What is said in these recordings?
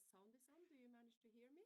sound is on. Do you manage to hear me?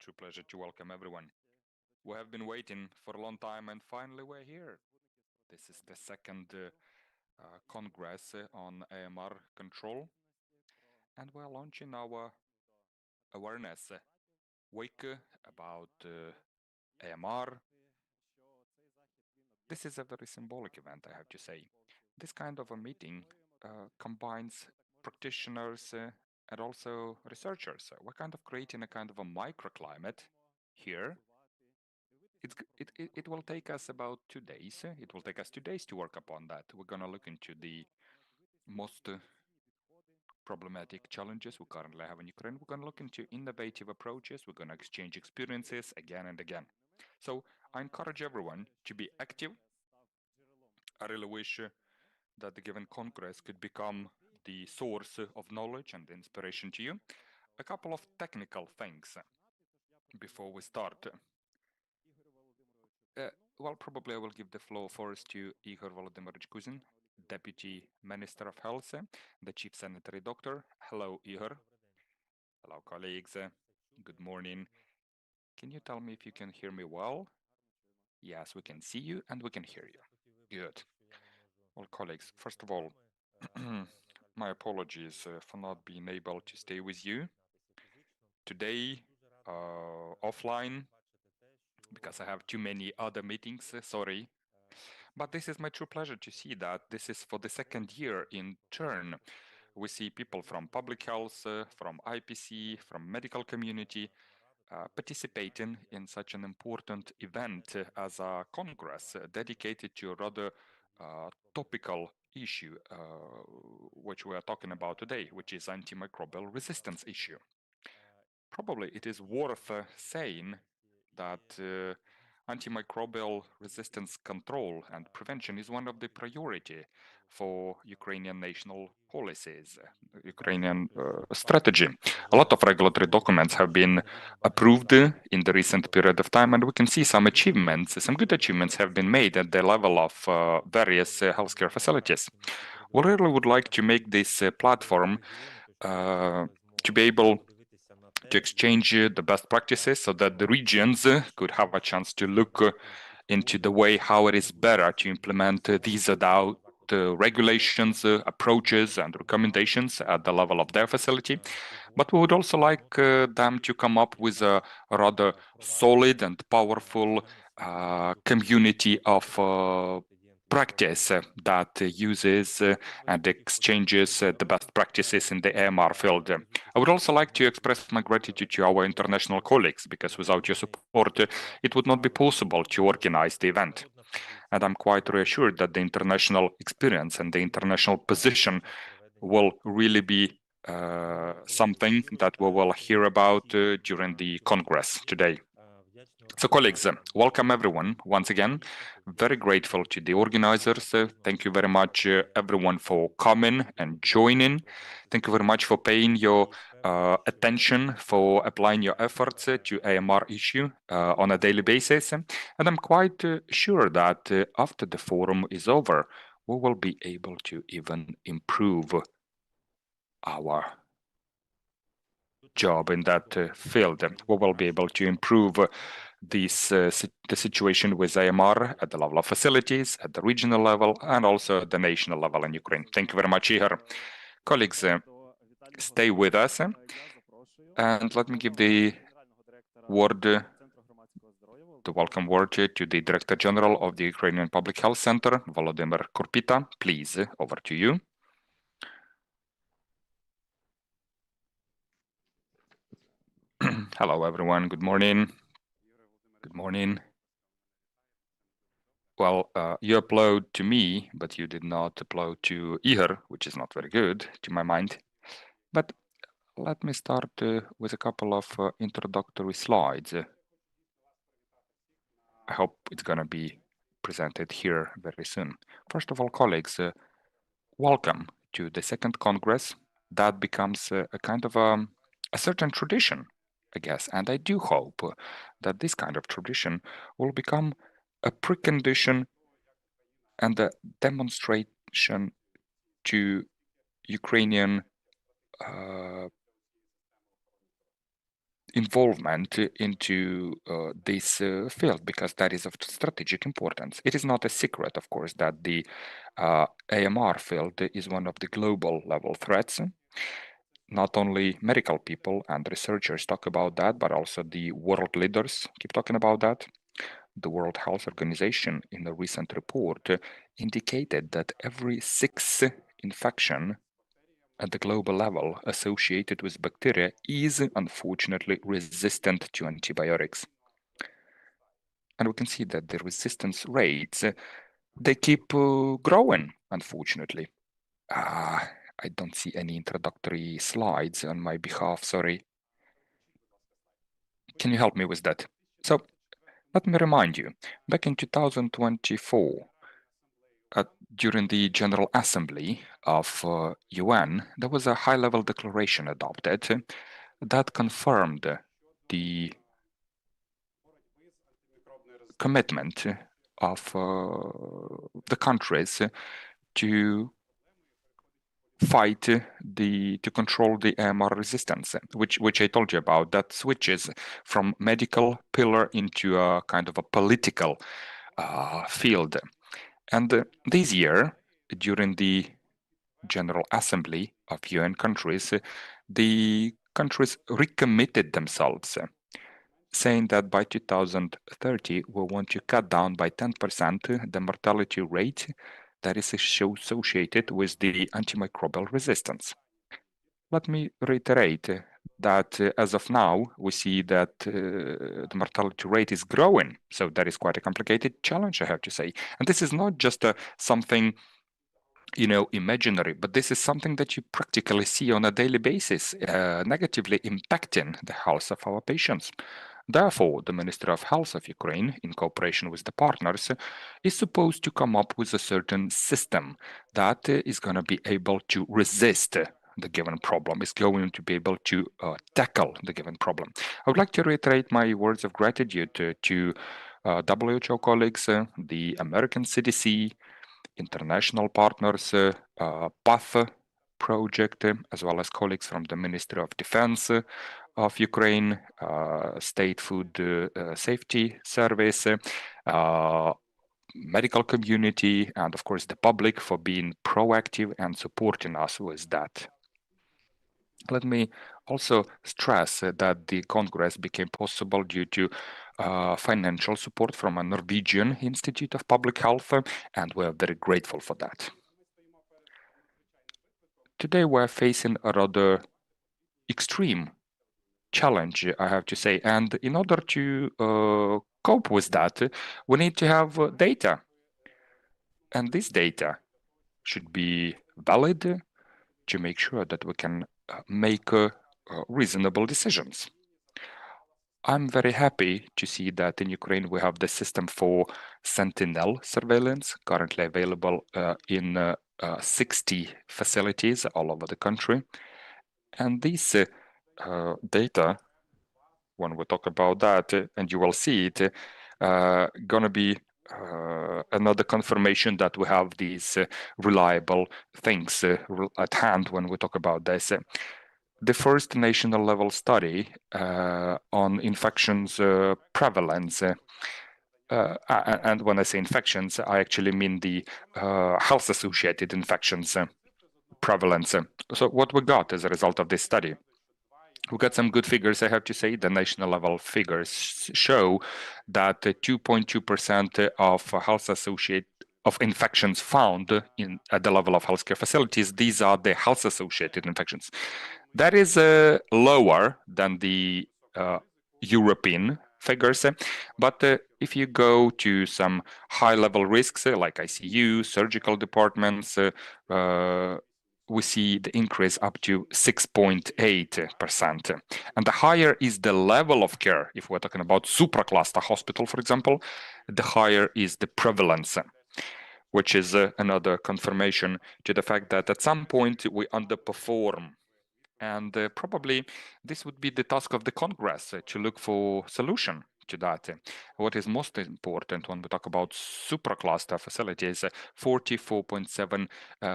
True pleasure to welcome everyone. We have been waiting for a long time and finally we're here. This is the second Congress on AMR control and we're launching our awareness week about AMR. This is a very symbolic event, I have to say. This kind of a meeting combines practitioners and also researchers. We're kind of creating a kind of a microclimate here. It will take us about 2 days. It will take us 2 days to work upon that. We're going to look into the most problematic challenges we currently have in Ukraine. We're going to look into innovative approaches. We're going to exchange experiences again and again. So I encourage everyone to be active. I really wish that the given Congress could become the source of knowledge and inspiration to you. A couple of technical things before we start. Well, probably I will give the floor first to Igor Volodymyrovich Kuzin, Deputy Minister of Health, the Chief Sanitary Doctor. Hello, Igor. Hello, colleagues. Good morning. Can you tell me if you can hear me well? Yes, we can see you and we can hear you. Good. Well, colleagues, first of all, my apologies for not being able to stay with you today offline, because I have too many other meetings, sorry. But this is my true pleasure to see that this is for the second year in turn. We see people from public health, from IPC, from medical community, participating in such an important event as a congress dedicated to a rather topical issue, which we are talking about today, which is antimicrobial resistance issue. Probably it is worth saying that antimicrobial resistance control and prevention is one of the priority for Ukrainian national policies, Ukrainian strategy. A lot of regulatory documents have been approved in the recent period of time, and we can see some achievements, some good achievements have been made at the level of various healthcare facilities. We really would like to make this platform to be able to exchange the best practices so that the regions could have a chance to look into the way how it is better to implement these regulations, approaches and recommendations at the level of their facility. But we would also like them to come up with a rather solid and powerful community of practice that uses and exchanges the best practices in the AMR field. I would also like to express my gratitude to our international colleagues, because without your support, it would not be possible to organize the event. And I'm quite reassured that the international experience and the international position will really be something that we will hear about during the Congress today. So, colleagues, welcome everyone once again. Very grateful to the organizers. Thank you very much, everyone, for coming and joining. Thank you very much for paying your attention, for applying your efforts to AMR issue on a daily basis. And I'm quite sure that after the forum is over, we will be able to even improve our job in that field. We will be able to improve the situation with AMR at the level of facilities, at the regional level, and also at the national level in Ukraine. Thank you very much, Igor. Colleagues, stay with us, and let me give the word the welcome word to the Director General of the Ukrainian Public Health Center, Volodymyr Kurpita. Please, over to you. Hello, everyone. Good morning. Good morning. Well, you applaud to me, but you did not applaud to Ihor, which is not very good, to my mind. But let me start with a couple of introductory slides. I hope it's going to be presented here very soon. First of all, colleagues, welcome to the second Congress. That becomes a kind of a certain tradition, I guess, and I do hope that this kind of tradition will become a precondition and a demonstration to Ukrainian involvement into this field, because that is of strategic importance. It is not a secret, of course, that the AMR field is one of the global level threats. Not only medical people and researchers talk about that, but also the world leaders keep talking about that. The World Health Organization, in a recent report, indicated that every 6th infection at the global level associated with bacteria is unfortunately resistant to antibiotics. And we can see that the resistance rates, they keep growing, unfortunately. I don't see any introductory slides on my behalf, sorry. Can you help me with that? So let me remind you, back in 2024, during the General Assembly of UN, there was a high-level declaration adopted that confirmed the commitment of the countries to fight to control the AMR resistance, which I told you about, that switches from medical pillar into a kind of a political field. And this year, during the General Assembly of UN countries, the countries recommitted themselves, saying that by 2030 we want to cut down by 10% the mortality rate that is associated with the antimicrobial resistance. Let me reiterate that as of now, we see that the mortality rate is growing. So that is quite a complicated challenge, I have to say. And this is not just something, imaginary, but this is something that you practically see on a daily basis, negatively impacting the health of our patients. Therefore, the Ministry of Health of Ukraine, in cooperation with the partners, is supposed to come up with a certain system that is going to be able to resist the given problem, is going to be able to tackle the given problem. I would like to reiterate my words of gratitude to WHO colleagues, the American CDC, international partners, PATH project, as well as colleagues from the Ministry of Defense of Ukraine, State Food Safety Service, medical community, and of course the public for being proactive and supporting us with that. Let me also stress that the Congress became possible due to financial support from a Norwegian Institute of Public Health, and we are very grateful for that. Today we're facing a rather extreme challenge, I have to say, and in order to cope with that, we need to have data. And this data should be valid to make sure that we can make reasonable decisions. I'm very happy to see that in Ukraine we have the system for Sentinel surveillance, currently available in 60 facilities all over the country. And this data, when we talk about that, and you will see it, gonna be another confirmation that we have these reliable things at hand when we talk about this. The first national level study on infections prevalence, and when I say infections, I actually mean the health-associated infections prevalence. So what we got as a result of this study We got some good figures, I have to say. The national level figures show that 2.2% of infections found at the level of healthcare facilities, these are the health-associated infections. That is lower than the European figures, but if you go to some high-level risks like ICU, surgical departments, we see the increase up to 6.8%. And the higher is the level of care, if we're talking about supracluster hospital, for example, the higher is the prevalence, which is another confirmation to the fact that at some point we underperform. And probably this would be the task of the Congress to look for solution to that. What is most important when we talk about supracluster facilities, 44.7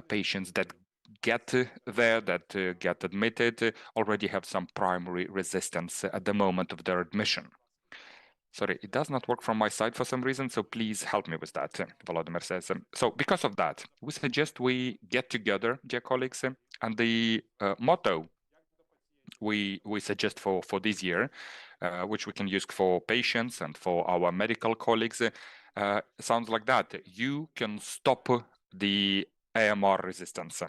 patients that get there, that get admitted, already have some primary resistance at the moment of their admission. Sorry, it does not work from my side for some reason, so please help me with that, Volodymyr says. So because of that, we suggest we get together, dear colleagues, and the motto we suggest for this year, which we can use for patients and for our medical colleagues, sounds like that. You can stop the AMR resistance.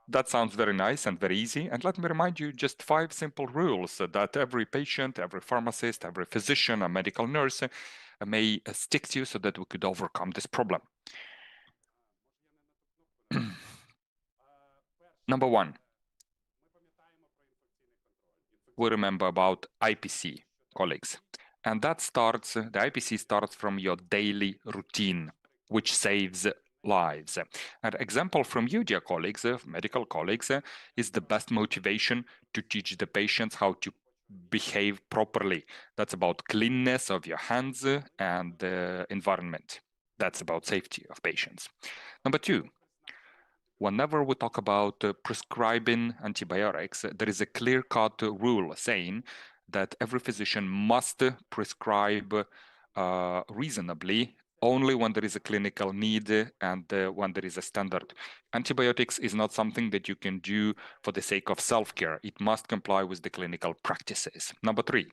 That sounds very nice and very easy. And let me remind you just 5 simple rules that every patient, every pharmacist, every physician, a medical nurse may stick to so that we could overcome this problem. Number 1. We remember about IPC, colleagues. And that starts, the IPC starts from your daily routine, which saves lives. An example from you, dear colleagues, medical colleagues, is the best motivation to teach the patients how to behave properly. That's about cleanness of your hands and the environment. That's about safety of patients. Number 2. Whenever we talk about prescribing antibiotics, there is a clear-cut rule saying that every physician must prescribe reasonably only when there is a clinical need and when there is a standard. Antibiotics is not something that you can do for the sake of self-care. It must comply with the clinical practices. Number 3.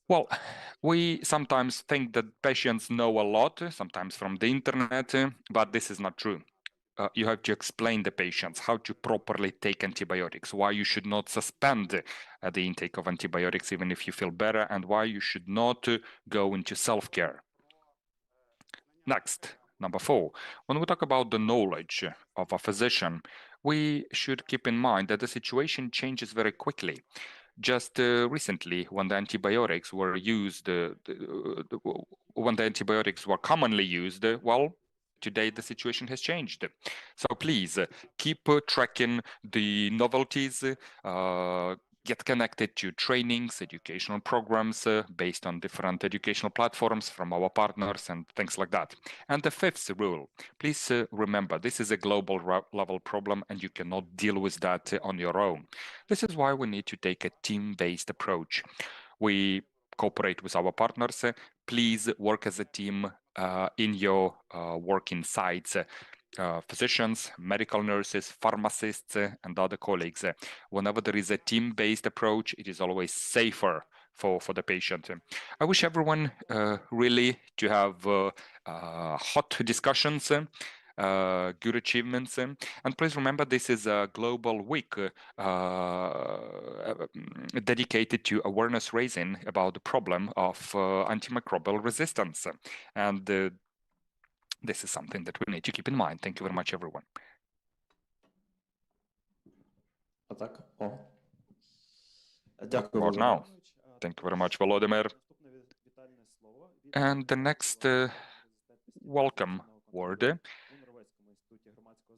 Well, we sometimes think that patients know a lot, sometimes from the internet, but this is not true. You have to explain the patients how to properly take antibiotics, why you should not suspend the intake of antibiotics even if you feel better, and why you should not go into self-care. Next, number 4. When we talk about the knowledge of a physician, we should keep in mind that the situation changes very quickly. Just recently, when the antibiotics were used, when the antibiotics were commonly used, well, today the situation has changed. So please keep tracking the novelties, get connected to trainings, educational programs based on different educational platforms from our partners and things like that. And the 5th rule, please remember, this is a global level problem and you cannot deal with that on your own. This is why we need to take a team-based approach. We cooperate with our partners. Please work as a team in your working sites. Physicians, medical nurses, pharmacists, and other colleagues. Whenever there is a team-based approach, it is always safer for the patient. I wish everyone really to have hot discussions, good achievements, and please remember this is a global week dedicated to awareness raising about the problem of antimicrobial resistance, and this is something that we need to keep in mind. Thank you very much, everyone. About now. Thank you very much, Volodymyr. And the next welcome word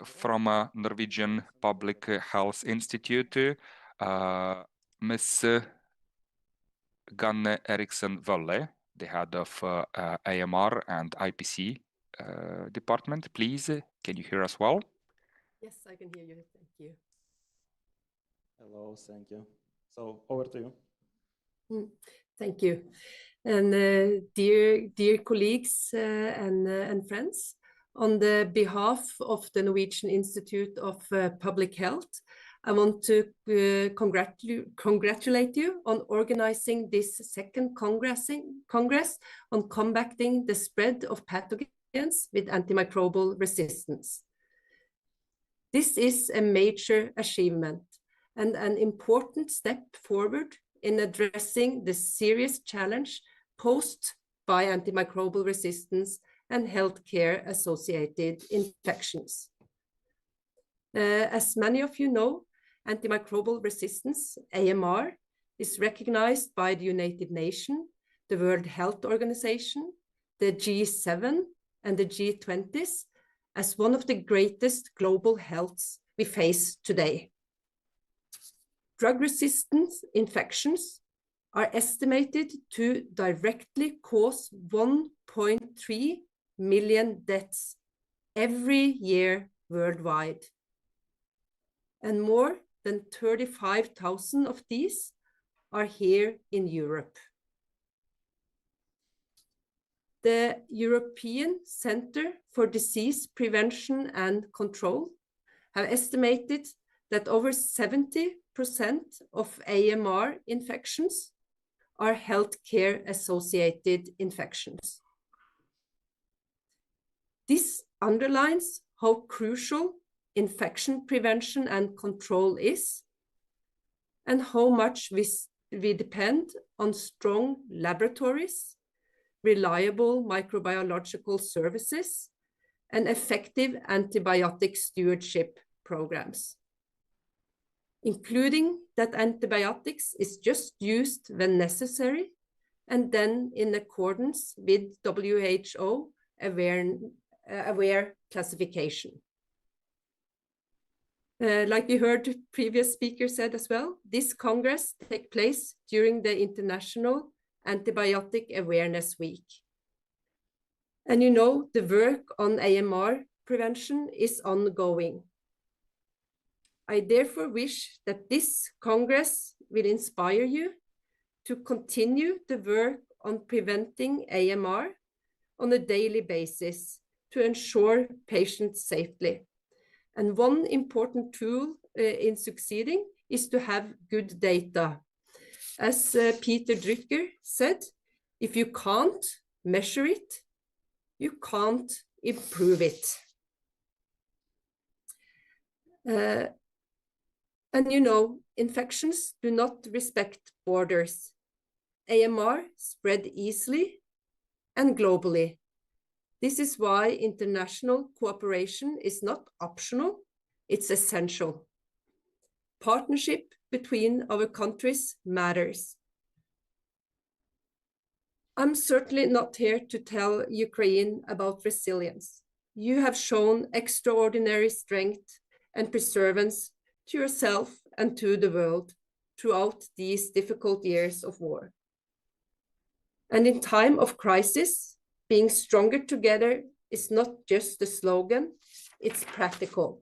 from Norwegian Public Health Institute, Ms. Ganne Eriksen Wølle, the head of AMR and IPC department. Please, can you hear us well? Yes, I can hear you. Thank you. Hello, thank you. So over to you. Thank you. And dear colleagues and friends, on the behalf of the Norwegian Institute of Public Health, I want to congratulate you on organizing this second congress on combating the spread of pathogens with antimicrobial resistance. This is a major achievement and an important step forward in addressing the serious challenge posed by antimicrobial resistance and healthcare-associated infections. As many of you know, antimicrobial resistance, AMR, is recognized by the United Nations, the World Health Organization, the G7, and the G20s as one of the greatest global healths we face today. Drug-resistant infections are estimated to directly cause 1.3 million deaths every year worldwide. And more than 35,000 of these are here in Europe. The European Center for Disease Prevention and Control have estimated that over 70% of AMR infections are healthcare-associated infections. This underlines how crucial infection prevention and control is, and how much we depend on strong laboratories, reliable microbiological services, and effective antibiotic stewardship programs, including that antibiotics is just used when necessary and then in accordance with WHO aware classification. Like you heard the previous speaker said as well, this Congress takes place during the International Antibiotic Awareness Week. And you know, the work on AMR prevention is ongoing. I therefore wish that this Congress will inspire you to continue the work on preventing AMR on a daily basis to ensure patient safety. And one important tool in succeeding is to have good data. As Peter Drucker said, if you can't measure it, you can't improve it. And you know, infections do not respect borders. AMR spread easily and globally. This is why international cooperation is not optional, it's essential. Partnership between our countries matters. I'm certainly not here to tell Ukraine about resilience. You have shown extraordinary strength and perseverance to yourself and to the world throughout these difficult years of war. And in time of crisis, being stronger together is not just a slogan, it's practical.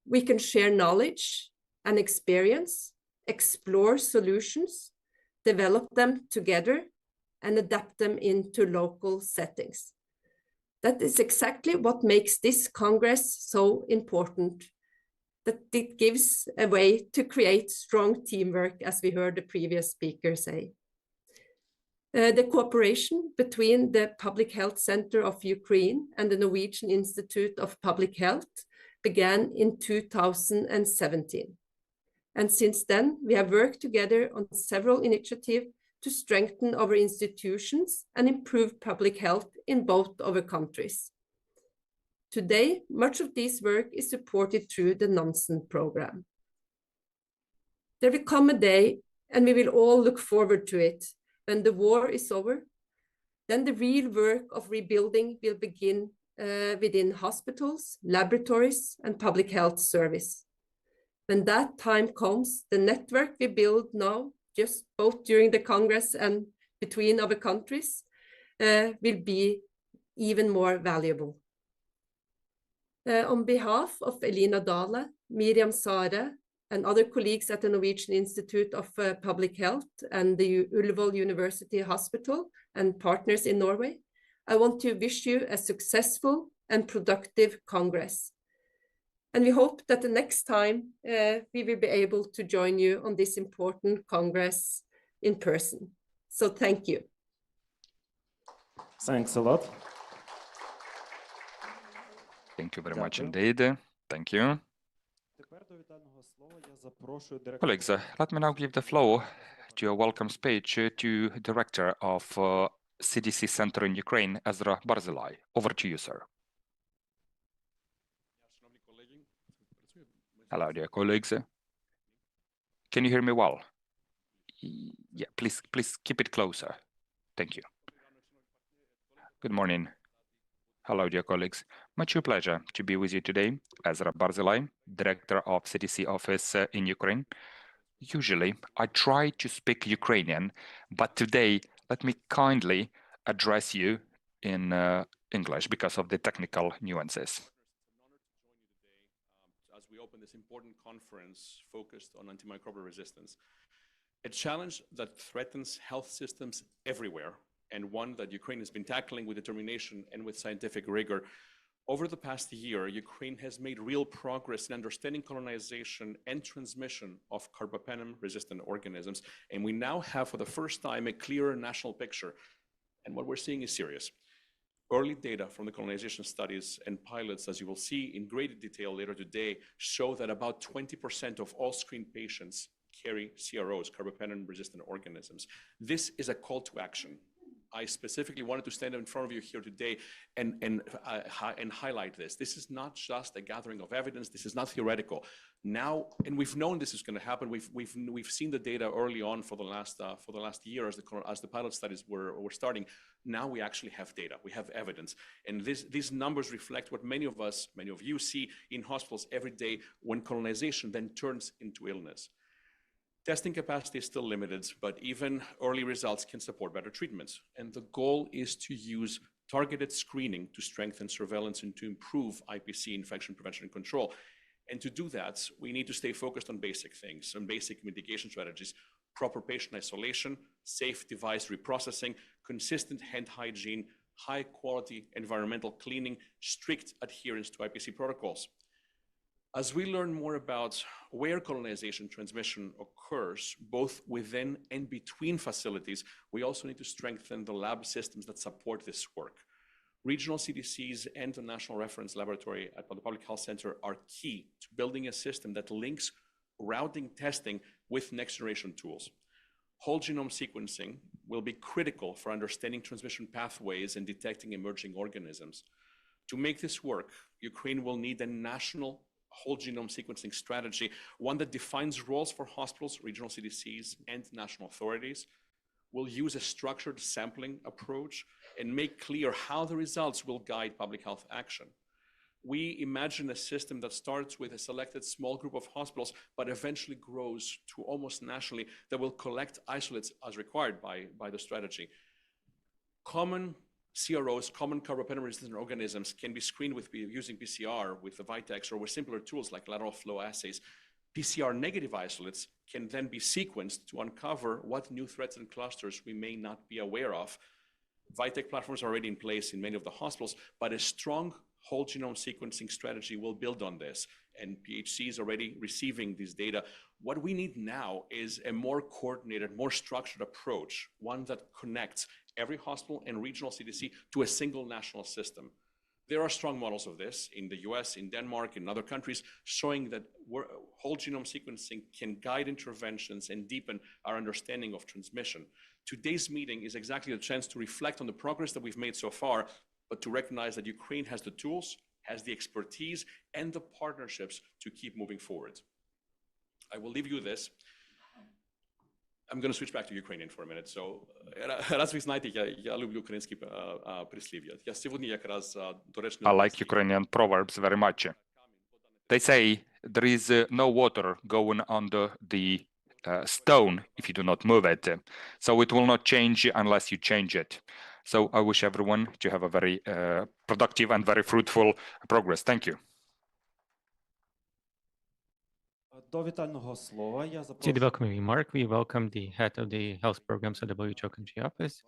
We can share knowledge and experience, explore solutions, develop them together, and adapt them into local settings. That is exactly what makes this Congress so important, that it gives a way to create strong teamwork, as we heard the previous speaker say. The cooperation between the Public Health Center of Ukraine and the Norwegian Institute of Public Health began in 2017. And since then, we have worked together on several initiatives to strengthen our institutions and improve public health in both our countries. Today, much of this work is supported through the Nansen program. There will come a day, and we will all look forward to it, when the war is over. Then the real work of rebuilding will begin within hospitals, laboratories, and public health service. When that time comes, the network we build now, just both during the Congress and between our countries, will be even more valuable. On behalf of Elina Dale, Miriam Sare, and other colleagues at the Norwegian Institute of Public Health and the Ullevål University Hospital and partners in Norway, I want to wish you a successful and productive Congress. And we hope that the next time we will be able to join you on this important Congress in person. So thank you. Thanks a lot. Thank you very Дякую. much indeed. Thank you. Тепер до вітального слова я запрошую директора. Colleagues, let me now give the floor to a welcome speech to Director of CDC Center in Ukraine, Ezra Barzilai. Over to you, sir. Hello, dear colleagues. Can you hear me well? Yeah, please keep it closer. Thank you. Good morning. Hello, dear colleagues. Much a pleasure to be with you today. Ezra Barzilai, Director of CDC Office in Ukraine. Usually, I try to speak Ukrainian, but today, let me kindly address you in English because of the technical nuances. As we open this important conference focused on antimicrobial resistance, a challenge that threatens health systems everywhere, and one that Ukraine has been tackling with determination and with scientific rigor. Over the past year, Ukraine has made real progress in understanding colonization and transmission of carbapenem-resistant organisms, and we now have, for the first time, a clearer national picture. And what we're seeing is serious. Early data from the colonization studies and pilots, as you will see in great detail later today, show that about 20% of all screened patients carry CROs, carbapenem-resistant organisms. This is a call to action. I specifically wanted to stand in front of you here today and highlight this. This is not just a gathering of evidence. This is not theoretical. Now, and we've known this is going to happen. We've seen the data early on for the last year as the pilot studies were starting. Now we actually have data. We have evidence, and these numbers reflect what many of you see in hospitals every day when colonization then turns into illness. Testing capacity is still limited, but even early results can support better treatments. And the goal is to use targeted screening to strengthen surveillance and to improve IPC infection prevention and control. And to do that, we need to stay focused on basic things, on basic mitigation strategies, proper patient isolation, safe device reprocessing, consistent hand hygiene, high quality environmental cleaning, strict adherence to IPC protocols. As we learn more about where colonization transmission occurs, both within and between facilities, we also need to strengthen the lab systems that support this work. Regional CDCs and the National Reference Laboratory at the Public Health Center are key to building a system that links routing testing with next-generation tools. Whole genome sequencing will be critical for understanding transmission pathways and detecting emerging organisms. To make this work, Ukraine will need a national whole genome sequencing strategy, one that defines roles for hospitals, regional CDCs, and national authorities. We'll use a structured sampling approach and make clear how the results will guide public health action. We imagine a system that starts with a selected small group of hospitals, but eventually grows to almost nationally, that will collect isolates as required by the strategy. Common CROs, common carbapenem-resistant organisms, can be screened using PCR with the Vitex or with simpler tools like lateral flow assays. PCR-negative isolates can then be sequenced to uncover what new threats and clusters we may not be aware of. Vitec platforms are already in place in many of the hospitals, but a strong whole genome sequencing strategy will build on this, and PHC is already receiving this data. What we need now is a more coordinated, more structured approach, one that connects every hospital and regional CDC to a single national system. There are strong models of this in the US, in Denmark, in other countries, showing that whole genome sequencing can guide interventions and deepen our understanding of transmission. Today's meeting is exactly a chance to reflect on the progress that we've made so far, but to recognize that Ukraine has the tools, has the expertise, and the partnerships to keep moving forward. I will leave you with this. I'm going to switch back to Ukrainian for a minute. So, раз ви знаєте, я люблю українські прислів'я. Я сьогодні якраз доречно. I like Ukrainian proverbs very much. They say there is no water going under the stone if you do not move it. So it will not change unless you change it. So I wish everyone to have a very productive and very fruitful progress. Thank you. До вітального слова я To the запрошую. welcoming remark, we welcome the head of the health programs at WHO Country Office,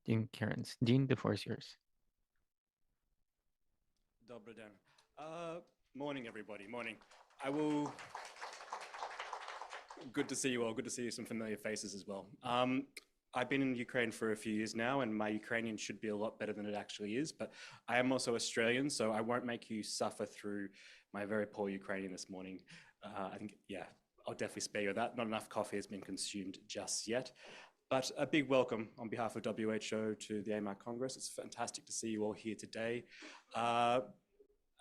Dean Cairns. Dean, the floor is yours. Добрий день. Morning, everybody. Morning. Good to see you all. Good to see some familiar faces as well. I've been in Ukraine for a few years now, and my Ukrainian should be a lot better than it actually is, but I am also Australian, so I won't make you suffer through my very poor Ukrainian this morning. I think, yeah, I'll definitely spare you that. Not enough coffee has been consumed just yet. But a big welcome on behalf of WHO to the AMAR Congress. It's fantastic to see you all here today.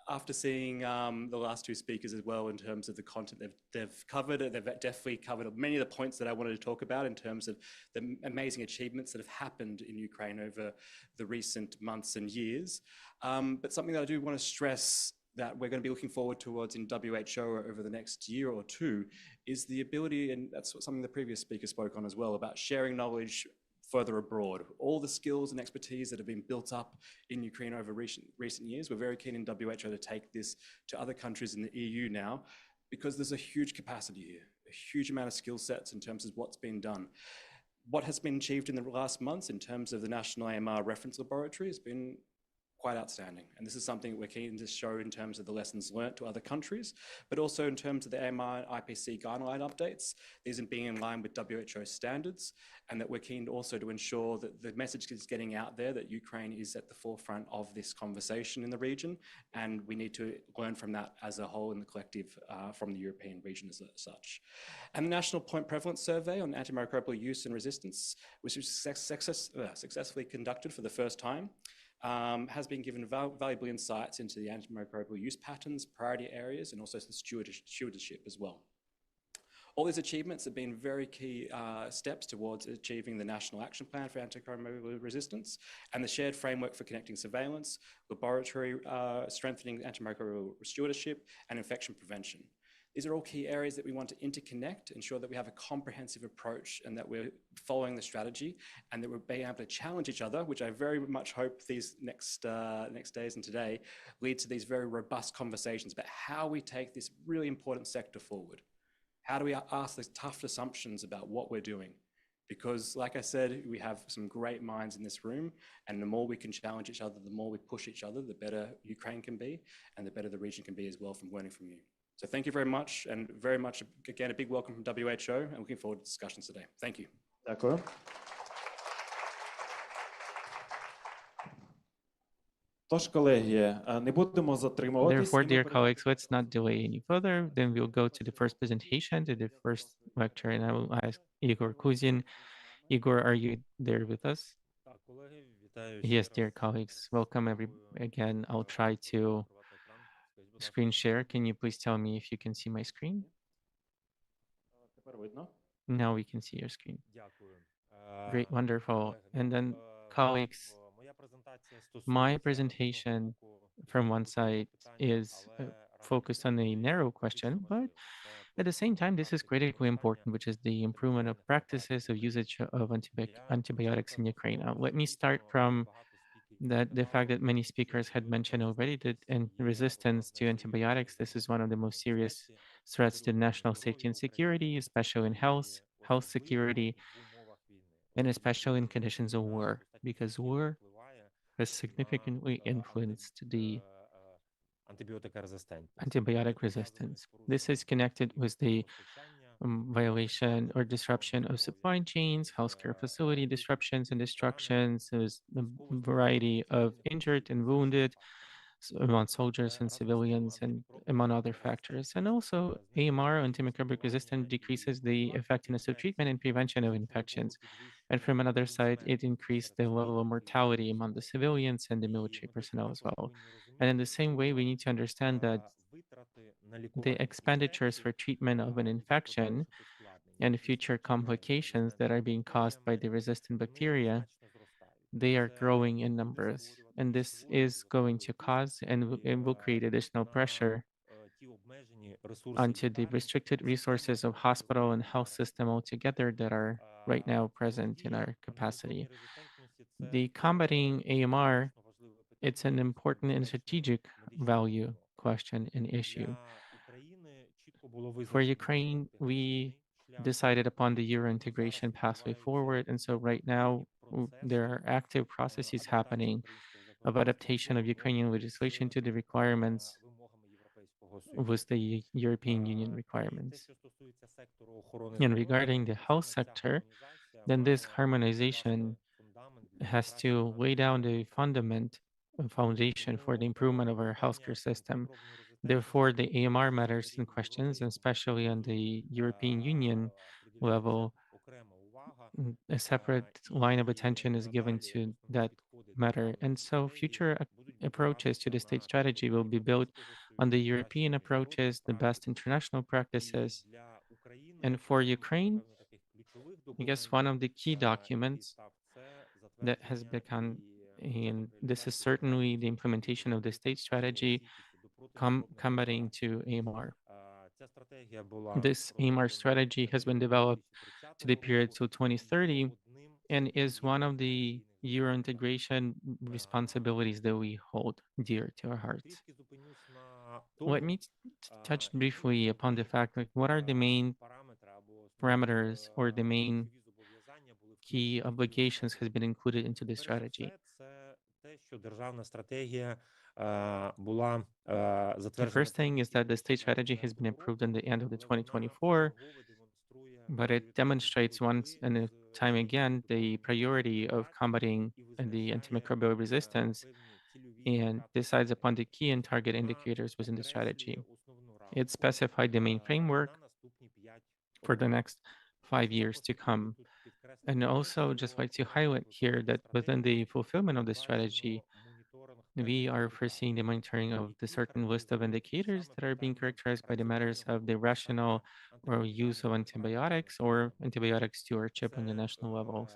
After seeing the last two speakers as well in terms of the content they've covered, they've definitely covered many of the points that I wanted to talk about in terms of the amazing achievements that have happened in Ukraine over the recent months and years. But something that I do want to stress that we're going to be looking forward towards in WHO over the next year or two is the ability, and that's something the previous speaker spoke on as well, about sharing knowledge further abroad. All the skills and expertise that have been built up in Ukraine over recent years, we're very keen in WHO to take this to other countries in the EU now, because there's a huge capacity here, a huge amount of skill sets in terms of what's been done. What has been achieved in the last months in terms of the National AMR Reference Laboratory has been quite outstanding. And this is something we're keen to show in terms of the lessons learnt to other countries, but also in terms of the AMR and IPC guideline updates, these are being in line with WHO standards, and that we're keen also to ensure that the message is getting out there that Ukraine is at the forefront of this conversation in the region, and we need to learn from that as a whole in the collective from the European region as such. And the National Point Prevalence Survey on antimicrobial use and resistance, which was successfully conducted for the first time, has been given valuable insights into the antimicrobial use patterns, priority areas, and also the stewardship as well. All these achievements have been very key steps towards achieving the National Action Plan for Antimicrobial Resistance and the shared framework for connecting surveillance, laboratory strengthening antimicrobial stewardship, and infection prevention. These are all key areas that we want to interconnect, ensure that we have a comprehensive approach and that we're following the strategy and that we're being able to challenge each other, which I very much hope these next days and today lead to these very robust conversations about how we take this really important sector forward. How do we ask these tough assumptions about what we're doing? Because like I said, we have some great minds in this room, and the more we can challenge each other, the more we push each other, the better Ukraine can be and the better the region can be as well from learning from you. So thank you very much, and very much, again, a big welcome from WHO, and looking forward to discussions today. Thank you. Дякую. Тож, колеги, не будемо затримуватись. Therefore, dear colleagues, let's not delay any further. Then we'll go to the first presentation, to the first lecture, and I will ask Igor Kuzin. Igor, are you there with us? Yes, dear colleagues, welcome again. I'll try to screen share. Can you please tell me if you can see my screen? Тепер видно? Now we can see your screen. Great, wonderful. And then, colleagues, my presentation from one side is focused on a narrow question, but at the same time, this is critically important, which is the improvement of practices of usage of antibiotics in Ukraine. Now, let me start from the fact that many speakers had mentioned already that in resistance to antibiotics, this is one of the most serious threats to national safety and security, especially in health security, and especially in conditions of war, because war has significantly influenced the antibiotic resistance. This is connected with the violation or disruption of supply chains, healthcare facility disruptions and destructions. There's a variety of injured and wounded among soldiers and civilians and among other factors. And also AMR, antimicrobial resistance, decreases the effectiveness of treatment and prevention of infections. And from another side, it increased the level of mortality among the civilians and the military personnel as well. And in the same way, we need to understand that the expenditures for treatment of an infection and future complications that are being caused by the resistant bacteria, they are growing in numbers. And this is going to cause and will create additional pressure onto the restricted resources of hospital and health system altogether that are right now present in our capacity. The combating AMR, it's an important and strategic value question and issue. For Ukraine, we decided upon the Euro integration pathway forward. And so right now, there are active processes happening of adaptation of Ukrainian legislation to the requirements with the European Union requirements. And regarding the health sector, then this harmonization has to lay down the foundation for the improvement of our healthcare system. Therefore, the AMR matters in questions, especially on the European Union level, a separate line of attention is given to that matter. And so future approaches to the state strategy will be built on the European approaches, the best international practices. And for Ukraine, I guess one of the key documents that has become, and this is certainly the implementation of the state strategy combating to AMR. This AMR strategy has been developed to the period till 2030 and is one of the Euro integration responsibilities that we hold dear to our hearts. Let me touch briefly upon the fact, like, what are the main parameters or the main key obligations has been included into the strategy. The first thing is that the state strategy has been approved in the end of the 2024, but it demonstrates once and a time again the priority of combating the antimicrobial resistance and decides upon the key and target indicators within the strategy. It specified the main framework for the next 5 years to come. And also just like to highlight here that within the fulfillment of the strategy, we are foreseeing the monitoring of the certain list of indicators that are being characterized by the matters of the rational or use of antibiotics or antibiotic stewardship on the national levels.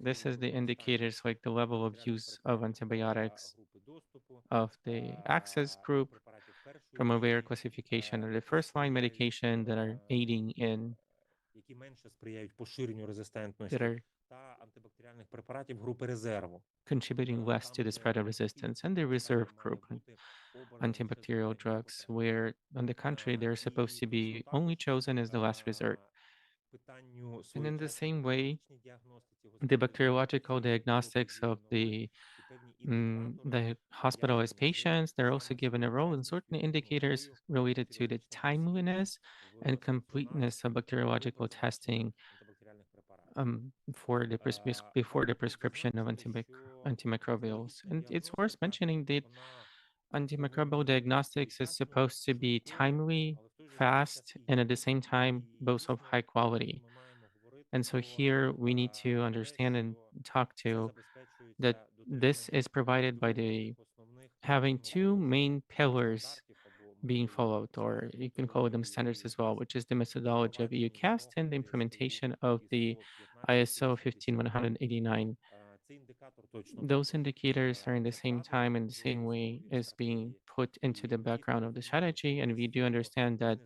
This is the indicators like the level of use of antibiotics of the access group from a rare classification or the first line medication that are aiding in that are contributing less to the spread of resistance, and the reserve group, antibacterial drugs, where on the contrary, they're supposed to be only chosen as the last resort. And in the same way, the bacteriological diagnostics of the hospitalized patients, they're also given a role in certain indicators related to the timeliness and completeness of bacteriological testing before the prescription of antimicrobials. And it's worth mentioning that antimicrobial diagnostics is supposed to be timely, fast, and at the same time, both of high quality. And so here we need to understand and talk to that this is provided by the having two main pillars being followed, or you can call them standards as well, which is the methodology of EUCAST and the implementation of the ISO 15189. Those indicators are in the same time and the same way as being put into the background of the strategy, and we do understand that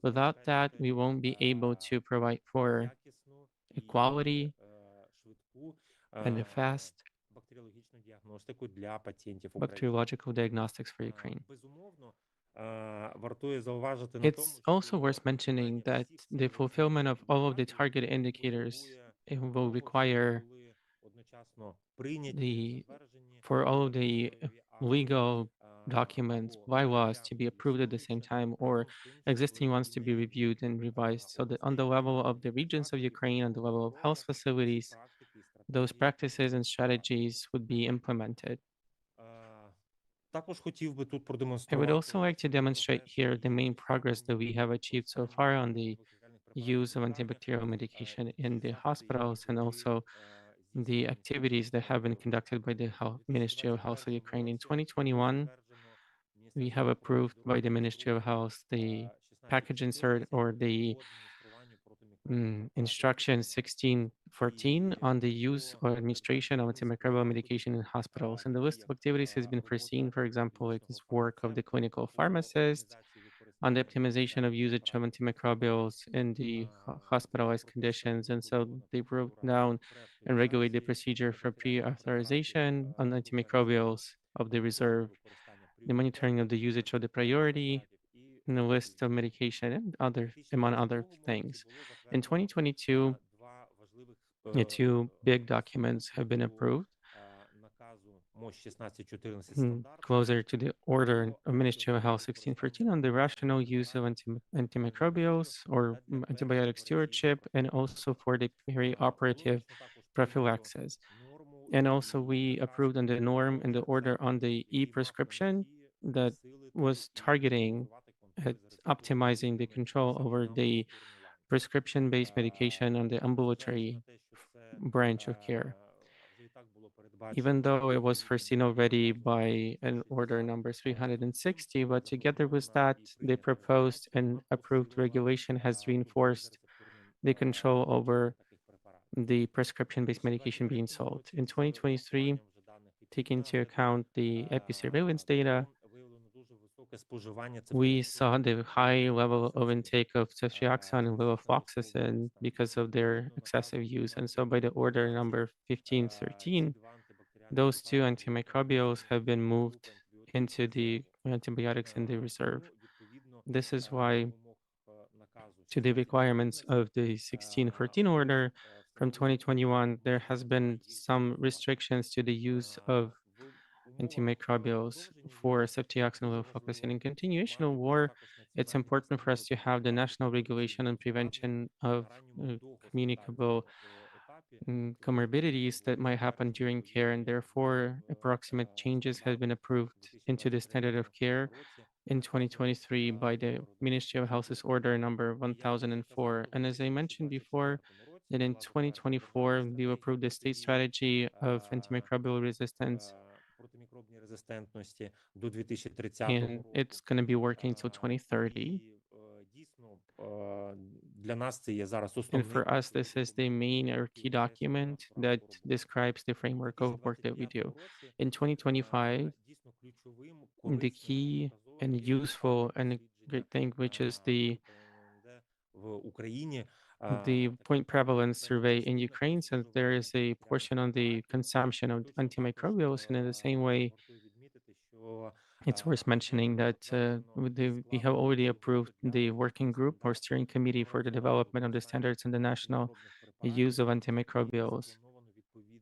without that, we won't be able to provide for equality and a fast bacteriological diagnostics for Ukraine. It's also worth mentioning that the fulfillment of all of the target indicators will require for all of the legal documents, bylaws to be approved at the same time, or existing ones to be reviewed and revised, so that on the level of the regions of Ukraine, on the level of health facilities, those practices and strategies would be implemented. I would also like to demonstrate here the main progress that we have achieved so far on the use of antibacterial medication in the hospitals, and also the activities that have been conducted by the Ministry of Health of Ukraine. In 2021, we have approved by the Ministry of Health the package insert or the instruction 1614 on the use or administration of antimicrobial medication in hospitals. And the list of activities has been foreseen, for example, like this work of the clinical pharmacist on the optimization of usage of antimicrobials in the hospitalized conditions. And so they wrote down and regulate the procedure for pre-authorization on antimicrobials of the reserve, the monitoring of the usage of the priority, and the list of medication and among other things. In 2022, the two big documents have been approved. closer to the order of Ministry of Health 1614 on the rational use of antimicrobials or antibiotic stewardship, and also for the perioperative prophylaxis. And also we approved on the norm and the order on the e-prescription that was targeting at optimizing the control over the prescription-based medication on the ambulatory branch of care. Even though it was foreseen already by an order number 360, but together with that, the proposed and approved regulation has reinforced the control over the prescription-based medication being sold. In 2023, taking into account the epi-surveillance data, we saw the high level of intake of ceftriaxone and levofloxacin because of their excessive use. And so by the order number 1513, those two antimicrobials have been moved into the antibiotics in the reserve. This is why, to the requirements of the 1614 order from 2021, there has been some restrictions to the use of antimicrobials for ceftriaxone and levofloxacin. In continuation of war, it's important for us to have the national regulation and prevention of communicable comorbidities that might happen during care, and therefore approximate changes have been approved into the standard of care in 2023 by the Ministry of Health's order number 1004. And as I mentioned before, that in 2024, we approved the state strategy of antimicrobial resistance, and it's going to be working until 2030. And for us, this is the main or key document that describes the framework of work that we do. In 2025, the key and useful and great thing, which is the point prevalence survey in Ukraine, since there is a portion on the consumption of antimicrobials, and in the same way, it's worth mentioning that we have already approved the working group or steering committee for the development of the standards and the national use of antimicrobials.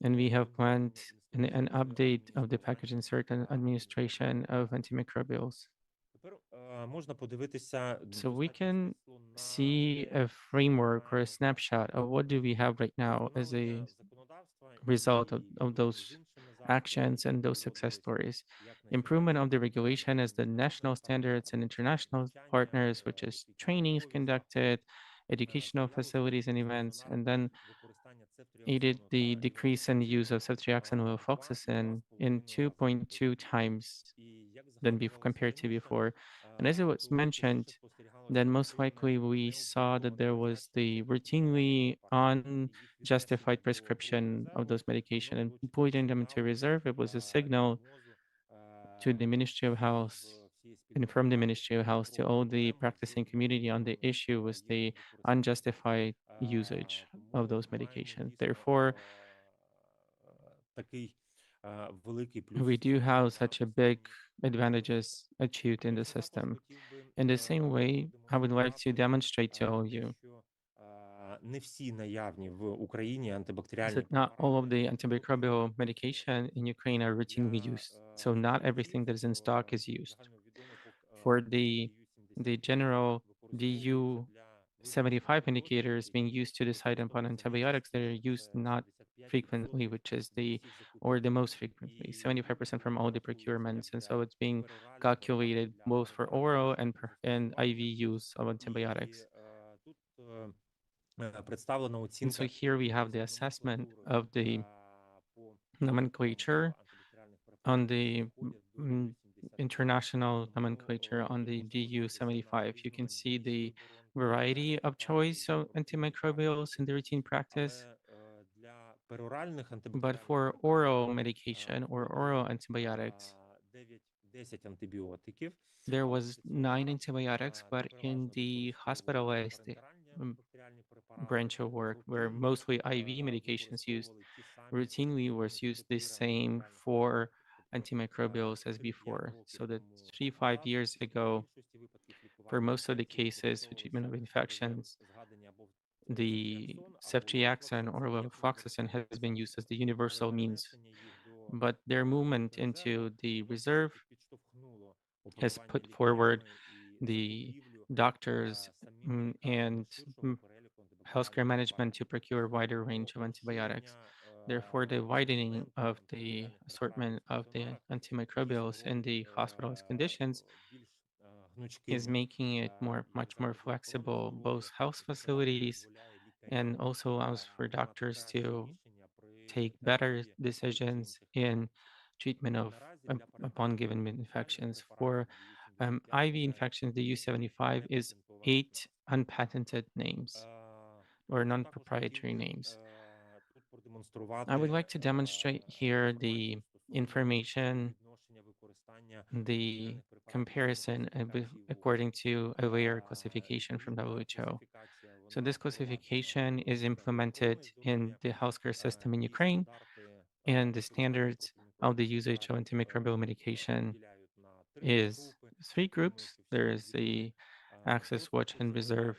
And we have planned an update of the package insert and administration of antimicrobials. So we can see a framework or a snapshot of what do we have right now as a result of those actions and those success stories. Improvement of the regulation as the national standards and international partners, which is trainings conducted, educational facilities and events, and then aided the decrease in the use of ceftriaxone and levofloxacin in 2.2 times than compared to before. And as it was mentioned, then most likely we saw that there was the routinely unjustified prescription of those medication, and putting them into reserve, it was a signal to the Ministry of Health and from the Ministry of Health to all the practicing community on the issue was the unjustified usage of those medications. Therefore, we do have such a big advantages achieved in the system. In the same way, I would like to demonstrate to all of you that not all of the antimicrobial medication in Ukraine are routinely used. So not everything that is in stock is used. For the general DU 75 indicators being used to decide upon antibiotics that are used not frequently, which is the most frequently, 75% from all the procurements. And so it's being calculated both for oral and IV use of antibiotics. And so here we have the assessment of the nomenclature on the international nomenclature on the DU 75. You can see the variety of choice of antimicrobials in the routine practice. But for oral medication or oral antibiotics, there was 9 antibiotics, but in the hospitalized branch of work where mostly IV medications used, routinely was used the same for antimicrobials as before. So that 3-5 years ago, for most of the cases for treatment of infections, the ceftriaxone or levofloxacin has been used as the universal means but their movement into the reserve has put forward the doctors and healthcare management to procure a wider range of antibiotics. Therefore, the widening of the assortment of the antimicrobials in the hospitalized conditions is making it much more flexible, both health facilities, and also allows for doctors to take better decisions in treatment of upon given infections. For IV infections, the U75 is 8 unpatented names or non-proprietary names. I would like to demonstrate here the information, the comparison according to a layer classification from WHO. So this classification is implemented in the healthcare system in Ukraine, and the standards of the usage of antimicrobial medication is 3 groups. There is the access, watch, and reserve.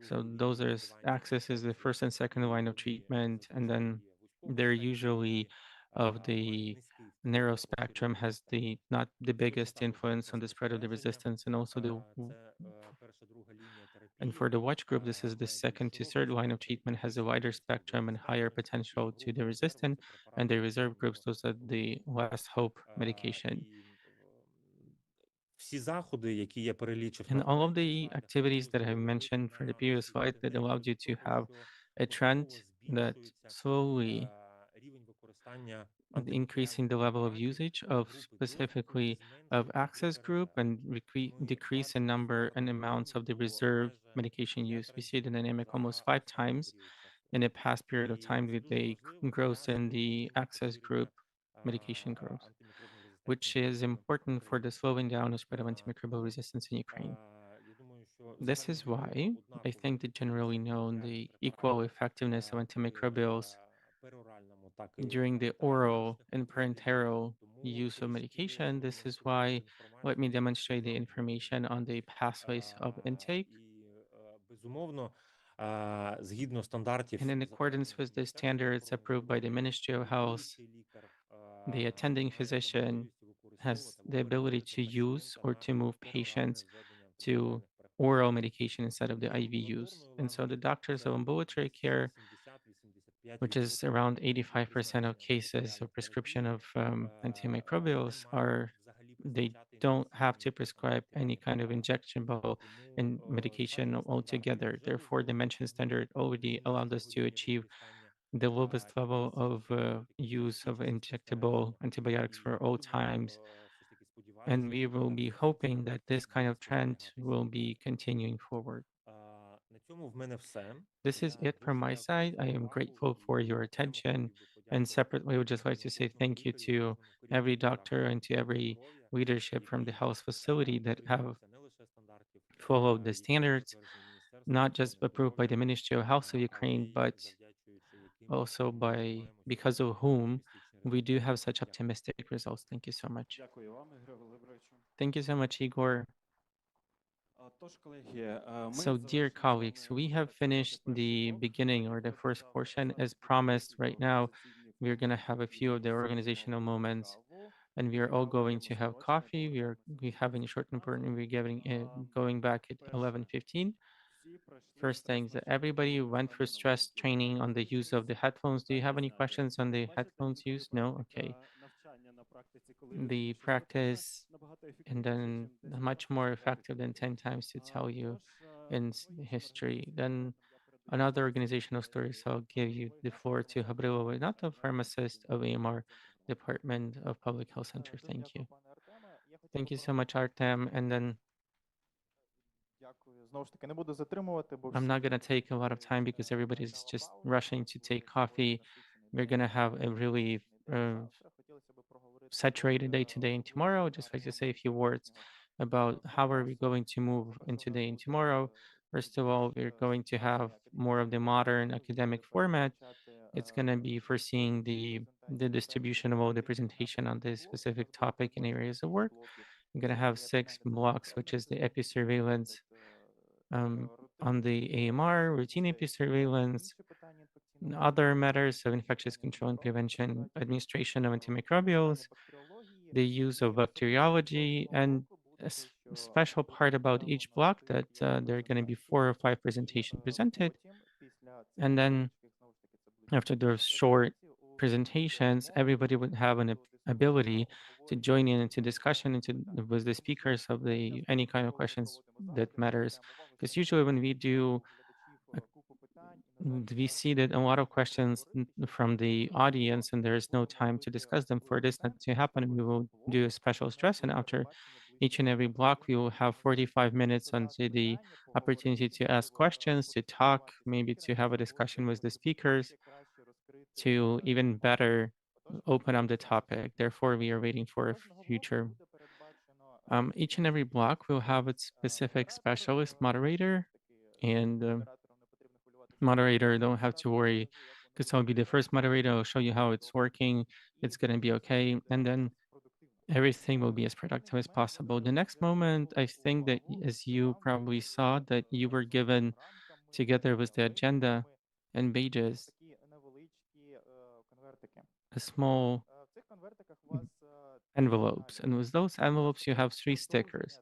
So those are access is the first and second line of treatment, and then they're usually of the narrow spectrum has the not the biggest influence on the spread of the resistance, and also and for the watch group, this is the second to third line of treatment, has a wider spectrum and higher potential to the resistant, and the reserve groups, those are the less hope medication. And all of the activities that I mentioned for the previous slide that allowed you to have a trend that slowly increasing the level of usage of specifically of access group and decrease in number and amounts of the reserve medication use. We see the dynamic almost 5 times in a past period of time that they grows in the access group medication growth, which is important for the slowing down of spread of antimicrobial resistance in Ukraine. This is why I think that generally known the equal effectiveness of antimicrobials during the oral and parenteral use of medication. This is why let me demonstrate the information on the pathways of intake. And in accordance with the standards approved by the Ministry of Health, the attending physician has the ability to use or to move patients to oral medication instead of the IV use. And so the doctors of ambulatory care, which is around 85% of cases of prescription of antimicrobials, they don't have to prescribe any kind of injectable and medication altogether. Therefore, the mentioned standard already allowed us to achieve the lowest level of use of injectable antibiotics for all times. And we will be hoping that this kind of trend will be continuing forward. This is it from my side. I am grateful for your attention. And separately, I would just like to say thank you to every doctor and to every leadership from the health facility that have followed the standards, not just approved by the Ministry of Health of Ukraine, but also because of whom we do have such optimistic results. Thank you so much. Thank you so much, Igor. So, dear colleagues, we have finished the beginning or the first portion. As promised, right now, we're going to have a few of the organizational moments, and we are all going to have coffee. We having a short important. Going back at 11:15. First things that everybody went through stress training on the use of the headphones. Do you have any questions on the headphones use? No? Okay. The practice and then much more effective than 10 times to tell you in history. Then another organizational story, so I'll give you the floor to Habrilo, not the pharmacist of AMR Department of Public Health Center. Thank you. Thank you so much, Artem. And then I'm not going to take a lot of time because everybody's just rushing to take coffee. We're going to have a really saturated day today and tomorrow. Just like to say a few words about how are we going to move in today and tomorrow. First of all, we're going to have more of the modern academic format. It's going to be foreseeing the distribution of all the presentation on this specific topic and areas of work. I'm going to have 6 blocks, which is the episurveillance on the AMR, routine episurveillance, other matters of infectious control and prevention, administration of antimicrobials, the use of bacteriology, and a special part about each block that there are going to be 4 or 5 presentations presented. And then after those short presentations, everybody would have an ability to join in into discussion with the speakers of any kind of questions that matters. Because usually when we do we see that a lot of questions from the audience and there is no time to discuss them. For this not to happen, we will do a special stress, and after each and every block, we will have 45 minutes onto the opportunity to ask questions, to talk, maybe to have a discussion with the speakers, to even better open up the topic. Therefore, we are waiting for a future. Each and every block will have its specific specialist moderator, and moderator don't have to worry because I'll be the first moderator. I'll show you how it's working. It's going to be okay. And then everything will be as productive as possible. The next moment, I think that as you probably saw that you were given together with the agenda and pages, a small envelopes. And with those envelopes, you have 3 stickers.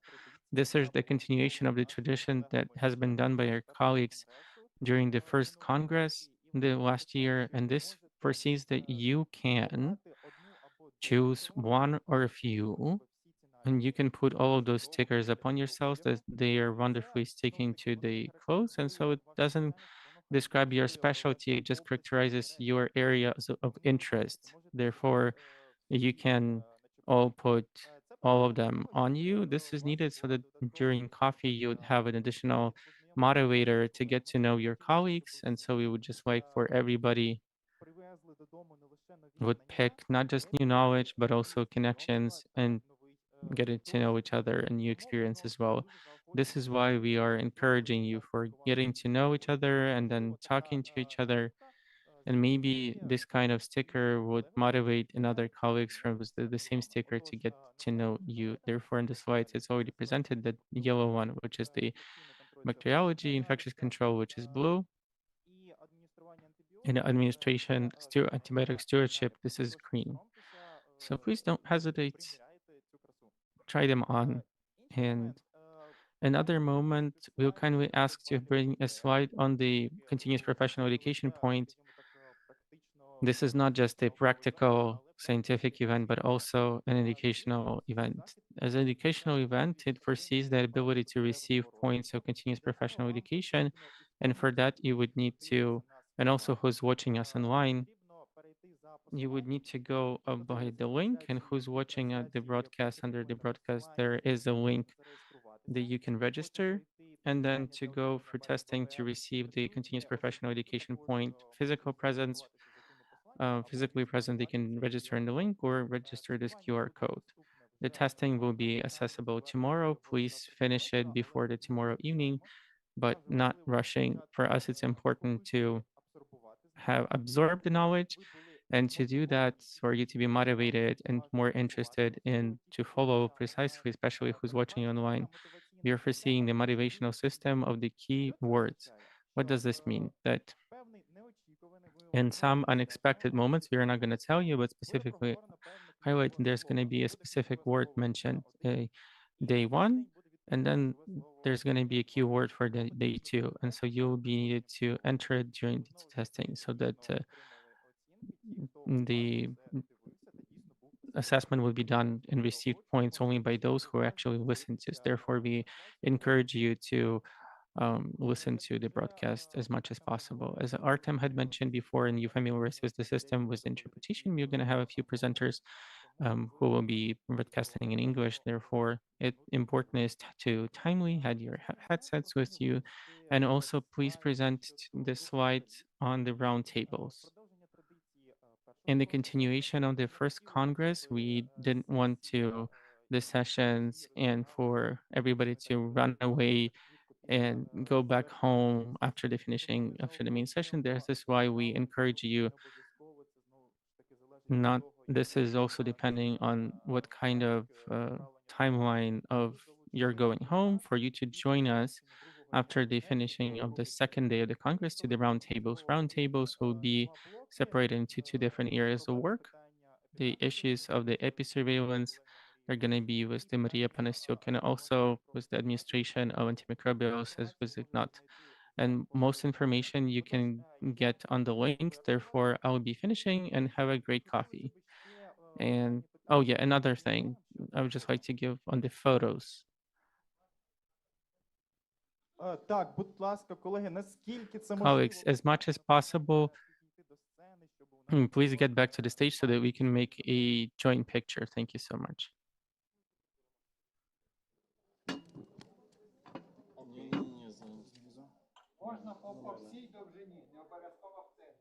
This is the continuation of the tradition that has been done by our colleagues during the first Congress the last year, and this foresees that you can choose one or a few, and you can put all of those stickers upon yourselves that they are wonderfully sticking to the clothes, and so it doesn't describe your specialty, it just characterizes your areas of interest. Therefore, you can all put all of them on you. This is needed so that during coffee, you would have an additional moderator to get to know your colleagues. And so we would just like for everybody would pick not just new knowledge, but also connections and getting to know each other and new experience as well. This is why we are encouraging you for getting to know each other and then talking to each other. And maybe this kind of sticker would motivate another colleagues from the same sticker to get to know you. Therefore, in the slides, it's already presented the yellow one, which is the bacteriology, infectious control, which is blue. In administration, antibiotic stewardship, this is green. So please don't hesitate, try them on. And another moment, we'll kindly ask to bring a slide on the continuous professional education point. This is not just a practical scientific event, but also an educational event. As an educational event, it foresees the ability to receive points of continuous professional education. And for that, you would need to, and also who's watching us online, you would need to go by the link, and who's watching the broadcast, under the broadcast, there is a link that you can register, and then to go for testing to receive the continuous professional education point, physical presence, physically present, they can register in the link or register this QR code. The testing will be accessible tomorrow. Please finish it before the tomorrow evening, but not rushing. For us, it's important to have absorbed the knowledge, and to do that, for you to be motivated and more interested in to follow precisely, especially who's watching online. We are foreseeing the motivational system of the key words. What does this mean? That in some unexpected moments, we are not going to tell you, but specifically highlight, there's going to be a specific word mentioned, day 1, and then there's going to be a keyword for the day 2. And so you'll be needed to enter it during the testing so that the assessment will be done and received points only by those who actually listen to us. Therefore, we encourage you to listen to the broadcast as much as possible. As Artem had mentioned before, and you familiarized with the system with interpretation, we're going to have a few presenters who will be broadcasting in English. Therefore, it important is to timely have your headsets with you, and also please present the slides on the round tables. In the continuation of the first Congress, we didn't want to the sessions and for everybody to run away and go back home after the finishing after the main session. This is why we encourage you not. This is also depending on what kind of timeline of you're going home for you to join us after the finishing of the second day of the Congress to the roundtables. Roundtables will be separated into two different areas of work. The issues of the episurveillance are going to be with the Maria Panastiuk and also with the administration of antimicrobials as was not. And most information you can get on the link. Therefore, I will be finishing and have a great coffee. And oh yeah, another thing I would just like to give on the photos. Так, будь ласка, колеги, наскільки це Colleagues, as much as possible, please get back to the stage so that we can make a joint picture. Thank you so much. Можна по всій довжині, не обов'язково в центрі.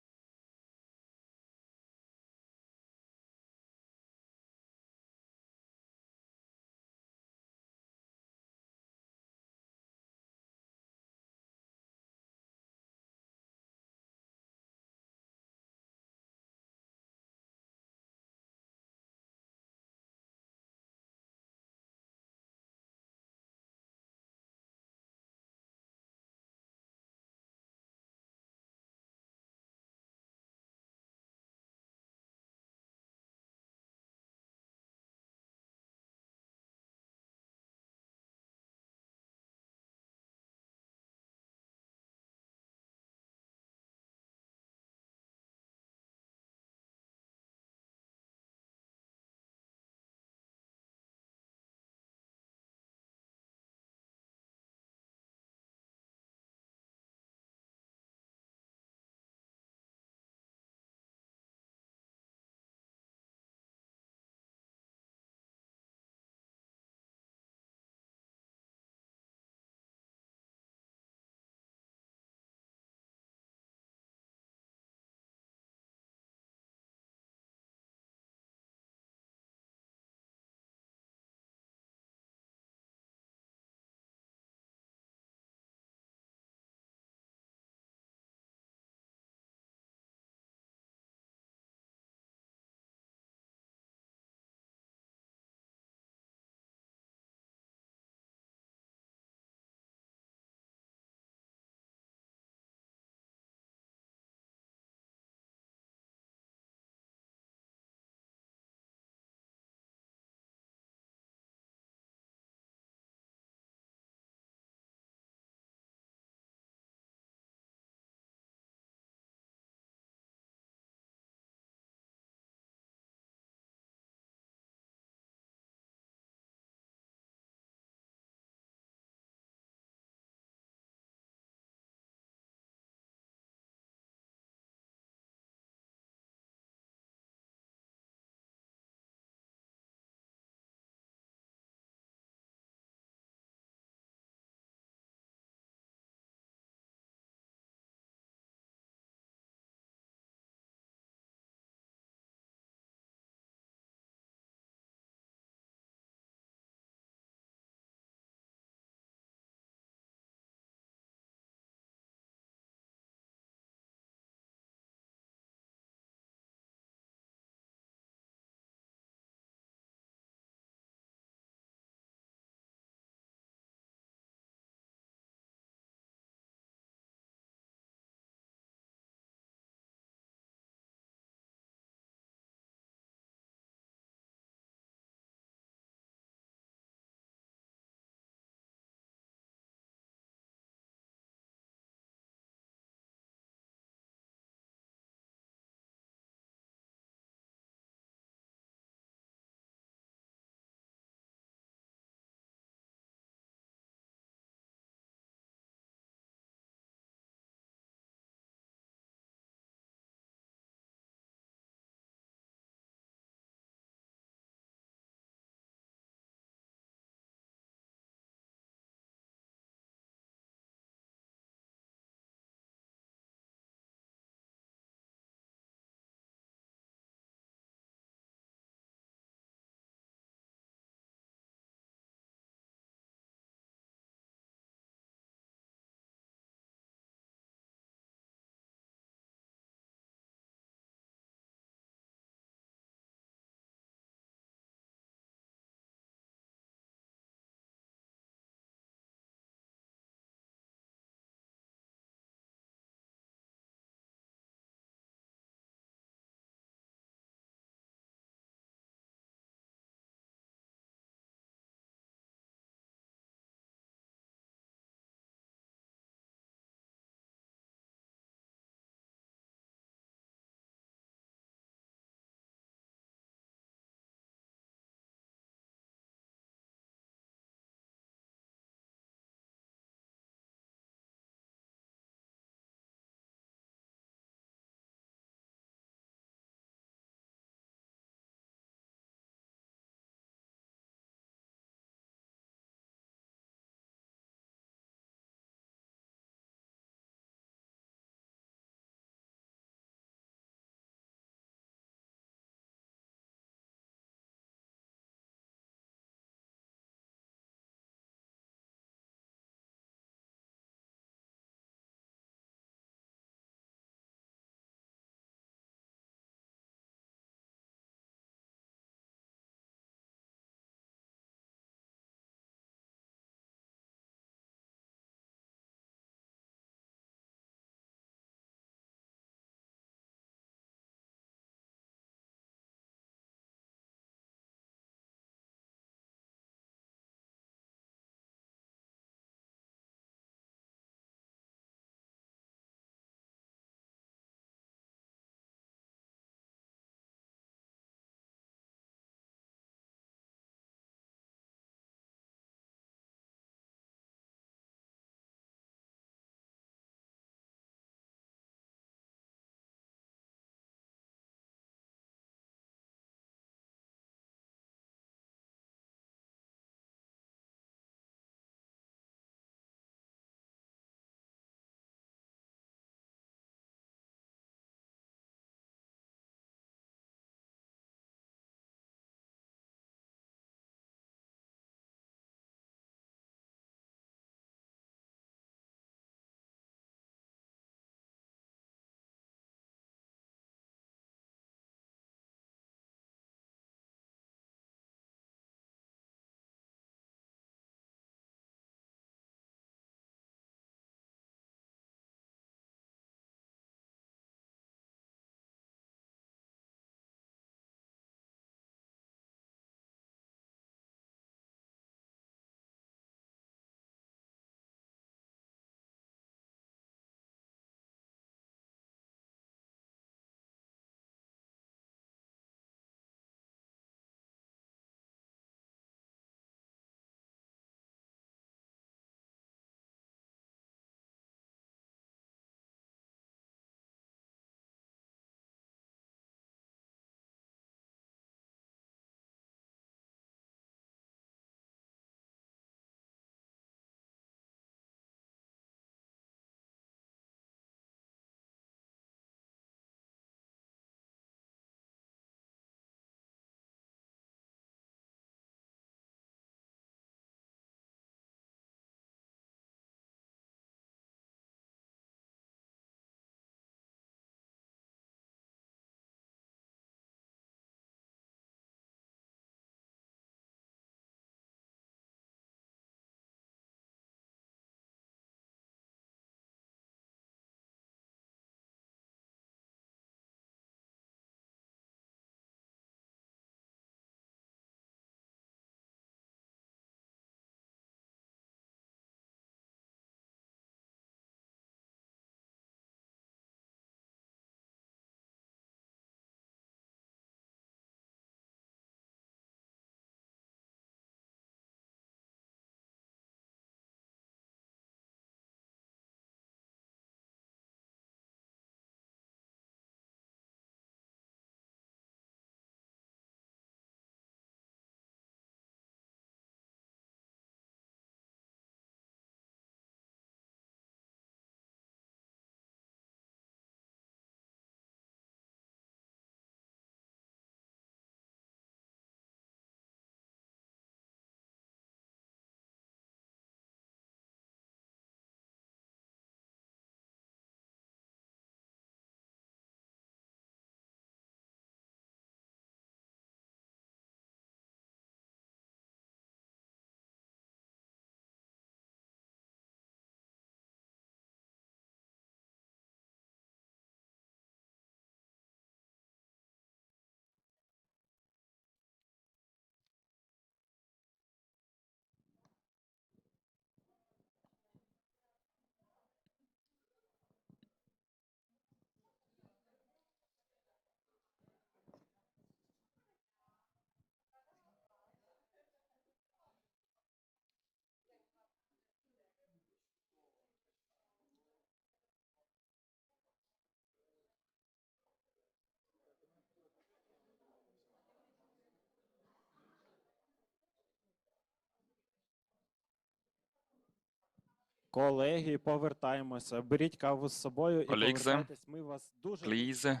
Колеги, повертаємося. Беріть каву з собою і Colleagues, повертайтесь. Ми вас дуже please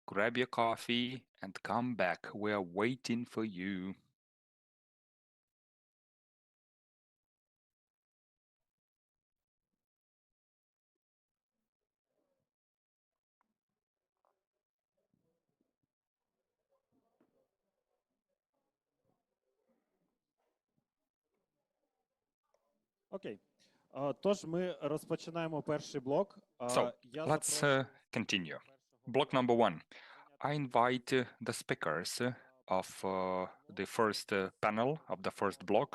grab your coffee and come back. We are waiting for you. Окей. Тож ми розпочинаємо перший блок. So, Я let's запрошую continue. Block number one. I invite the speakers of the first panel of the first block.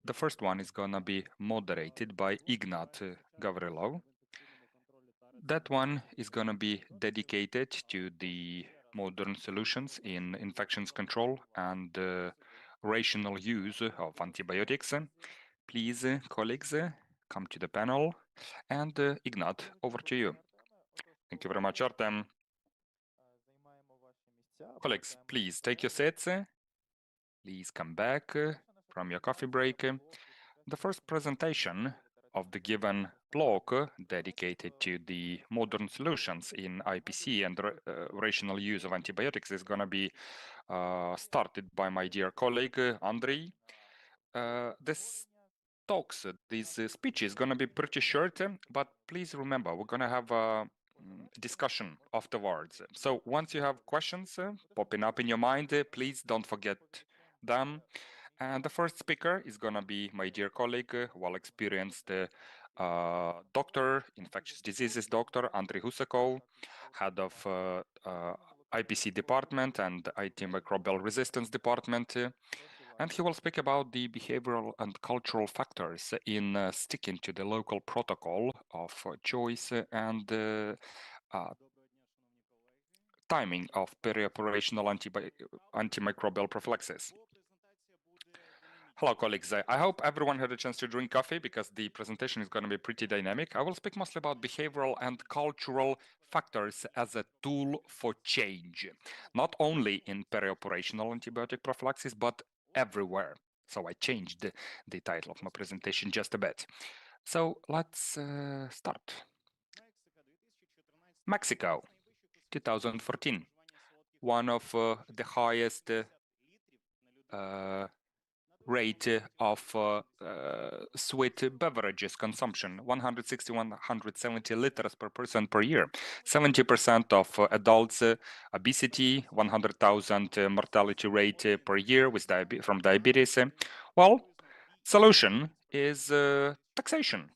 The first one is going to be moderated by Ignat Gavrilov. That one is going to be dedicated to the modern solutions in infections control and rational use of antibiotics. Please, colleagues, come to the panel. And Ignat, over to you. Thank you very much, Artem. Colleagues, please take your seats. Please come back from your coffee break. The first presentation of the given block dedicated to the modern solutions in IPC and rational use of antibiotics is going to be started by my dear colleague, Andrei. This speech is going to be pretty short, but please remember, we're going to have a discussion afterwards. So once you have questions popping up in your mind, please don't forget them. And the first speaker is going to be my dear colleague, well-experienced doctor, infectious diseases doctor, Andrei Husakov, head of IPC department and antimicrobial resistance department. And he will speak about the behavioral and cultural factors in sticking to the local protocol of choice and timing of perioperational antimicrobial prophylaxis. Hello, colleagues. I hope everyone had a chance to drink coffee because the presentation is going to be pretty dynamic. I will speak mostly about behavioral and cultural factors as a tool for change, not only in perioperational antibiotic prophylaxis, but everywhere. So I changed the title of my presentation just a bit. So let's start. Mexico, 2014. One of the highest rate of sweet beverages consumption, 160-170 liters per person per year. 70% of adults obesity, 100,000 mortality rate per year with from diabetes. Well, solution is taxation.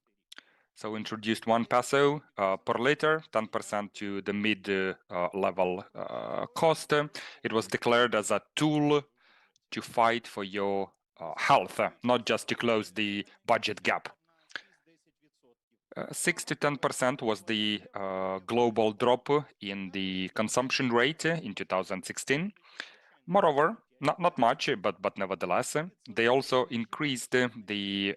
So introduced 1 peso per liter, 10% to the mid-level cost. It was declared as a tool to fight for your health, not just to close the budget gap. 6 to 10% was the global drop in the consumption rate in 2016. Moreover, not much, but nevertheless, they also increased the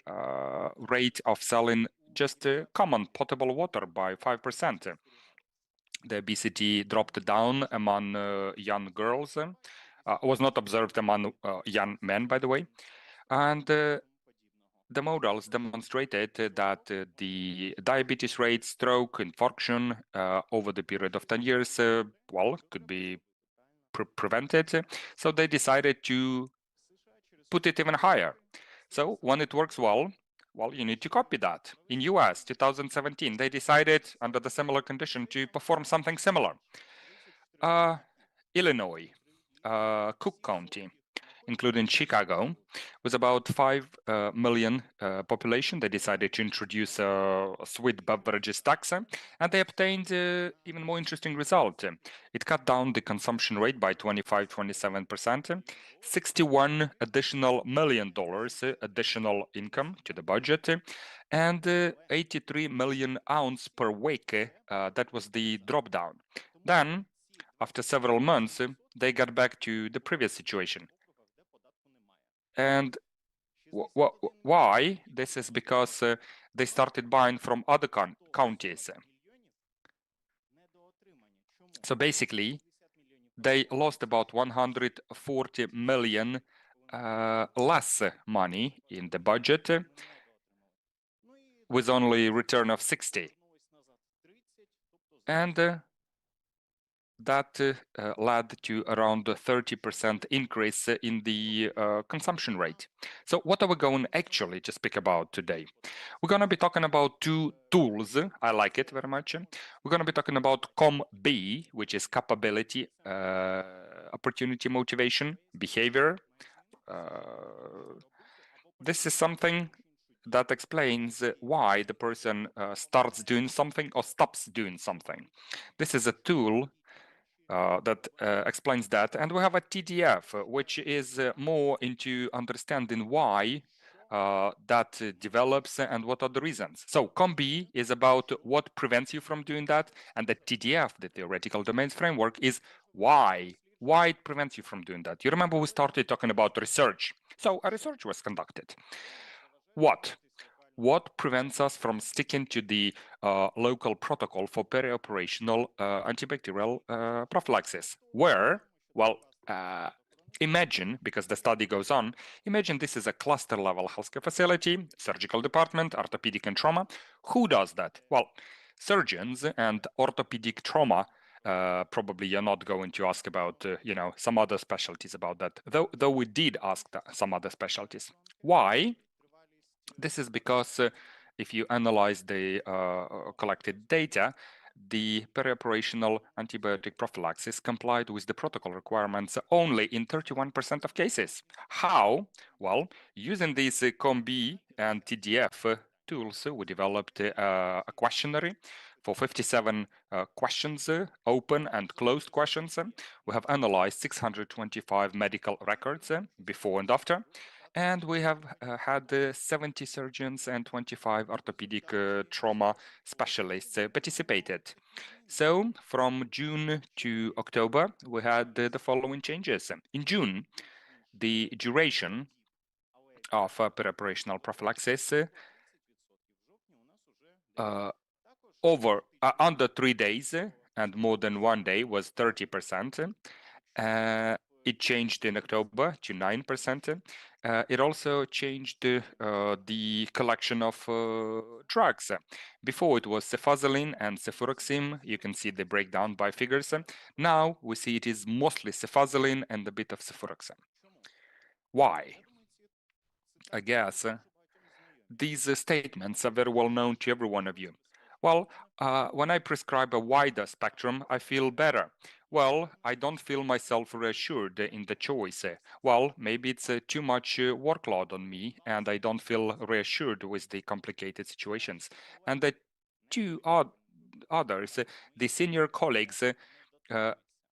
rate of selling just common potable water by 5%. The obesity dropped down among young girls. Was not observed among young men, by the way. And the models demonstrated that the diabetes rate, stroke, infarction over the period of 10 years, well, could be prevented. So they decided to put it even higher. So when it works well, you need to copy that. In US, 2017, they decided under the similar condition to perform something similar. Illinois, Cook County, including Chicago, with about 5 million population, they decided to introduce a sweet beverages tax, and they obtained even more interesting result. It cut down the consumption rate by 25-27%, $61 million additional income to the budget, and 83 million ounce per week. That was the drop down. Then, after several months, they got back to the previous situation. And why? This is because they started buying from other counties. So basically, they lost about 140 million less money in the budget. with only return of 60. And that led to around a 30% increase in the consumption rate. So what are we going actually to speak about today? We're going to be talking about two tools. I like it very much. We're going to be talking about COM-B, which is capability, opportunity, motivation, behavior. This is something that explains why the person starts doing something or stops doing something. This is a tool that explains that. And we have a TDF, which is more into understanding why that develops and what are the reasons. So COM-B is about what prevents you from doing that, and the TDF, the theoretical domains framework, is why it prevents you from doing that. You remember we started talking about research. So a research was conducted. What prevents us from sticking to the local protocol for perioperational antibacterial prophylaxis? Where, well, imagine, because the study goes on, imagine this is a cluster level healthcare facility, surgical department, orthopedic and trauma. Who does that? Well, surgeons and orthopedic trauma. Probably you're not going to ask about, some other specialties about that, though we did ask some other specialties. Why? This is because if you analyze the collected data, the perioperational antibiotic prophylaxis complied with the protocol requirements only in 31% of cases. How? Well, using these COM-B and TDF tools, we developed a questionnaire for 57 questions, open and closed questions. We have analyzed 625 medical records before and after. And we have had 70 surgeons and 25 orthopedic trauma specialists participated. So from June to October, we had the following changes. In June, the duration of perioperational prophylaxis under 3 days and more than 1 day was 30%. It changed in October to 9%. It also changed the collection of drugs. Before it was cefazolin and cefuroxime. You can see the breakdown by figures. Now we see it is mostly cefazolin and a bit of cefuroxime. Why? I guess these statements are very well known to every one of you. Well, when I prescribe a wider spectrum, I feel better. Well, I don't feel myself reassured in the choice. Well, maybe it's too much workload on me and I don't feel reassured with the complicated situations. And the two others, the senior colleagues,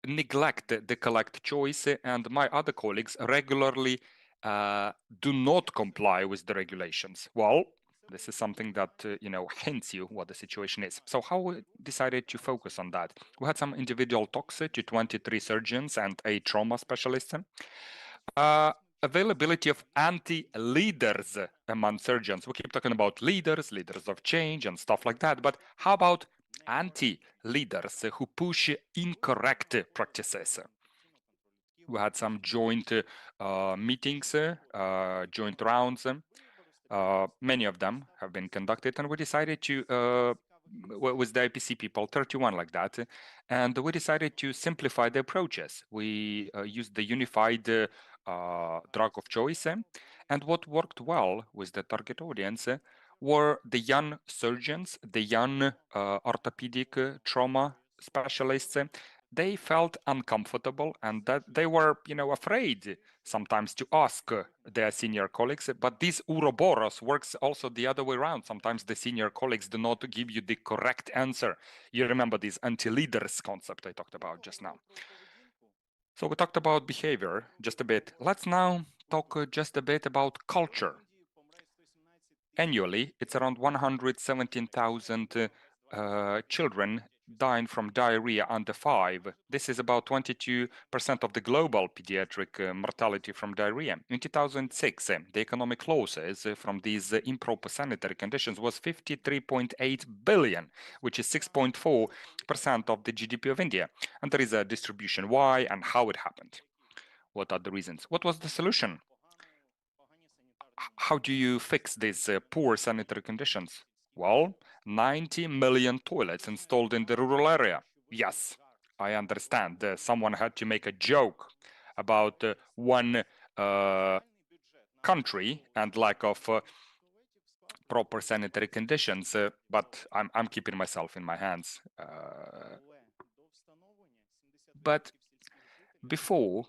neglect the correct choice, and my other colleagues regularly do not comply with the regulations. Well, this is something that, hints you what the situation is. So how we decided to focus on that? We had some individual talks to 23 surgeons and 8 trauma specialists. Availability of anti-leaders among surgeons. We keep talking about leaders of change and stuff like that, but how about anti-leaders who push incorrect practices? We had some joint meetings, joint rounds. Many of them have been conducted, and we decided to, with the IPC people, 31 like that, and we decided to simplify the approaches. We used the unified drug of choice, and what worked well with the target audience were the young surgeons, the young orthopedic trauma specialists. They felt uncomfortable and that they were, afraid sometimes to ask their senior colleagues. But this Ouroboros works also the other way around. Sometimes the senior colleagues do not give you the correct answer. You remember this anti-leaders concept I talked about just now. So we talked about behavior just a bit. Let's now talk just a bit about culture. Annually, it's around 117,000 children dying from diarrhea under 5. This is about 22% of the global pediatric mortality from diarrhea. In 2006, the economic losses from these improper sanitary conditions was 53.8 billion, which is 6.4% of the GDP of India. And there is a distribution why and how it happened. What are the reasons? What was the solution? How do you fix these poor sanitary conditions? Well, 90 million toilets installed in the rural area. Yes, I understand. Someone had to make a joke about one country and lack of proper sanitary conditions, but I'm keeping myself in my hands. But before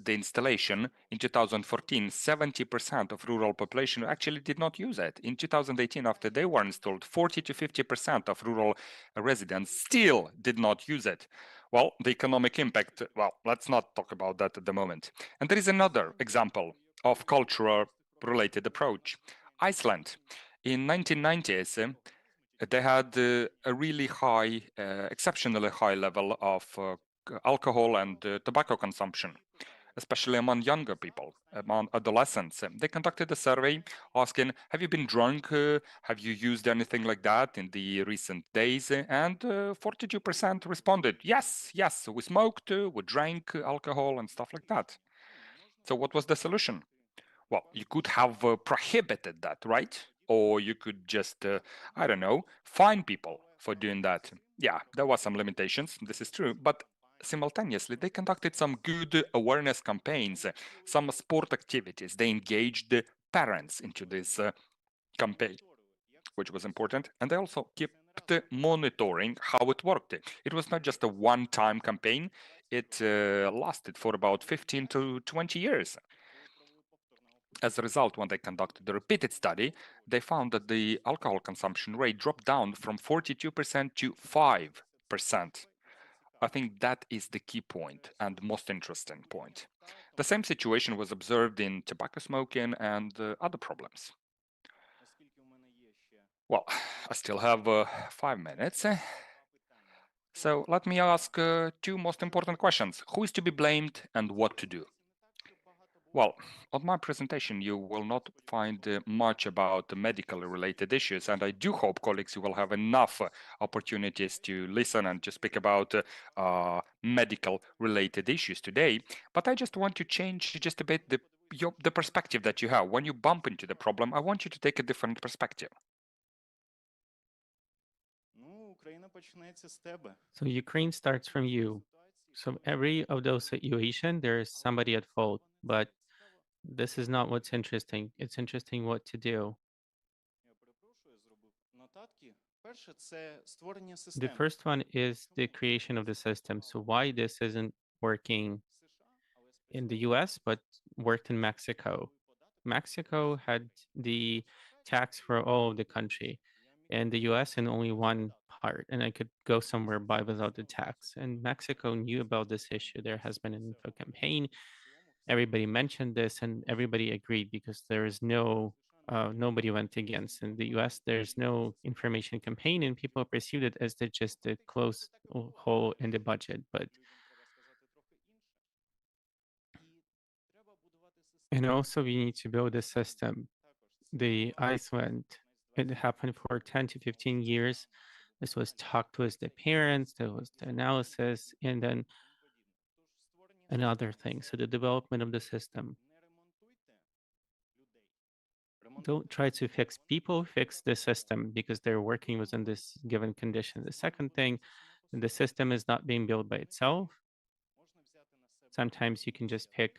the installation in 2014, 70% of rural population actually did not use it. In 2018, after they were installed, 40 to 50% of rural residents still did not use it. Well, the economic impact, well, let's not talk about that at the moment. And there is another example of cultural related approach. Iceland. In 1990s, they had a really high, exceptionally high level of alcohol and tobacco consumption, especially among younger people, among adolescents. They conducted a survey asking, have you been drunk? Have you used anything like that in the recent days? And 42% responded, yes, yes, we smoked, we drank alcohol and stuff like that. So what was the solution? Well, you could have prohibited that, right? Or you could just, I don't know, fine people for doing that. Yeah, there were some limitations, this is true, but simultaneously they conducted some good awareness campaigns, some sport activities. They engaged the parents into this campaign, which was important, and they also kept monitoring how it worked. It was not just a one-time campaign, it lasted for about 15 to 20 years. As a result, when they conducted the repeated study, they found that the alcohol consumption rate dropped down from 42% to 5%. I think that is the key point and most interesting point. The same situation was observed in tobacco smoking and other problems. Well, I still have 5 minutes. So let me ask two most important questions. Who is to be blamed and what to do? Well, on my presentation, you will not find much about the medically related issues, and I do hope, colleagues, you will have enough opportunities to listen and to speak about medical related issues today. But I just want to change just a bit the perspective that you have. When you bump into the problem, I want you to take a different perspective. So Ukraine starts from you. So every of those situation, there's somebody at fault, but this is not what's interesting. It's interesting what to do. The first one is the creation of the system. So why this isn't working in the US, but worked in Mexico. Mexico had the tax for all of the country, and the US in only one part. And I could go somewhere buy without the tax. And Mexico knew about this issue. There has been an info campaign. Everybody mentioned this, and everybody agreed because there is no nobody went against. In the US, there's no information campaign, and people perceived it as just a close hole in the budget. But and also we need to build a system. The Iceland, it happened for 10 to 15 years. This was talked with the parents, there was the analysis, and then another thing. So the development of the system. Don't try to fix people, fix the system because they're working within this given condition. The second thing, the system is not being built by itself. Sometimes you can just pick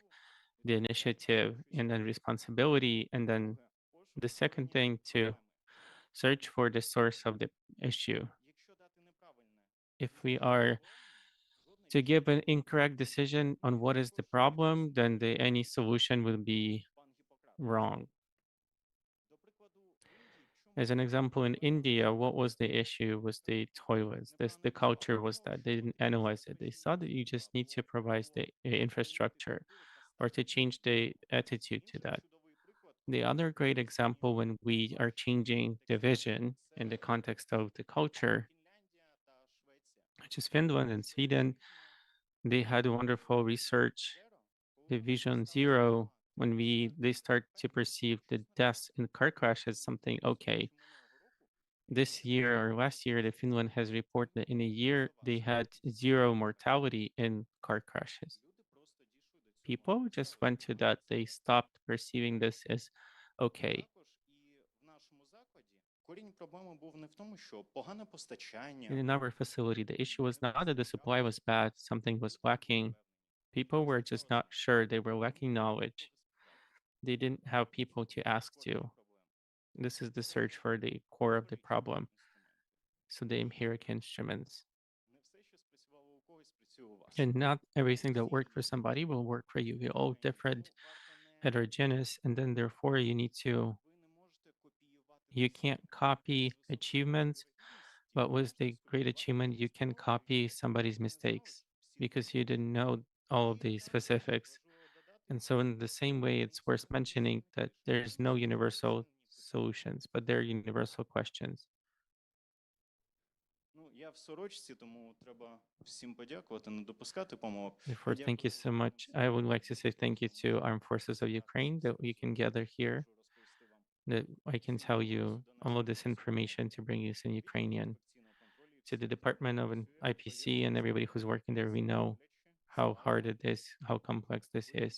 the initiative and then responsibility. And then the second thing, to search for the source of the issue. If we are to give an incorrect decision on what is the problem, then any solution will be wrong. As an example, in India, what was the issue was the toilets. The culture was that they didn't analyze it. They saw that you just need to provide the infrastructure or to change the attitude to that. The other great example when we are changing the vision in the context of the culture, which is Finland and Sweden, they had wonderful research, the Vision Zero, when they start to perceive the deaths in car crashes something okay. This year or last year, the Finland has reported that in a year they had zero mortality in car crashes. People just went to that. They stopped perceiving this as okay. корінь проблеми був не в тому, що погане постачання. In our facility, the issue was not that the supply was bad, something was lacking. People were just not sure. They were lacking knowledge. They didn't have people to ask to. This is the search for the core of the problem. So the empiric instruments. Не все, що спрацювало у когось, працює у вас. And not everything that worked for somebody will work for you. We're all different, heterogeneous, and then therefore you need to, Ви не можете копіювати you can't copy achievements, but with the great achievement, you can copy somebody's mistakes because you didn't know all of the specifics. And so in the same way, it's worth mentioning that there's no universal solutions, but there are universal questions. Ну, я в сорочці, тому треба всім подякувати, не допускати помилок. Therefore, thank you so much. I would like to say thank you to Armed Forces of Ukraine that we can gather here, that I can tell you all of this information to bring this in Ukrainian. To the Department of an IPC and everybody who's working there, we know how hard it is, how complex this is.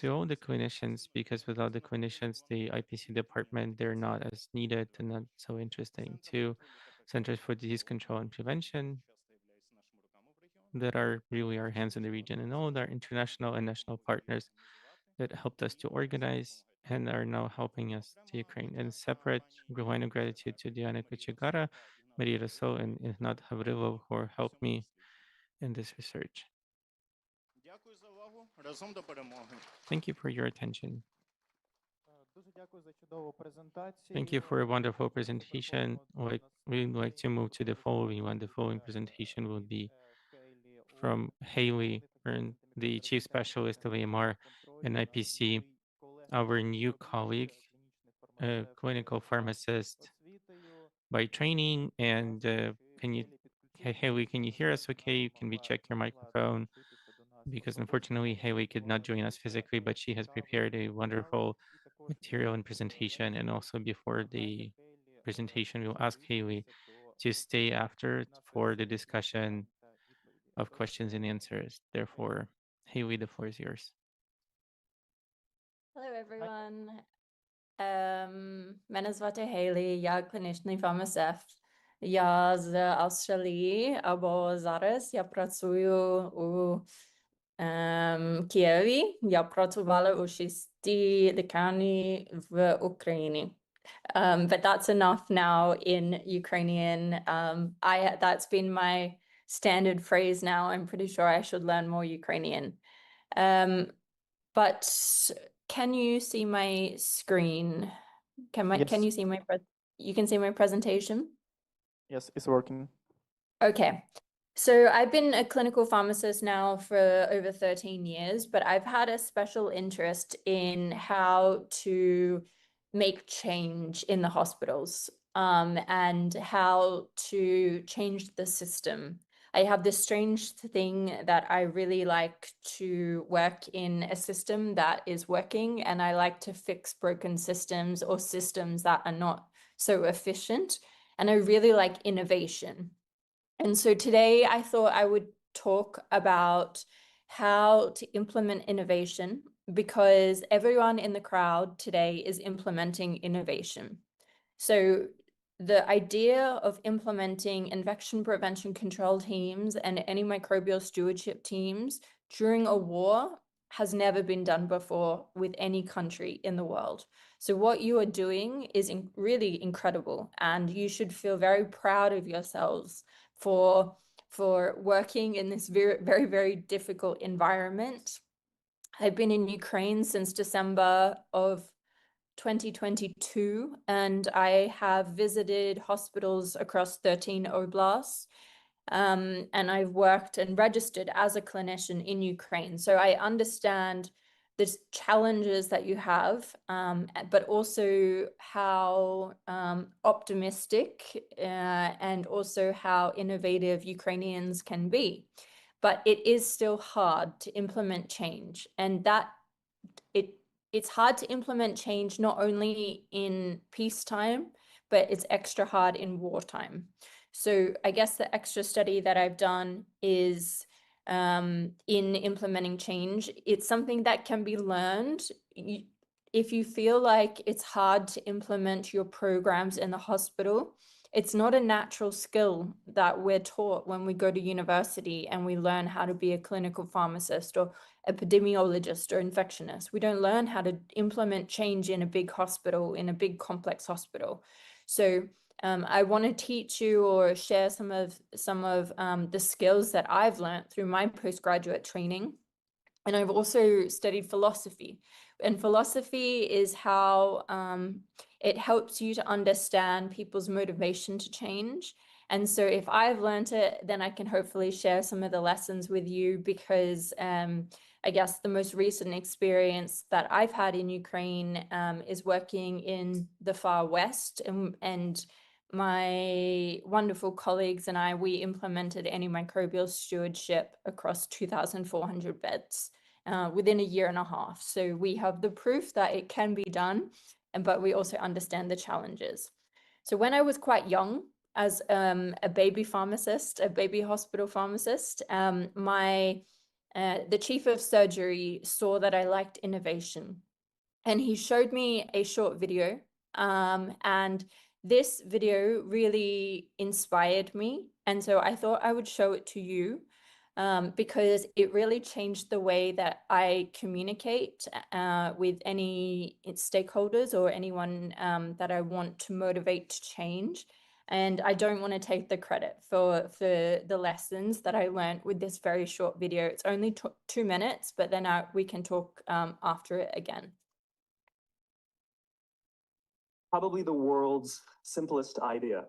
To all the clinicians, because without the clinicians, the IPC department, they're not as needed and not so interesting. To Centers for Disease Control and Prevention, that are really our hands in the region, and all our international and national partners that helped us to organize and are now helping us to Ukraine. And separate line of gratitude to Diana Kochegara, Maria Rousseau, and Ignat Havrilov, who helped me in this research. Дякую за увагу. Разом до перемоги. Thank you for your attention. Дуже дякую за чудову презентацію. Thank you for a wonderful presentation. We'd like to move to the following one. The following presentation will be from Haley, the Chief Specialist of AMR and IPC, our new colleague, a clinical pharmacist by training. And Haley, can you hear us okay? Can we check your microphone? Because unfortunately, Haley could not join us physically, but she has prepared a wonderful material and presentation. And also before the presentation, we'll ask Haley to stay after for the discussion of questions and answers. Therefore, Haley, the floor is yours. Hello, everyone. Мене звати Хейлі, я клінічний фармацевт. Я з Австралії, або зараз я працюю у Києві. Я працювала у 6 лікарні в Україні. But that's enough now in Ukrainian. That's been my standard phrase now. I'm pretty sure I should learn more Ukrainian. But can you see my screen? Can you see you can see my presentation? Yes, it's working. Okay. So I've been a clinical pharmacist now for over 13 years, but I've had a special interest in how to make change in the hospitals, and how to change the system. I have this strange thing that I really like to work in a system that is working, and I like to fix broken systems or systems that are not so efficient. And I really like innovation. And so today I thought I would talk about how to implement innovation, because everyone in the crowd today is implementing innovation. So the idea of implementing infection prevention control teams and antimicrobial stewardship teams during a war has never been done before with any country in the world. So what you are doing is really incredible, and you should feel very proud of yourselves for working in this very, very, very difficult environment. I've been in Ukraine since December of 2022, and I have visited hospitals across 13 oblasts, and I've worked and registered as a clinician in Ukraine. So I understand the challenges that you have, but also how optimistic and also how innovative Ukrainians can be. But it is still hard to implement change, and that it's hard to implement change not only in peacetime, but it's extra hard in wartime. So I guess the extra study that I've done is in implementing change. It's something that can be learned. if you feel like it's hard to implement your programs in the hospital, it's not a natural skill that we're taught when we go to university and we learn how to be a clinical pharmacist or epidemiologist or infectionist. We don't learn how to implement change in a big hospital, in a big complex hospital. So I want to teach you or share some of the skills that I've learned through my postgraduate training. And I've also studied philosophy. And philosophy is how it helps you to understand people's motivation to change. And so if I've learned it, then I can hopefully share some of the lessons with you, because I guess the most recent experience that I've had in Ukraine is working in the far west, and my wonderful colleagues and I, we implemented antimicrobial stewardship across 2,400 beds within a year and a half. So we have the proof that it can be done, but we also understand the challenges. So when I was quite young, as a baby pharmacist, a baby hospital pharmacist, the chief of surgery saw that I liked innovation, and he showed me a short video, and this video really inspired me. And so I thought I would show it to you because it really changed the way that I communicate with any stakeholders or anyone that I want to motivate to change. And I don't want to take the credit for the lessons that I learned with this very short video. It's only 2 minutes, but then we can talk after it again. Probably the world's simplest idea.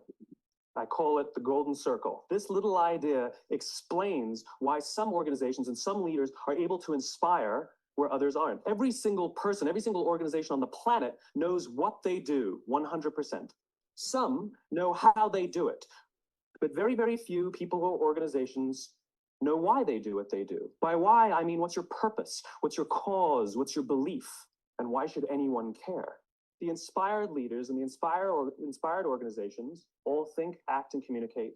I call it the golden circle. This little idea explains why some organizations and some leaders are able to inspire where others aren't. Every single person, every single organization on the planet knows what they do 100%. Some know how they do it, but very, very few people or organizations know why they do what they do. By why, I mean, what's your purpose? What's your cause? What's your belief? And why should anyone care? The inspired leaders and the inspired organizations all think, act, and communicate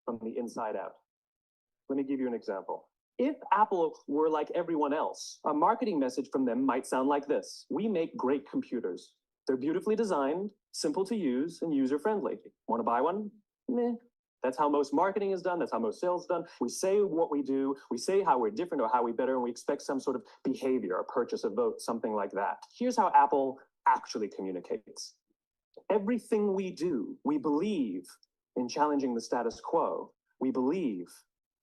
from the inside out. Let me give you an example. If Apple were like everyone else, a marketing message from them might sound like this: we make great computers. They're beautifully designed, simple to use, and user-friendly. Want to buy one? Meh. That's how most marketing is done. That's how most sales is done. We say what we do. We say how we're different or how we better, and we expect some sort of behavior, a purchase, a vote, something like that. Here's how Apple actually communicates. Everything we do, we believe in challenging the status quo. We believe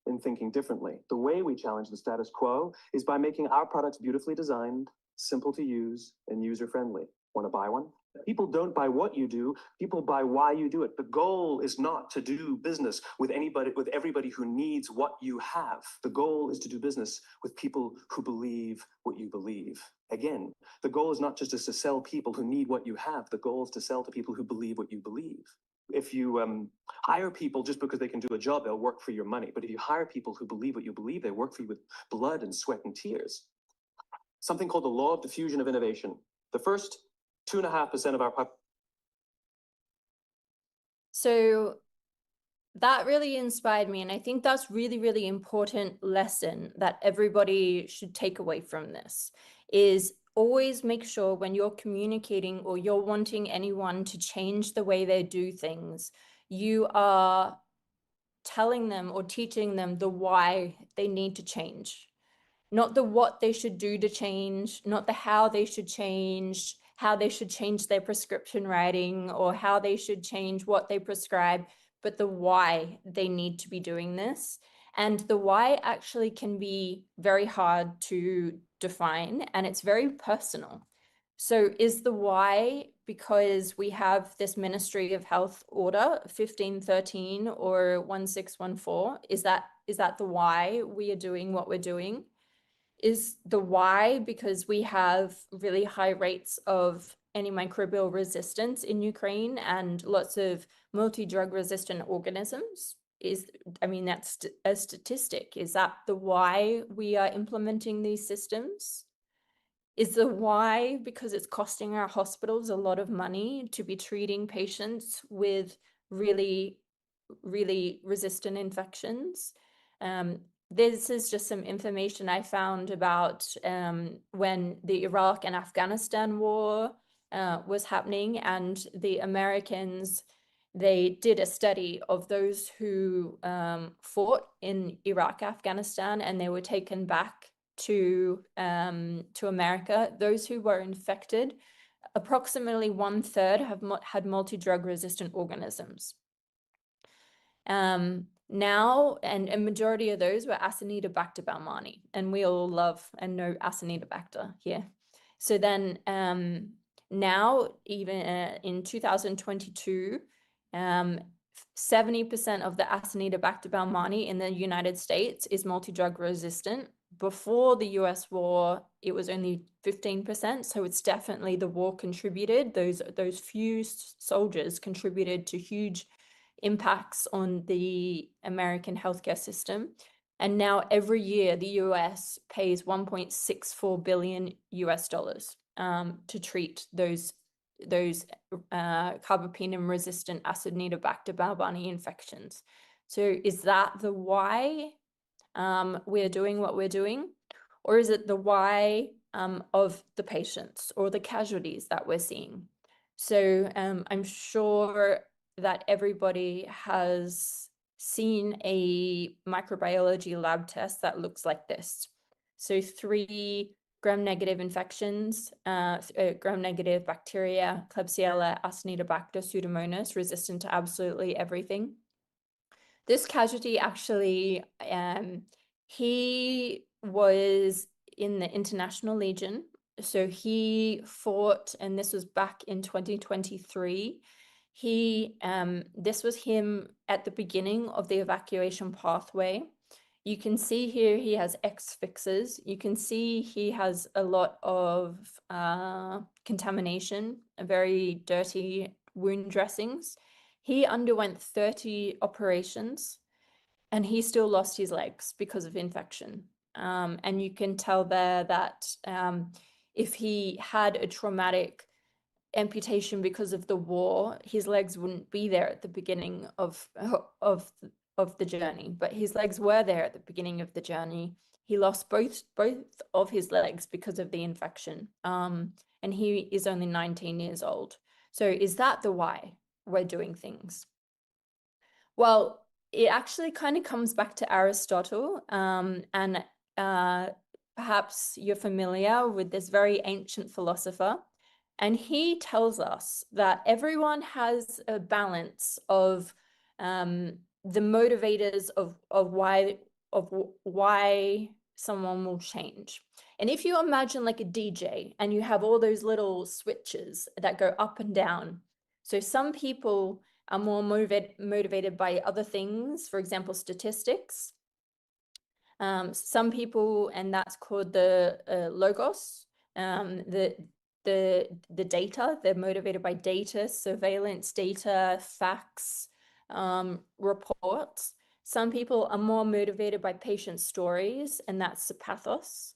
in thinking differently. The way we challenge the status quo is by making our products beautifully designed, simple to use, and user-friendly. Want to buy one? People don't buy what you do, people buy why you do it. The goal is not to do business with everybody who needs what you have. The goal is to do business with people who believe what you believe. Again, the goal is not just to sell people who need what you have. The goal is to sell to people who believe what you believe. If you hire people just because they can do a job, they'll work for your money. But if you hire people who believe what you believe, they work for you with blood and sweat and tears. Something called the law of diffusion of innovation. The first 2.5% of our population. So that really inspired me. And I think that's really, really important lesson that everybody should take away from this is always make sure when you're communicating or you're wanting anyone to change the way they do things, you are telling them or teaching them the why they need to change. Not the what they should do to change, not the how they should change their prescription writing or how they should change what they prescribe, but the why they need to be doing this. And the why actually can be very hard to define, and it's very personal. So is the why because we have this Ministry of Health order 1513 or 1614? Is that the why we are doing what we're doing? Is the why because we have really high rates of antimicrobial resistance in Ukraine and lots of multi-drug resistant organisms? That's a statistic. Is that the why we are implementing these systems? Is the why because it's costing our hospitals a lot of money to be treating patients with really, really resistant infections? this is just some information I found about when the Iraq and Afghanistan war was happening, and the Americans, they did a study of those who fought in Iraq, Afghanistan, and they were taken back to America. Those who were infected, approximately 1/3 had multi-drug resistant organisms. Now, and a majority of those were Acinetobacter baumannii, and we all love and know Acinetobacter here. So then now, even in 2022, 70% of the Acinetobacter baumannii in the United States is multi-drug resistant. Before the US war, it was only 15%. So it's definitely the war contributed. Those few soldiers contributed to huge impacts on the American healthcare system. And now every year, the US pays $1.64 billion to treat those carbapenem-resistant Acinetobacter baumannii infections. So is that the why we're doing what we're doing? Or is it the why of the patients or the casualties that we're seeing? So I'm sure that everybody has seen a microbiology lab test that looks like this. So 3 gram-negative infections, gram-negative bacteria, Klebsiella, Acinetobacter, Pseudomonas, resistant to absolutely everything. This casualty actually, he was in the International Legion. So he fought, and this was back in 2023. This was him at the beginning of the evacuation pathway. You can see here he has X fixes. You can see he has a lot of contamination, very dirty wound dressings. He underwent 30 operations and he still lost his legs because of infection. And you can tell there that if he had a traumatic amputation because of the war, his legs wouldn't be there at the beginning of the journey, but his legs were there at the beginning of the journey. He lost both of his legs because of the infection, and he is only 19 years old. So is that the why we're doing things? Well, it actually kind of comes back to Aristotle, and perhaps you're familiar with this very ancient philosopher. And he tells us that everyone has a balance of the motivators of why someone will change. And if you imagine like a DJ and you have all those little switches that go up and down, so some people are more motivated by other things, for example, statistics. Some people, and that's called the logos, the data, they're motivated by data, surveillance data, facts, reports. Some people are more motivated by patient stories, and that's the pathos.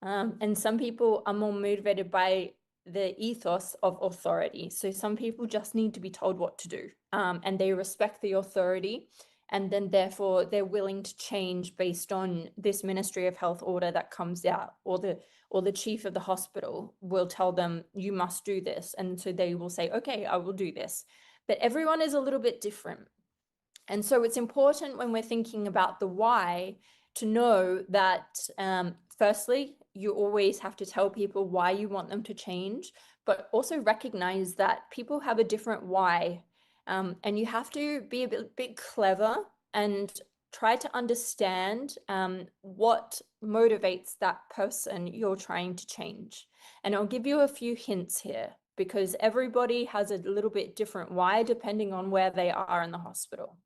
And some people are more motivated by the ethos of authority. So some people just need to be told what to do, and they respect the authority, and then therefore they're willing to change based on this Ministry of Health order that comes out, or the chief of the hospital will tell them, you must do this. And so they will say, okay, I will do this. But everyone is a little bit different. And so it's important when we're thinking about the why to know that, firstly, you always have to tell people why you want them to change, but also recognize that people have a different why. And you have to be a bit clever and try to understand what motivates that person you're trying to change. And I'll give you a few hints here, because everybody has a little bit different why depending on where they are in the hospital.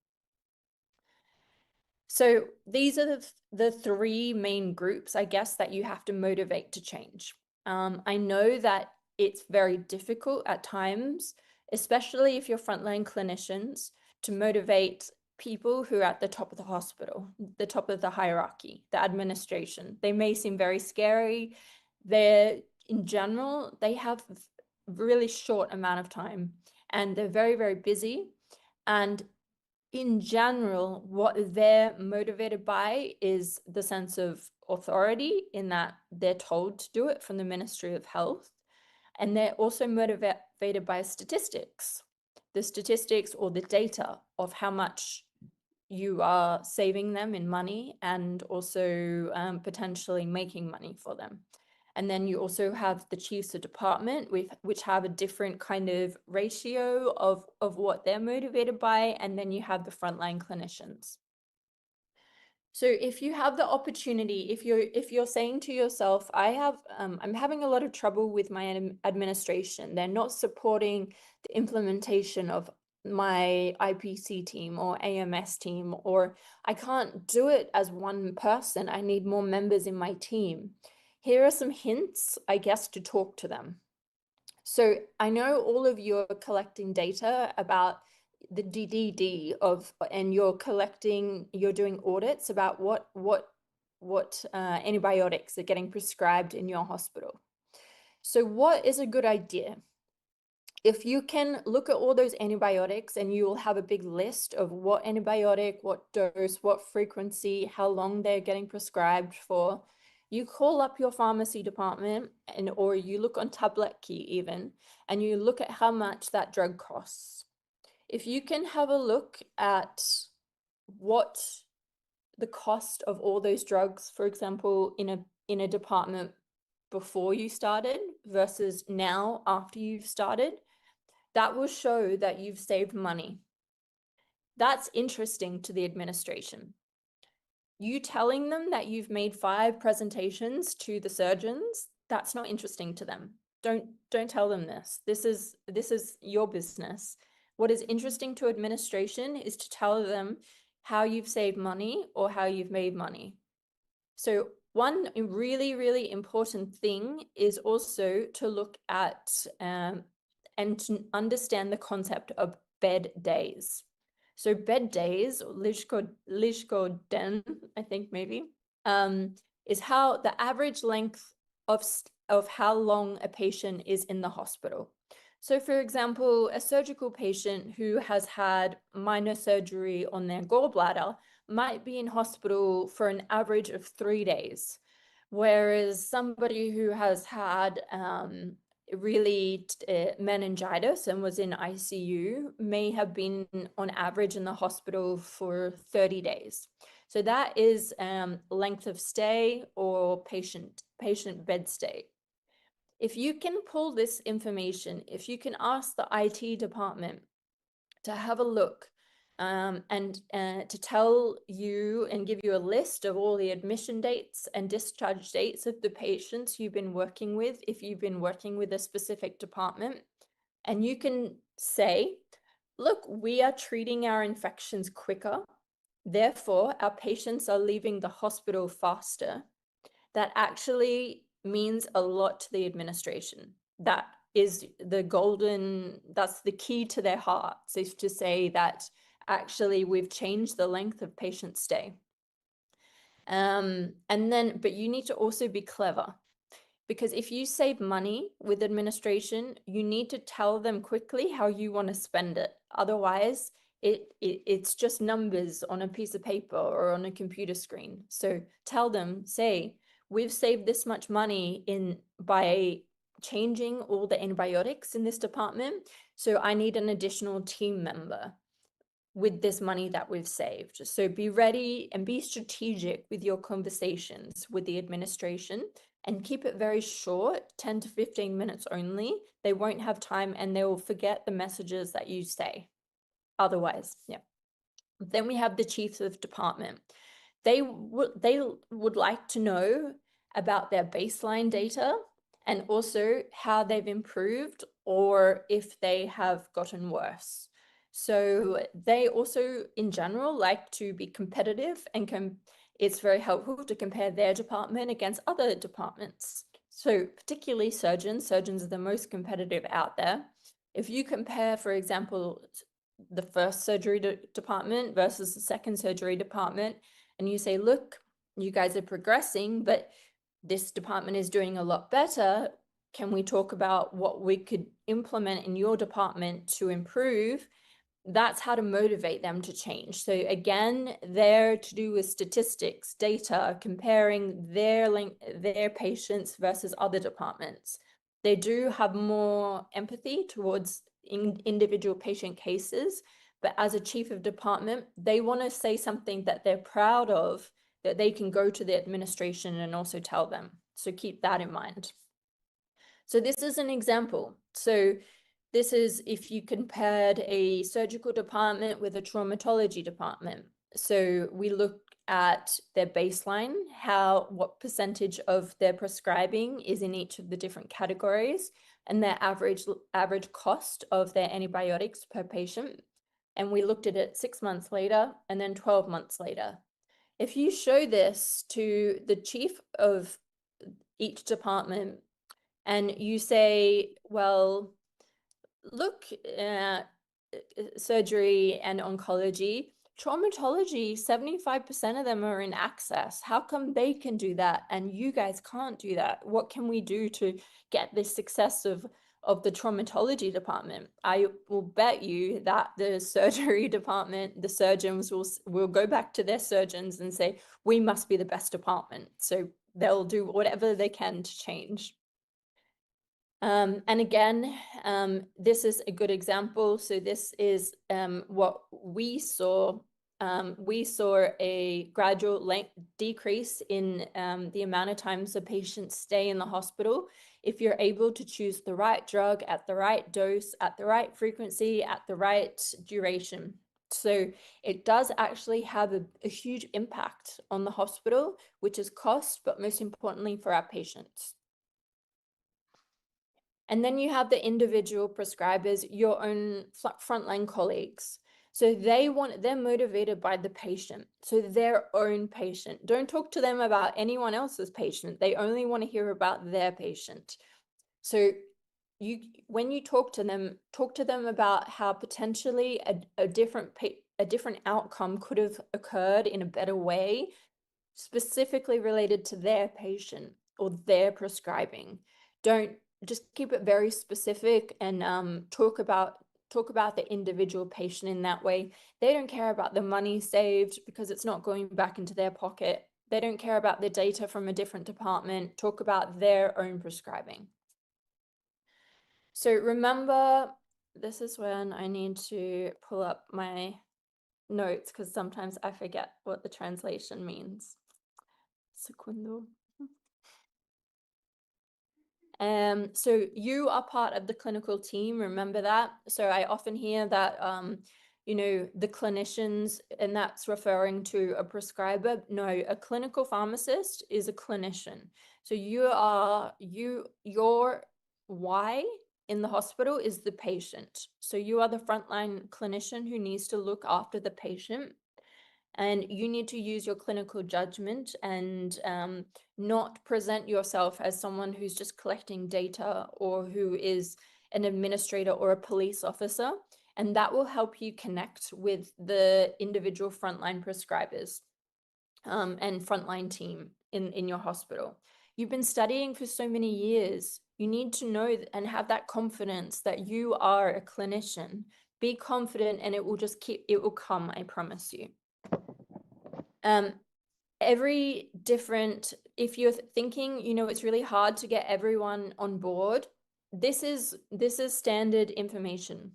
So these are the 3 main groups, I guess, that you have to motivate to change. I know that it's very difficult at times, especially if you're frontline clinicians, to motivate people who are at the top of the hospital, the top of the hierarchy, the administration. They may seem very scary. In general, they have really short amount of time and they're very, very busy. And in general, what they're motivated by is the sense of authority in that they're told to do it from the Ministry of Health. And they're also motivated by statistics, the statistics or the data of how much you are saving them in money and also potentially making money for them. And then you also have the chiefs of department, which have a different kind of ratio of what they're motivated by. And then you have the frontline clinicians. So if you have the opportunity, if you're saying to yourself, I'm having a lot of trouble with my administration, they're not supporting the implementation of my IPC team or AMS team, or I can't do it as one person, I need more members in my team. Here are some hints, I guess, to talk to them. So I know all of you are collecting data about the DDD and you're doing audits about what antibiotics are getting prescribed in your hospital. So what is a good idea? If you can look at all those antibiotics and you will have a big list of what antibiotic, what dose, what frequency, how long they're getting prescribed for, you call up your pharmacy department or you look on Tabletki even, and you look at how much that drug costs. If you can have a look at what the cost of all those drugs, for example, in a department before you started versus now after you've started, that will show that you've saved money. That's interesting to the administration. You telling them that you've made 5 presentations to the surgeons, that's not interesting to them. Don't tell them this. This is your business. What is interesting to administration is to tell them how you've saved money or how you've made money. So one really, really important thing is also to look at and to understand the concept of bed days. So bed days, Lishko Den, I think maybe, is how the average length of how long a patient is in the hospital. So for example, a surgical patient who has had minor surgery on their gallbladder might be in hospital for an average of 3 days, whereas somebody who has had really meningitis and was in ICU may have been on average in the hospital for 30 days. So that is length of stay or patient bed stay. If you can pull this information, if you can ask the IT department to have a look and to tell you and give you a list of all the admission dates and discharge dates of the patients you've been working with, if you've been working with a specific department, and you can say, look, we are treating our infections quicker, therefore our patients are leaving the hospital faster, that actually means a lot to the administration. That is that's the key to their hearts, is to say that actually we've changed the length of patient stay. But you need to also be clever, because if you save money with administration, you need to tell them quickly how you want to spend it. Otherwise, it's just numbers on a piece of paper or on a computer screen. So tell them, say, we've saved this much money by changing all the antibiotics in this department, so I need an additional team member with this money that we've saved. So be ready and be strategic with your conversations with the administration and keep it very short, 10 to 15 minutes only. They won't have time and they will forget the messages that you say. Otherwise, yeah. Then we have the chiefs of department. They would like to know about their baseline data and also how they've improved or if they have gotten worse. So they also, in general, like to be competitive, and it's very helpful to compare their department against other departments. So particularly surgeons are the most competitive out there. If you compare, for example, the first surgery department versus the second surgery department, and you say, look, you guys are progressing, but this department is doing a lot better. Can we talk about what we could implement in your department to improve? that's how to motivate them to change. So again, they're to do with statistics, data, comparing their patients versus other departments. They do have more empathy towards individual patient cases, but as a chief of department, they want to say something that they're proud of, that they can go to the administration and also tell them. So keep that in mind. So this is an example. So this is if you compared a surgical department with a traumatology department. So we look at their baseline, what percentage of their prescribing is in each of the different categories, and their average cost of their antibiotics per patient. And we looked at it 6 months later and then 12 months later. If you show this to the chief of each department and you say, well, look, surgery and oncology, traumatology, 75% of them are in access. How come they can do that and you guys can't do that? What can we do to get this success of the traumatology department? I will bet you that the surgery department, the surgeons will go back to their surgeons and say, we must be the best department. So they'll do whatever they can to change. And again, this is a good example. So this is what we saw. We saw a gradual decrease in the amount of times a patient stay in the hospital if you're able to choose the right drug at the right dose, at the right frequency, at the right duration. So it does actually have a huge impact on the hospital, which is cost, but most importantly for our patients. And then you have the individual prescribers, your own frontline colleagues. So they're motivated by the patient, so their own patient. Don't talk to them about anyone else's patient. They only want to hear about their patient. So when you talk to them about how potentially a different outcome could have occurred in a better way, specifically related to their patient or their prescribing. Don't just keep it very specific and talk about the individual patient in that way. They don't care about the money saved because it's not going back into their pocket. They don't care about the data from a different department. Talk about their own prescribing. So remember, this is when I need to pull up my notes because sometimes I forget what the translation means. Secundo. So you are part of the clinical team, remember that? So I often hear that, the clinicians, and that's referring to a prescriber. No, a clinical pharmacist is a clinician. So your why in the hospital is the patient. So you are the frontline clinician who needs to look after the patient. And you need to use your clinical judgment and not present yourself as someone who's just collecting data or who is an administrator or a police officer. And that will help you connect with the individual frontline prescribers and frontline team in your hospital. You've been studying for so many years. You need to know and have that confidence that you are a clinician. Be confident and it will come, I promise you. If you're thinking, it's really hard to get everyone on board, this is standard information.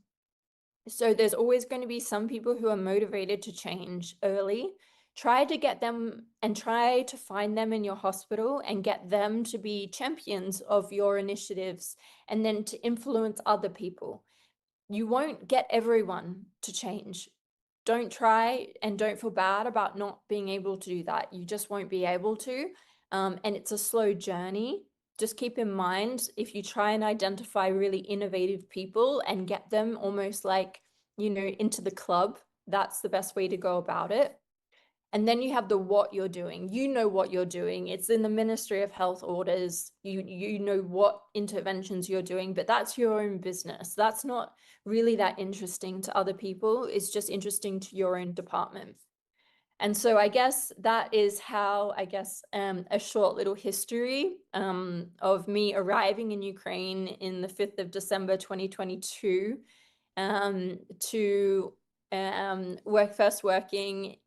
So there's always going to be some people who are motivated to change early. Try to get them and try to find them in your hospital and get them to be champions of your initiatives and then to influence other people. You won't get everyone to change. Don't try and don't feel bad about not being able to do that. You just won't be able to. And it's a slow journey. Just keep in mind, if you try and identify really innovative people and get them almost like, into the club, that's the best way to go about it. And then you have the what you're doing. You know what you're doing. It's in the Ministry of Health orders. You know what interventions you're doing, but that's your own business. That's not really that interesting to other people. It's just interesting to your own department. And so I guess that is how, a short little history of me arriving in Ukraine in the 5th of December, 2022, to working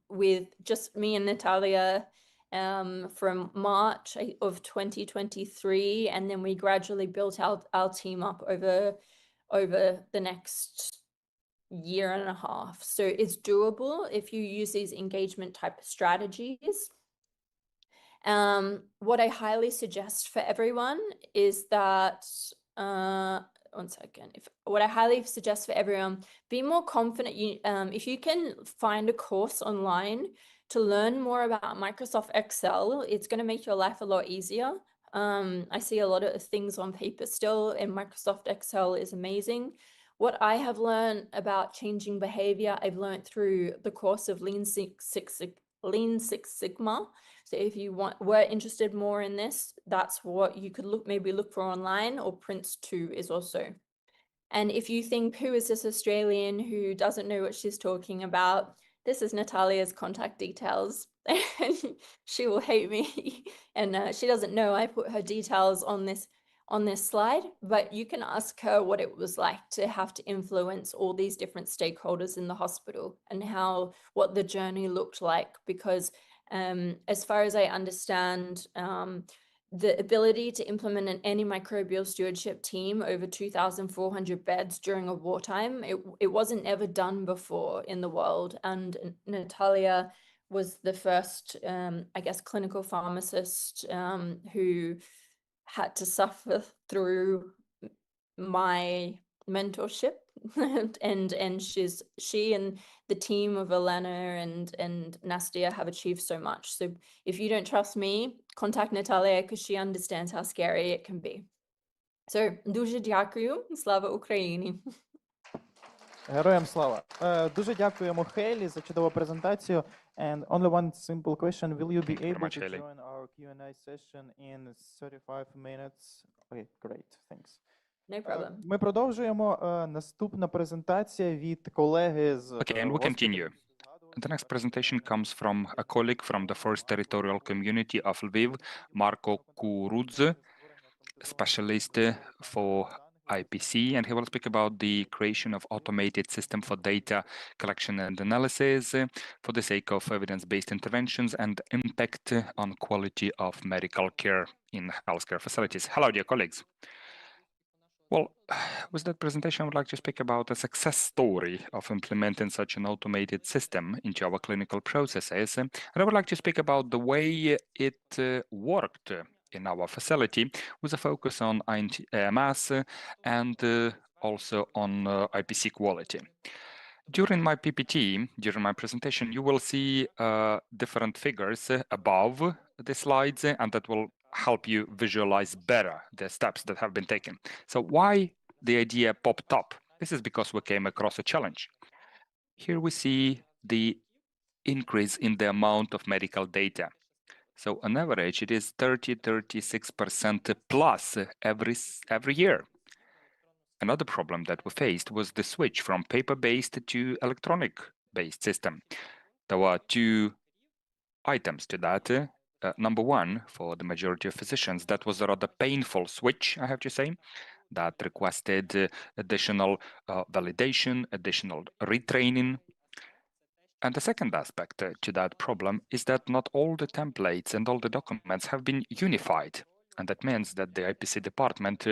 with just me and Natalia from March of 2023, and then we gradually built our team up over the next year and a half. So it's doable if you use these engagement type of strategies. What I highly suggest for everyone is that what I highly suggest for everyone, be more confident. If you can find a course online to learn more about Microsoft Excel, it's going to make your life a lot easier. I see a lot of things on paper still, and Microsoft Excel is amazing. What I have learned about changing behavior, I've learned through the course of Lean Six Sigma. So if you were interested more in this, that's what you could maybe look for online, or Prince2 is also. And if you think, who is this Australian who doesn't know what she's talking about? This is Natalia's contact details. She will hate me. And she doesn't know I put her details on this slide, but you can ask her what it was like to have to influence all these different stakeholders in the hospital, and what the journey looked like. Because as far as I understand, the ability to implement an antimicrobial stewardship team over 2,400 beds during a wartime, it wasn't ever done before in the world. And Natalia was the first, I guess, clinical pharmacist who had to suffer through my mentorship. and she and the team of Elena and Nastia have achieved so much. So if you don't trust me, contact Natalia, because she understands how scary it can be. So, дуже дякую. Слава Україні. Героям слава. Дуже дякуємо Хейлі за чудову презентацію. And only one simple question: will you be able to join our Q&A session in 35 minutes? Okay, great, thanks. No problem. Ми продовжуємо. Наступна презентація від колеги з Okay, and we continue. The next presentation comes from a colleague from the first territorial community of Lviv, Marko Kurudze, specialist for IPC, and he will speak about the creation of automated system for data collection and analysis for the sake of evidence-based interventions and impact on quality of medical care in healthcare facilities. Hello, dear colleagues. Well, with that presentation, I would like to speak about a success story of implementing such an automated system into our clinical processes. And I would like to speak about the way it worked in our facility, with a focus on AMS and also on IPC quality. During my PPT, during my presentation, you will see different figures above the slides, and that will help you visualize better the steps that have been taken. So why the idea popped up? This is because we came across a challenge. Here we see the increase in the amount of medical data. So on average, it is 36% plus every year. Another problem that we faced was the switch from paper-based to electronic-based system. There were two items to that. Number one, for the majority of physicians, that was a rather painful switch, I have to say, that requested additional validation, additional retraining. And the second aspect to that problem is that not all the templates and all the documents have been unified. And that means that the IPC department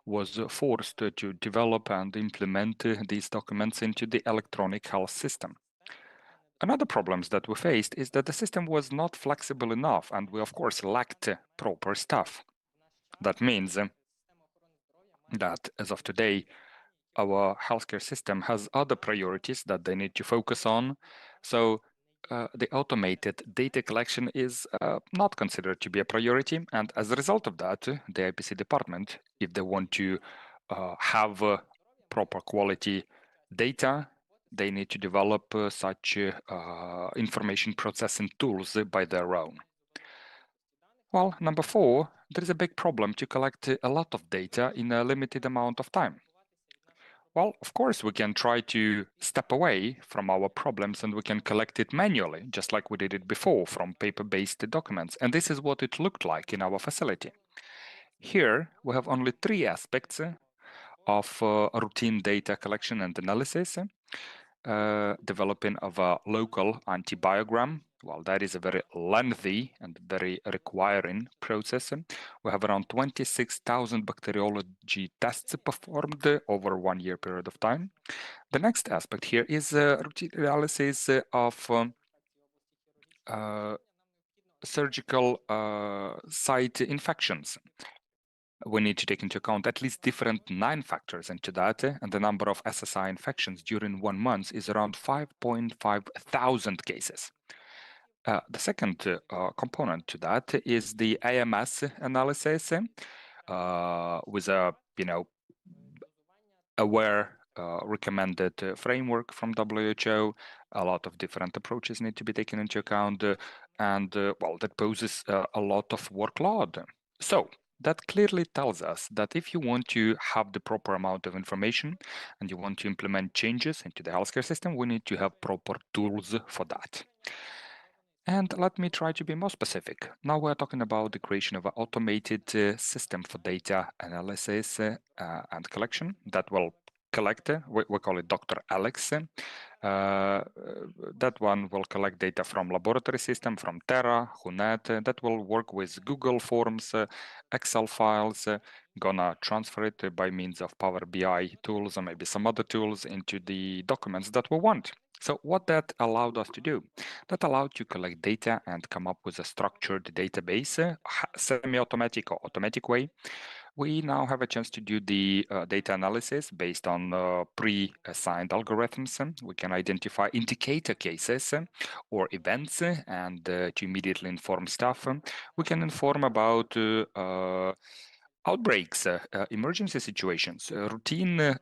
was forced to develop and implement these documents into the electronic health system. Another problem that we faced is that the system was not flexible enough, and we, of course, lacked proper staff. That means that, as of today, our healthcare system has other priorities that they need to focus on. So the automated data collection is not considered to be a priority. And as a result of that, the IPC department, if they want to have proper quality data, they need to develop such information processing tools by their own. Well, number four, there is a big problem to collect a lot of data in a limited amount of time. Well, of course, we can try to step away from our problems and we can collect it manually, just like we did it before from paper-based documents. And this is what it looked like in our facility. Here, we have only three aspects of routine data collection and analysis. developing of a local antibiogram. Well, that is a very lengthy and very requiring process. We have around 26,000 bacteriology tests performed over 1 year period of time. The next aspect here is routine analysis of surgical site infections. We need to take into account at least different 9 factors into that, and the number of SSI infections during 1 month is around 5.5 thousand cases. The second component to that is the AMS analysis with a, aware recommended framework from WHO. A lot of different approaches need to be taken into account, and well, that poses a lot of workload. So that clearly tells us that if you want to have the proper amount of information and you want to implement changes into the healthcare system, we need to have proper tools for that. And let me try to be more specific. Now we're talking about the creation of an automated system for data analysis and collection that will collect, we call it Dr. Alex. That one will collect data from laboratory system, from Terra, Hunet, that will work with Google Forms, Excel files, gonna transfer it by means of Power BI tools or maybe some other tools into the documents that we want. So what that allowed us to do, that allowed to collect data and come up with a structured database, semi-automatic or automatic way. We now have a chance to do the data analysis based on pre-assigned algorithms. We can identify indicator cases or events and to immediately inform staff. We can inform about outbreaks, emergency situations, routine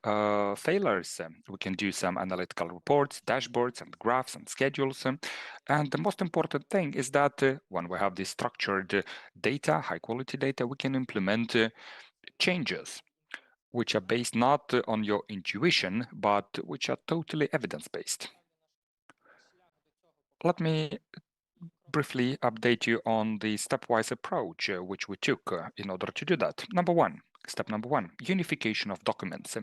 failures. We can do some analytical reports, dashboards, and graphs and schedules. And the most important thing is that when we have this structured data, high-quality data, we can implement changes which are based not on your intuition, but which are totally evidence-based. Let me briefly update you on the stepwise approach which we took in order to do that. Step number one, unification of documents.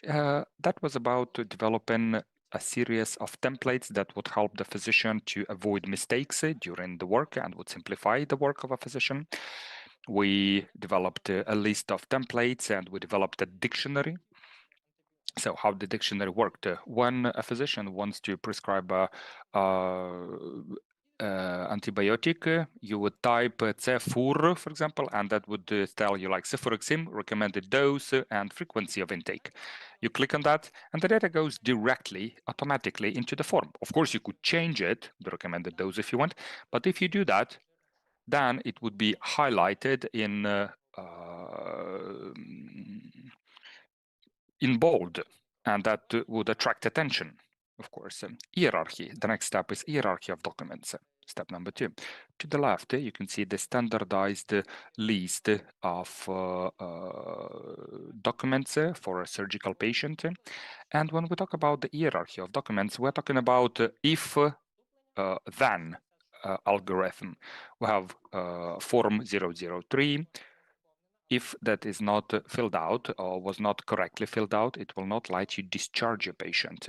That was about developing a series of templates that would help the physician to avoid mistakes during the work and would simplify the work of a physician. We developed a list of templates and we developed a dictionary. So how the dictionary worked. When a physician wants to prescribe a antibiotic, you would type cefur, for example, and that would tell you like cefuroxime, recommended dose and frequency of intake. You click on that and the data goes directly, automatically into the form. Of course, you could change it, the recommended dose if you want, but if you do that, then it would be highlighted in bold, and that would attract attention, of course. Hierarchy, the next step is hierarchy of documents. Step number 2. To the left, you can see the standardized list of documents for a surgical patient. And when we talk about the hierarchy of documents, we're talking about if, then algorithm. We have form 003. If that is not filled out or was not correctly filled out, it will not let you discharge your patient.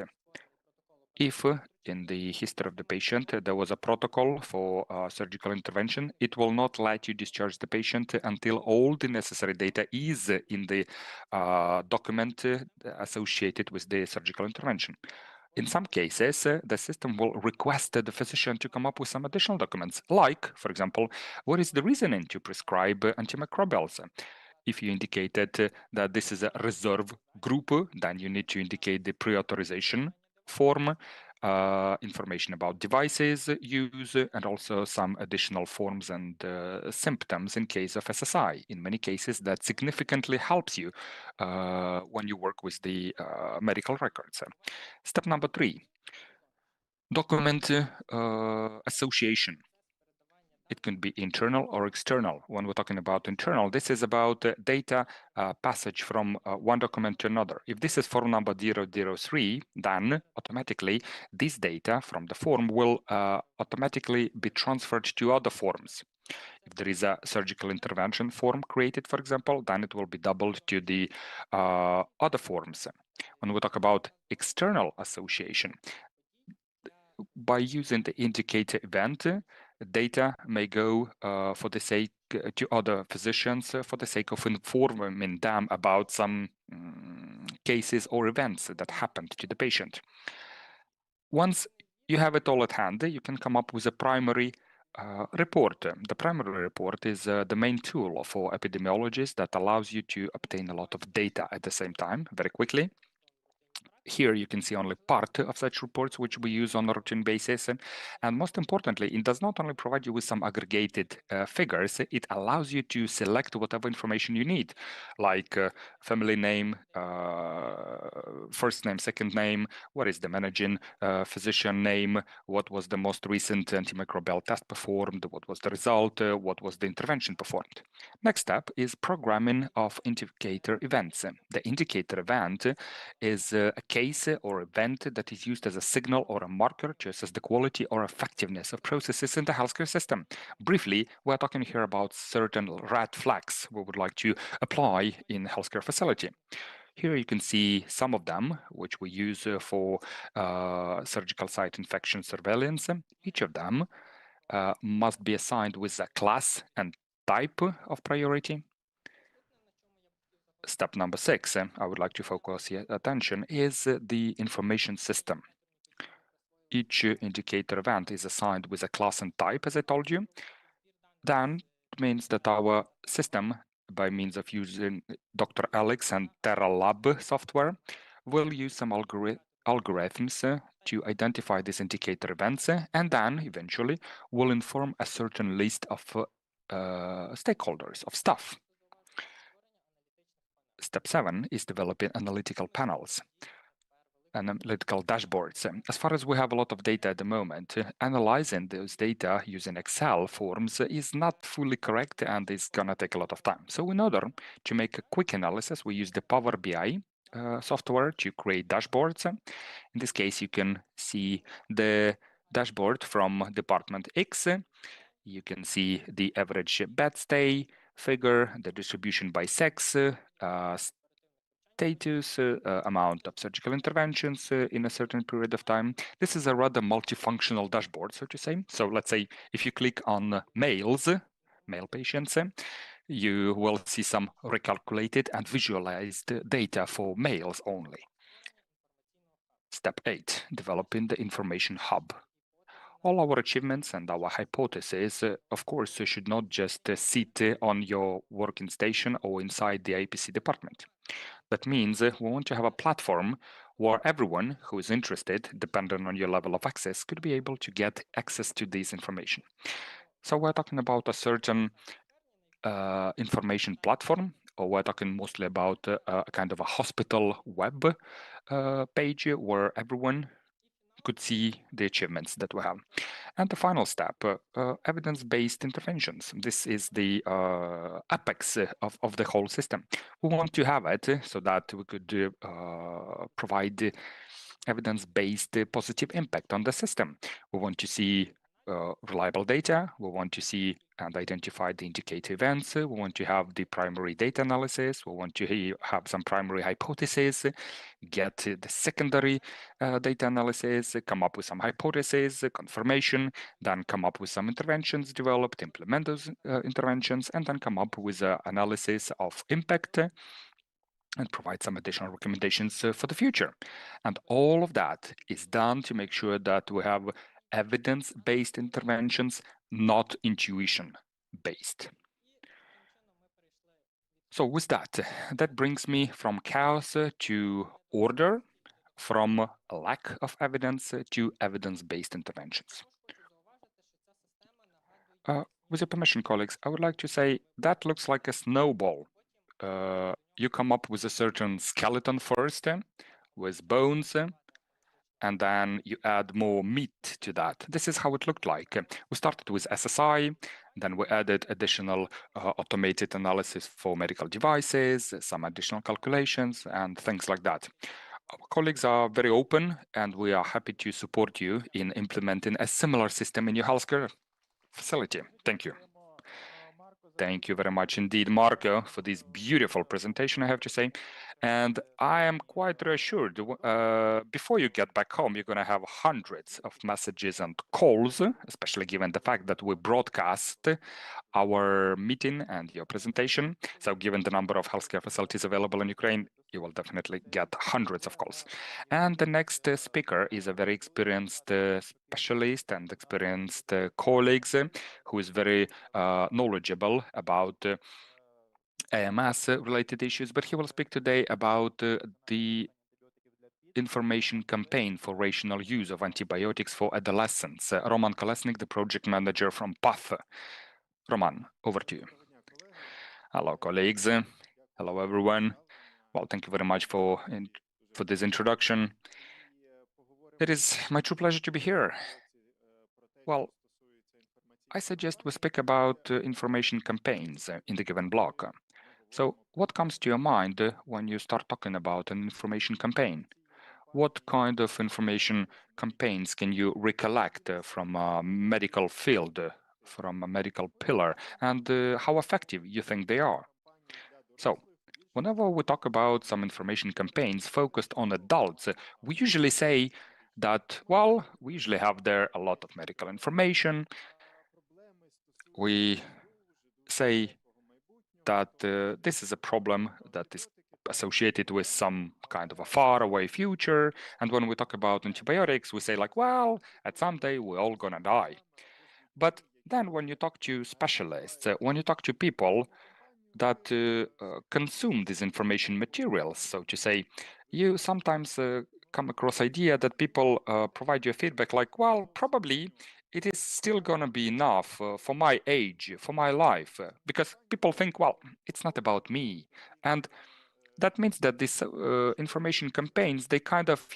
If in the history of the patient there was a protocol for surgical intervention, it will not let you discharge the patient until all the necessary data is in the document associated with the surgical intervention. In some cases, the system will request the physician to come up with some additional documents, like, for example, what is the reasoning to prescribe antimicrobials? If you indicated that this is a reserve group, then you need to indicate the pre-authorization form, information about devices used, and also some additional forms and symptoms in case of SSI. In many cases, that significantly helps you when you work with the medical records. Step number 3, document association. It can be internal or external. When we're talking about internal, this is about data passage from one document to another. If this is form number 003, then automatically this data from the form will automatically be transferred to other forms. If there is a surgical intervention form created, for example, then it will be doubled to the other forms. when we talk about external association, by using the indicator event, data may go for the sake to other physicians for the sake of informing them about some cases or events that happened to the patient. Once you have it all at hand, you can come up with a primary report. The primary report is the main tool for epidemiologists that allows you to obtain a lot of data at the same time, very quickly. Here you can see only part of such reports which we use on a routine basis. And most importantly, it does not only provide you with some aggregated figures, it allows you to select whatever information you need, like family name, first name, second name, what is the managing physician name, what was the most recent antimicrobial test performed, what was the result, what was the intervention performed. Next step is programming of indicator events. The indicator event is a case or event that is used as a signal or a marker to assess the quality or effectiveness of processes in the healthcare system. Briefly, we're talking here about certain red flags we would like to apply in healthcare facility. Here you can see some of them, which we use for surgical site infection surveillance. Each of them must be assigned with a class and type of priority. Step number 6, I would like to focus your attention, is the information system. Each indicator event is assigned with a class and type, as I told you. Then it means that our system, by means of using Dr. Alex and Terra Lab software, will use some algorithms to identify these indicator events, and then eventually will inform a certain list of stakeholders, of staff. Step 7 is developing analytical panels and analytical dashboards. As far as we have a lot of data at the moment, analyzing those data using Excel forms is not fully correct and is going to take a lot of time. So in order to make a quick analysis, we use the Power BI software to create dashboards. In this case, you can see the dashboard from Department X. You can see the average bed stay figure, the distribution by sex, status, amount of surgical interventions in a certain period of time. This is a rather multifunctional dashboard, so to say. So let's say if you click on male patients, you will see some recalculated and visualized data for males only. Step 8, developing the information hub. All our achievements and our hypotheses, of course, should not just sit on your working station or inside the IPC department. That means we want to have a platform where everyone who is interested, depending on your level of access, could be able to get access to this information. So we're talking about a certain information platform, or we're talking mostly about a kind of a hospital web page where everyone could see the achievements that we have. And the final step, evidence-based interventions. This is the apex of the whole system. We want to have it so that we could provide evidence-based positive impact on the system. We want to see reliable data. We want to see and identify the indicator events. We want to have the primary data analysis. We want to have some primary hypotheses, get the secondary data analysis, come up with some hypotheses, confirmation, then come up with some interventions developed, implement those interventions, and then come up with an analysis of impact and provide some additional recommendations for the future. And all of that is done to make sure that we have evidence-based interventions, not intuition-based. So with that, that brings me from chaos to order, from a lack of evidence to evidence-based interventions. With your permission, colleagues, I would like to say that looks like a snowball. You come up with a certain skeleton first, with bones, and then you add more meat to that. This is how it looked like. We started with SSI, then we added additional automated analysis for medical devices, some additional calculations, and things like that. Our colleagues are very open, and we are happy to support you in implementing a similar system in your healthcare facility. Thank you. Thank you very much indeed, Marco, for this beautiful presentation, I have to say. And I am quite reassured, before you get back home, you're going to have hundreds of messages and calls, especially given the fact that we broadcast our meeting and your presentation. So given the number of healthcare facilities available in Ukraine, you will definitely get hundreds of calls. And the next speaker is a very experienced specialist and experienced colleagues who is very knowledgeable about AMS-related issues, but he will speak today about the information campaign for rational use of antibiotics for adolescents. Roman Kolesnik, the project manager from PATH. Roman, over to you. Hello, colleagues. Hello, everyone. Well, thank you very much for this introduction. It is my true pleasure to be here. Well, I suggest we speak about information campaigns in the given block. So what comes to your mind when you start talking about an information campaign? What kind of information campaigns can you recollect from a medical field, from a medical pillar, and how effective you think they are? So, whenever we talk about some information campaigns focused on adults, we usually say that, well, we usually have there a lot of medical information. We say that this is a problem that is associated with some kind of a faraway future. And when we talk about antibiotics, we say like, well, at some day we're all gonna die. But then when you talk to specialists, when you talk to people that consume these information materials, so to say, you sometimes come across idea that people provide you feedback like, well, probably it is still going to be enough for my age, for my life, because people think, well, it's not about me. And that means that these information campaigns, they kind of,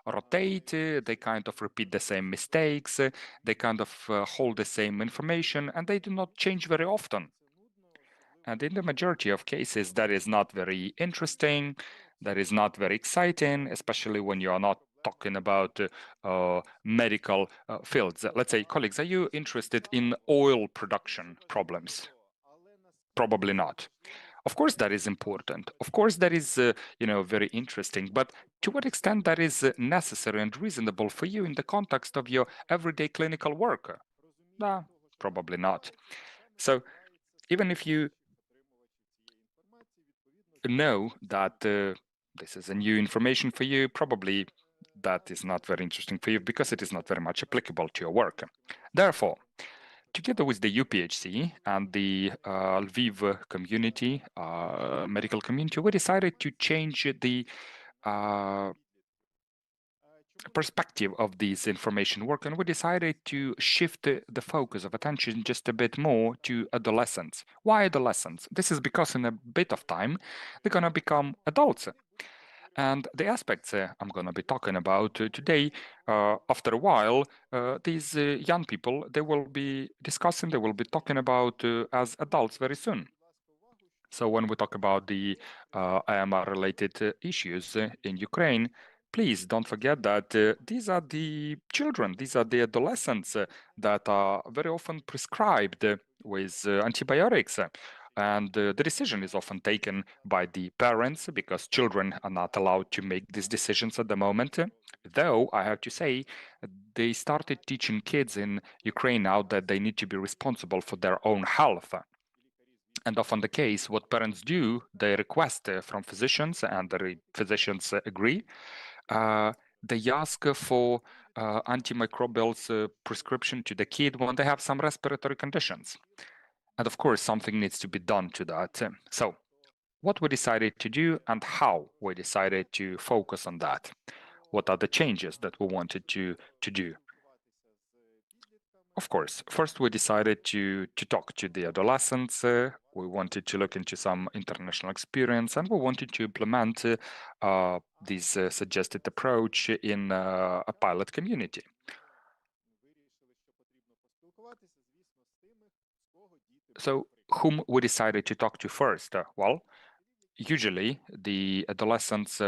rotate, they kind of repeat the same mistakes, they kind of hold the same information, and they do not change very often. And in the majority of cases, that is not very interesting, that is not very exciting, especially when you are not talking about medical fields. Let's say, colleagues, are you interested in oil production problems? Probably not. Of course, that is important. Of course, that is, very interesting. But to what extent that is necessary and reasonable for you in the context of your everyday clinical work? Nah, probably not. So even if you know that this is a new information for you, probably that is not very interesting for you because it is not very much applicable to your work. Therefore, together with the UPHC and the Lviv community, medical community, we decided to change the perspective of this information work, and we decided to shift the focus of attention just a bit more to adolescents. Why adolescents? This is because in a bit of time they're going to become adults. And the aspects I'm going to be talking about today, after a while, these young people, they will be discussing, they will be talking about as adults very soon. So when we talk about the AMR-related issues in Ukraine, please don't forget that these are the children, these are the adolescents that are very often prescribed with antibiotics. And the decision is often taken by the parents because children are not allowed to make these decisions at the moment. Though, I have to say, they started teaching kids in Ukraine now that they need to be responsible for their own health. And often the case, what parents do, they request from physicians, and the physicians agree. They ask for antimicrobials prescription to the kid when they have some respiratory conditions. And of course, something needs to be done to that. So what we decided to do and how we decided to focus on that. What are the changes that we wanted to do? Of course, first we decided to talk to the adolescents. We wanted to look into some international experience, and we wanted to implement this suggested approach in a pilot community. So, whom we decided to talk to first? Well, usually the adolescents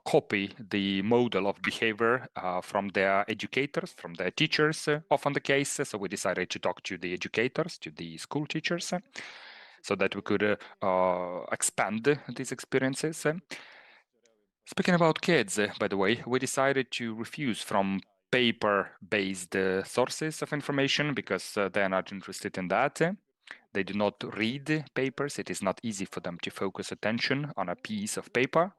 copy the model of behavior from their educators, from their teachers, often the case. So we decided to talk to the educators, to the school teachers, so that we could expand these experiences. Speaking about kids, by the way, we decided to refuse from paper-based sources of information because they are not interested in that. They do not read papers. It is not easy for them to focus attention on a piece of paper.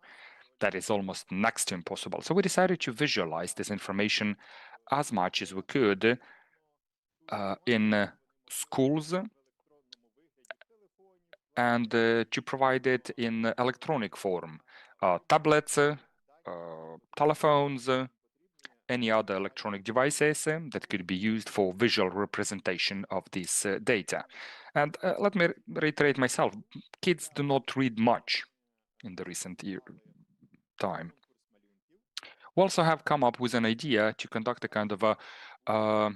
That is almost next to impossible. So we decided to visualize this information as much as we could in schools and to provide it in electronic form. Tablets, telephones, any other electronic devices that could be used for visual representation of this data. And let me reiterate myself, kids do not read much in the recent time. We also have come up with an idea to conduct a kind of a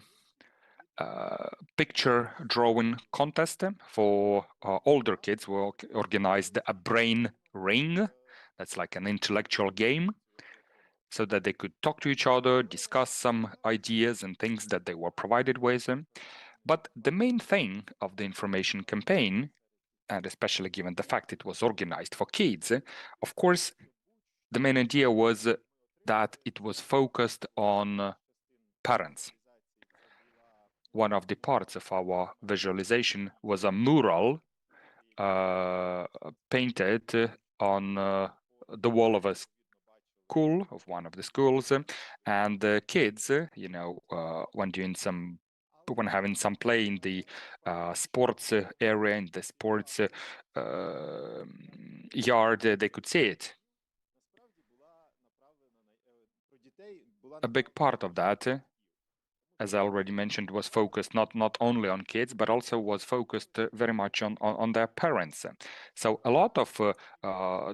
picture drawing contest for older kids. We organized a brain ring. That's like an intellectual game, so that they could talk to each other, discuss some ideas and things that they were provided with. But the main thing of the information campaign, and especially given the fact it was organized for kids, of course, the main idea was that it was focused on parents. One of the parts of our visualization was a mural painted on the wall of a school, of one of the schools, and the kids, you know, when having some play in the sports area, in the sports yard, they could see it. A big part of that, as I already mentioned, was focused not only on kids, but also was focused very much on their parents. So a lot of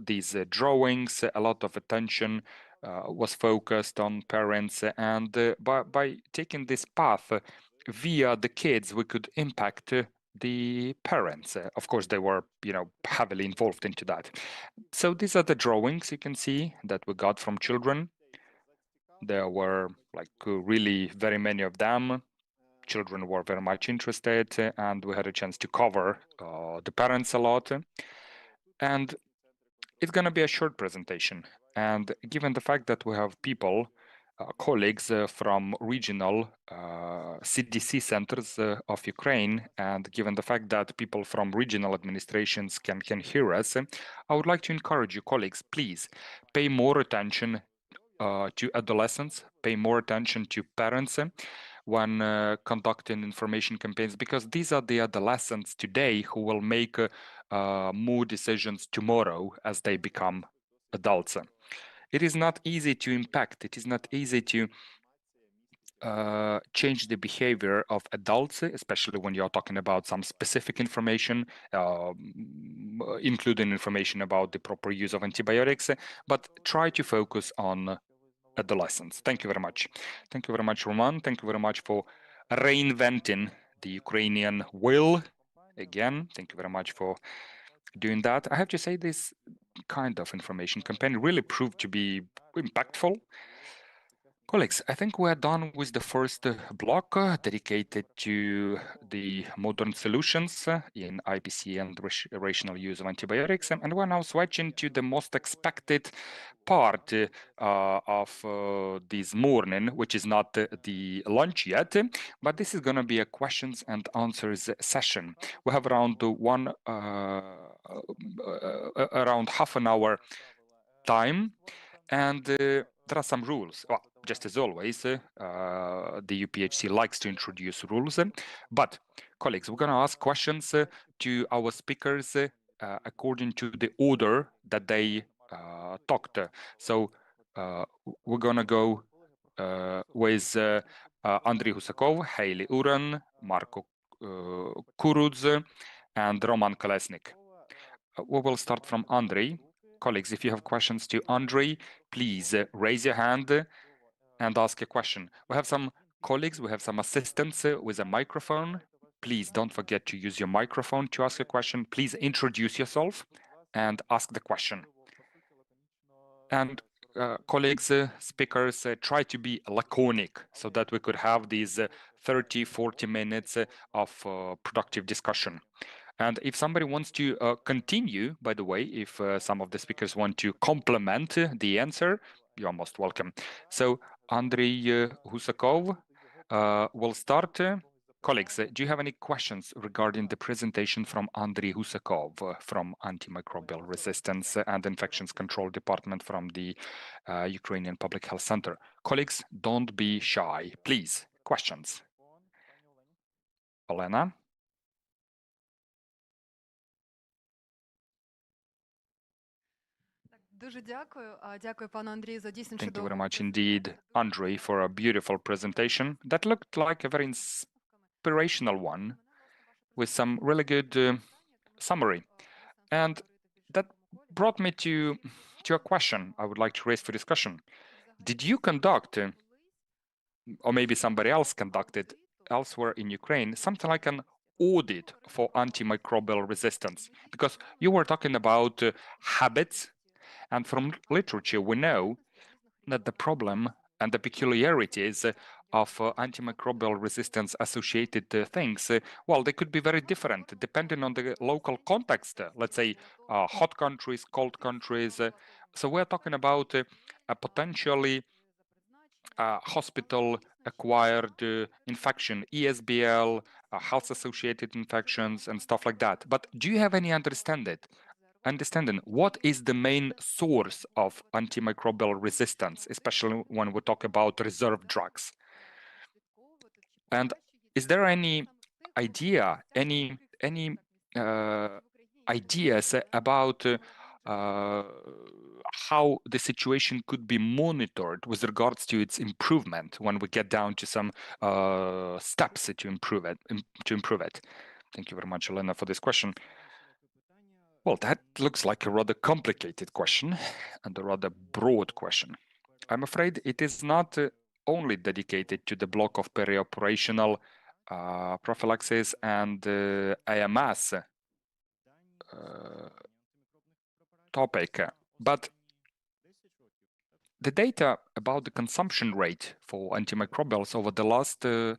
these drawings, a lot of attention was focused on parents, and by taking this path via the kids, we could impact the parents. Of course, they were, you know, heavily involved into that. So these are the drawings you can see that we got from children. There were like really very many of them. Children were very much interested, and we had a chance to cover the parents a lot. And it's going to be a short presentation. And given the fact that we have people, colleagues from regional CDC centers of Ukraine, and given the fact that people from regional administrations can hear us, I would like to encourage you, colleagues, please pay more attention to adolescents, pay more attention to parents when conducting information campaigns, because these are the adolescents today who will make more decisions tomorrow as they become adults. It is not easy to impact, it is not easy to change the behavior of adults, especially when you're talking about some specific information, including information about the proper use of antibiotics, but try to focus on adolescents. Thank you very much. Thank you very much, Roman. Thank you very much for reinventing the Ukrainian will again. Thank you very much for doing that. I have to say this kind of information campaign really proved to be impactful. Colleagues, I think we're done with the first block dedicated to the modern solutions in IPC and rational use of antibiotics, and we're now switching to the most expected part of this morning, which is not the lunch yet, but this is going to be a questions and answers session. We have around around half an hour time, and there are some rules. Well, just as always, the UPHC likes to introduce rules, but colleagues, we're going to ask questions to our speakers according to the order that they talked. So we're going to go with Andriy Husakov, Hailey Uran, Marco Kurudz, and Roman Kolesnik. We will start from Andriy. Colleagues, if you have questions to Andriy, please raise your hand and ask a question. We have some colleagues, we have some assistants with a microphone. Please don't forget to use your microphone to ask a question. Please introduce yourself and ask the question. And colleagues, speakers, try to be laconic so that we could have these 30-40 minutes of productive discussion. And if somebody wants to continue, by the way, if some of the speakers want to complement the answer, you are most welcome. So Andrei Husakov will start. Colleagues, do you have any questions regarding the presentation from Andrei Husakov from Antimicrobial Resistance and Infections Control Department from the Ukrainian Public Health Center? Colleagues, don't be shy, please. Questions? Olena? Thank you very much indeed, Andrei, for a beautiful presentation that looked like a very inspirational one with some really good summary. And that brought me to a question I would like to raise for discussion. Did you conduct, or maybe somebody else conducted elsewhere in Ukraine, something like an audit for antimicrobial resistance? Because you were talking about habits, and from literature we know that the problem and the peculiarities of antimicrobial resistance associated things, well, they could be very different depending on the local context. Let's say hot countries, cold countries. So we're talking about a potentially hospital-acquired infection, ESBL, health-associated infections, and stuff like that. But do you have any understanding what is the main source of antimicrobial resistance, especially when we talk about reserve drugs? And is there any idea, any ideas about how the situation could be monitored with regards to its improvement when we get down to some steps to improve it? Thank you very much, Elena, for this question. Well, that looks like a rather complicated question and a rather broad question. I'm afraid it is not only dedicated to the block of perioperational prophylaxis and AMS topic, but the data about the consumption rate for antimicrobials over the last 10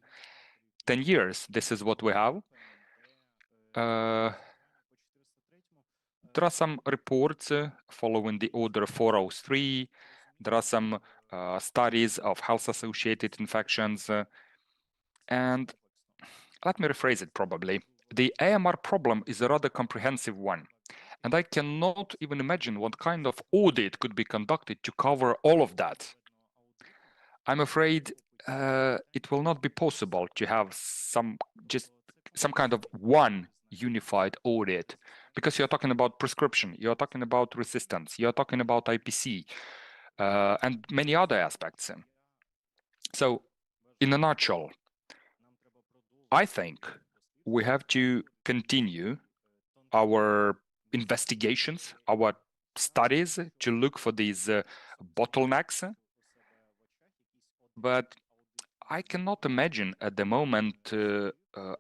years, this is what we have. There are some reports following the Order 403. There are some studies of health-associated infections. And let me rephrase it probably. The AMR problem is a rather comprehensive one. And I cannot even imagine what kind of audit could be conducted to cover all of that. I'm afraid it will not be possible to have some kind of one unified audit, because you're talking about prescription, you're talking about resistance, you're talking about IPC, and many other aspects. So, in a nutshell, I think we have to continue our investigations, our studies to look for these bottlenecks, but I cannot imagine at the moment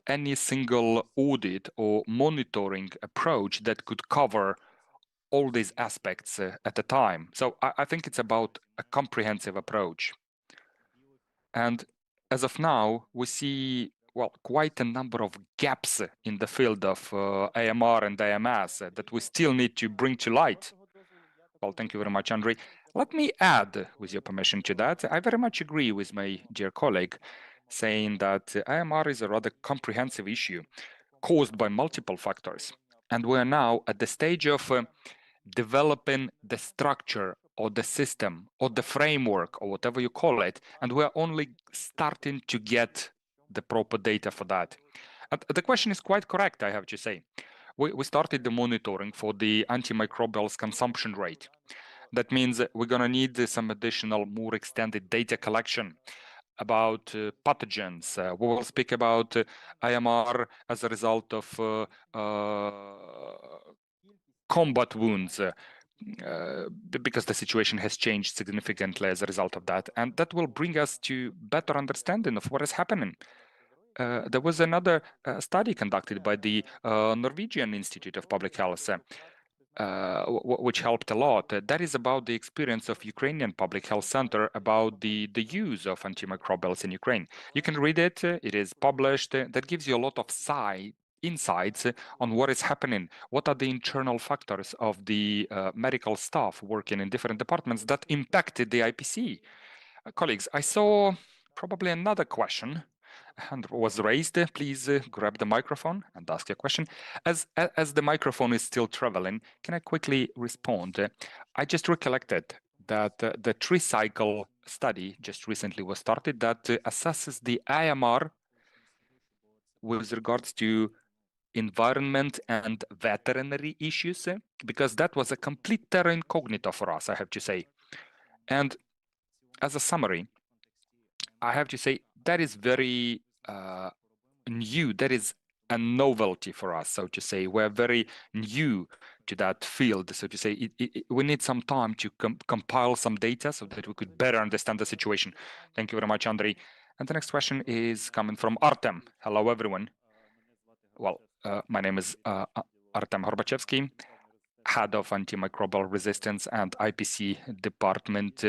any single audit or monitoring approach that could cover all these aspects at a time. So I think it's about a comprehensive approach. And as of now, we see, well, quite a number of gaps in the field of AMR and AMS that we still need to bring to light. Well, thank you very much, Andrei. Let me add, with your permission to that, I very much agree with my dear colleague, saying that AMR is a rather comprehensive issue caused by multiple factors. And we're now at the stage of developing the structure or the system or the framework or whatever you call it, and we're only starting to get the proper data for that. And the question is quite correct, I have to say. We started the monitoring for the antimicrobials consumption rate. That means we're going to need some additional, more extended data collection about pathogens. We will speak about AMR as a result of combat wounds, because the situation has changed significantly as a result of that. And that will bring us to better understanding of what is happening. There was another study conducted by the Norwegian Institute of Public Health, which helped a lot. That is about the experience of Ukrainian Public Health Center about the use of antimicrobials in Ukraine. You can read it, it is published. That gives you a lot of insights on what is happening, what are the internal factors of the medical staff working in different departments that impacted the IPC. Colleagues, I saw probably another question hand was raised. Please grab the microphone and ask your question. As the microphone is still traveling, can I quickly respond? I just recollected that the tree-cycle study just recently was started that assesses the IMR with regards to environment and veterinary issues, because that was a complete terra incognita for us, I have to say. And as a summary, I have to say that is very new. That is a novelty for us, so to say. We're very new to that field, so to say. We need some time to compile some data so that we could better understand the situation. Thank you very much, Andrei. And the next question is coming from Artem. Hello, everyone. Well, my name is Artem Horbachevsky, head of antimicrobial resistance and IPC department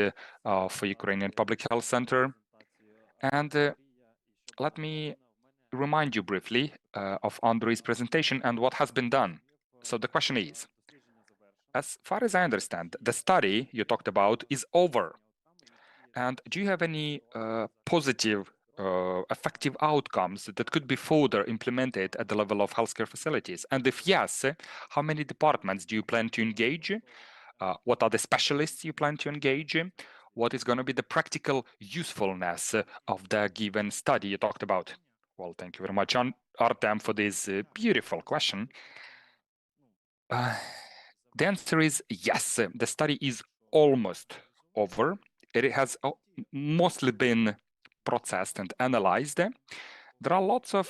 for Ukrainian Public Health Center. And let me remind you briefly of Andrei's presentation and what has been done. So the question is, as far as I understand, the study you talked about is over. And do you have any positive, effective outcomes that could be further implemented at the level of healthcare facilities? And if yes, how many departments do you plan to engage? What are the specialists you plan to engage? What is going to be the practical usefulness of the given study you talked about? Well, thank you very much, Artem, for this beautiful question. The answer is yes. The study is almost over. It has mostly been processed and analyzed. There are lots of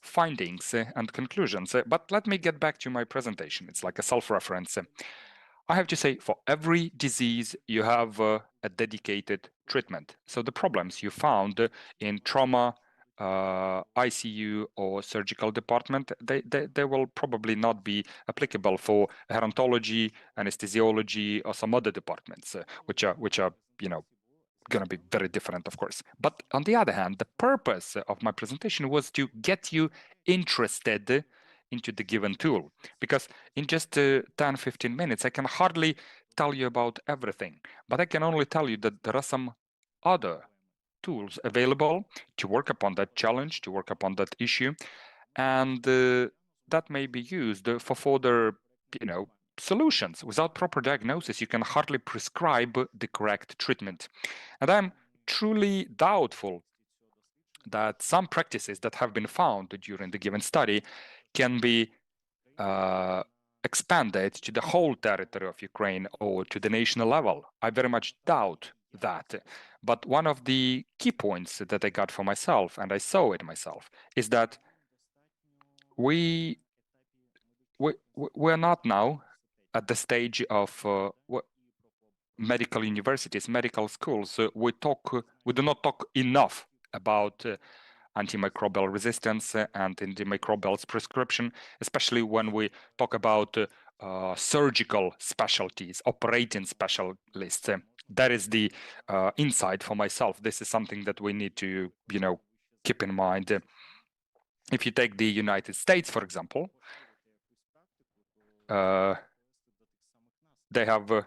findings and conclusions, but let me get back to my presentation. It's like a self-reference. I have to say, for every disease, you have a dedicated treatment. So the problems you found in trauma, ICU or surgical department, they will probably not be applicable for gerontology, anesthesiology, or some other departments, which are going to be very different, of course. But on the other hand, the purpose of my presentation was to get you interested into the given tool, because in just 10-15 minutes, I can hardly tell you about everything, but I can only tell you that there are some other tools available to work upon that challenge, to work upon that issue, and that may be used for further, solutions. Without proper diagnosis, you can hardly prescribe the correct treatment. And I'm truly doubtful that some practices that have been found during the given study can be expanded to the whole territory of Ukraine or to the national level. I very much doubt that. But one of the key points that I got for myself, and I saw it myself, is that we're not now at the stage of medical universities, medical schools. We do not talk enough about antimicrobial resistance and antimicrobials prescription, especially when we talk about surgical specialties, operating specialists. That is the insight for myself. This is something that we need to, keep in mind. If you take the United States, for example, they have a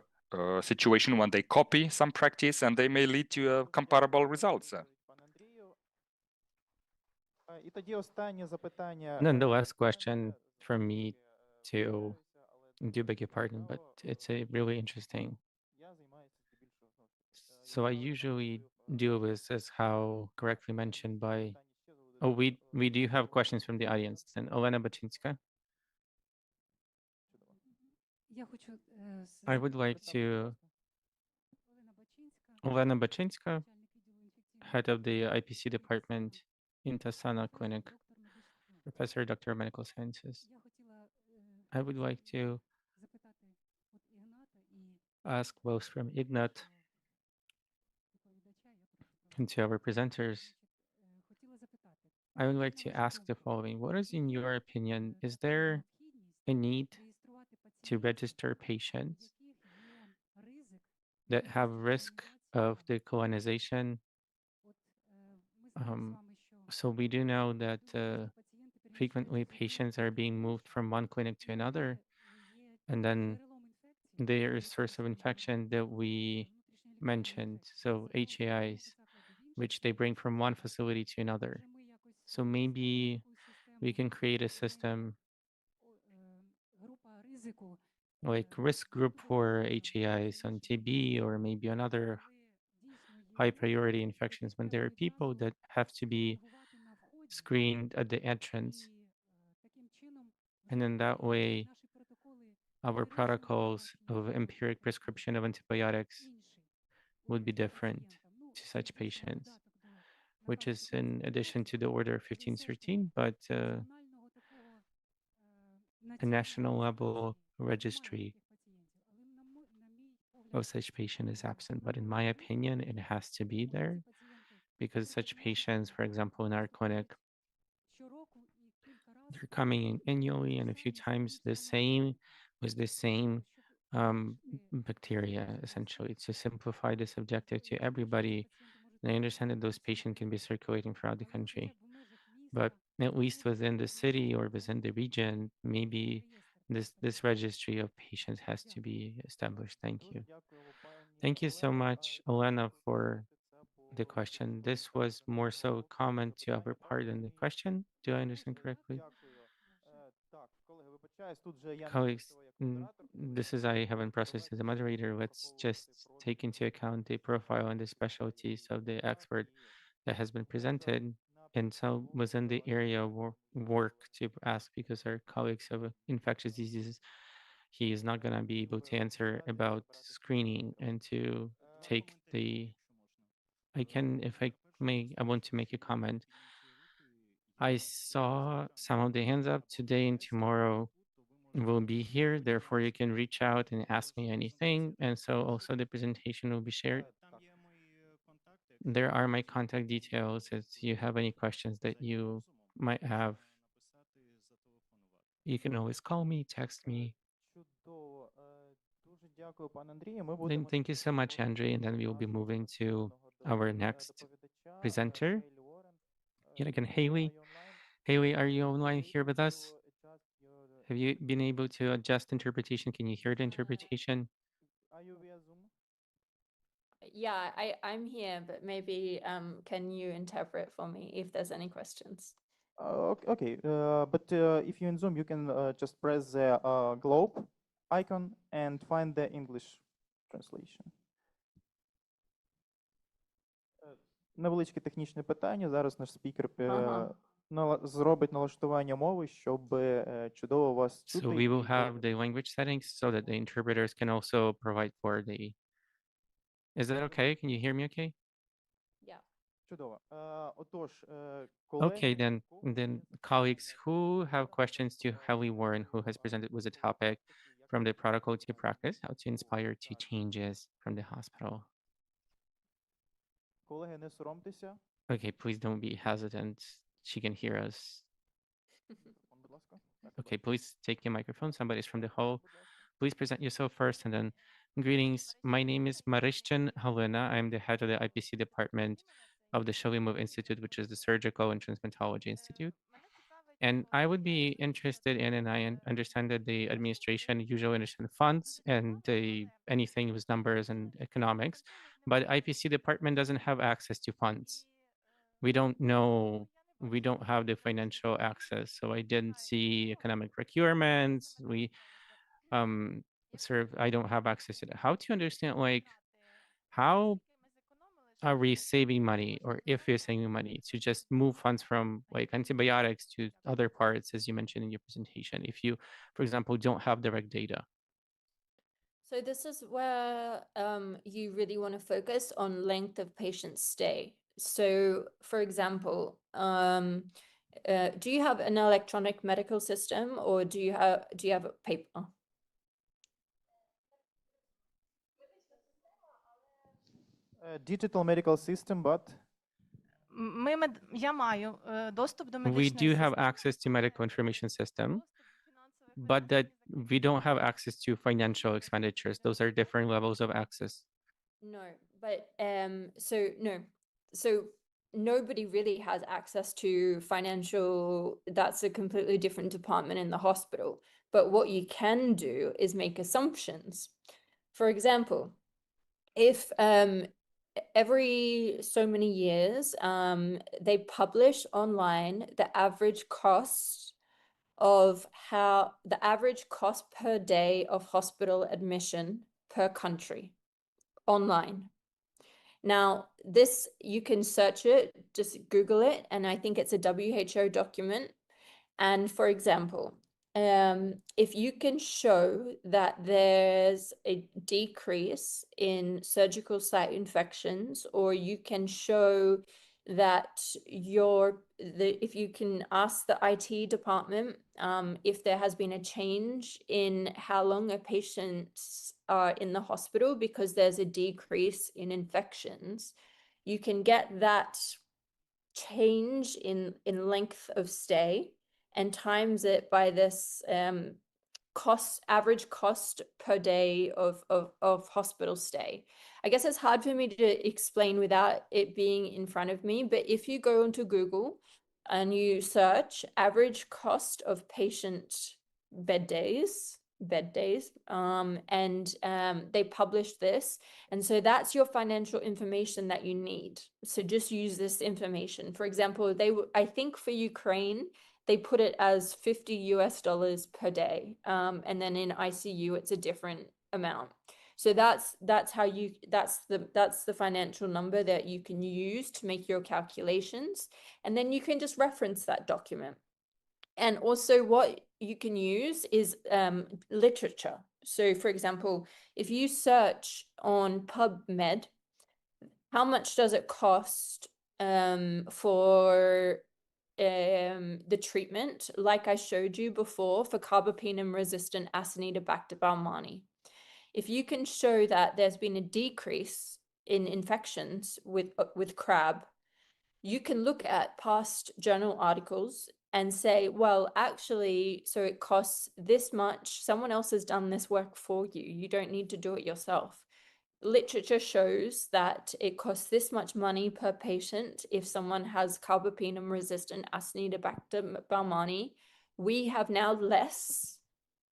situation when they copy some practice and they may lead to comparable results. Then the last question from me to do beg your pardon, but it's a really interesting. So I usually deal with this, how correctly mentioned by. Oh, we do have questions from the audience. And Olena Bachinska. I would like to. Olena Bachinska, head of the IPC department in Tasana Clinic, professor, doctor of medical sciences. I would like to ask both from Ignat and to our presenters. I would like to ask the following. What is, in your opinion, is there a need to register patients that have risk of decolonization So we do know that frequently patients are being moved from one clinic to another, and then their source of infection that we mentioned, so HAIs, which they bring from one facility to another. So maybe we can create a system like risk group for HAIs on TB or maybe on other high priority infections when there are people that have to be screened at the entrance. And then that way, our protocols of empiric prescription of antibiotics would be different to such patients, which is in addition to the order 1513, but a national level registry of such patient is absent. But in my opinion, it has to be there because such patients, for example, in our clinic, they're coming in annually and a few times the same with the same bacteria, essentially, to simplify this objective to everybody. And I understand that those patients can be circulating throughout the country, but at least within the city or within the region, maybe this registry of patients has to be established. Thank you. Thank you so much, Elena, for the question. This was more so a comment to our part than the question. Do I understand correctly? Colleagues, this is I haven't processed as a moderator. Let's just take into account the profile and the specialties of the expert that has been presented. And so within the area of work to ask, because our colleagues of infectious diseases, he is not going to be able to answer about screening and to take the, I can, if I may, I want to make a comment. I saw some of the hands up today and tomorrow will be here. Therefore, you can reach out and ask me anything. And so also the presentation will be shared. There are my contact details. If you have any questions that you might have, you can always call me, text me. Then thank you so much, Andre. And then we will be moving to our next presenter. Yet again, Haley. Haley, are you online here with us? Have you been able to adjust interpretation? Can you hear the interpretation? Yeah, I'm here, but maybe can you interpret for me if there's any questions? Okay, but if you're in Zoom, you can just press the globe icon and find the English translation. Невеличке технічне питання. Зараз наш спікер зробить налаштування мови, щоб чудово вас чути. So we will have the language settings so that the interpreters can also provide for the... Is that okay? Can you hear me okay? Yeah. Чудово. Отож, Okay, then colleagues who have questions to Haley Warren, who has presented with a topic from the protocol to practice, how to inspire two changes from the hospital. Колеги, не соромтеся. Okay, please don't be hesitant. She can hear us. Okay, please take your microphone. Somebody's from the hall. Please present yourself first and then greetings. My name is Marishchan Halina. I'm the head of the IPC department of the Shalimov Institute, which is the Surgical and Transplantology Institute. And I would be interested in, and I understand that the administration usually understands funds and anything with numbers and economics, but IPC department doesn't have access to funds. We don't know, we don't have the financial access. So I didn't see economic procurements. I don't have access to that. How to understand, like, how are we saving money, or if we're saving money, to just move funds from like antibiotics to other parts, as you mentioned in your presentation, if you, for example, don't have direct data? So this is where you really want to focus on length of patient stay. So, for example, do you have an electronic medical system, or do you have a paper? Digital medical system, but Я маю доступ до We медичної do have системи. access to medical information system, but that we don't have access to financial expenditures. Those are different levels of access. No, but so nobody really has access to financial, that's a completely different department in the hospital. But what you can do is make assumptions. For example, if every so many years, they publish online the average cost of the average cost per day of hospital admission per country online. Now, this, you can search it, just Google it, and I think it's a WHO document. And for example, if you can show that there's a decrease in surgical site infections, or you can show that if you can ask the IT department if there has been a change in how long a patients are in the hospital because there's a decrease in infections, you can get that change in length of stay and times it by this average cost per day of hospital stay. I guess it's hard for me to explain without it being in front of me, but if you go onto Google and you search average cost of patient bed days, and they publish this, and so that's your financial information that you need. So just use this information. For example, I think for Ukraine, they put it as $50 per day, and then in ICU it's a different amount. So that's the financial number that you can use to make your calculations, and then you can just reference that document. And also what you can use is literature. So for example, if you search on PubMed, how much does it cost for the treatment, like I showed you before, for carbapenem-resistant Acinetobacter baumannii. If you can show that there's been a decrease in infections with crab, you can look at past journal articles and say, well, actually, so it costs this much. Someone else has done this work for you. You don't need to do it yourself. Literature shows that it costs this much money per patient if someone has carbapenem-resistant Acinetobacter baumannii. We have now less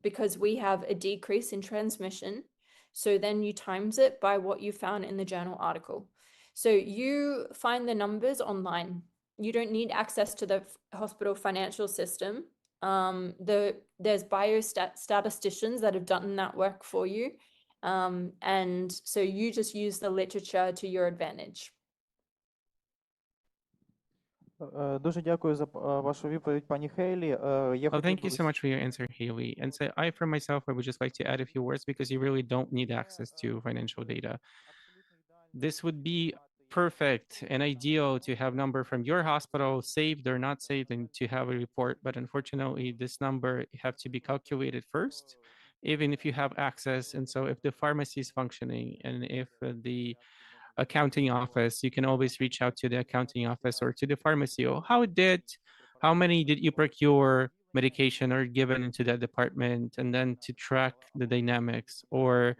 because we have a decrease in transmission. So then you times it by what you found in the journal article. So you find the numbers online. You don't need access to the hospital financial system. There's biostatisticians that have done that work for you. And so you just use the literature to your advantage. Дуже дякую за вашу відповідь, пані Хейлі. Well, thank you so much for your answer, Haley. And so for myself, I would just like to add a few words because you really don't need access to financial data. This would be perfect and ideal to have number from your hospital saved or not saved and to have a report. But unfortunately, this number have to be calculated first, even if you have access. And so if the pharmacy is functioning and if the accounting office, you can always reach out to the accounting office or to the pharmacy. Oh, how many did you procure medication or given into that department? And then to track the dynamics, or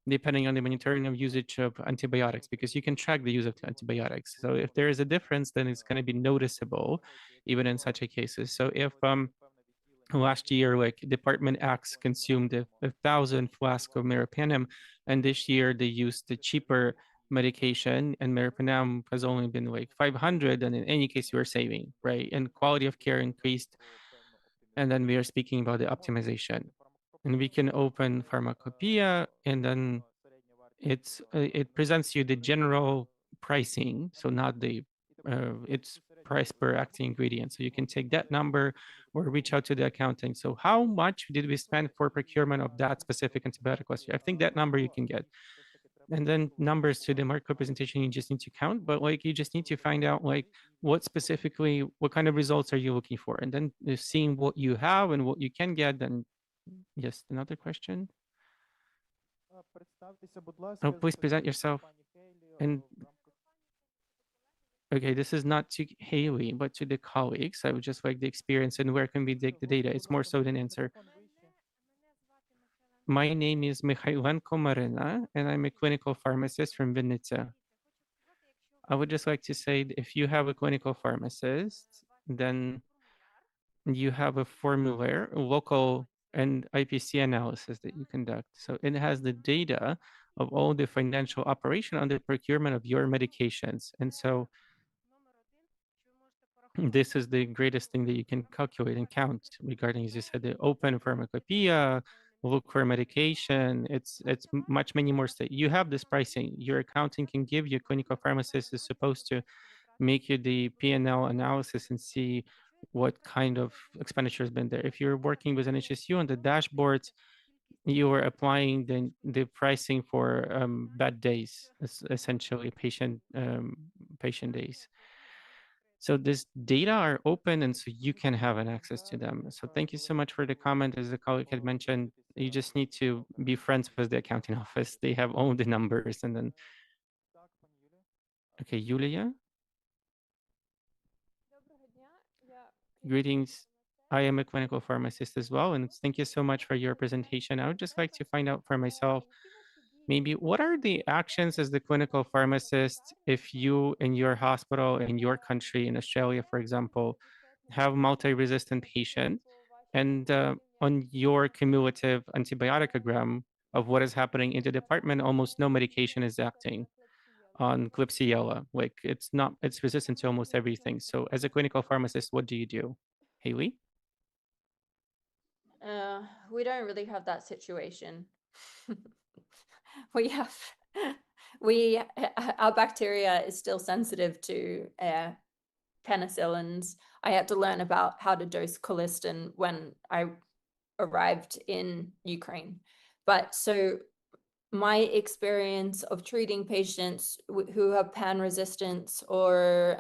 depending on the monitoring of usage of antibiotics, because you can track the use of antibiotics. So if there is a difference, then it's going to be noticeable, even in such a cases. So if last year, like Department X consumed 1,000 flasks of meropenem, and this year they used the cheaper medication, and meropenem has only been like 500, and in any case you are saving, right? And quality of care increased. And then we are speaking about the optimization. And we can open Pharmacopoeia, and then it presents you the general pricing, so not the it's price per active ingredient. So you can take that number or reach out to the accounting. So how much did we spend for procurement of that specific antibiotic last year? I think that number you can get. And then numbers to the market representation you just need to count, but like you just need to find out like what kind of results are you looking for, and then seeing what you have and what you can get. Then yes, another question. Oh, please present yourself. And okay, this is not to Haley, but to the colleagues. I would just like the experience and where can we dig the data. It's more so than answer. My name is Mikhailenko Marina, and I'm a clinical pharmacist from Vinnytsia. I would just like to say that if you have a clinical pharmacist, then you have a formulary, local and IPC analysis that you conduct. So it has the data of all the financial operation on the procurement of your medications. And so this is the greatest thing that you can calculate and count regarding, as you said, the open pharmacopoeia, look for medication. It's much many more. You have this pricing. Your accounting can give you, clinical pharmacist is supposed to make you the P&L analysis and see what kind of expenditure has been there. If you're working with an HSU on the dashboards, you are applying the pricing for bad days, essentially patient days. So this data are open, and so you can have an access to them. So thank you so much for the comment. As the colleague had mentioned, you just need to be friends with the accounting office. They have all the numbers, and then. Okay, Yulia. Greetings. I am a clinical pharmacist as well, and thank you so much for your presentation. I would just like to find out for myself, maybe what are the actions as the clinical pharmacist if you in your hospital, in your country, in Australia, for example, have multi-resistant patient, and on your cumulative antibioticogram of what is happening in the department, almost no medication is acting on Klebsiella. Like it's resistant to almost everything. So as a clinical pharmacist, what do you do? Haley? We don't really have that situation. we have our bacteria is still sensitive to penicillins. I had to learn about how to dose colistin when I arrived in Ukraine. But so my experience of treating patients who have pan resistance or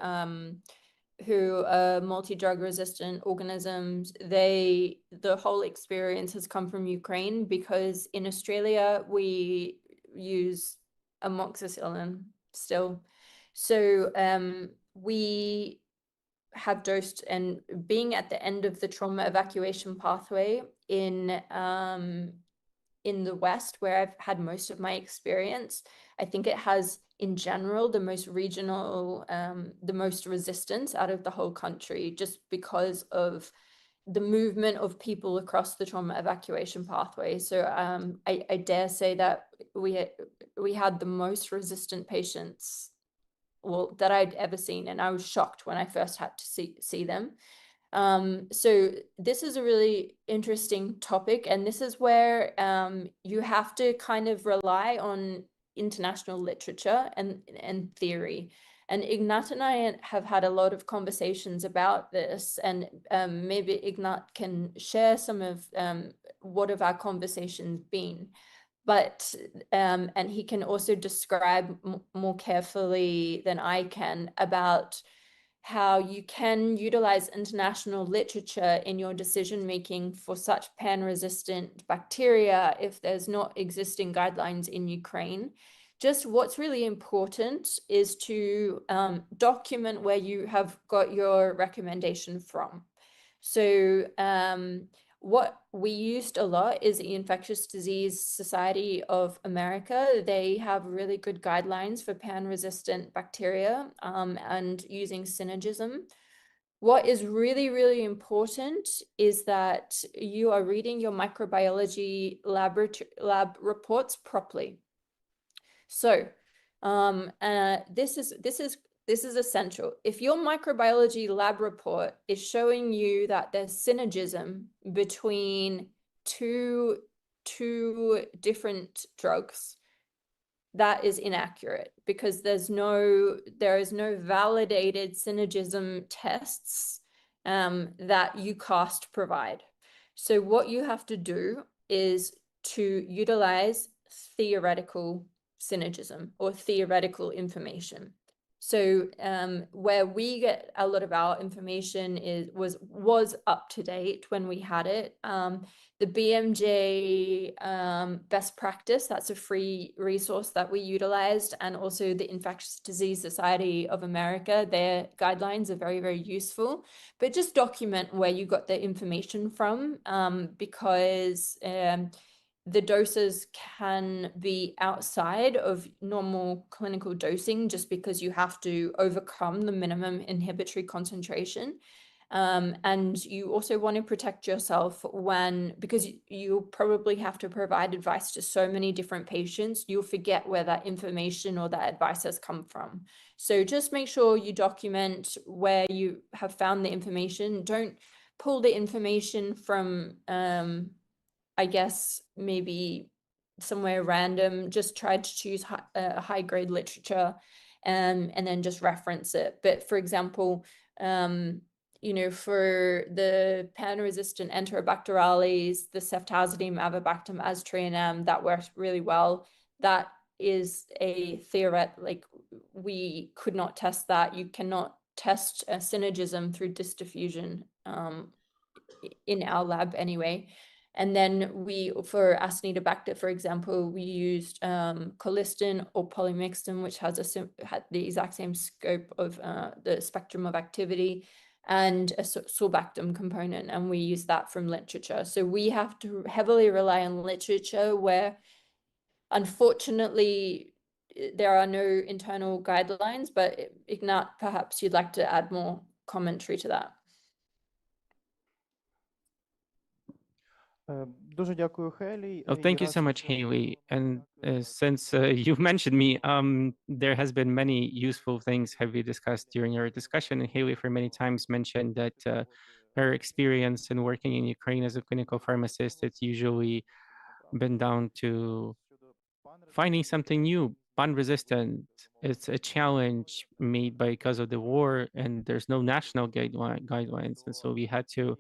who are multi-drug resistant organisms, the whole experience has come from Ukraine, because in Australia we use amoxicillin still. So we have dosed, and being at the end of the trauma evacuation pathway in the West, where I've had most of my experience, I think it has, in general, the most regional, the most resistance out of the whole country, just because of the movement of people across the trauma evacuation pathway. So I dare say that we had the most resistant patients, well, that I'd ever seen, and I was shocked when I first had to see them. So this is a really interesting topic, and this is where you have to kind of rely on international literature and theory. And Ignat and I have had a lot of conversations about this, and maybe Ignat can share some of what have our conversations been. But and he can also describe more carefully than I can about how you can utilize international literature in your decision making for such pan-resistant bacteria if there's not existing guidelines in Ukraine. Just what's really important is to document where you have got your recommendation from. So what we used a lot is the Infectious Disease Society of America. They have really good guidelines for pan-resistant bacteria and using synergism. What is really, really important is that you are reading your microbiology lab reports properly. So this is essential. If your microbiology lab report is showing you that there's synergism between two different drugs, that is inaccurate, because there is no validated synergism tests that UCAST provide. So what you have to do is to utilize theoretical synergism or theoretical information. So where we get a lot of our information was up to date when we had it. The BMJ best practice, that's a free resource that we utilized, and also the Infectious Disease Society of America, their guidelines are very, very useful. But just document where you got the information from, because the doses can be outside of normal clinical dosing just because you have to overcome the minimum inhibitory concentration. And you also want to protect yourself because you'll probably have to provide advice to so many different patients, you'll forget where that information or that advice has come from. So just make sure you document where you have found the information. Don't pull the information from, I guess, maybe somewhere random. Just try to choose high grade literature and then just reference it. But for example, you know, for the pan-resistant Enterobacterales, the ceftazidime, avibactam, aztreonam, that works really well. That is a like we could not test that. You cannot test a synergism through diffusion in our lab anyway. And then for Acinetobacter, for example, we used colistin or polymyxtin, which has had the exact same scope of the spectrum of activity, and a sulbactam component, and we use that from literature. So we have to heavily rely on literature where, unfortunately, there are no internal guidelines, but Ignat, perhaps you'd like to add more commentary to that. Дуже дякую, Хелі. Oh, thank you so much, Haley. And since you've mentioned me, there has been many useful things have we discussed during our discussion. And Haley, for many times, mentioned that her experience in working in Ukraine as a clinical pharmacist, it's usually been down to finding something new. Pan-resistant, it's a challenge made because of the war, and there's no national guidelines. And so we had to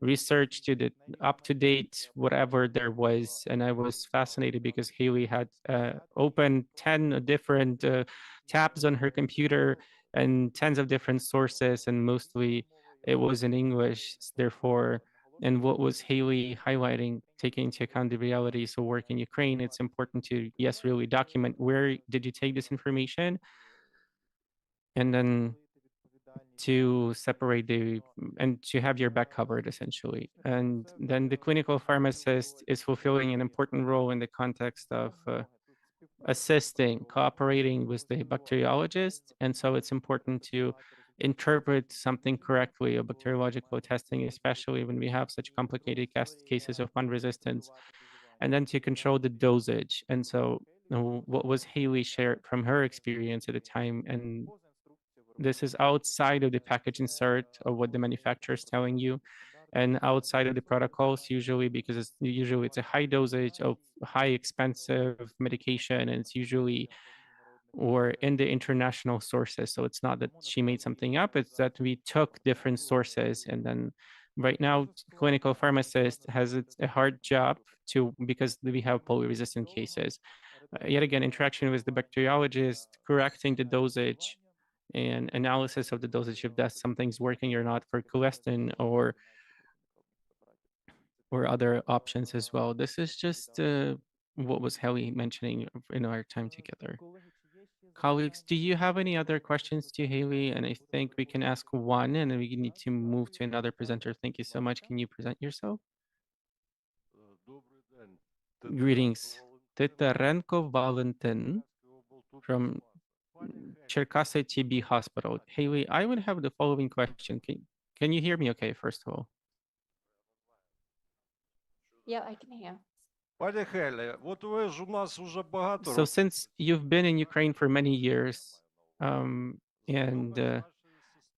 research to the up-to-date whatever there was. And I was fascinated because Haley had opened 10 different tabs on her computer and tens of different sources, and mostly it was in English. Therefore, and what was Haley highlighting, taking into account the realities of work in Ukraine, it's important to, yes, really document where did you take this information, and then to separate and to have your back covered, essentially. And then the clinical pharmacist is fulfilling an important role in the context of assisting, cooperating with the bacteriologist. And so it's important to interpret something correctly of bacteriological testing, especially when we have such complicated cases of pan-resistance, and then to control the dosage. And so what was Haley shared from her experience at the time, and this is outside of the package insert of what the manufacturer is telling you, and outside of the protocols, usually, because it's a high dosage of high expensive medication, and it's usually or in the international sources. So it's not that she made something up, it's that we took different sources. And then right now, clinical pharmacist has a hard job because we have polyresistant cases. Yet again, interaction with the bacteriologist, correcting the dosage and analysis of the dosage if that something's working or not for colistin or other options as well. This is just what was Haley mentioning in our time together. Colleagues, do you have any other questions to Haley? And I think we can ask one, and then we need to move to another presenter. Thank you so much. Can you present yourself? Greetings. Titarenko Valentin from Cherkasy TB Hospital. Haley, I would have the following question. Can you hear me okay, first of all? Yeah, I can hear. So since you've been in Ukraine for many years, and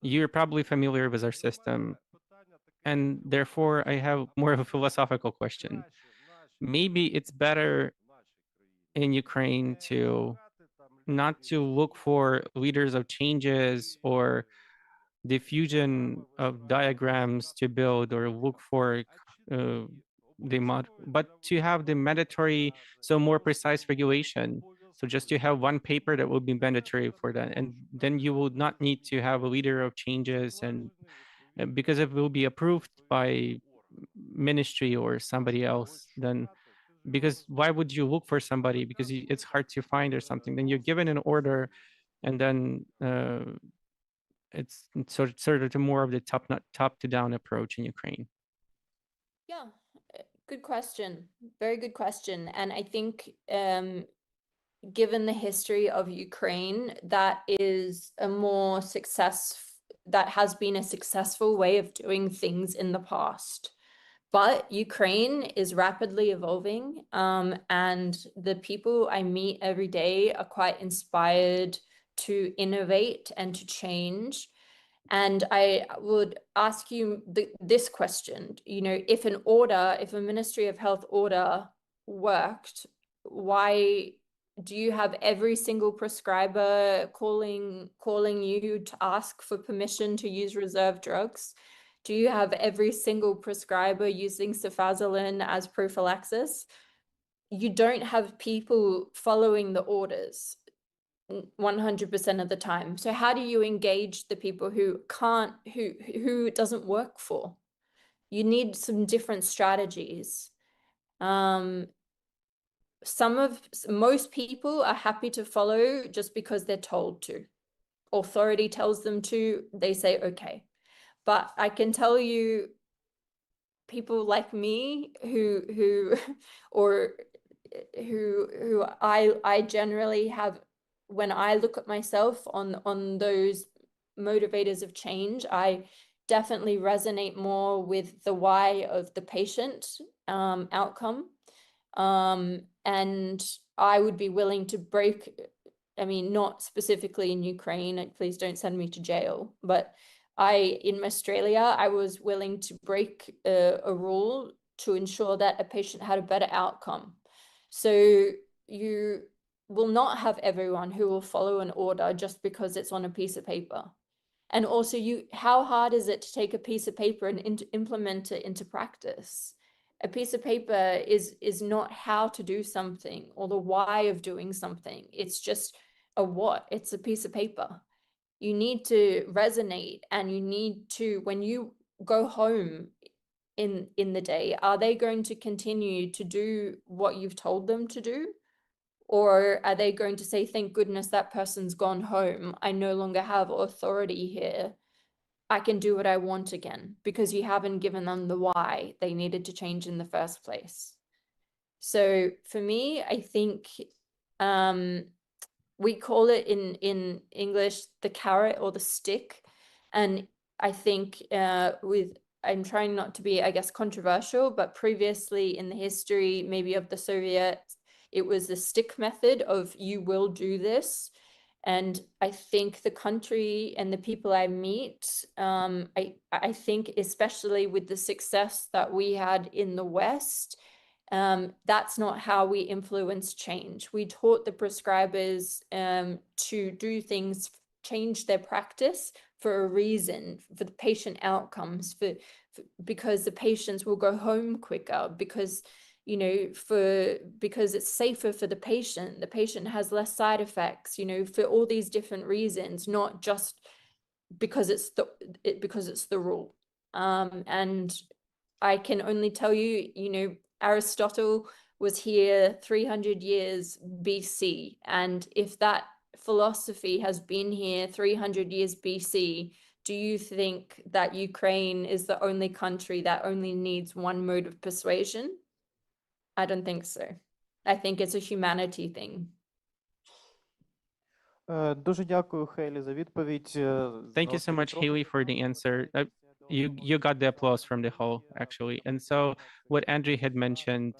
you're probably familiar with our system, and therefore I have more of a philosophical question. Maybe it's better in Ukraine not to look for leaders of changes or diffusion of diagrams to build or look for but to have the mandatory, so more precise regulation. So just to have one paper that will be mandatory for that, and then you will not need to have a leader of changes, and because it will be approved by ministry or somebody else, then because why would you look for somebody, because it's hard to find or something, then you're given an order, and then it's sort of more of the top to down approach in Ukraine. Yeah, Good question. Very good question. And I think given the history of Ukraine, that is that has been a successful way of doing things in the past. But Ukraine is rapidly evolving, and the people I meet every day are quite inspired to innovate and to change. And I would ask you this question, if a Ministry of Health order worked, why do you have every single prescriber calling you to ask for permission to use reserve drugs? Do you have every single prescriber using cefazolin as prophylaxis? You don't have people following the orders 100% of the time. So how do you engage the people who it doesn't work for? You need some different strategies. Most people are happy to follow just because they're told to. Authority tells them to, they say, okay. But I can tell you, people like me who I generally have, when I look at myself on those motivators of change, I definitely resonate more with the why of the patient outcome. And I would be willing to break, I mean, not specifically in Ukraine, please don't send me to jail, but in Australia, I was willing to break a rule to ensure that a patient had a better outcome. So you will not have everyone who will follow an order just because it's on a piece of paper. And also, how hard is it to take a piece of paper and implement it into practice? A piece of paper is not how to do something or the why of doing something. It's just a what. It's a piece of paper. You need to resonate, and you need to, when you go home in the day, are they going to continue to do what you've told them to do? Or are they going to say, thank goodness that person's gone home. I no longer have authority here. I can do what I want again, because you haven't given them the why they needed to change in the first place. So for me, I think we call it in English the carrot or the stick. And I think I'm trying not to be, I guess, controversial, but previously in the history, maybe of the Soviets, it was the stick method of you will do this. And I think the country and the people I meet, I think especially with the success that we had in the West, that's not how we influence change. We taught the prescribers to do things, change their practice for a reason, for the patient outcomes, because the patients will go home quicker, because because it's safer for the patient has less side effects, for all these different reasons, not just because it's the rule. And I can only tell you, Aristotle was here 300 years BC, and if that philosophy has been here 300 years BC, do you think that Ukraine is the only country that only needs one mode of persuasion? I don't think so. I think it's a humanity thing. Дуже дякую, Хейлі, за відповідь. Thank you so much, Haley, for the answer. You got the applause from the hall, actually. And so what Andrew had mentioned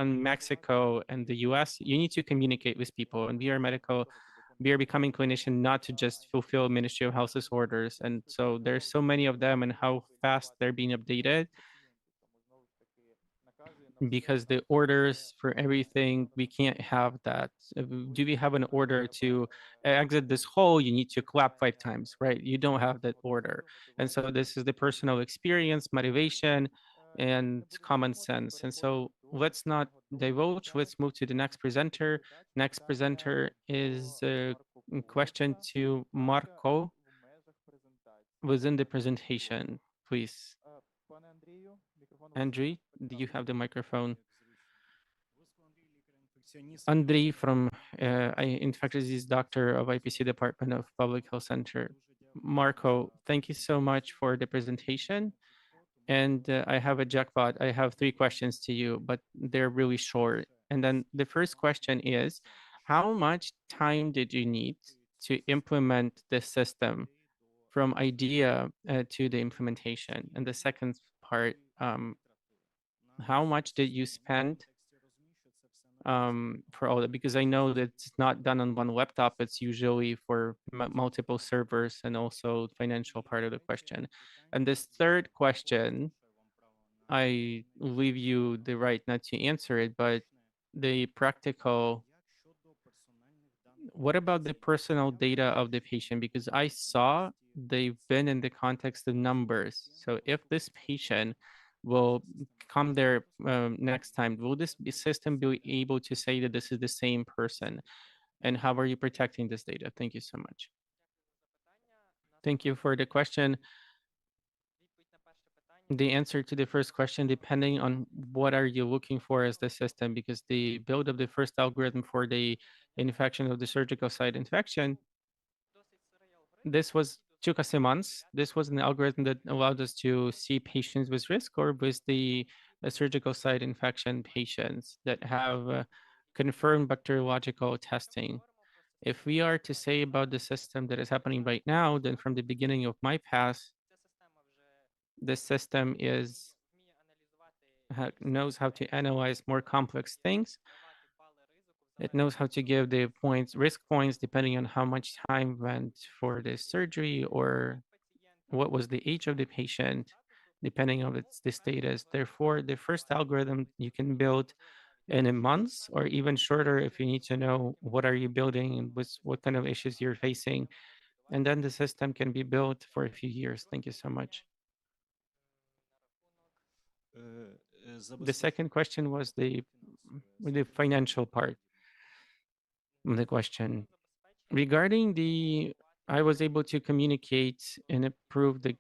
on Mexico and the US, you need to communicate with people. And we are becoming clinician not to just fulfill Ministry of Health's orders. And so there's so many of them, and how fast they're being updated, because the orders for everything, we can't have that. Do we have an order to exit this hole? You need to clap 5 times, right? You don't have that order. And so this is the personal experience, motivation, and common sense. And so let's not divulge. Let's move to the next presenter. Next presenter is a question to Marco within the presentation, please. Andrew, do you have the microphone? Andrei from infectious disease doctor of IPC Department of Public Health Center. Marco, thank you so much for the presentation. And I have a jackpot. I have 3 questions to you, but they're really short. And then the first question is, how much time did you need to implement this system from idea to the implementation? And the second part, how much did you spend for all that? Because I know that it's not done on one laptop. It's usually for multiple servers, and also financial part of the question. And this third question, I leave you the right not to answer it, but the practical, what about the personal data of the patient? Because I saw they've been in the context of numbers. So if this patient will come there next time, will this system be able to say that this is the same person? And how are you protecting this data? Thank you so much. Thank you for the question. The answer to the first question, depending on what are you looking for as the system, because the build of the first algorithm for the infection of the surgical site infection, this took us a month. This was an algorithm that allowed us to see patients with risk or with the surgical site infection patients that have confirmed bacteriological testing. If we are to say about the system that is happening right now, then from the beginning of my path, this system knows how to analyze more complex things. It knows how to give the risk points, depending on how much time went for the surgery or what was the age of the patient, depending on the status. Therefore, the first algorithm you can build in a month or even shorter if you need to know what are you building and what kind of issues you're facing. And then the system can be built for a few years. Thank you so much. The second question was the financial part of the question. Regarding I was able to communicate and improve the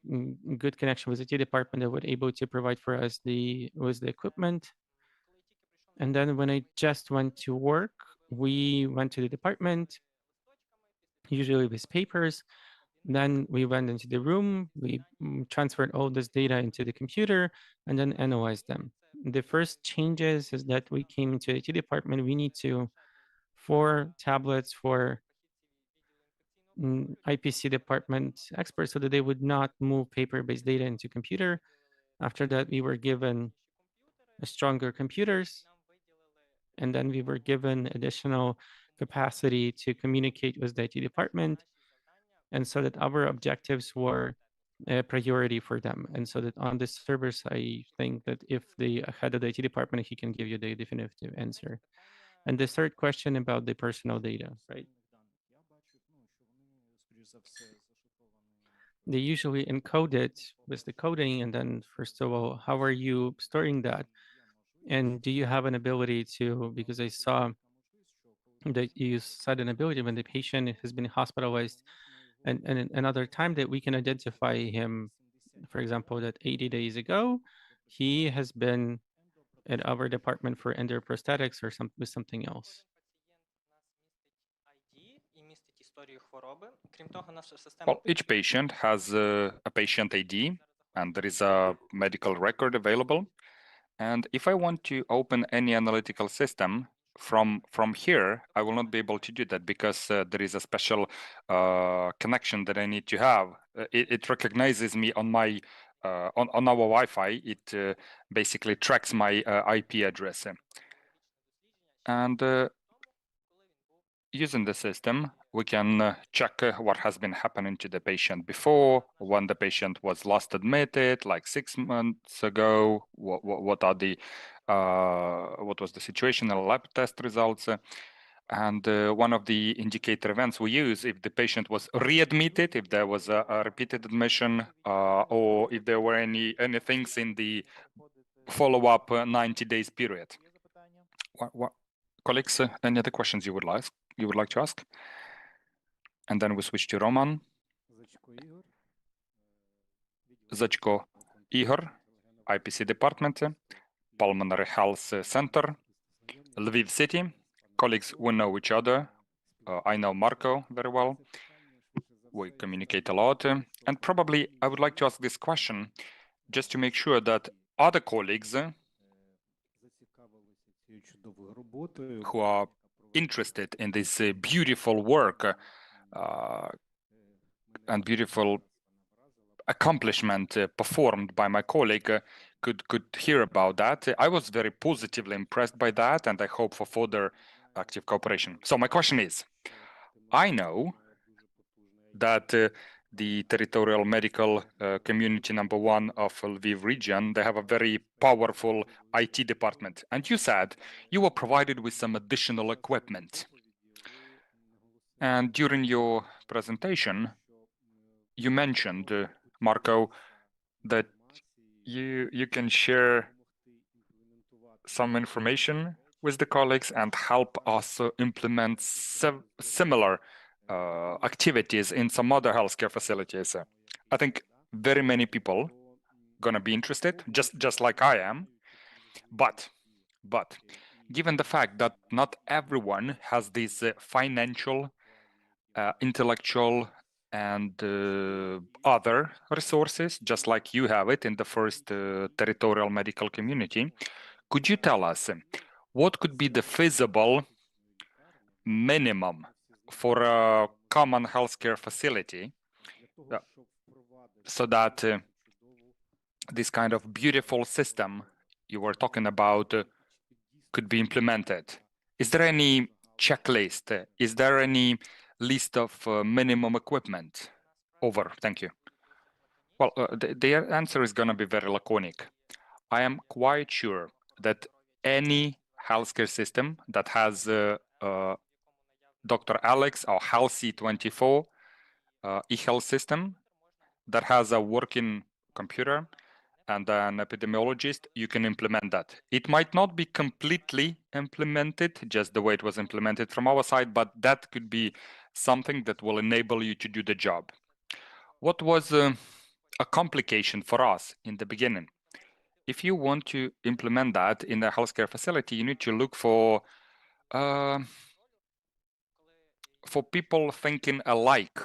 good connection with the IT department that were able to provide for us the equipment. And then when I just went to work, we went to the department, usually with papers. Then we went into the room, we transferred all this data into the computer and then analyzed them. The first changes is that we came into the IT department, we need 4 tablets for IPC department experts so that they would not move paper-based data into computer. After that, we were given stronger computers, and then we were given additional capacity to communicate with the IT department, and so that our objectives were a priority for them. And so that on the servers, I think that if the head of the IT department, he can give you the definitive answer. And the third question about the personal data, right? They usually encode it with the coding, and then first of all, how are you storing that? And do you have an ability to, because I saw that you said an ability when the patient has been hospitalized and another time that we can identify him, for example, that 80 days ago, he has been at our department for endoprosthetics or with something else. Well, each patient has a patient ID, and there is a medical record available. And if I want to open any analytical system from here, I will not be able to do that because there is a special connection that I need to have. It recognizes me on my on our Wi-Fi. It basically tracks my IP address. And using the system, we can check what has been happening to the patient before, when the patient was last admitted, like 6 months ago, what was the situation, lab test results. And one of the indicator events we use, if the patient was readmitted, if there was a repeated admission, or if there were any things in the follow-up 90 days period. Colleagues, any other questions you would like to ask? And then we switch to Roman. Zachko Igor, IPC department, Pulmonary Health Center, Lviv City. Colleagues, we know each other. I know Marco very well. We communicate a lot. And probably I would like to ask this question. just to make sure that other colleagues who are interested in this beautiful work and beautiful accomplishment performed by my colleague could hear about that. I was very positively impressed by that, and I hope for further active cooperation. So my question is, I know that the territorial medical community #1 of Lviv region, they have a very powerful IT department. And you said you were provided with some additional equipment. And during your presentation, you mentioned, Marco, that you can share some information with the colleagues and help us implement similar activities in some other healthcare facilities. I think very many people gonna be interested, just like I am. But given the fact that not everyone has these financial, intellectual, and other resources, just like you have it in the first territorial medical community, could you tell us what could be the feasible minimum for a common healthcare facility so that this kind of beautiful system you were talking about could be implemented? Is there any checklist? Is there any list of minimum equipment? Over. Thank you. Well, the answer is going to be very laconic. I am quite sure that any healthcare system that has Dr. Alex or Healthy24 e-health system that has a working computer and an epidemiologist, you can implement that. It might not be completely implemented just the way it was implemented from our side, but that could be something that will enable you to do the job. What was a complication for us in the beginning? If you want to implement that in a healthcare facility, you need to look for people thinking alike,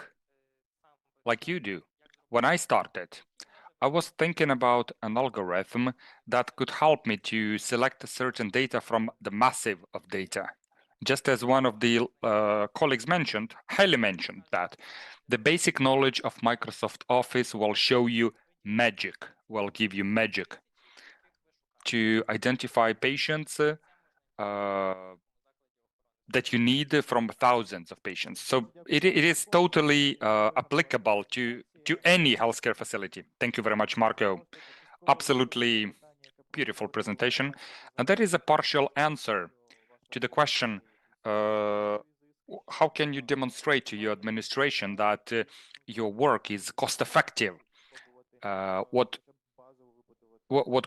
like you do. When I started, I was thinking about an algorithm that could help me to select certain data from the massive of data. Just as one of the colleagues mentioned, highly mentioned that the basic knowledge of Microsoft Office will show you magic, will give you magic to identify patients that you need from thousands of patients. So it is totally applicable to any healthcare facility. Thank you very much, Marco. Absolutely beautiful presentation. And that is a partial answer to the question, how can you demonstrate to your administration that your work is cost-effective? What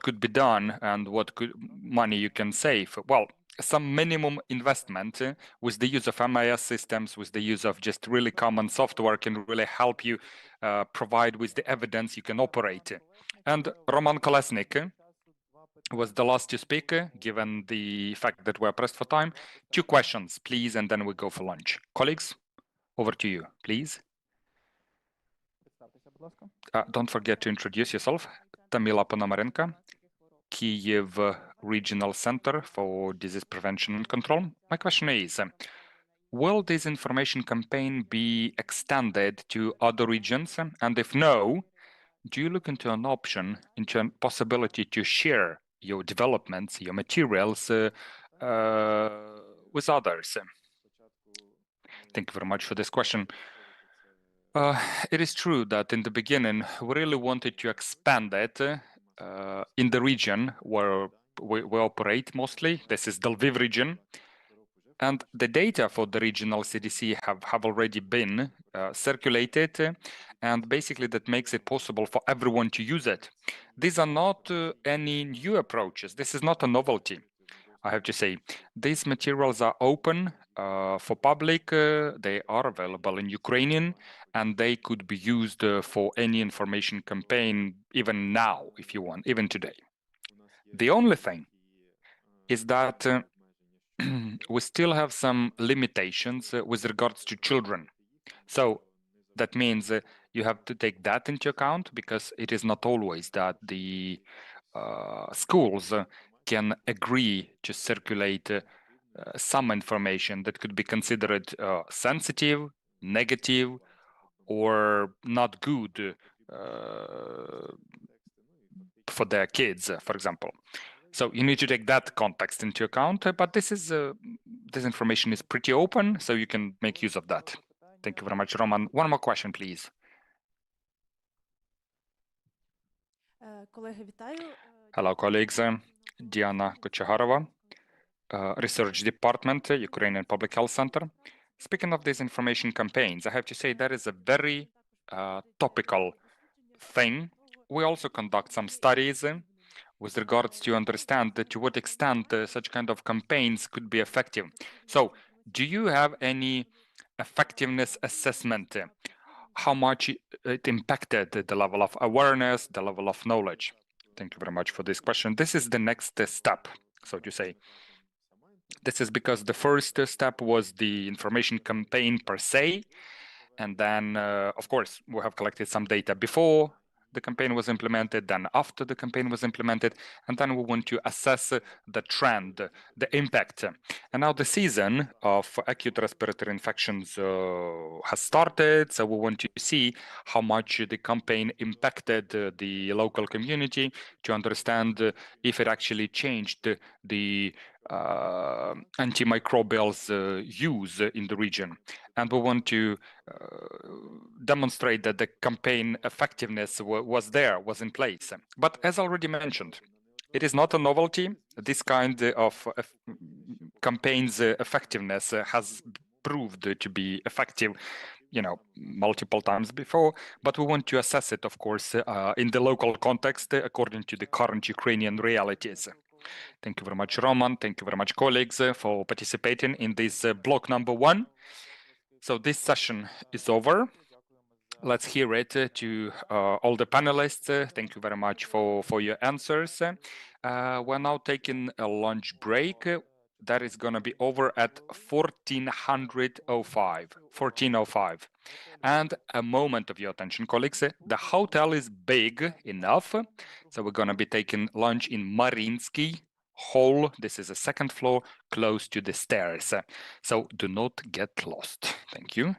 could be done and what money you can save? Well, some minimum investment with the use of MIS systems, with the use of just really common software can really help you provide with the evidence you can operate. And Roman Kolesnik was the last to speak, given the fact that we're pressed for time. 2 questions, please, and then we go for lunch. Colleagues, over to you, please. Don't forget to introduce yourself. Tamila Ponomarenko, Kyiv Regional Center for Disease Prevention and Control. My question is, will this information campaign be extended to other regions? And if no, do you look into an option, into a possibility to share your developments, your materials with others? Thank you very much for this question. It is true that in the beginning, we really wanted to expand it in the region where we operate mostly. This is the Lviv region. And the data for the regional CDC have already been circulated, and basically that makes it possible for everyone to use it. These are not any new approaches. This is not a novelty, I have to say. These materials are open for public. They are available in Ukrainian, and they could be used for any information campaign, even now, if you want, even today. The only thing is that we still have some limitations with regards to children. So that means you have to take that into account, because it is not always that the schools can agree to circulate some information that could be considered sensitive, negative, or not good for their kids, for example. So you need to take that context into account, but this information is pretty open, so you can make use of that. Thank you very much, Roman. One more question, please. Hello, colleagues. Diana Kochaharova, Research Department, Ukrainian Public Health Center. Speaking of these information campaigns, I have to say that is a very topical thing. We also conduct some studies with regards to understand to what extent such kind of campaigns could be effective. So, do you have any effectiveness assessment? How much it impacted the level of awareness, the level of knowledge? Thank you very much for this question. This is the next step, so to say. This is because the first step was the information campaign per se, and then, of course, we have collected some data before the campaign was implemented, then after the campaign was implemented, and then we want to assess the trend, the impact. And now the season of acute respiratory infections has started, so we want to see how much the campaign impacted the local community, to understand if it actually changed the antimicrobials use in the region. And we want to demonstrate that the campaign effectiveness was in place. But as already mentioned, it is not a novelty. This kind of campaign's effectiveness has proved to be effective, multiple times before, but we want to assess it, of course, in the local context, according to the current Ukrainian realities. Thank you very much, Roman. Thank you very much, colleagues, for participating in this block number 1. So this session is over. Let's hear it to all the panelists. Thank you very much for your answers. We're now taking a lunch break. That is going to be over at 14:05. And a moment of your attention, colleagues. The hotel is big enough, so we're going to be taking lunch in Mariinsky Hall. This is a second floor, close to the stairs. So do not get lost. Thank you.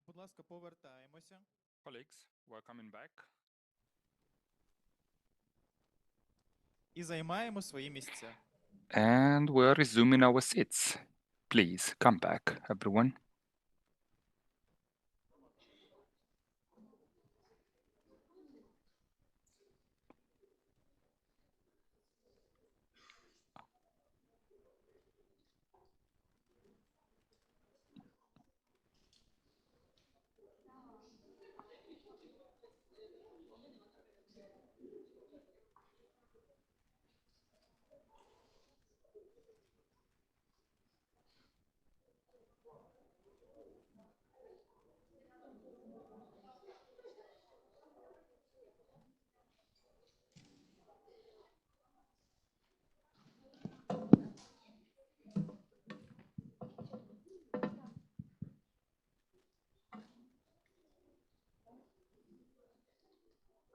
Будь ласка, повертаємося. Colleagues, we're coming back. І займаємо свої місця. And we're resuming our seats. Please come back, everyone.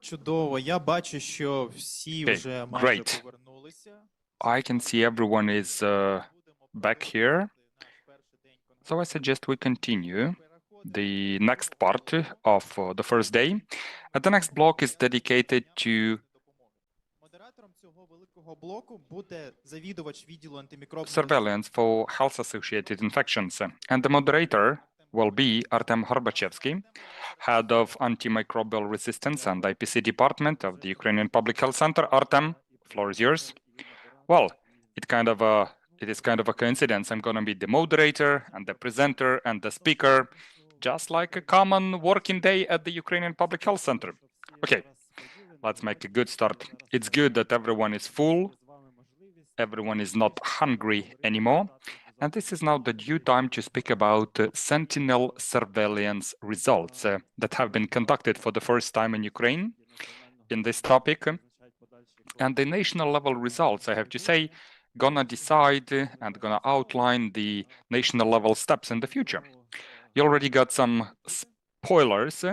Чудово. Я бачу, що всі вже майже great. повернулися. I can see everyone is back here. So I suggest we continue the next part of the first day. The next block is dedicated to Модератором цього великого блоку буде завідувач відділу антимікробної surveillance for health-associated infections. And the moderator will be Artem Horbachevsky, head of antimicrobial resistance and IPC department of the Ukrainian Public Health Center. Artem, floor is yours. Well, it is kind of a coincidence. I'm going to be the moderator and the presenter and the speaker, just like a common working day at the Ukrainian Public Health Center. Okay, let's make a good start. It's good that everyone is full. Everyone is not hungry anymore. And this is now the due time to speak about sentinel surveillance results that have been conducted for the first time in Ukraine in this topic. And the national level results, I have to say, gonna decide and gonna outline the national level steps in the future. You already got some spoilers,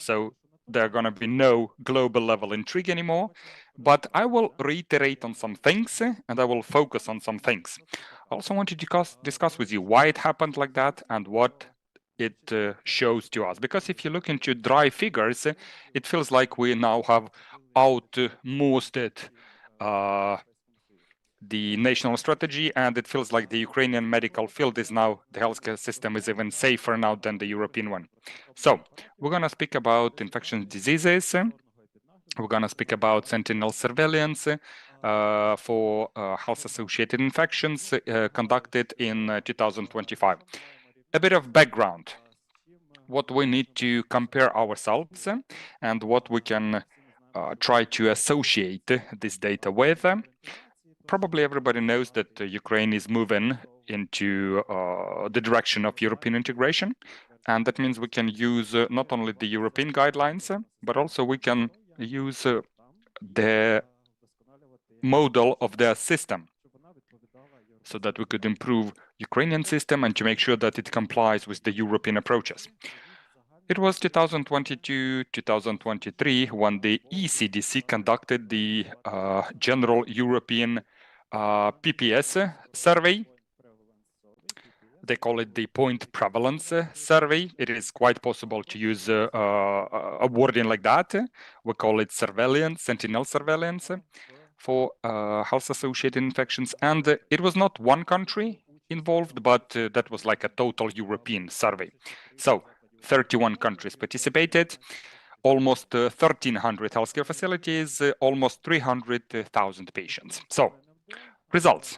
so there are gonna be no global level intrigue anymore, but I will reiterate on some things and I will focus on some things. I also want to discuss with you why it happened like that and what it shows to us. Because if you look into dry figures, it feels like we now have outmosted the national strategy, and it feels like the Ukrainian medical field is now, the healthcare system is even safer now than the European one. So we're going to speak about infectious diseases. We're going to speak about sentinel surveillance for health-associated infections conducted in 2025. A bit of background, what we need to compare ourselves and what we can try to associate this data with. Probably everybody knows that Ukraine is moving into the direction of European integration, and that means we can use not only the European guidelines, but also we can use the model of their system so that we could improve Ukrainian system and to make sure that it complies with the European approaches. It was 2022-2023 when the ECDC conducted the General European PPS survey. They call it the point prevalence survey. It is quite possible to use a wording like that. We call it surveillance, sentinel surveillance for health-associated infections. And it was not one country involved, but that was like a total European survey. So 31 countries participated, almost 1,300 healthcare facilities, almost 300,000 patients. So, results.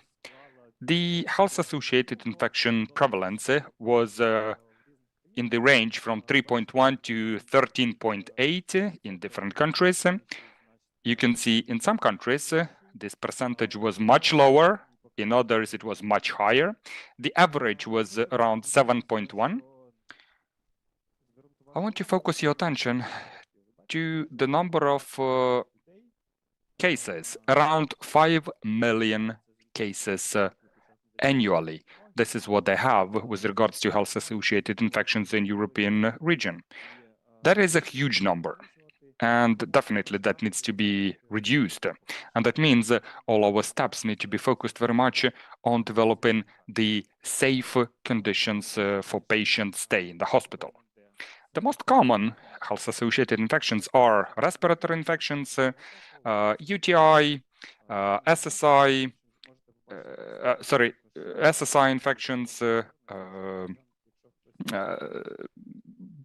The health-associated infection prevalence was in the range from 3.1 to 13.8 in different countries. You can see in some countries, this percentage was much lower. In others, it was much higher. The average was around 7.1. I want to focus your attention to the number of cases, around 5 million cases annually. This is what they have with regards to health-associated infections in European region. That is a huge number. And definitely that needs to be reduced. And that means all our steps need to be focused very much on developing the safe conditions for patient stay in the hospital. The most common health-associated infections are respiratory infections, UTI, SSI, SSI infections,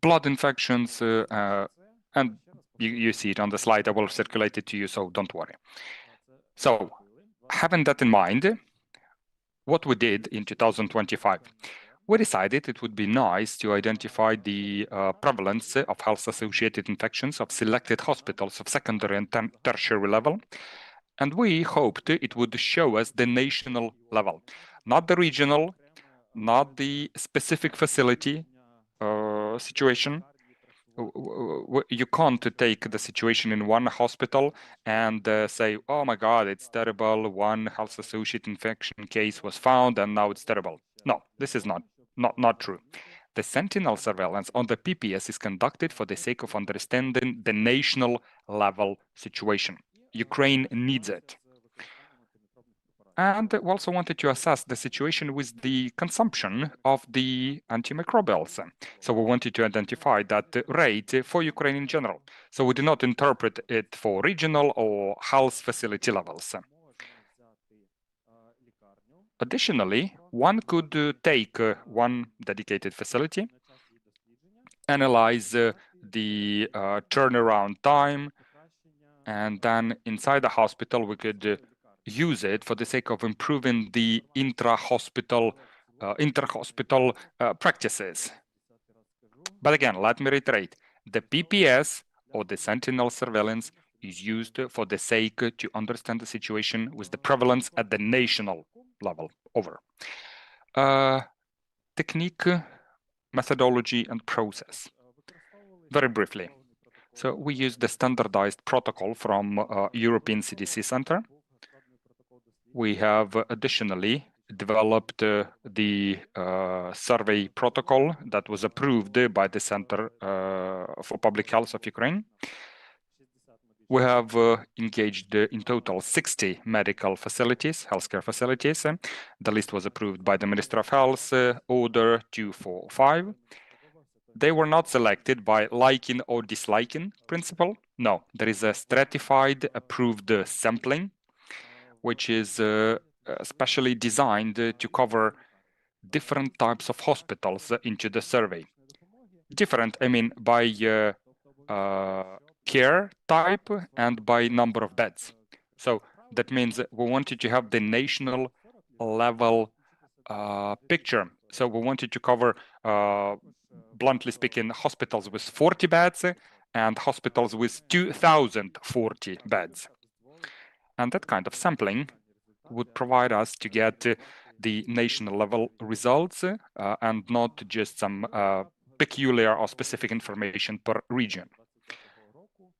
blood infections, and you see it on the slide. I will circulate it to you, so don't worry. So, having that in mind, what we did in 2025, we decided it would be nice to identify the prevalence of health-associated infections of selected hospitals of secondary and tertiary level. And we hoped it would show us the national level, not the regional, not the specific facility situation. You can't take the situation in one hospital and say, oh my God, it's terrible, one health-associated infection case was found and now it's terrible. No, this is not true. The sentinel surveillance on the PPS is conducted for the sake of understanding the national level situation. Ukraine needs it. And we also wanted to assess the situation with the consumption of the antimicrobials. So we wanted to identify that rate for Ukraine in general. So we did not interpret it for regional or health facility levels. Additionally, one could take one dedicated facility, analyze the turnaround time, and then inside the hospital we could use it for the sake of improving the intra-hospital practices. But again, let me reiterate, the PPS or the sentinel surveillance is used for the sake to understand the situation with the prevalence at the national level. Over. Technique, methodology, and process. Very briefly. So we use the standardized protocol from European CDC Center. We have additionally developed the survey protocol that was approved by the Center for Public Health of Ukraine. We have engaged in total 60 medical facilities, healthcare facilities. The list was approved by the Minister of Health, Order 245. They were not selected by liking or disliking principle. No, there is a stratified approved sampling, which is specially designed to cover different types of hospitals into the survey. Different, I mean, by care type and by number of beds. So that means we wanted to have the national level picture. So we wanted to cover, bluntly speaking, hospitals with 40 beds and hospitals with 2,040 beds. And that kind of sampling would provide us to get the national level results and not just some peculiar or specific information per region.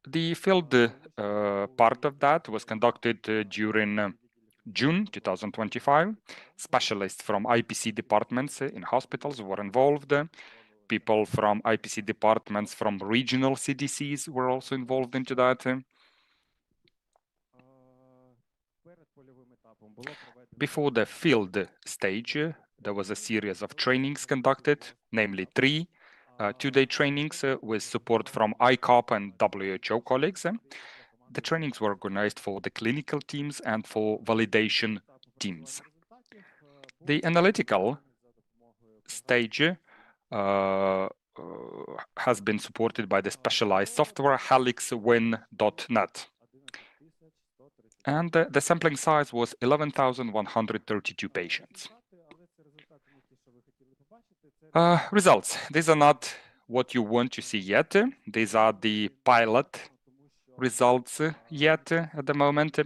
The field part of that was conducted during June 2025. Specialists from IPC departments in hospitals were involved. People from IPC departments from regional CDCs were also involved into that. Before the field stage, there was a series of trainings conducted, namely 3 two-day trainings with support from ICOP and WHO colleagues. The trainings were organized for the clinical teams and for validation teams. The analytical stage has been supported by the specialized software helixwin.net. And the sampling size was 11,132 patients. Results. These are not what you want to see yet. These are the pilot results yet at the moment.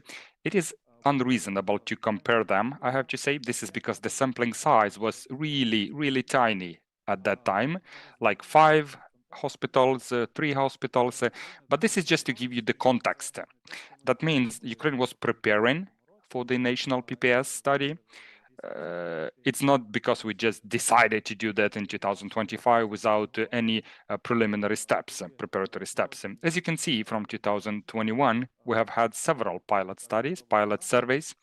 It is unreasonable to compare them, I have to say. This is because the sampling size was really tiny at that time, like 5 hospitals, 3 hospitals. But this is just to give you the context. That means Ukraine was preparing for the national PPS study. it's not because we just decided to do that in 2025 without any preliminary steps, preparatory steps. As you can see, from 2021, we have had several pilot studies, pilot surveys,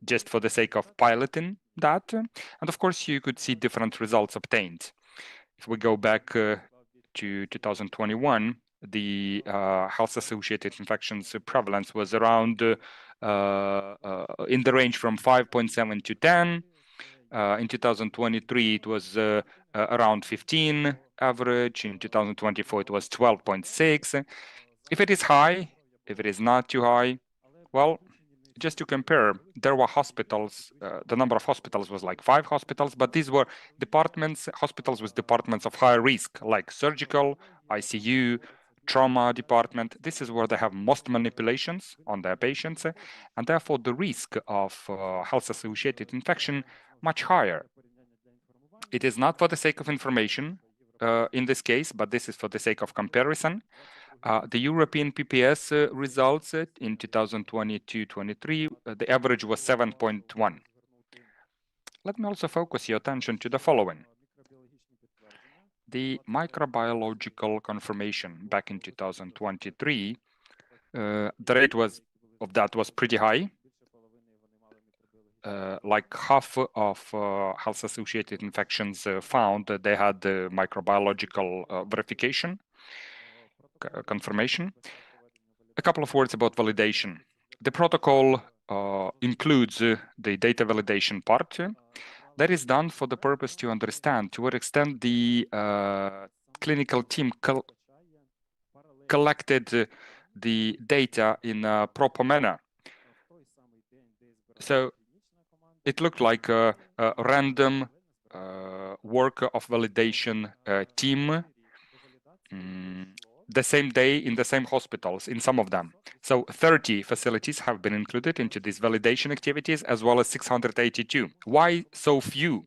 just for the sake of piloting that. And of course, you could see different results obtained. If we go back to 2021, the health-associated infections prevalence was around in the range from 5.7 to 10. In 2023, it was around 15 average. In 2024, it was 12.6. If it is high, if it is not too high, well, just to compare, there were hospitals, the number of hospitals was like 5 hospitals, but these were departments, hospitals with departments of high risk, like surgical, ICU, trauma department. This is where they have most manipulations on their patients, and therefore the risk of health-associated infection much higher. It is not for the sake of information in this case, but this is for the sake of comparison. The European PPS results in 2022-23, the average was 7.1. Let me also focus your attention to the following. The microbiological confirmation back in 2023, the rate of that was pretty high. Like half of health-associated infections found that they had the microbiological verification, confirmation. A couple of words about validation. The protocol includes the data validation part. That is done for the purpose to understand to what extent the clinical team collected the data in a proper manner. So it looked like a random work of validation team the same day in the same hospitals, in some of them. So 30 facilities have been included into these validation activities, as well as 682. Why so few?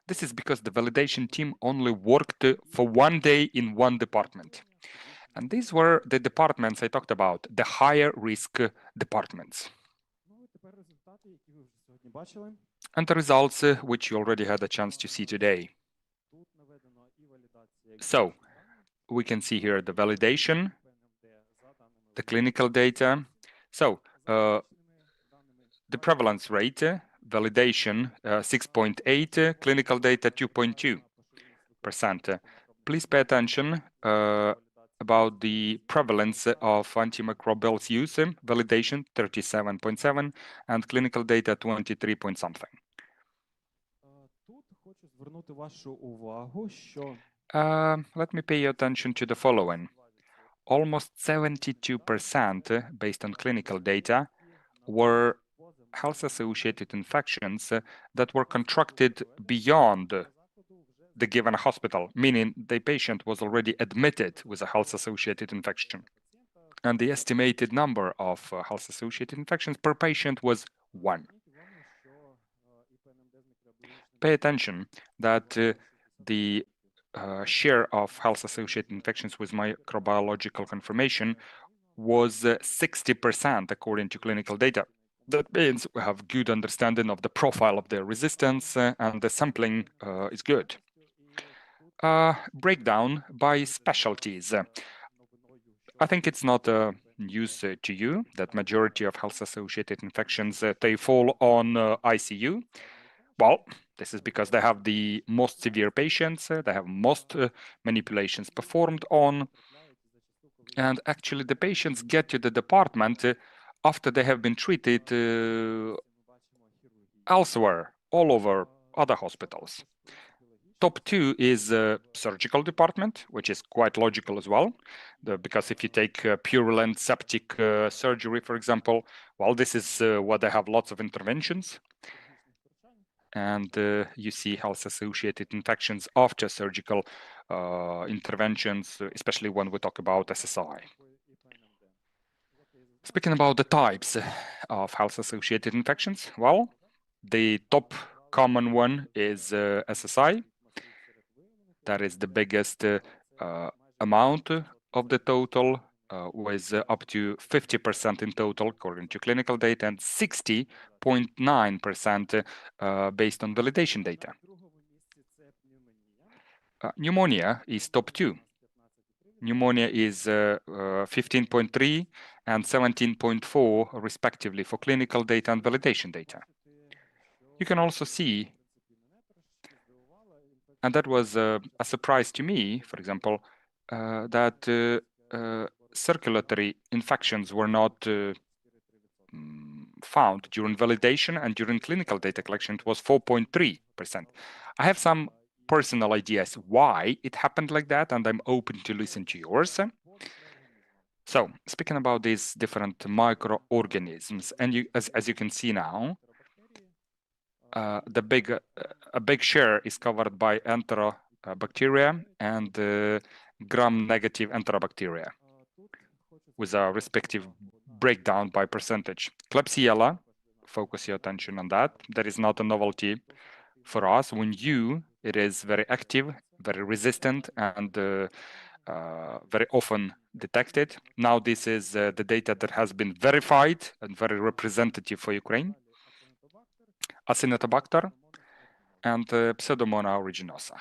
This is because the validation team only worked for 1 day in one department. And these were the departments I talked about, the higher risk departments. And the results which you already had a chance to see today. So we can see here the validation, the clinical data. So the prevalence rate, validation 6.8, clinical data 2.2%. Please pay attention about the prevalence of antimicrobials use, validation 37.7, and clinical data 23 point something. Let me pay your attention to the following. Almost 72% based on clinical data were health-associated infections that were contracted beyond the given hospital, meaning the patient was already admitted with a health-associated infection. And the estimated number of health-associated infections per patient was 1. Pay attention that the share of health-associated infections with microbiological confirmation was 60% according to clinical data. That means we have good understanding of the profile of their resistance and the sampling is good. Breakdown by specialties. I think it's not news to you that majority of health-associated infections, they fall on ICU. Well, this is because they have the most severe patients, they have most manipulations performed on, and actually the patients get to the department after they have been treated elsewhere, all over other hospitals. Top 2 is surgical department, which is quite logical as well, because if you take purulent septic surgery, for example, well, this is where they have lots of interventions. And you see health-associated infections after surgical interventions, especially when we talk about SSI. Speaking about the types of health-associated infections, well, the top common one is SSI. That is the biggest amount of the total with up to 50% in total according to clinical data and 60.9% based on validation data. Pneumonia is top 2. Pneumonia is 15.3 and 17.4 respectively for clinical data and validation data. You can also see, and that was a surprise to me, for example, that circulatory infections were not found during validation, and during clinical data collection it was 4.3%. I have some personal ideas why it happened like that, and I'm open to listen to yours. So, speaking about these different microorganisms, and as you can see now, a big share is covered by enterobacteria and gram-negative enterobacteria, with a respective breakdown by percentage. Klebsiella, focus your attention on that. That is not a novelty for us. We knew it is very active, very resistant, and very often detected. Now this is the data that has been verified and very representative for Ukraine. Acinetobacter and Pseudomonas aeruginosa.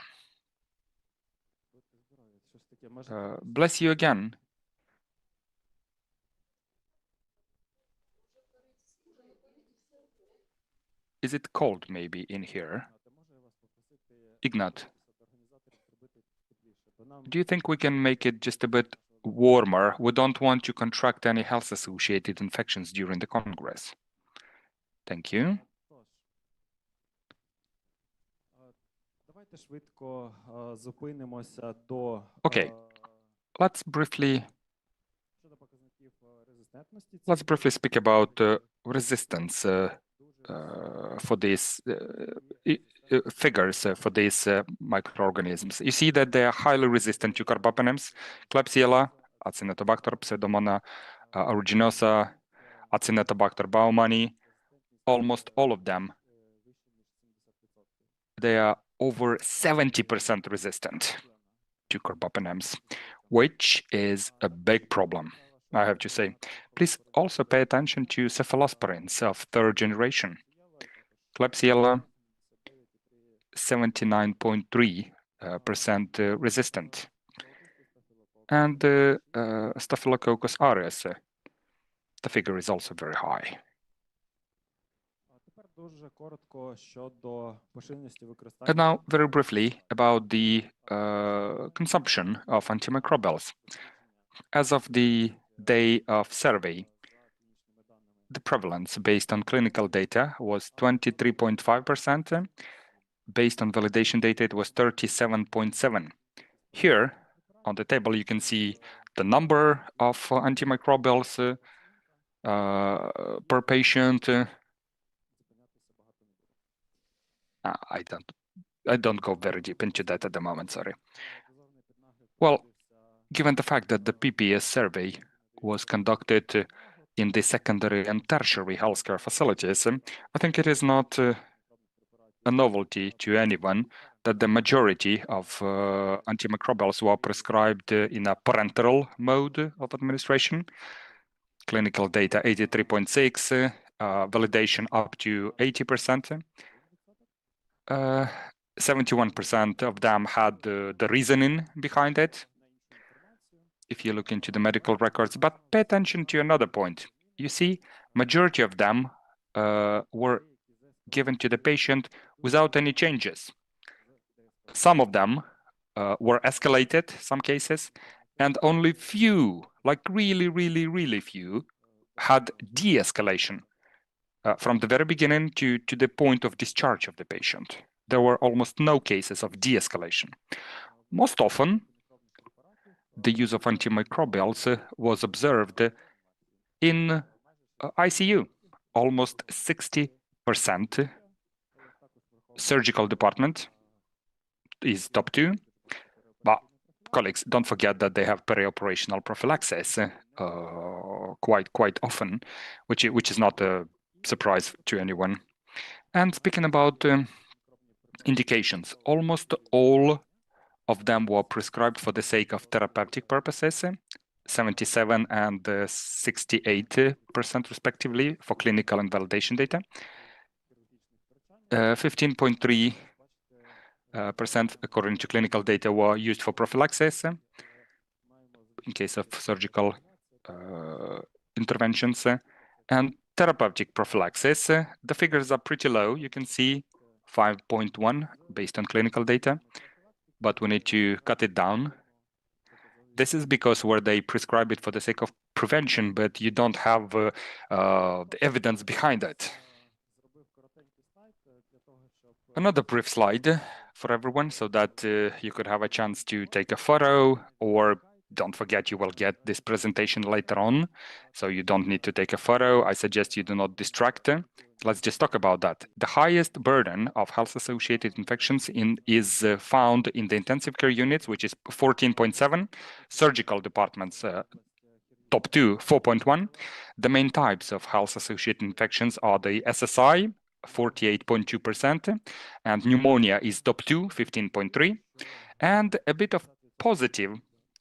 Bless you again. Is it cold maybe in here? Ignat, do you think we can make it just a bit warmer? We don't want to contract any health-associated infections during the Congress. Thank you. Okay, let's briefly speak about resistance for these figures for these microorganisms. You see that they are highly resistant to carbapenems, Klebsiella, Acinetobacter, Pseudomonas aeruginosa, Acinetobacter baumannii. Almost all of them, they are over 70% resistant to carbapenems, which is a big problem, I have to say. Please also pay attention to cephalosporins of third generation. Klebsiella, 79.3% resistant. And Staphylococcus aureus, the figure is also very high. And now, very briefly, about the consumption of antimicrobials. As of the day of survey, the prevalence based on clinical data was 23.5%. Based on validation data, it was 37.7%. Here, on the table, you can see the number of antimicrobials per patient. I don't go very deep into that at the moment, sorry. Well, given the fact that the PPS survey was conducted in the secondary and tertiary healthcare facilities, I think it is not a novelty to anyone that the majority of antimicrobials were prescribed in a parenteral mode of administration. Clinical data 83.6, validation up to 80%. 71% of them had the reasoning behind it, if you look into the medical records. But pay attention to another point. You see, majority of them were given to the patient without any changes. Some of them were escalated, some cases, and only few, like really few, had de-escalation from the very beginning to the point of discharge of the patient. There were almost no cases of de-escalation. Most often, the use of antimicrobials was observed in ICU, almost 60%. Surgical department is top 2. But colleagues, don't forget that they have perioperational prophylaxis quite often, which is not a surprise to anyone. And speaking about indications, almost all of them were prescribed for the sake of therapeutic purposes. 77 and 68% respectively for clinical and validation data. 15.3% according to clinical data were used for prophylaxis in case of surgical interventions, and therapeutic prophylaxis. The figures are pretty low. You can see 5.1 based on clinical data, but we need to cut it down. This is because where they prescribe it for the sake of prevention, but you don't have the evidence behind it. Another brief slide for everyone so that you could have a chance to take a photo, or don't forget you will get this presentation later on, so you don't need to take a photo. I suggest you do not distract. Let's just talk about that. The highest burden of health-associated infections is found in the intensive care units, which is 14.7, surgical departments, top 2, 4.1. The main types of health-associated infections are the SSI, 48.2%, and pneumonia is top 2, 15.3. And a bit of positive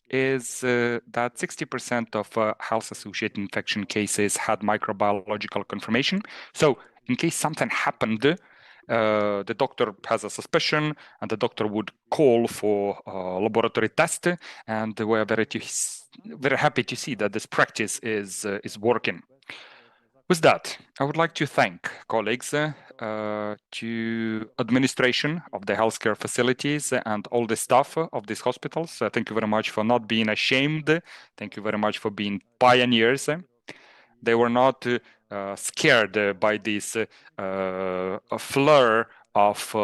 is that 60% of health-associated infection cases had microbiological confirmation. So in case something happened, the doctor has a suspicion, and the doctor would call for a laboratory test, and we're very happy to see that this practice is working. With that, I would like to thank colleagues, to administration of the healthcare facilities and all the staff of these hospitals. Thank you very much for not being ashamed. Thank you very much for being pioneers. They were not scared by this flare of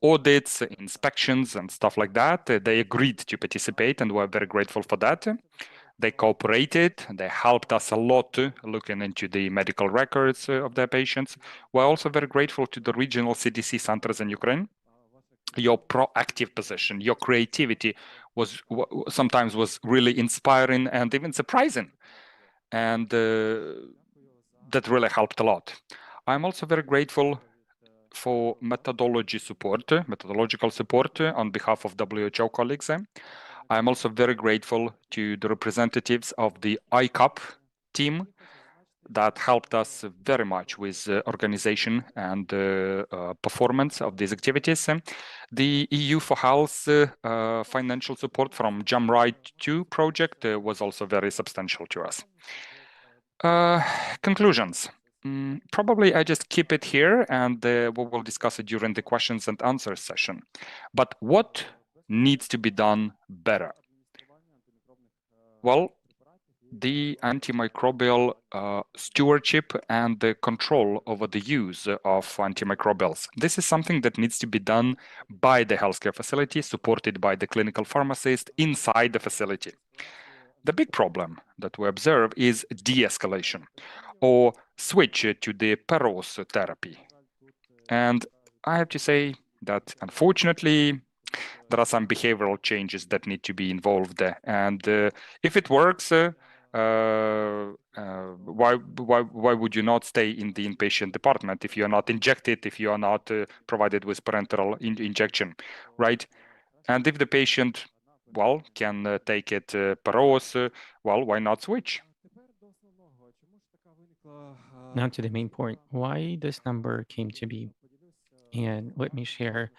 audits, inspections, and stuff like that. They agreed to participate, and we're very grateful for that. They cooperated, they helped us a lot looking into the medical records of their patients. We're also very grateful to the regional CDC centers in Ukraine. Your proactive position, your creativity sometimes was really inspiring and even surprising. And that really helped a lot. I'm also very grateful for methodological support on behalf of WHO colleagues. I'm also very grateful to the representatives of the ICAP team that helped us very much with organization and performance of these activities. The EU for Health financial support from JAMRIGHT 2 project was also very substantial to us. Conclusions. Probably I just keep it here, and we will discuss it during the questions and answers session. But what needs to be done better? Well, the antimicrobial stewardship and the control over the use of antimicrobials. This is something that needs to be done by the healthcare facility, supported by the clinical pharmacist inside the facility. The big problem that we observe is de-escalation, or switch to the Peros therapy. And I have to say that, unfortunately, there are some behavioral changes that need to be involved. And if it works, why would you not stay in the inpatient department if you are not injected, if you are not provided with parenteral injection, right? And if the patient, well, can take it Peros, well, why not switch? Now to the main point, why this number came to be. And let me share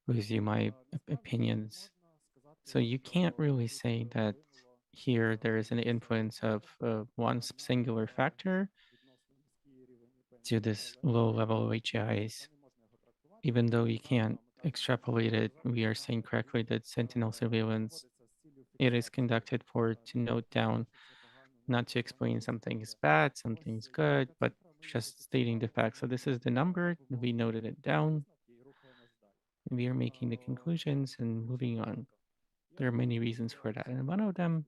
with you my opinions. So you can't really say that here there is an influence of one singular factor to this low level of HIs. Even though you can't extrapolate it, we are saying correctly that sentinel surveillance, it is conducted to note down, not to explain something's bad, something's good, but just stating the fact. So this is the number, we noted it down. We are making the conclusions and moving on. There are many reasons for that. And one of them,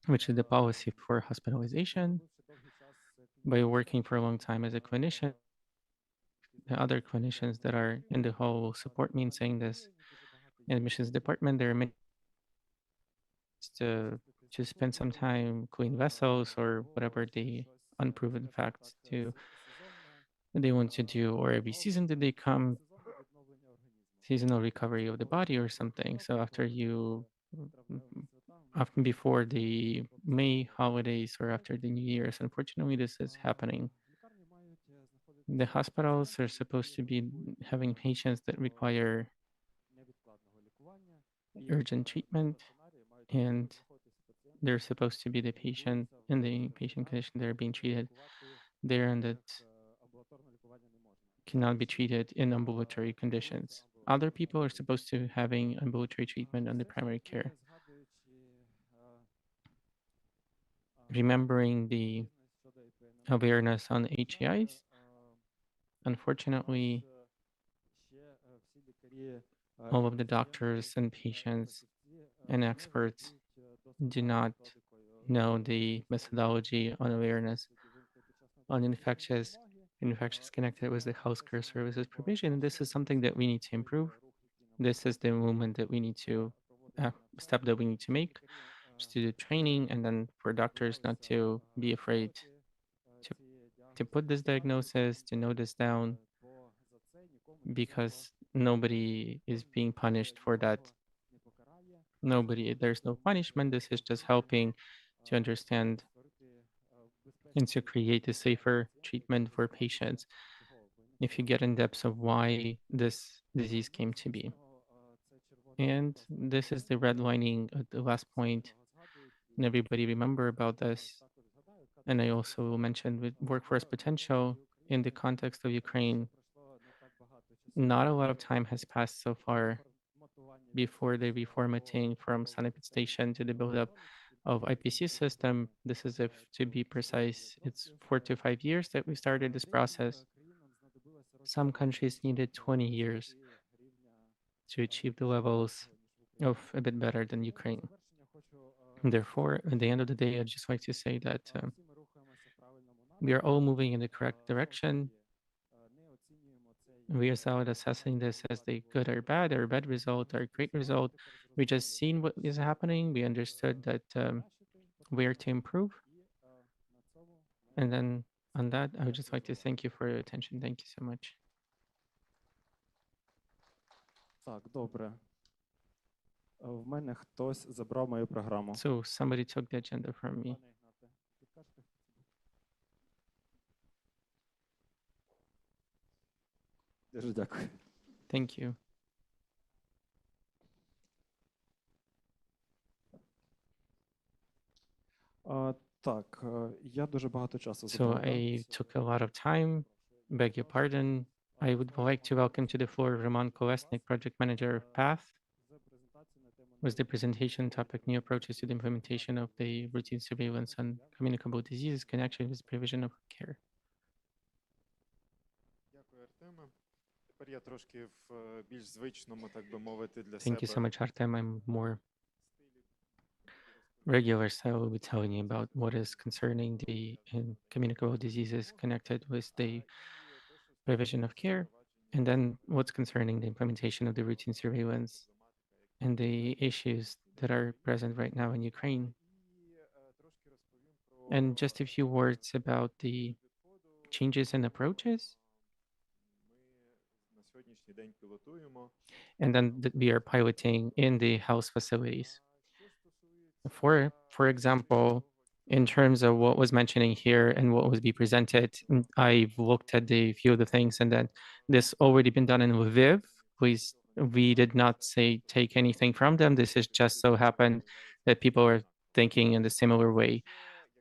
which is the policy for hospitalization, by working for a long time as a clinician, the other clinicians that are in the whole support me in saying this, in admissions department, there are many to spend some time clean vessels or whatever the unproven facts they want to do, or every season that they come, seasonal recovery of the body or something. So after you often before the May holidays or after the New Year's. Unfortunately, this is happening. The hospitals are supposed to be having patients that require urgent treatment, and they're supposed to be the patient in the patient condition that are being treated there, and that cannot be treated in ambulatory conditions. Other people are supposed to having ambulatory treatment under primary care. Remembering the awareness on HAIs, unfortunately, all of the doctors and patients and experts do not know the methodology on awareness on infectious connected with the healthcare services provision. And this is something that we need to improve. This is the movement that we need to, step that we need to make, just to do training, and then for doctors not to be afraid to put this diagnosis, to note this down, because nobody is being punished for that. There's no punishment. This is just helping to understand and to create a safer treatment for patients if you get in depth of why this disease came to be. And this is the redlining at the last point, and everybody remember about this. And I also mentioned with workforce potential in the context of Ukraine, not a lot of time has passed so far before the reformatting from Sanepid station to the buildup of IPC system. This is, if to be precise, it's 4 to 5 years that we started this process. Some countries needed 20 years to achieve the levels of a bit better than Ukraine. Therefore, at the end of the day, I'd just like to say that we are all moving in the correct direction. We are not assessing this as the good or bad result or great result. We just seen what is happening. We understood that where to improve. And then on that, I would just like to thank you for your attention. Thank you so much. Так, добре. В мене хтось забрав мою програму. So somebody took the agenda from me. Дуже дякую. Thank you. Так, я дуже багато часу So забрав. I took a lot of time. Beg your pardon. I would like to welcome to the floor Roman Kolesnik, Project Manager of PATH, with the presentation topic, new approaches to the implementation of the routine surveillance on communicable diseases connection with provision of care. Дякую, Артеме. Тепер я трошки в більш звичному, так би мовити, для Thank you so себе. much, Artem. I'm more regular, so I will be telling you about what is concerning the communicable diseases connected with the provision of care, and then what's concerning the implementation of the routine surveillance and the issues that are present right now in Ukraine. And just a few words about the changes and approaches. На сьогоднішній день пілотуємо. And then that we are piloting in the health facilities. For example, in terms of what was mentioning here and what was be presented, I've looked at the few of the things, and then this already been done in Lviv. Please, we did not say take anything from them. This is just so happened that people are thinking in the similar way.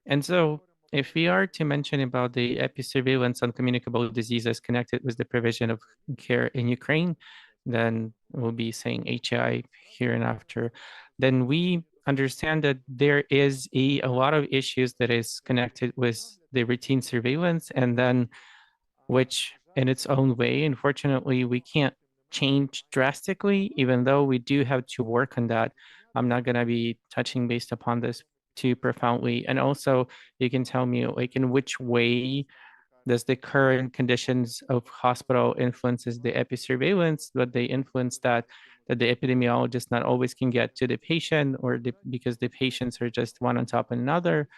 And so if we are to mention about the episurveillance on communicable diseases connected with the provision of care in Ukraine, then we'll be saying HI here and after. Then we understand that there is a lot of issues that is connected with the routine surveillance, and then which in its own way, unfortunately, we can't change drastically, even though we do have to work on that. I'm not going to be touching based upon this too profoundly. And also, you can tell me, like, in which way does the current conditions of hospital influences the episurveillance, but they influence that the epidemiologist not always can get to the patient, or because the patients are just one on top of another,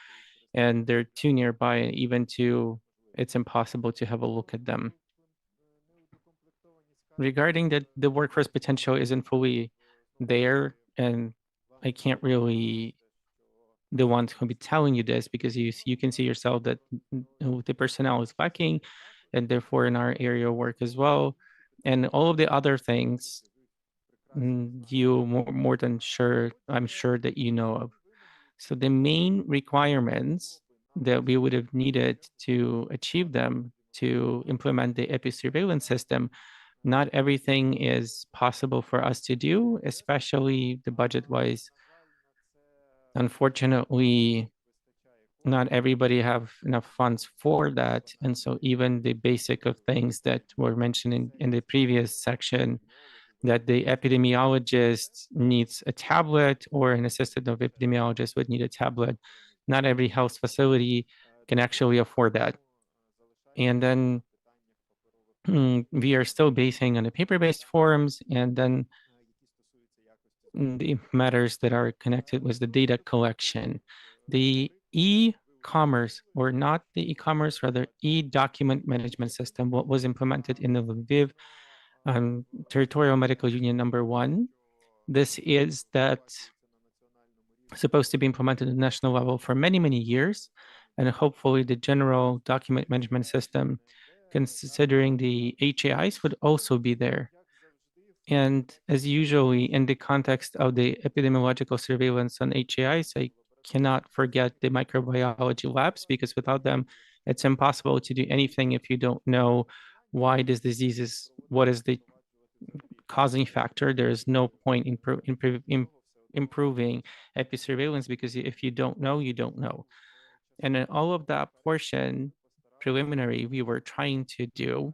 and they're too nearby, and even it's impossible to have a look at them. Regarding the workforce potential isn't fully there, and I can't really the ones who'll be telling you this, because you can see yourself that the personnel is lacking, and therefore in our area of work as well. And all of the other things you more than sure, I'm sure that you know of. So the main requirements that we would have needed to achieve them to implement the epi surveillance system, not everything is possible for us to do, especially the budget-wise. Unfortunately, not everybody have enough funds for that. And so even the basic of things that were mentioned in the previous section, that the epidemiologist needs a tablet or an assistant of epidemiologist would need a tablet. Not every health facility can actually afford that. And then we are still basing on the paper-based forms, and then the matters that are connected with the data collection. The e-commerce, or not the e-commerce, rather e-document management system, what was implemented in the Lviv Territorial Medical Union number 1. This is supposed to be implemented at the national level for many, many years. And hopefully the general document management system, considering the HAIs, would also be there. And as usually in the context of the epidemiological surveillance on HAIs, I cannot forget the microbiology labs, because without them, it's impossible to do anything if you don't know why this disease is, what is the causing factor. There is no point in improving episurveillance, because if you don't know, you don't know. And in all of that portion, preliminary, we were trying to do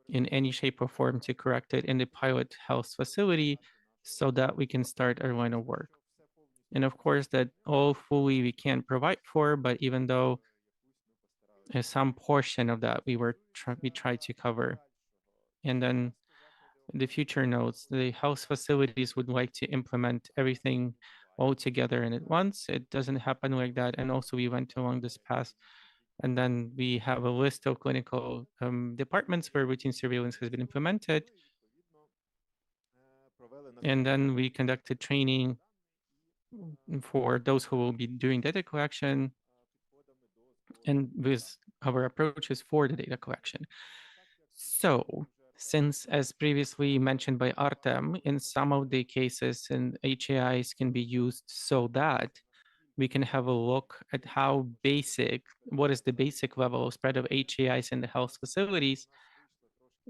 in any shape or form to correct it in the pilot health facility so that we can start our line of work. And of course, that all fully we can't provide for, but even though some portion of that we tried to cover. And then the future notes, the health facilities would like to implement everything all together and at once. It doesn't happen like that. And also we went along this path. And then we have a list of clinical departments where routine surveillance has been implemented. And then we conducted training for those who will be doing data collection and with our approaches for the data collection. So, since as previously mentioned by Artem, in some of the cases and HAIs can be used so that we can have a look at what is the basic level of spread of HAIs in the health facilities.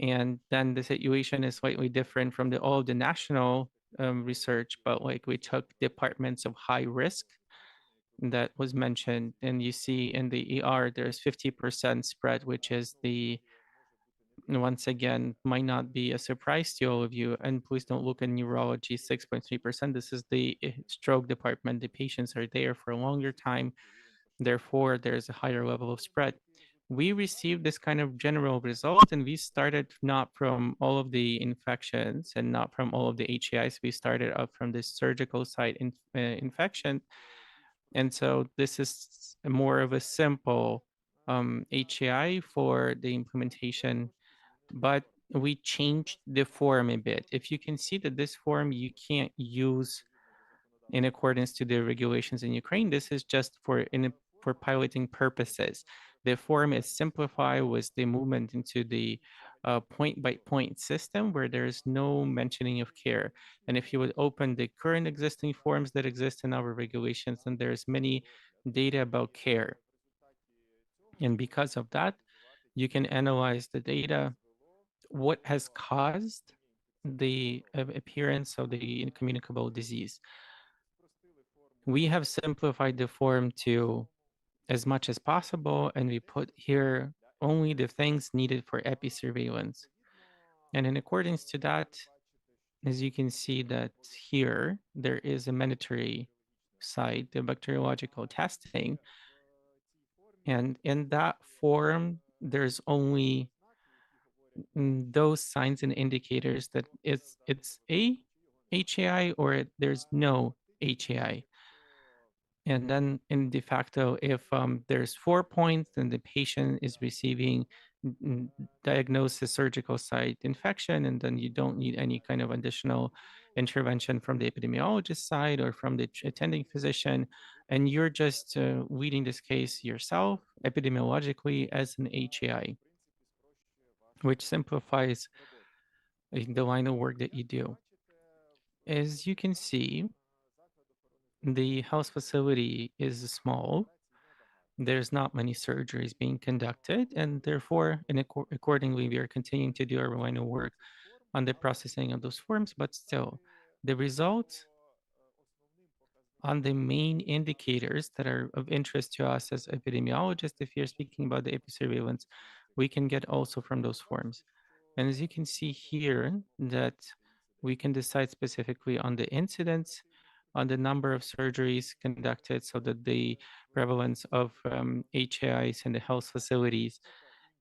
And then the situation is slightly different from all the national research, but like we took departments of high risk that was mentioned, and you see in the ER, there's 50% spread, which is once again, might not be a surprise to all of you. And please don't look at neurology, 6.3%. This is the stroke department. The patients are there for a longer time. Therefore, there's a higher level of spread. We received this kind of general result, and we started not from all of the infections and not from all of the HAIs. We started up from the surgical site infection. And so this is more of a simple HAI for the implementation, but we changed the form a bit. If you can see that this form you can't use in accordance to the regulations in Ukraine, this is just for piloting purposes. The form is simplified with the movement into the point-by-point system where there is no mentioning of care. And if you would open the current existing forms that exist in our regulations, then there's many data about care. And because of that, you can analyze the data, what has caused the appearance of the incommunicable disease. We have simplified the form to as much as possible, and we put here only the things needed for epi-surveillance. And in accordance to that, as you can see that here, there is a mandatory side, the bacteriological testing. And in that form, there's only those signs and indicators that it's a HAI or there's no HAI. And then in de facto, if there's 4 points, then the patient is receiving diagnose a surgical site infection, and then you don't need any kind of additional intervention from the epidemiologist side or from the attending physician, and you're just leading this case yourself epidemiologically as an HAI, which simplifies the line of work that you do. As you can see, the health facility is small. There's not many surgeries being conducted, and therefore, accordingly, we are continuing to do our line of work on the processing of those forms, but still, the results on the main indicators that are of interest to us as epidemiologists, if you're speaking about the episurveillance, we can get also from those forms. And as you can see here, that we can decide specifically on the incidence, on the number of surgeries conducted, so that the prevalence of HAIs in the health facilities.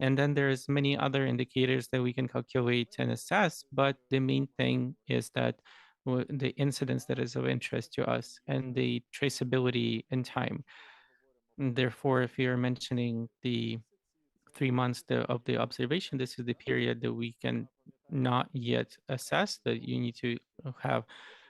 And then there's many other indicators that we can calculate and assess, but the main thing is that the incidence that is of interest to us and the traceability in time. And therefore, if you're mentioning the 3 months of the observation, this is the period that we can not yet assess, that you need to have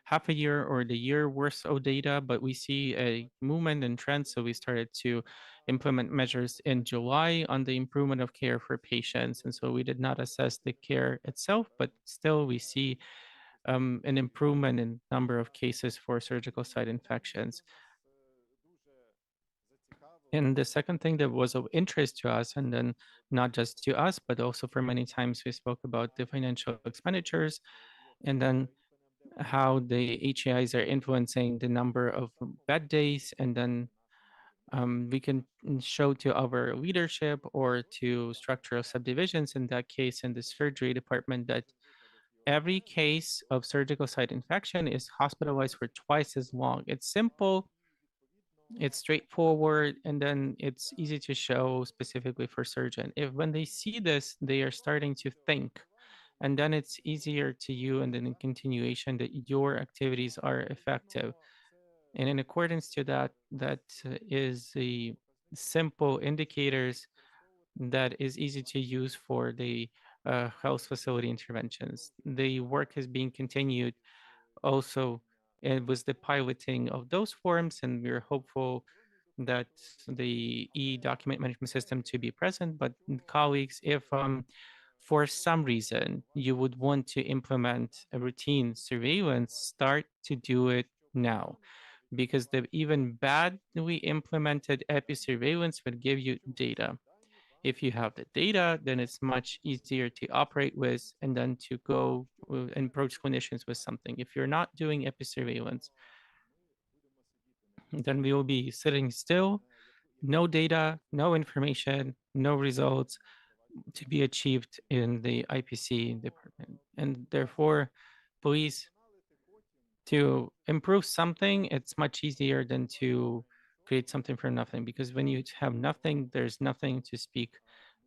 half a year or the year worth of data, but we see a movement and trend. So we started to implement measures in July on the improvement of care for patients. And so we did not assess the care itself, but still we see an improvement in number of cases for surgical site infections. And the second thing that was of interest to us, and then not just to us, but also for many times we spoke about the financial expenditures, and then how the HAIs are influencing the number of bed days, and then we can show to our leadership or to structural subdivisions, in that case, in the surgery department, that every case of surgical site infection is hospitalized for twice as long. It's simple, it's straightforward, and then it's easy to show specifically for surgeon. If when they see this, they are starting to think, and then it's easier to you, and then in continuation, that your activities are effective. And in accordance to that, that is the simple indicators that is easy to use for the health facility interventions. The work is being continued also. It was the piloting of those forms, and we're hopeful that the e-document management system to be present. But colleagues, if for some reason you would want to implement a routine surveillance, start to do it now, because the even badly implemented epi-surveillance would give you data. If you have the data, then it's much easier to operate with, and then to go and approach clinicians with something. If you're not doing epi-surveillance, then we will be sitting still, no data, no information, no results to be achieved in the IPC department. And therefore, please, to improve something, it's much easier than to create something from nothing, because when you have nothing, there's nothing to speak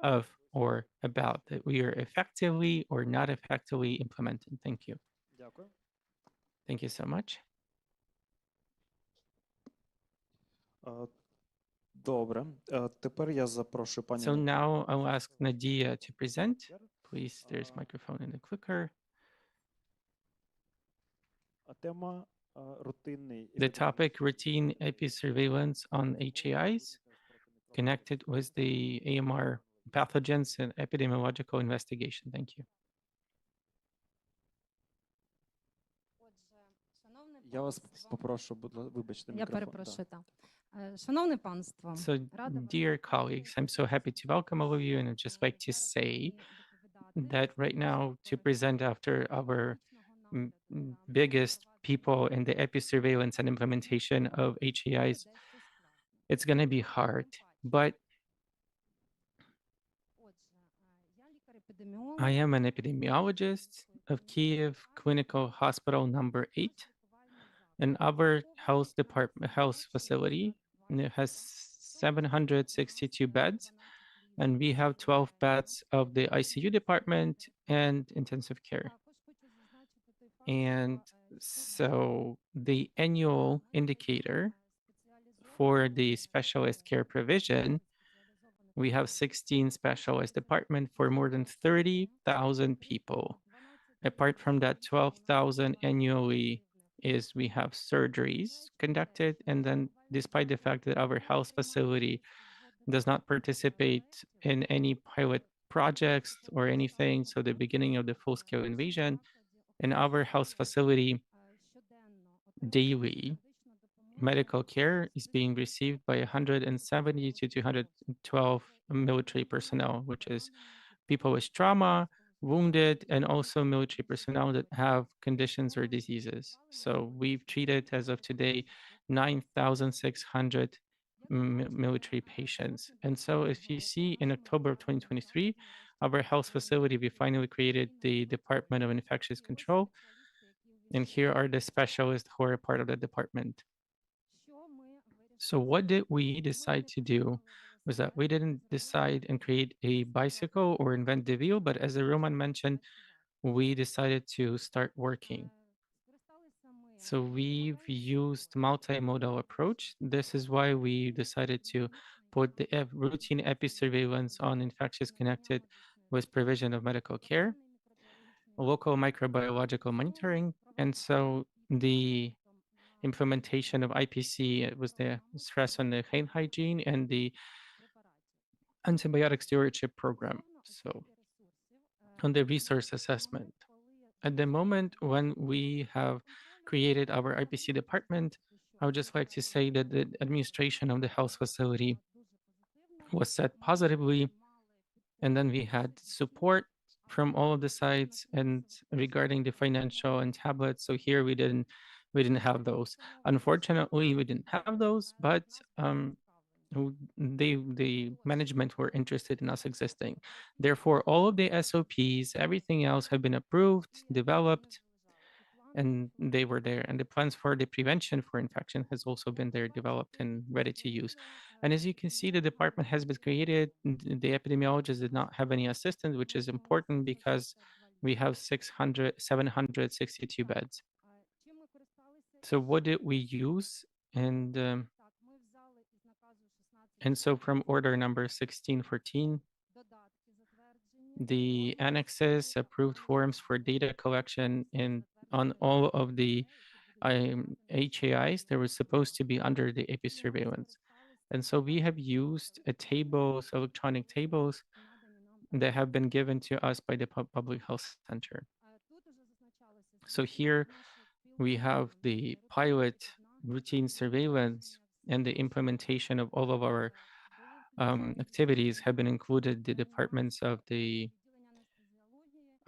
of or about that we are effectively or not effectively implementing. Thank you. Дякую. Thank you so much. Добре. Тепер я запрошую пані. So now I'll ask Nadia to present. Please, there's microphone and a clicker. Тема рутинний. The topic, routine epi-surveillance on HAIs, connected with the AMR pathogens and epidemiological investigation. Thank you. Я вас попрошу, вибачте, Я мікрофон. перепрошую, так. Шановне панство, So, dear colleagues, I'm so happy to welcome all of you, and I'd just like to say that right now, to present after our biggest people in the epi-surveillance and implementation of HAIs, it's going to be hard, but I am an epidemiologist of Kyiv Clinical Hospital number 8, and our health facility has 762 beds, and we have 12 beds of the ICU department and intensive care. And so the annual indicator for the specialist care provision We have 16 specialized departments for more than 30,000 people. Apart from that, 12,000 annually is we have surgeries conducted. And then despite the fact that our health facility does not participate in any pilot projects or anything, so the beginning of the full-scale invasion, in our health facility, daily medical care is being received by 170 to 212 military personnel, which is people with trauma, wounded, and also military personnel that have conditions or diseases. So we've treated, as of today, 9,600 military patients. And so if you see in October of 2023, our health facility, we finally created the Department of Infectious Control. And here are the specialists who are part of the department. So what did we decide to do was that we didn't decide and create a bicycle or invent the wheel, but as Roman mentioned, we decided to start working. So we've used multimodal approach. This is why we decided to put the routine epi-surveillance on infectious connected with provision of medical care, local microbiological monitoring, and so the implementation of IPC was the stress on the hand hygiene and the antibiotic stewardship program. So on the resource assessment. At the moment when we have created our IPC department, I would just like to say that the administration of the health facility was set positively, and then we had support from all of the sites and regarding the financial and tablets. So here we didn't have those. Unfortunately, we didn't have those, but the management were interested in us existing. Therefore, all of the SOPs, everything else have been approved, developed, and they were there. And the plans for the prevention for infection has also been there, developed and ready to use. And as you can see, the department has been created. The epidemiologists did not have any assistance, which is important because we have 762 beds. So what did we use? And so from order number 1614, the annexes approved forms for data collection on all of the HAIs that were supposed to be under the epi surveillance. And so we have used electronic tables that have been given to us by the Public Health Center. So here we have the pilot routine surveillance and the implementation of all of our activities have been included the departments of the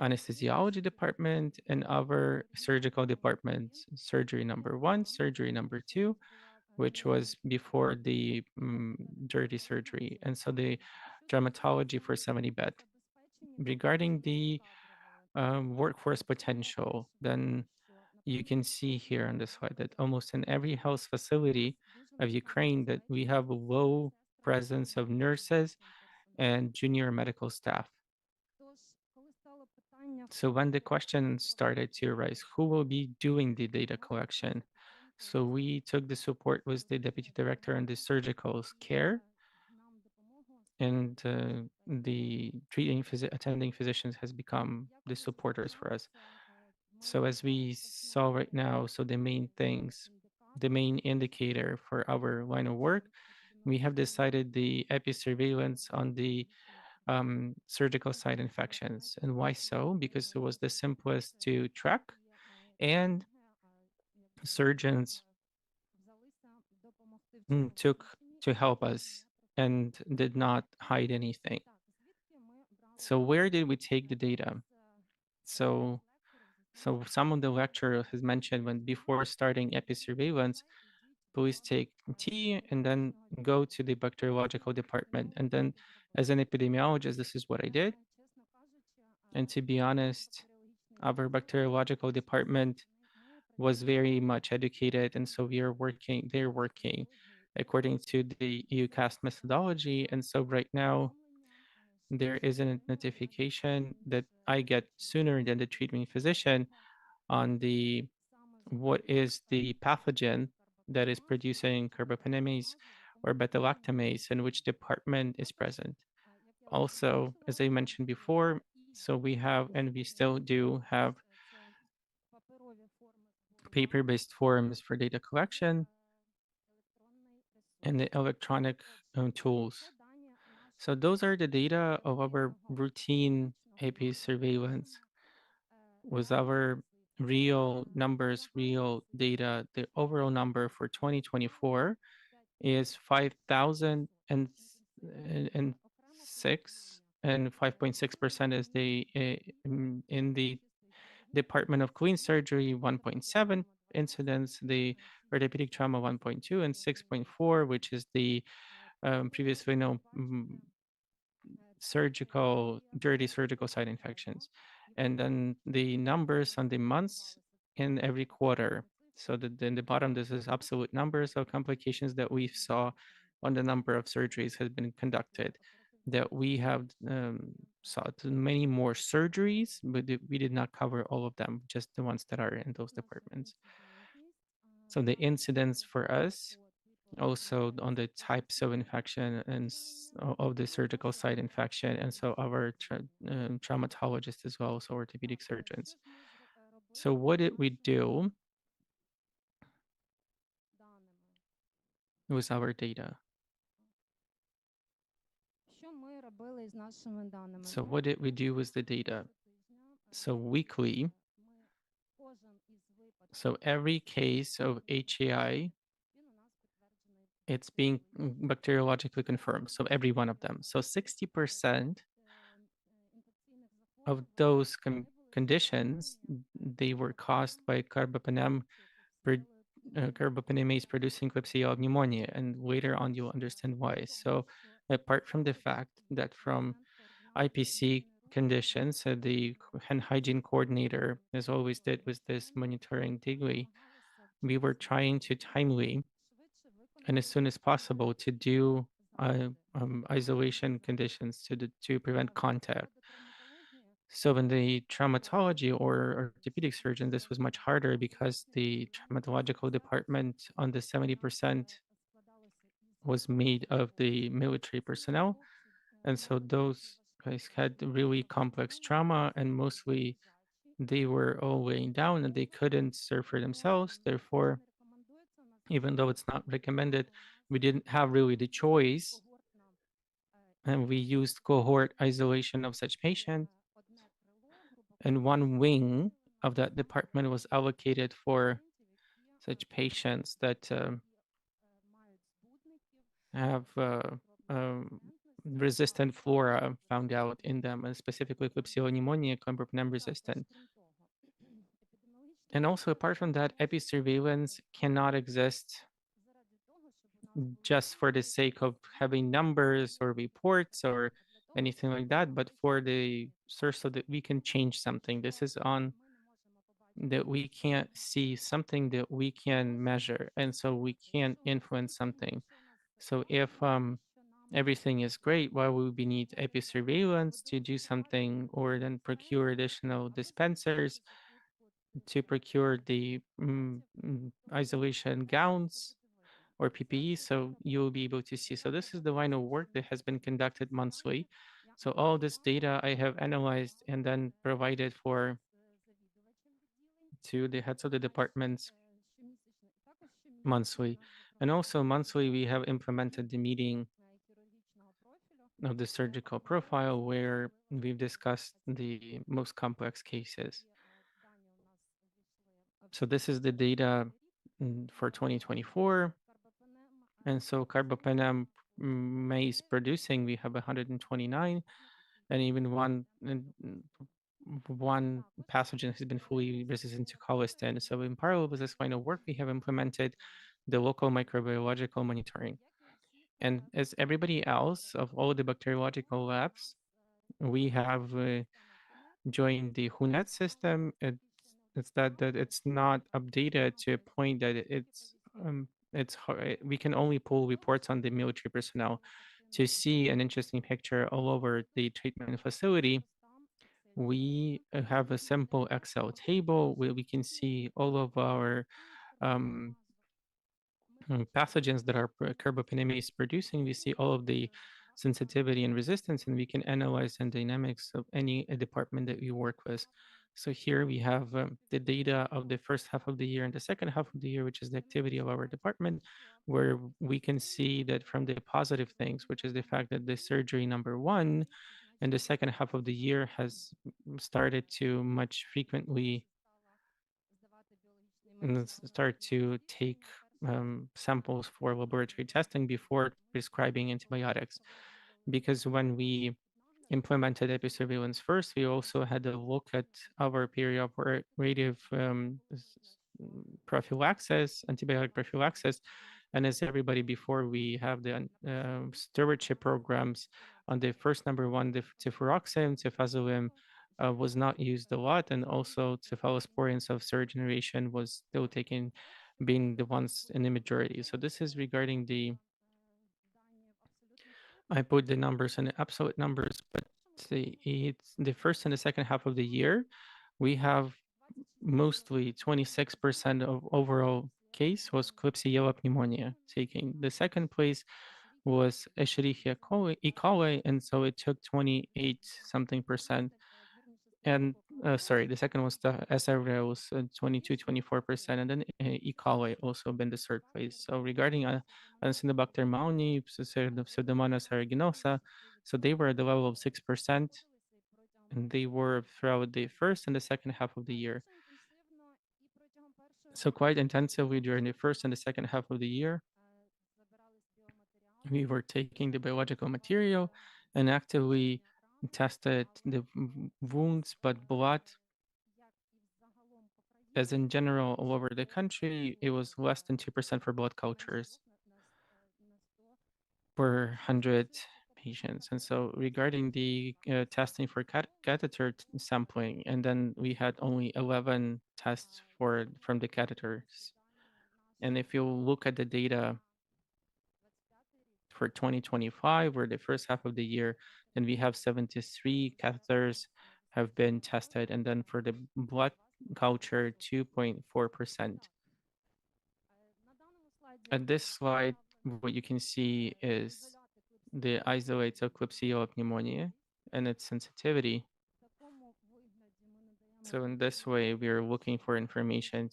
anesthesiology department and our surgical departments, surgery number 1, surgery number 2, which was before the dirty surgery, and so the dermatology for 70 bed. Regarding the workforce potential, then you can see here on this slide that almost in every health facility of Ukraine that we have a low presence of nurses and junior medical staff. So when the question started to arise, who will be doing the data collection? So we took the support with the deputy director on the surgical care, and the attending physicians has become the supporters for us. So as we saw right now, so the main indicator for our line of work, we have decided the epi-surveillance on the surgical site infections. And why so? Because it was the simplest to track, and surgeons took to help us and did not hide anything. So where did we take the data? So some of the lecturer has mentioned when before starting epi-surveillance, please take tea and then go to the bacteriological department. And then as an epidemiologist, this is what I did. And to be honest, our bacteriological department was very much educated. And so they're working according to the EUCAST methodology. And so right now, there is a notification that I get sooner than the treating physician on what is the pathogen that is producing carbapenemase, or beta-lactamase and which department is present. Also, as I mentioned before, so we have, and we still do have, paper-based forms for data collection and the electronic tools. So those are the data of our routine AP surveillance. Was our real numbers, real data. The overall number for 2024 is 5,006, and 5.6% is the in the Department of Clean Surgery, 1.7 incidents, the orthopedic trauma 1.2, and 6.4, which is the previously known dirty surgical site infections. And then the numbers on the months in every quarter. So in the bottom, this is absolute numbers of complications that we saw on the number of surgeries has been conducted. That we have saw many more surgeries, but we did not cover all of them, just the ones that are in those departments. So the incidence for us, also on the types of infection and of the surgical site infection, and so our traumatologists as well, so orthopedic surgeons. So what did we do with our data? So what did we do with the data? So weekly, so every case of HAI, it's being bacteriologically confirmed. So every one of them. So 60% of those conditions, they were caused by carbapenemase producing Klebsiella pneumonia, and later on you'll understand why. So apart from the fact that from IPC conditions, the hand hygiene coordinator, as always did, was this monitoring daily, we were trying to timely and as soon as possible to do isolation conditions to prevent contact. So in the traumatology or orthopedic surgeon, this was much harder because the traumatological department on the 70% was made of the military personnel. And so those guys had really complex trauma, and mostly they were all laying down and they couldn't serve for themselves. Therefore, even though it's not recommended, we didn't have really the choice. And we used cohort isolation of such patients. And one wing of that department was allocated for such patients that have resistant flora found out in them, and specifically Klebsiella pneumonia, carbapenem resistant. And also, apart from that, episurveillance cannot exist just for the sake of having numbers or reports or anything like that, but for the source so that we can change something. This is on that we can't see something that we can measure, and so we can influence something. So if everything is great, why would we need episurveillance to do something, or then procure additional dispensers to procure the isolation gowns or PPE, so you'll be able to see. So this is the line of work that has been conducted monthly. So all this data I have analyzed and then provided to the heads of the departments monthly. And also monthly, we have implemented the meeting of the surgical profile where we've discussed the most complex cases. So this is the data for 2024. And so carbapenem maize producing, we have 129, and even one pathogen has been fully resistant to colistin. So in parallel with this line of work, we have implemented the local microbiological monitoring. And as everybody else of all the bacteriological labs, we have joined the HUNET system. It's that it's not updated to a point that we can only pull reports on the military personnel. To see an interesting picture all over the treatment facility, we have a simple Excel table where we can see all of our pathogens that are carbapenemase producing, we see all of the sensitivity and resistance, and we can analyze the dynamics of any department that we work with. So here we have the data of the first half of the year and the second half of the year, which is the activity of our department, where we can see that from the positive things, which is the fact that the surgery number 1 in the second half of the year has started to much frequently start to take samples for laboratory testing before prescribing antibiotics. Because when we implemented episurveillance first, we also had a look at our perioperative prophylaxis, antibiotic prophylaxis. And as everybody before, we have the stewardship programs on the first number 1, the cefuroxime, cefazolime, was not used a lot, and also cephalosporins of third generation was still taken, being the ones in the majority. So this is regarding I put the numbers and the absolute numbers, but it's the first and the second half of the year, we have mostly 26% of overall case was Klebsiella pneumonia taking. The second place was Escherichia E. coli, and so it took 28 something percent. And sorry, the second was the SRL was 22, 24%, and then E. coli also been the third place. So regarding Acinetobacter baumannii, Pseudomonas aeruginosa, so they were at the level of 6%, and they were throughout the first and the second half of the year. So quite intensively during the first and the second half of the year, we were taking the biological material and actively tested the wounds, but blood, as in general all over the country, it was less than 2% for blood cultures per 100 patients. And so regarding the testing for catheter sampling, and then we had only 11 tests from the catheters. And if you look at the data for 2025, or the first half of the year, then we have 73 catheters have been tested, and then for the blood culture, 2.4%. At this slide, what you can see is the isolates of Klebsiella pneumonia and its sensitivity. So in this way, we are looking for information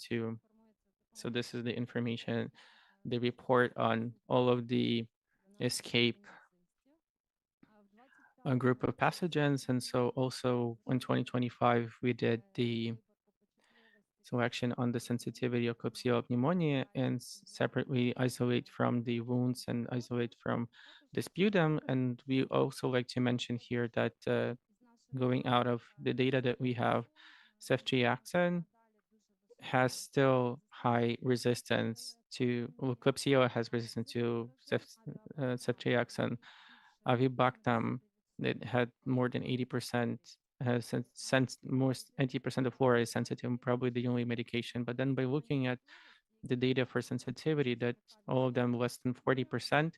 so this is the information, the report on all of the escape a group of pathogens. And so also in 2025, we did the selection on the sensitivity of Klebsiella pneumonia and separately isolate from the wounds and isolate from the sputum. And we also like to mention here that going out of the data that we have, ceftriaxone has still high resistance to, Klebsiella has resistance to ceftriaxone. Avibactam, it had more than 80%, has most 80% of flora is sensitive, probably the only medication. But then by looking at the data for sensitivity, that all of them less than 40%,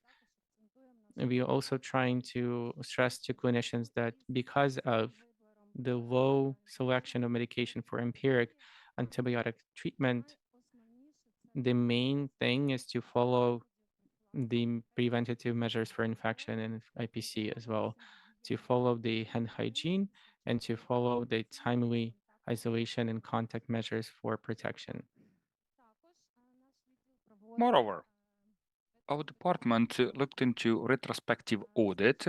and we are also trying to stress to clinicians that because of the low selection of medication for empiric antibiotic treatment, the main thing is to follow the preventative measures for infection and IPC as well, to follow the hand hygiene and to follow the timely isolation and contact measures for protection. Moreover, our department looked into retrospective audit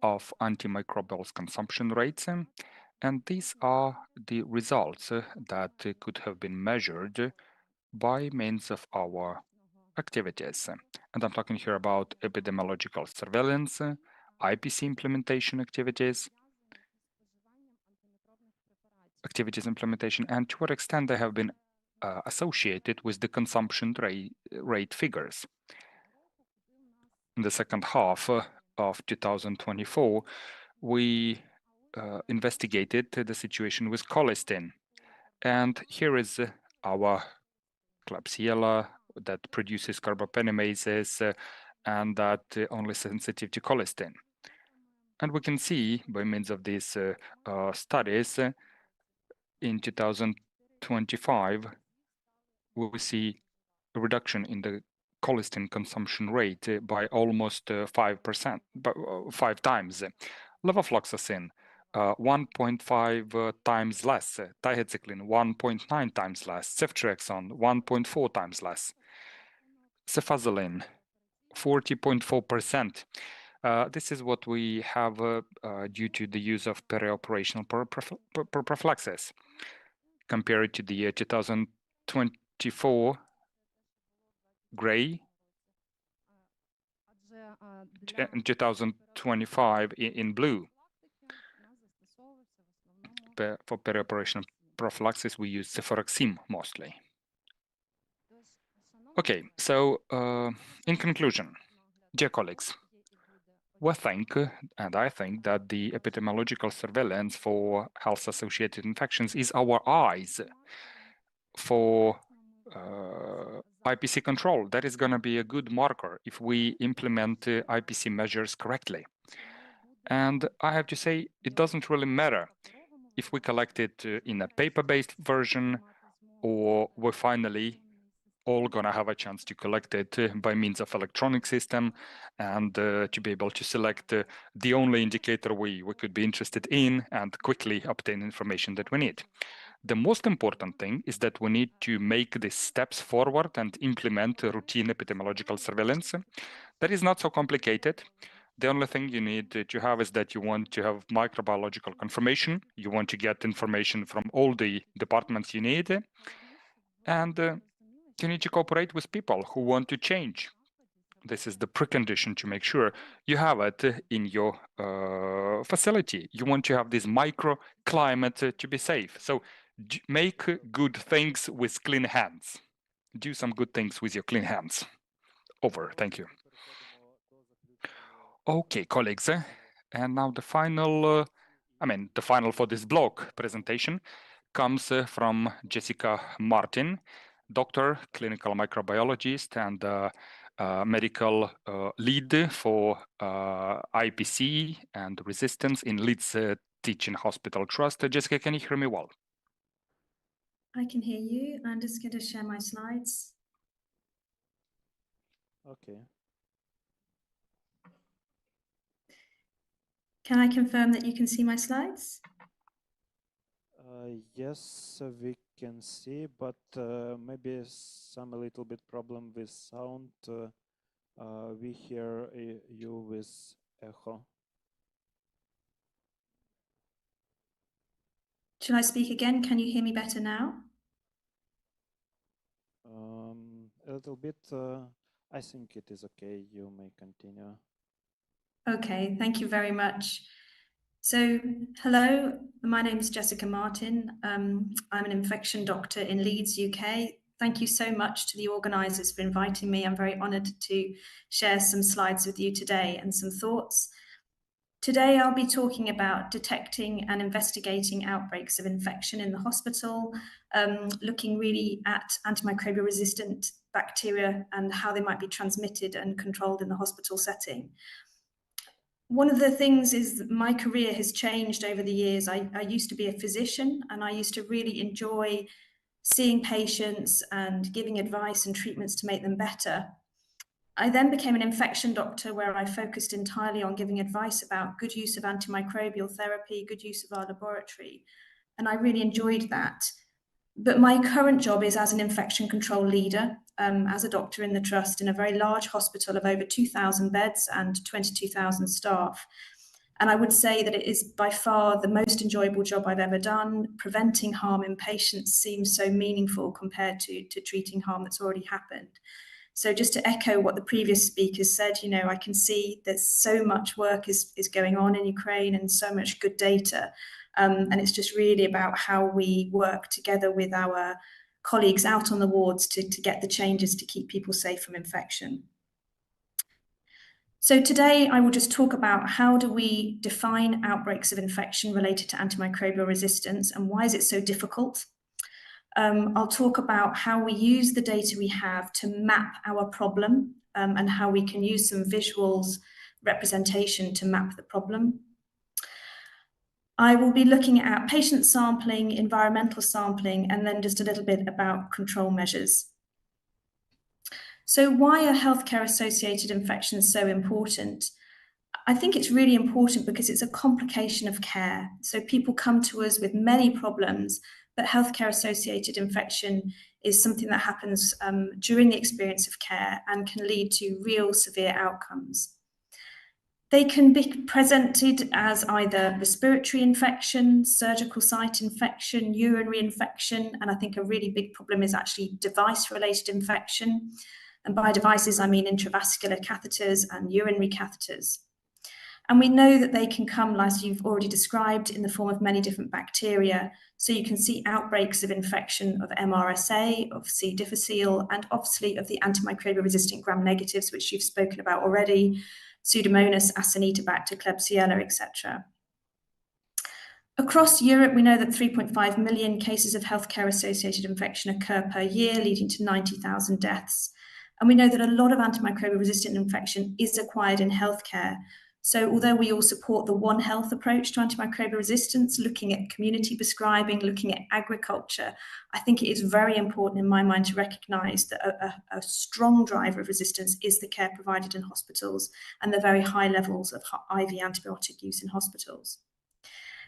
of antimicrobials consumption rates, and these are the results that could have been measured by means of our activities. And I'm talking here about epidemiological surveillance, IPC implementation activities, implementation, and to what extent they have been associated with the consumption rate figures. In the second half of 2024, we investigated the situation with colistin. And here is our Klebsiella that produces carbapenimases and that only sensitive to colistin. And we can see by means of these studies in 2025, we will see reduction in the colistin consumption rate by almost 5%, 5 times. Levofloxacin, 1.5 times less. Tihecycline, 1.9 times less. Ceftriaxone, 1.4 times less. Cefazolin, 40.4%. This is what we have due to the use of perioperational prophylaxis. Compared to the year 2024, gray, and 2025 in blue. For perioperational prophylaxis, we use cefuroxime mostly. Okay, so in conclusion, dear colleagues, we think, and I think, that the epidemiological surveillance for health-associated infections is our eyes for IPC control. That is going to be a good marker if we implement IPC measures correctly. And I have to say, it doesn't really matter if we collect it in a paper-based version or we're finally all going to have a chance to collect it by means of electronic system and to be able to select the only indicator we could be interested in and quickly obtain information that we need. The most important thing is that we need to make the steps forward and implement routine epidemiological surveillance. That is not so complicated. The only thing you need to have is that you want to have microbiological confirmation. You want to get information from all the departments you need. And you need to cooperate with people who want to change. This is the precondition to make sure you have it in your facility. You want to have this microclimate to be safe. So make good things with clean hands. Do some good things with your clean hands. Over. Thank you. Okay, colleagues. And now the final, the final for this blog presentation comes from Jessica Martin, doctor, clinical microbiologist, and medical lead for IPC and resistance in Leeds Teaching Hospital Trust. Jessica, can you hear me well? I can hear you. I'm just going to share my slides. Okay. Can I confirm that you can see my slides? Yes, we can see, but maybe some a little bit problem with sound. We hear you with echo. Shall I speak again? Can you hear me better now? A little bit. I think it is okay. You may continue. Okay, thank you very much. So, hello, my name is Jessica Martin. I'm an infection doctor in Leeds, UK. Thank you so much to the organisers for inviting me. I'm very honoured to share some slides with you today and some thoughts. Today, I'll be talking about detecting and investigating outbreaks of infection in the hospital, looking really at antimicrobial resistant bacteria and how they might be transmitted and controlled in the hospital setting. One of the things is that my career has changed over the years. I used to be a physician and I used to really enjoy seeing patients and giving advice and treatments to make them better. I then became an infection doctor where I focused entirely on giving advice about good use of antimicrobial therapy, good use of our laboratory, and I really enjoyed that. But my current job is as an infection control leader, as a doctor in the trust in a very large hospital of over 2,000 beds and 22,000 staff. And I would say that it is by far the most enjoyable job I've ever done. Preventing harm in patients seems so meaningful compared to treating harm that's already happened. So just to echo what the previous speakers said, I can see there's so much work is going on in Ukraine and so much good data. And it's just really about how we work together with our colleagues out on the wards to get the changes to keep people safe from infection. So today I will just talk about how do we define outbreaks of infection related to antimicrobial resistance and why is it so difficult? I'll talk about how we use the data we have to map our problem and how we can use some visuals representation to map the problem. I will be looking at patient sampling, environmental sampling, and then just a little bit about control measures. So why are healthcare-associated infections so important? I think it's really important because it's a complication of care. So people come to us with many problems, but healthcare-associated infection is something that happens during the experience of care and can lead to real severe outcomes. They can be presented as either respiratory infection, surgical site infection, urinary infection, and I think a really big problem is actually device-related infection. And by devices, I mean intravascular catheters and urinary catheters. And we know that they can come, as you've already described, in the form of many different bacteria. So you can see outbreaks of infection of MRSA, of C. difficile, and obviously of the antimicrobial resistant gram-negatives, which you've spoken about already, Pseudomonas, Acinetobacter, Klebsiella, etc. Across Europe, we know that 3.5 million cases of healthcare-associated infection occur per year, leading to 90,000 deaths. And we know that a lot of antimicrobial resistant infection is acquired in healthcare. So although we all support the One Health approach to antimicrobial resistance, looking at community prescribing, looking at agriculture, I think it is very important in my mind to recognise that a strong driver of resistance is the care provided in hospitals and the very high levels of IV antibiotic use in hospitals.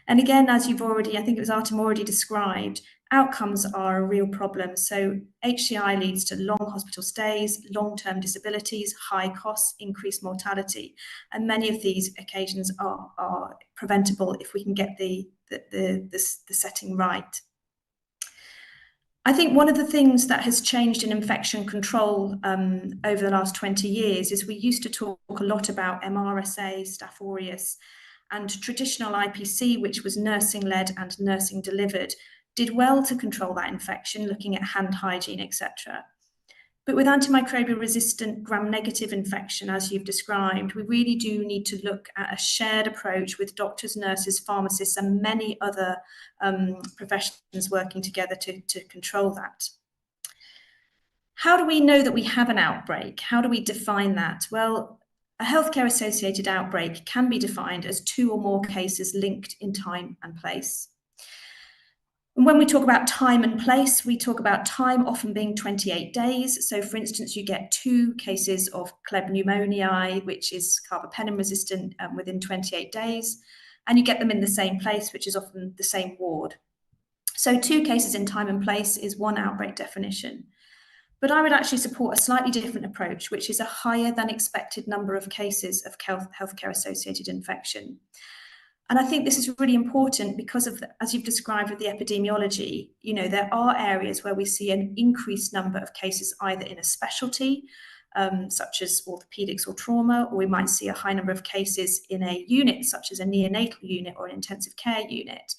And again, as you've already, I think it was Artem already described, outcomes are a real problem. So HCI leads to long hospital stays, long-term disabilities, high costs, increased mortality. And many of these occasions are preventable if we can get the setting right. I think one of the things that has changed in infection control over the last 20 years is we used to talk a lot about MRSA, Staph aureus, and traditional IPC, which was nursing-led and nursing-delivered, did well to control that infection, looking at hand hygiene, etc. But with antimicrobial resistant gram-negative infection, as you've described, we really do need to look at a shared approach with doctors, nurses, pharmacists, and many other professions working together to control that. How do we know that we have an outbreak? How do we define that? Well, a healthcare-associated outbreak can be defined as 2 or more cases linked in time and place. And when we talk about time and place, we talk about time often being 28 days. So for instance, you get 2 cases of Kleb pneumoniae, which is carbapenem resistant within 28 days, and you get them in the same place, which is often the same ward. So 2 cases in time and place is one outbreak definition. But I would actually support a slightly different approach, which is a higher than expected number of cases of healthcare-associated infection. And I think this is really important because of, as you've described with the epidemiology, you know, there are areas where we see an increased number of cases either in a specialty, such as orthopedics or trauma, or we might see a high number of cases in a unit, such as a neonatal unit or an intensive care unit.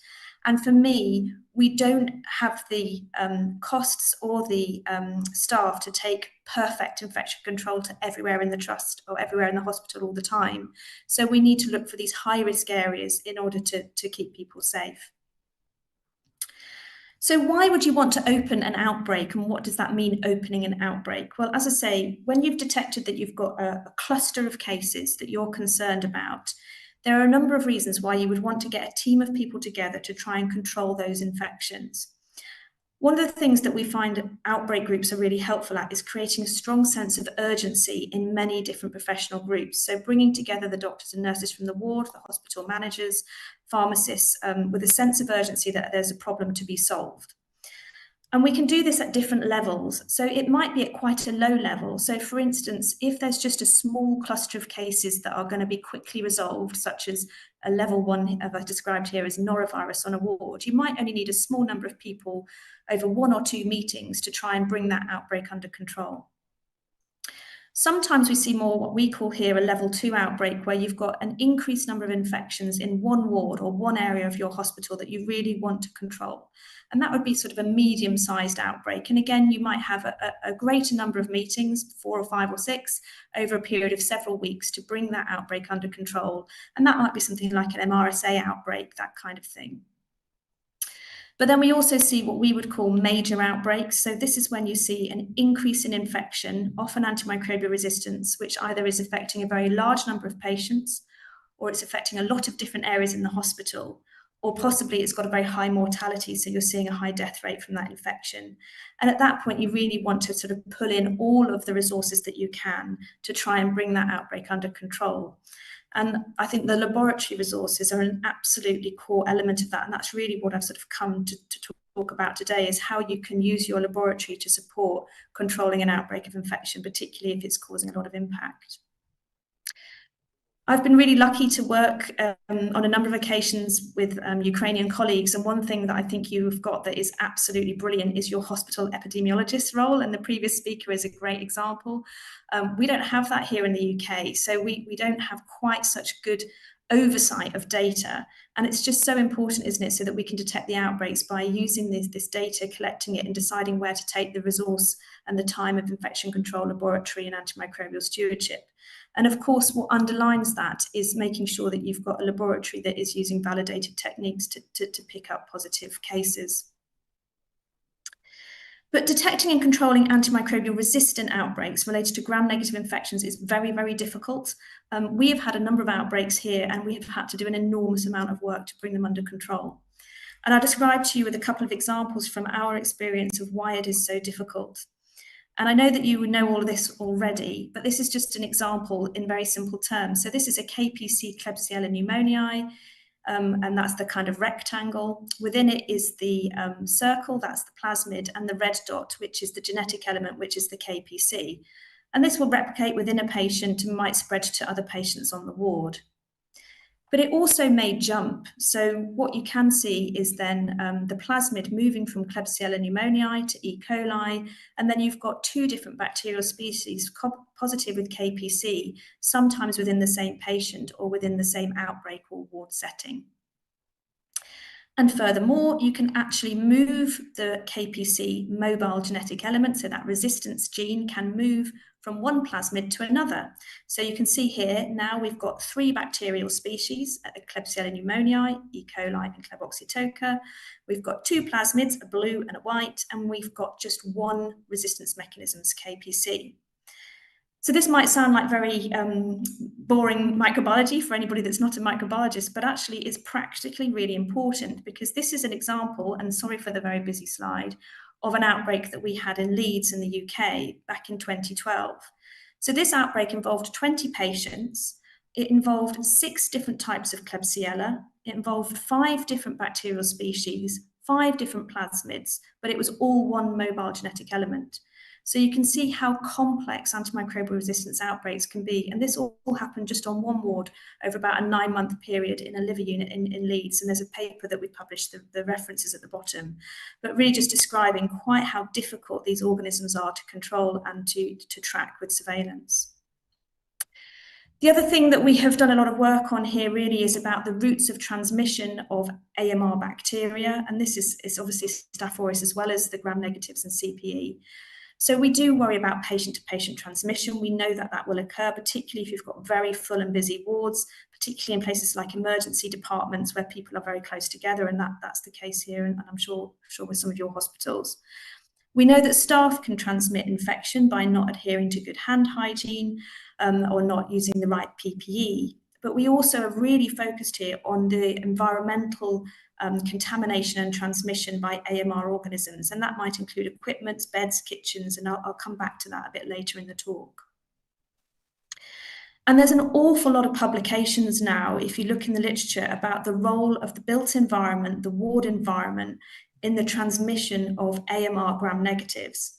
And for me, we don't have the costs or the staff to take perfect infection control to everywhere in the trust or everywhere in the hospital all the time. So we need to look for these high-risk areas in order to keep people safe. So why would you want to open an outbreak, and what does that mean, opening an outbreak? Well, as I say, when you've detected that you've got a cluster of cases that you're concerned about, there are a number of reasons why you would want to get a team of people together to try and control those infections. One of the things that we find outbreak groups are really helpful at is creating a strong sense of urgency in many different professional groups. So bringing together the doctors and nurses from the ward, the hospital managers, pharmacists, with a sense of urgency that there's a problem to be solved. And we can do this at different levels. So it might be at quite a low level. So for instance, if there's just a small cluster of cases that are going to be quickly resolved, such as a level 1, as I described here, as norovirus on a ward, you might only need a small number of people over 1 or 2 meetings to try and bring that outbreak under control. Sometimes we see more what we call here a level 2 outbreak, where you've got an increased number of infections in one ward or one area of your hospital that you really want to control. And that would be sort of a medium-sized outbreak. And again, you might have a greater number of meetings, 4 or 5 or 6, over a period of several weeks to bring that outbreak under control. And that might be something like an MRSA outbreak, that kind of thing. But then we also see what we would call major outbreaks. So this is when you see an increase in infection, often antimicrobial resistance, which either is affecting a very large number of patients, or it's affecting a lot of different areas in the hospital, or possibly it's got a very high mortality, so you're seeing a high death rate from that infection. And at that point, you really want to sort of pull in all of the resources that you can to try and bring that outbreak under control. And I think the laboratory resources are an absolutely core element of that. And that's really what I've sort of come to talk about today, is how you can use your laboratory to support controlling an outbreak of infection, particularly if it's causing a lot of impact. I've been really lucky to work on a number of occasions with Ukrainian colleagues, and one thing that I think you've got that is absolutely brilliant is your hospital epidemiologist role, and the previous speaker is a great example. We don't have that here in the UK, so we don't have quite such good oversight of data, and it's just so important, isn't it, so that we can detect the outbreaks by using this data, collecting it and deciding where to take the resource and the time of infection control laboratory and antimicrobial stewardship. And of course, what underlines that is making sure that you've got a laboratory that is using validated techniques to pick up positive cases. But detecting and controlling antimicrobial resistant outbreaks related to gram-negative infections is very, very difficult. We have had a number of outbreaks here, and we have had to do an enormous amount of work to bring them under control. And I'll describe to you with a couple of examples from our experience of why it is so difficult. And I know that you know all of this already, but this is just an example in very simple terms. So this is a KPC Klebsiella pneumoniae, and that's the kind of rectangle. Within it is the circle, that's the plasmid, and the red dot, which is the genetic element, which is the KPC. And this will replicate within a patient and might spread to other patients on the ward. But it also may jump. So what you can see is then the plasmid moving from Klebsiella pneumoniae to E. coli, and then you've got two different bacterial species positive with KPC, sometimes within the same patient or within the same outbreak or ward setting. And furthermore, you can actually move the KPC mobile genetic element, so that resistance gene can move from one plasmid to another. So you can see here, now we've got three bacterial species, Klebsiella pneumoniae, E. coli, and Klebsiella. We've got two plasmids, a blue and a white, and we've got just one resistance mechanisms, KPC. So this might sound like very boring microbiology for anybody that's not a microbiologist, but actually it's practically really important, because this is an example, and sorry for the very busy slide, of an outbreak that we had in Leeds in the UK back in 2012. So this outbreak involved 20 patients. It involved 6 different types of Klebsiella. It involved 5 different bacterial species, 5 different plasmids, but it was all one mobile genetic element. So you can see how complex antimicrobial resistance outbreaks can be. And this all happened just on one ward over about a 9-month period in a liver unit in Leeds. And there's a paper that we published, the references at the bottom, but really just describing quite how difficult these organisms are to control and to track with surveillance. The other thing that we have done a lot of work on here really is about the routes of transmission of AMR bacteria. And this is obviously Staph aureus as well as the gram-negatives and CPE. So we do worry about patient-to-patient transmission. We know that that will occur, particularly if you've got very full and busy wards, particularly in places like emergency departments where people are very close together, and that's the case here, and I'm sure with some of your hospitals. We know that staff can transmit infection by not adhering to good hand hygiene or not using the right PPE. But we also have really focused here on the environmental contamination and transmission by AMR organisms, and that might include equipment, beds, kitchens, and I'll come back to that a bit later in the talk. And there's an awful lot of publications now, if you look in the literature, about the role of the built environment, the ward environment, in the transmission of AMR gram-negatives.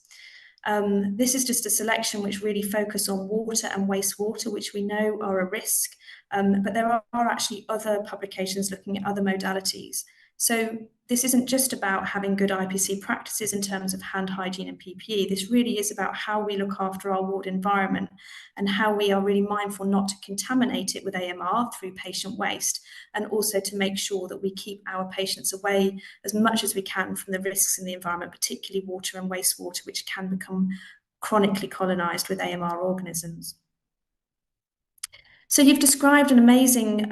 This is just a selection which really focus on water and wastewater, which we know are a risk, but there are actually other publications looking at other modalities. So this isn't just about having good IPC practices in terms of hand hygiene and PPE. This really is about how we look after our ward environment and how we are really mindful not to contaminate it with AMR through patient waste, and also to make sure that we keep our patients away as much as we can from the risks in the environment, particularly water and wastewater, which can become chronically colonized with AMR organisms. So you've described an amazing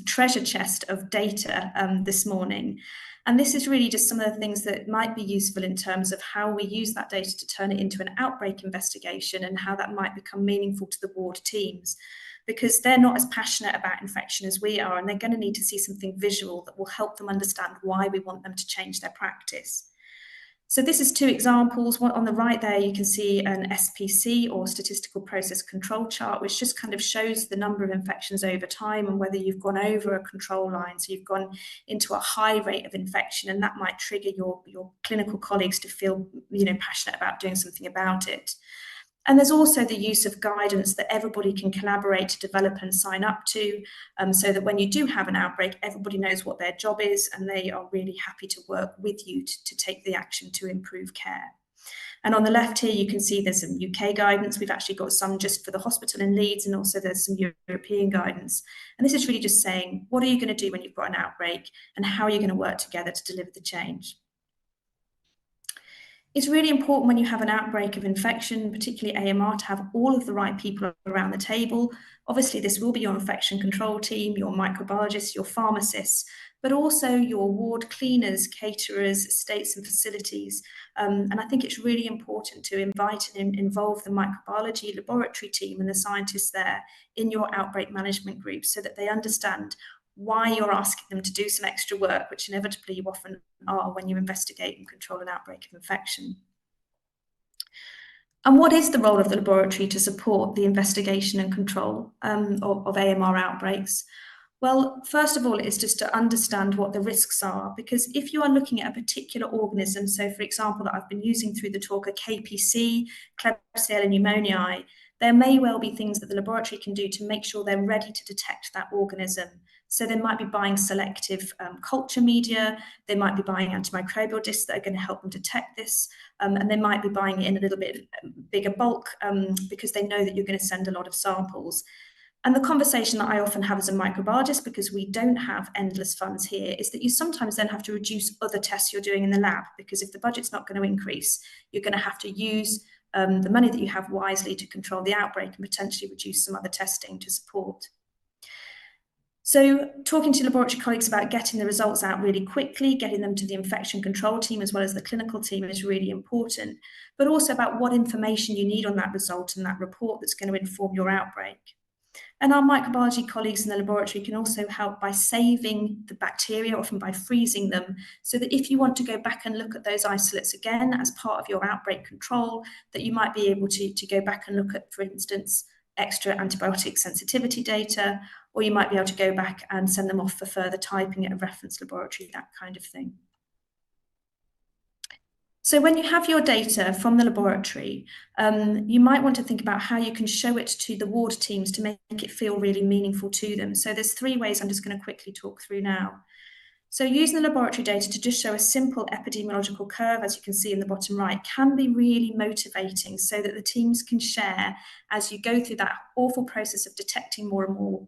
treasure chest of data this morning. And this is really just some of the things that might be useful in terms of how we use that data to turn it into an outbreak investigation and how that might become meaningful to the ward teams. because they're not as passionate about infection as we are, and they're going to need to see something visual that will help them understand why we want them to change their practice. So this is two examples. One on the right there, you can see an SPC, or statistical process control chart, which just kind of shows the number of infections over time and whether you've gone over a control line. So you've gone into a high rate of infection, and that might trigger your clinical colleagues to feel, passionate about doing something about it. And there's also the use of guidance that everybody can collaborate to develop and sign up to, so that when you do have an outbreak, everybody knows what their job is and they are really happy to work with you to take the action to improve care. And on the left here, you can see there's some UK guidance. We've actually got some just for the hospital in Leeds, and also there's some European guidance. And this is really just saying, what are you going to do when you've got an outbreak, and how are you going to work together to deliver the change? It's really important when you have an outbreak of infection, particularly AMR, to have all of the right people around the table. Obviously, this will be your infection control team, your microbiologists, your pharmacists, but also your ward cleaners, caterers, estates and facilities. And I think it's really important to invite and involve the microbiology laboratory team and the scientists there in your outbreak management group, so that they understand why you're asking them to do some extra work, which inevitably you often are when you investigate and control an outbreak of infection. And what is the role of the laboratory to support the investigation and control of AMR outbreaks? Well, first of all, it's just to understand what the risks are, because if you are looking at a particular organism, so for example, that I've been using through the talk, a KPC, Klebsiella pneumoniae, there may well be things that the laboratory can do to make sure they're ready to detect that organism. So they might be buying selective culture media, they might be buying antimicrobial discs that are going to help them detect this, and they might be buying it in a little bit bigger bulk because they know that you're going to send a lot of samples. And the conversation that I often have as a microbiologist, because we don't have endless funds here, is that you sometimes then have to reduce other tests you're doing in the lab, because if the budget's not going to increase, you're going to have to use the money that you have wisely to control the outbreak and potentially reduce some other testing to support. So talking to laboratory colleagues about getting the results out really quickly, getting them to the infection control team as well as the clinical team is really important, but also about what information you need on that result and that report that's going to inform your outbreak. And our microbiology colleagues in the laboratory can also help by saving the bacteria, often by freezing them, so that if you want to go back and look at those isolates again as part of your outbreak control, that you might be able to go back and look at, for instance, extra antibiotic sensitivity data, or you might be able to go back and send them off for further typing at a reference laboratory, that kind of thing. So when you have your data from the laboratory, you might want to think about how you can show it to the ward teams to make it feel really meaningful to them. So there's 3 ways I'm just going to quickly talk through now. So using the laboratory data to just show a simple epidemiological curve, as you can see in the bottom right, can be really motivating, so that the teams can share as you go through that awful process of detecting more and more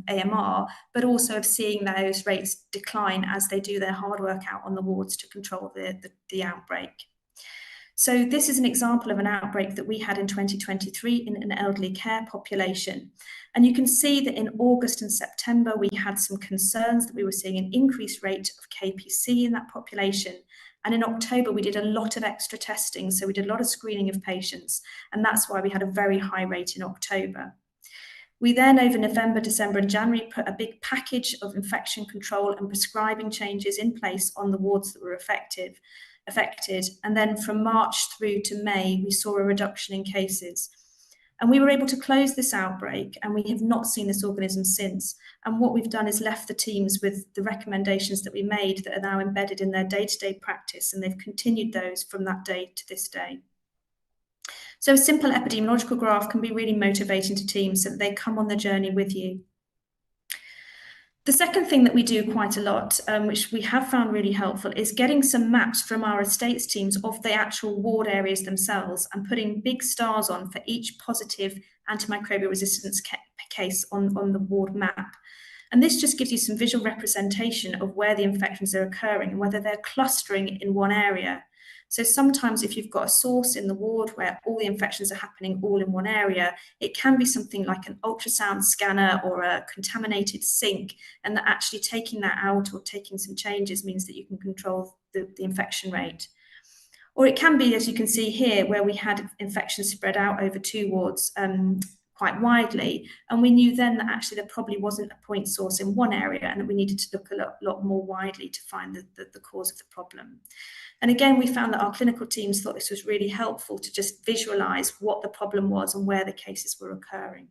AMR, but also of seeing those rates decline as they do their hard work out on the wards to control the outbreak. So this is an example of an outbreak that we had in 2023 in an elderly care population. And you can see that in August and September, we had some concerns that we were seeing an increased rate of KPC in that population. And in October, we did a lot of extra testing. So we did a lot of screening of patients. And that's why we had a very high rate in October. We then, over November, December and January, put a big package of infection control and prescribing changes in place on the wards that were affected. And then from March through to May, we saw a reduction in cases. And we were able to close this outbreak, and we have not seen this organism since. And what we've done is left the teams with the recommendations that we made that are now embedded in their day-to-day practice, and they've continued those from that day to this day. So a simple epidemiological graph can be really motivating to teams so that they come on the journey with you. The second thing that we do quite a lot, which we have found really helpful, is getting some maps from our estates teams of the actual ward areas themselves and putting big stars on for each positive antimicrobial resistance case on the ward map. And this just gives you some visual representation of where the infections are occurring and whether they're clustering in one area. So sometimes if you've got a source in the ward where all the infections are happening all in one area, it can be something like an ultrasound scanner or a contaminated sink, and that actually taking that out or taking some changes means that you can control the infection rate. Or it can be, as you can see here, where we had infections spread out over 2 wards, quite widely. And we knew then that actually there probably wasn't a point source in one area and that we needed to look a lot more widely to find the cause of the problem. And again, we found that our clinical teams thought this was really helpful to just visualize what the problem was and where the cases were occurring.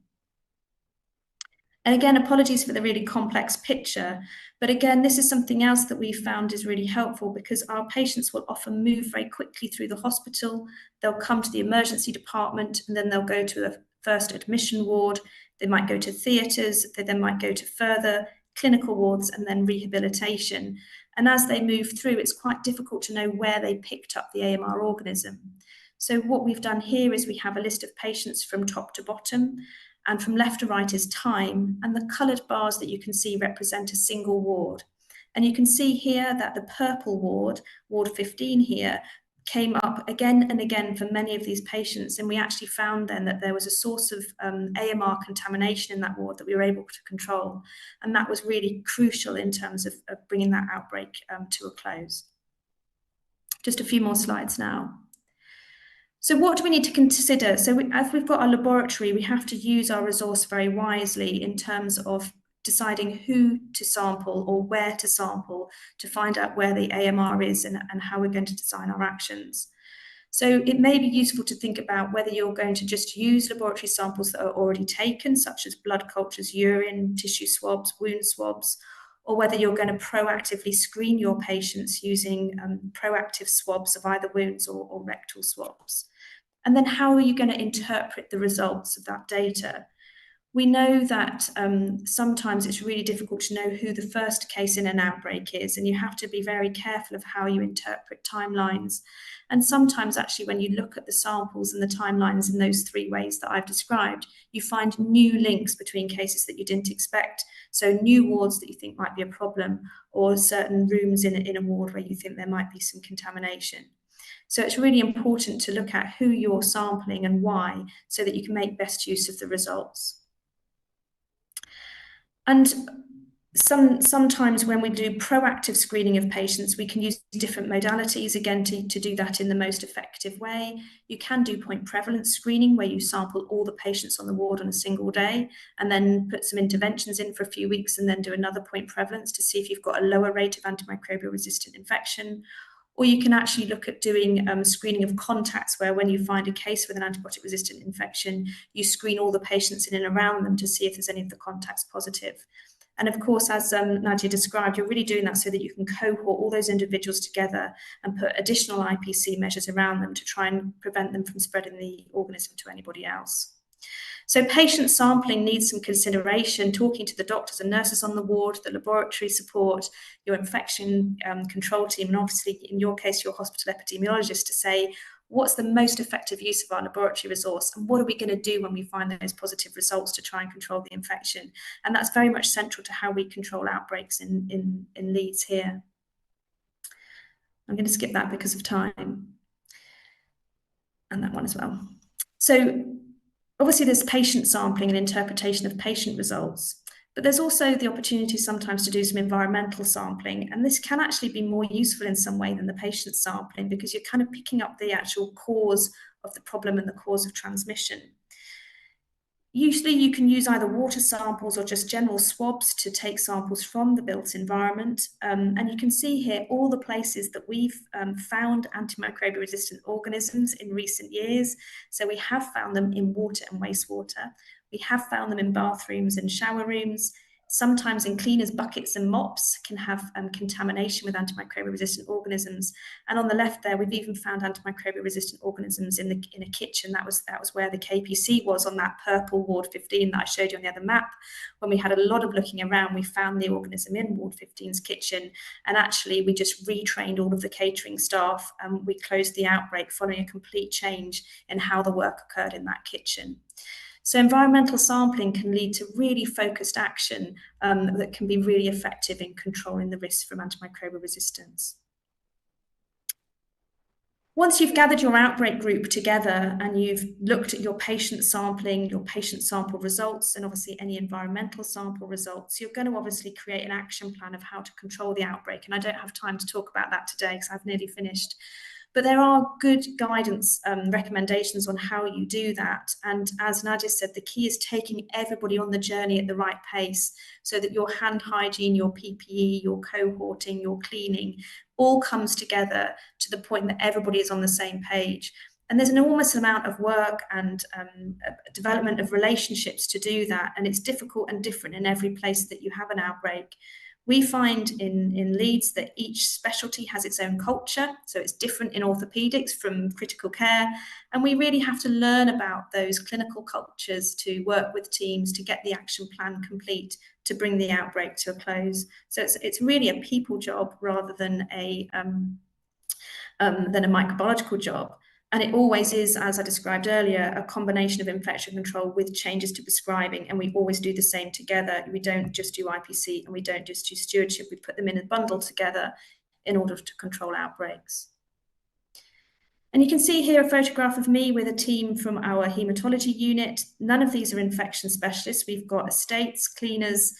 And again, apologies for the really complex picture, but again, this is something else that we found is really helpful because our patients will often move very quickly through the hospital. They'll come to the emergency department and then they'll go to a first admission ward. They might go to theatres, they then might go to further clinical wards and then rehabilitation. And as they move through, it's quite difficult to know where they picked up the AMR organism. So what we've done here is we have a list of patients from top to bottom, and from left to right is time, and the coloured bars that you can see represent a single ward. And you can see here that the purple ward, Ward 15 here, came up again and again for many of these patients, and we actually found then that there was a source of AMR contamination in that ward that we were able to control, and that was really crucial in terms of bringing that outbreak to a close. Just a few more slides now. So what do we need to consider? So as we've got our laboratory, we have to use our resource very wisely in terms of deciding who to sample or where to sample to find out where the AMR is and how we're going to design our actions. So it may be useful to think about whether you're going to just use laboratory samples that are already taken, such as blood cultures, urine, tissue swabs, wound swabs, or whether you're going to proactively screen your patients using proactive swabs of either wounds or rectal swabs. And then how are you going to interpret the results of that data? We know that sometimes it's really difficult to know who the first case in an outbreak is, and you have to be very careful of how you interpret timelines. And sometimes actually when you look at the samples and the timelines in those three ways that I've described, you find new links between cases that you didn't expect. So new wards that you think might be a problem, or certain rooms in a ward where you think there might be some contamination. So it's really important to look at who you're sampling and why, so that you can make best use of the results. And sometimes when we do proactive screening of patients, we can use different modalities, again, to do that in the most effective way. You can do point prevalence screening, where you sample all the patients on the ward on a single day, and then put some interventions in for a few weeks, and then do another point prevalence to see if you've got a lower rate of antimicrobial resistant infection. Or you can actually look at doing screening of contacts, where when you find a case with an antibiotic-resistant infection, you screen all the patients in and around them to see if there's any of the contacts positive. And of course, as Nadia described, you're really doing that so that you can cohort all those individuals together and put additional IPC measures around them to try and prevent them from spreading the organism to anybody else. So patient sampling needs some consideration, talking to the doctors and nurses on the ward, the laboratory support, your infection control team, and obviously in your case, your hospital epidemiologist, to say, what's the most effective use of our laboratory resource, and what are we going to do when we find those positive results to try and control the infection? And that's very much central to how we control outbreaks in Leeds here. I'm going to skip that because of time, and that one as well. So obviously, there's patient sampling and interpretation of patient results, but there's also the opportunity sometimes to do some environmental sampling, and this can actually be more useful in some way than the patient sampling, because you're kind of picking up the actual cause of the problem and the cause of transmission. Usually you can use either water samples or just general swabs to take samples from the built environment. And you can see here all the places that we've found antimicrobial resistant organisms in recent years. So we have found them in water and wastewater. We have found them in bathrooms and shower rooms. Sometimes in cleaners' buckets and mops can have contamination with antimicrobial resistant organisms. And on the left there, we've even found antimicrobial resistant organisms in a kitchen. That was where the KPC was, on that purple Ward 15 that I showed you on the other map. When we had a lot of looking around, we found the organism in Ward 15's kitchen. And actually, we just retrained all of the catering staff, and we closed the outbreak following a complete change in how the work occurred in that kitchen. So environmental sampling can lead to really focused action that can be really effective in controlling the risk from antimicrobial resistance. Once you've gathered your outbreak group together and you've looked at your patient sampling, your patient sample results, and obviously any environmental sample results, you're going to obviously create an action plan of how to control the outbreak. And I don't have time to talk about that today because I've nearly finished. But there are good guidance recommendations on how you do that. And as Nadia said, the key is taking everybody on the journey at the right pace so that your hand hygiene, your PPE, your cohorting, your cleaning all comes together to the point that everybody is on the same page. And there's an enormous amount of work and development of relationships to do that. And it's difficult and different in every place that you have an outbreak. We find in Leeds that each specialty has its own culture. So it's different in orthopedics from critical care. And we really have to learn about those clinical cultures to work with teams to get the action plan complete to bring the outbreak to a close. So it's really a people job rather than a microbiological job. And it always is, as I described earlier, a combination of infection control with changes to prescribing. And we always do the same together. We don't just do IPC and we don't just do stewardship. We put them in a bundle together in order to control outbreaks. And you can see here a photograph of me with a team from our hematology unit. None of these are infection specialists. We've got estates, cleaners,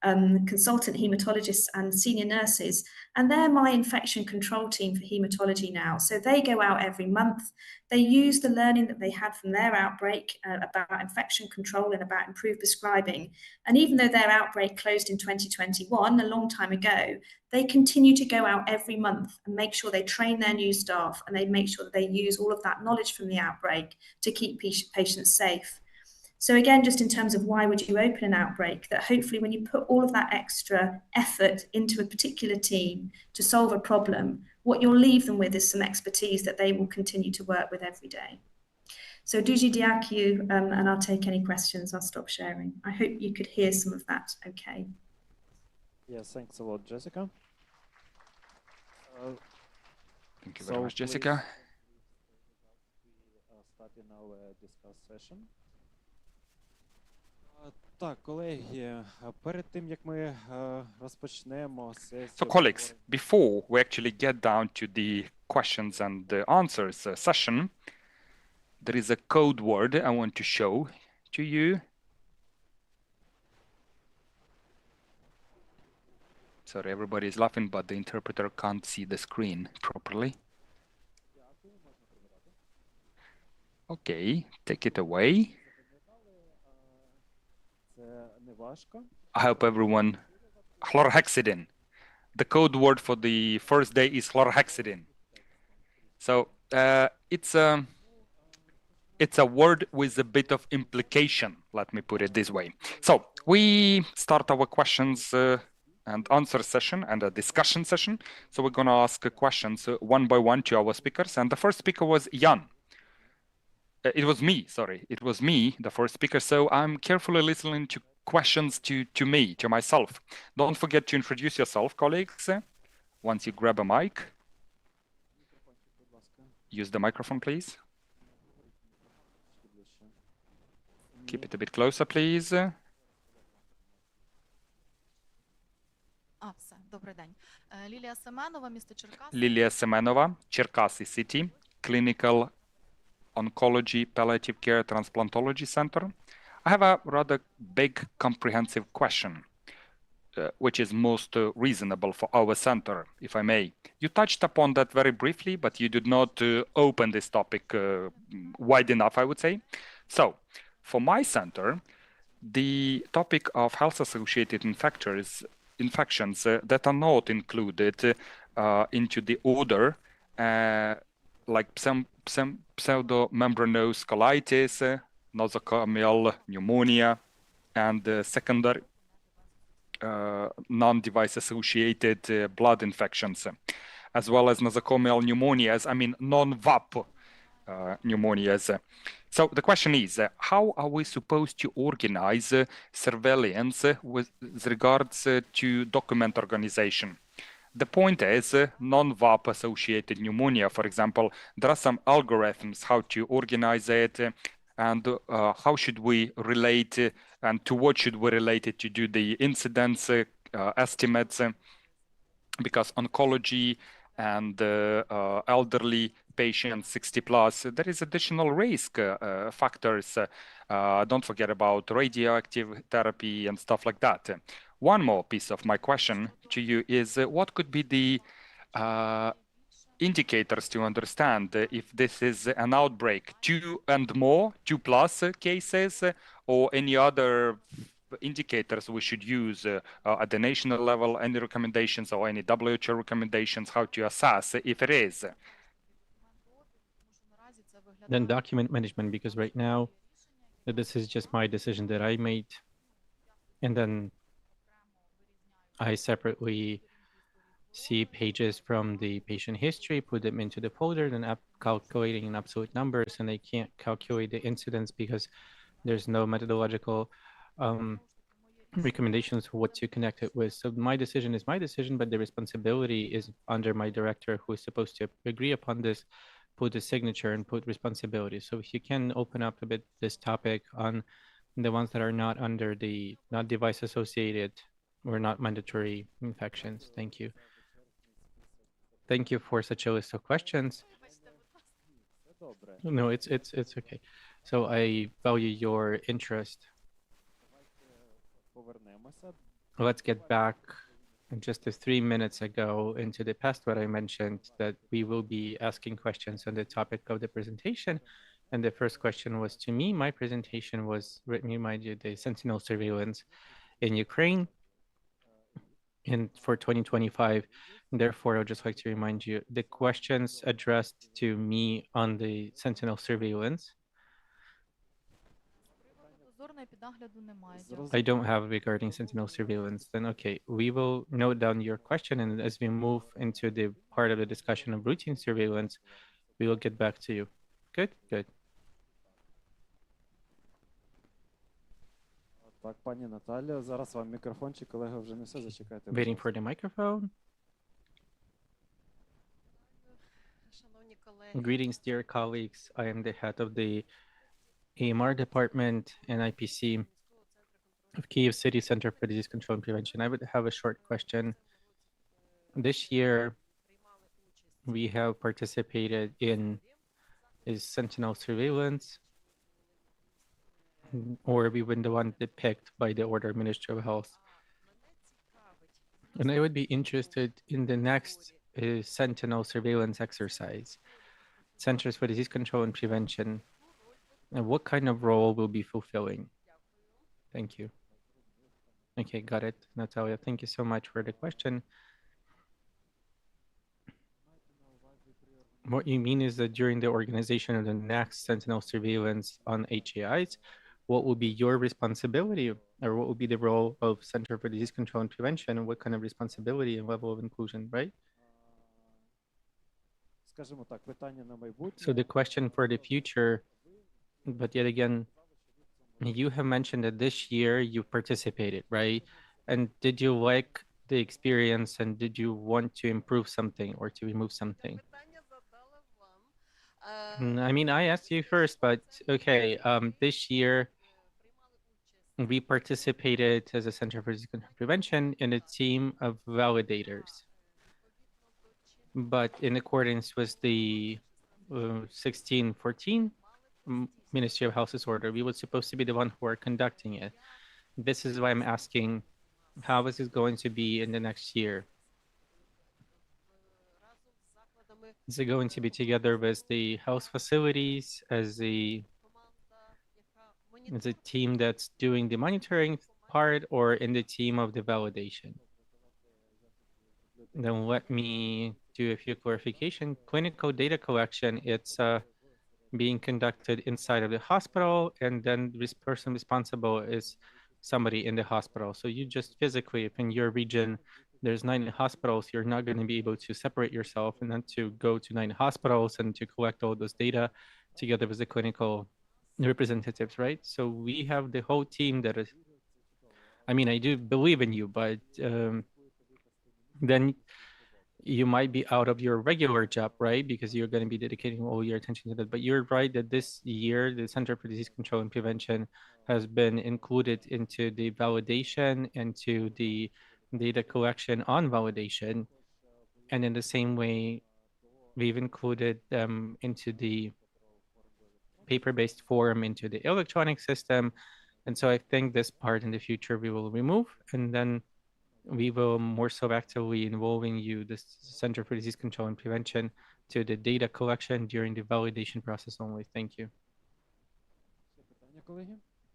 consultant hematologists and senior nurses, and they're my infection control team for hematology now. So they go out every month. They use the learning that they had from their outbreak about infection control and about improved prescribing. And even though their outbreak closed in 2021, a long time ago, they continue to go out every month and make sure they train their new staff and they make sure that they use all of that knowledge from the outbreak to keep patients safe. So again, just in terms of why would you open an outbreak, that hopefully when you put all of that extra effort into a particular team to solve a problem, what you'll leave them with is some expertise that they will continue to work with every day. So Duji Diakiu, and I'll take any questions. I'll stop sharing. I hope you could hear some of that okay. Yes, thanks a lot, Jessica. Thank you very much, Jessica. Starting our discuss session. Так, колеги, перед тим, як ми розпочнемо сесію... So colleagues, before we actually get down to the questions and the answers session, there is a code word I want to show to you. Sorry, everybody is laughing, but the interpreter can't see the screen properly. Okay, take it away. I hope everyone... Chlorhexidine. The code word for the first day is chlorhexidine. So it's a word with a bit of implication, let me put it this way. So we start our questions and answer session and a discussion session. So we're going to ask questions one by one to our speakers. And the first speaker was Jan. It was me, sorry. It was me, the first speaker. So I'm carefully listening to questions to me, to myself. Don't forget to introduce yourself, colleagues. Once you grab a mic. Use the microphone, please. Keep it a bit closer, please. Все, добрий день. Лілія Семенова, місто Черкаси. Лілія Семенова, Черкаси City, Clinical Oncology, Palliative Care, Transplantology Center. I have a rather big, comprehensive question, which is most reasonable for our center, if I may. You touched upon that very briefly, but you did not open this topic wide enough, I would say. So, for my center, the topic of health-associated infections that are not included into the order, like some pseudomembranous colitis, nosocomial pneumonia, and secondary non-device associated blood infections, as well as nosocomial pneumonias, I mean non-VAP pneumonias. So the question is, how are we supposed to organize surveillance with regards to document organization? The point is, non-VAP associated pneumonia, for example, there are some algorithms how to organize it, and how should we relate, and to what should we relate it to do the incidence estimates, because oncology and elderly patients 60 plus, there is additional risk factors. Don't forget about radioactive therapy and stuff like that. One more piece of my question to you is, what could be the indicators to understand if this is an outbreak, 2 and more, 2+ cases, or any other indicators we should use at the national level, any recommendations or any WHO recommendations, how to assess if it is? Then document management, because right now, this is just my decision that I made. And then I separately see pages from the patient history, put them into the folder, then calculating in absolute numbers, and I can't calculate the incidence because there's no methodological recommendations for what to connect it with. So my decision is my decision, but the responsibility is under my director, who is supposed to agree upon this, put the signature and put responsibility. So if you can open up a bit this topic on the ones that are not under the, not device associated or not mandatory infections. Thank you. Thank you for such a list of questions. No, it's okay. So I value your interest. Let's get back just 3 minutes ago into the past what I mentioned, that we will be asking questions on the topic of the presentation. And the first question was to me. My presentation was, let me remind you, the sentinel surveillance in Ukraine and for 2025. Therefore, I'd just like to remind you, the questions addressed to me on the sentinel surveillance, I don't have regarding sentinel surveillance. Then okay, we will note down your question, and as we move into the part of the discussion of routine surveillance, we will get back to you. Good, good. Так, пані Наталя, зараз вам мікрофончик, колега вже несе, зачекайте. Waiting for the microphone. Greetings, dear colleagues. I am the head of the AMR department and IPC of Kyiv City Center for Disease Control and Prevention. I would have a short question. This year, we have participated in is sentinel surveillance, or we were the one picked by the order Ministry of Health. And I would be interested in the next sentinel surveillance exercise, Centers for Disease Control and Prevention, and what kind of role will be fulfilling. Thank you. Okay, got it, Natalia. Thank you so much for the question. What you mean is that during the organization of the next sentinel surveillance on HAIs, what will be your responsibility, or what will be the role of Center for Disease Control and Prevention, and what kind of responsibility and level of inclusion, right? So the question for the future, but yet again, you have mentioned that this year you participated, right? And did you like the experience, and did you want to improve something or to remove something? I mean, I asked you first, but okay, this year we participated as a Center for Disease Control and Prevention in a team of validators. But in accordance with the 1614 Ministry of Health's order, we were supposed to be the one who are conducting it. This is why I'm asking, how is it going to be in the next year? Is it going to be together with the health facilities as a team that's doing the monitoring part, or in the team of the validation? Then let me do a few clarification. Clinical data collection, it's being conducted inside of the hospital, and then this person responsible is somebody in the hospital. So you just physically, if in your region there's 9 hospitals, you're not going to be able to separate yourself and then to go to 9 hospitals and to collect all those data together with the clinical representatives, right? So we have the whole team that is, I mean, I do believe in you, but then you might be out of your regular job, right? Because you're going to be dedicating all your attention to that. But you're right that this year, the Center for Disease Control and Prevention has been included into the validation and to the data collection on validation. And in the same way, we've included them into the paper-based form, into the electronic system. And so I think this part in the future we will remove. And then we will more so actively involving you, the Center for Disease Control and Prevention, to the data collection during the validation process only. Thank you.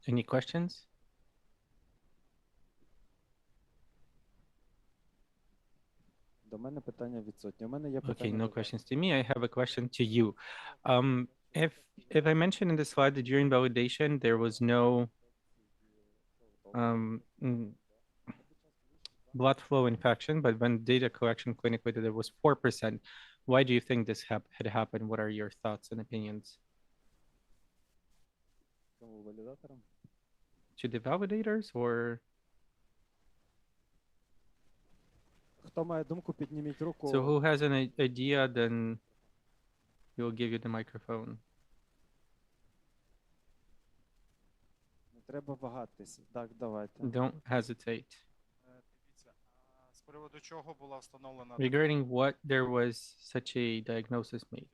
Any questions? Okay, no questions to me. I have a question to you. If I mentioned in the slide that during validation there was no blood flow infection, but when data collection clinically there was 4%. Why do you think this had happened? What are your thoughts and opinions? To the validators or? So who has an idea, then we'll give you the microphone. Don't hesitate. Regarding what there was such a diagnosis made.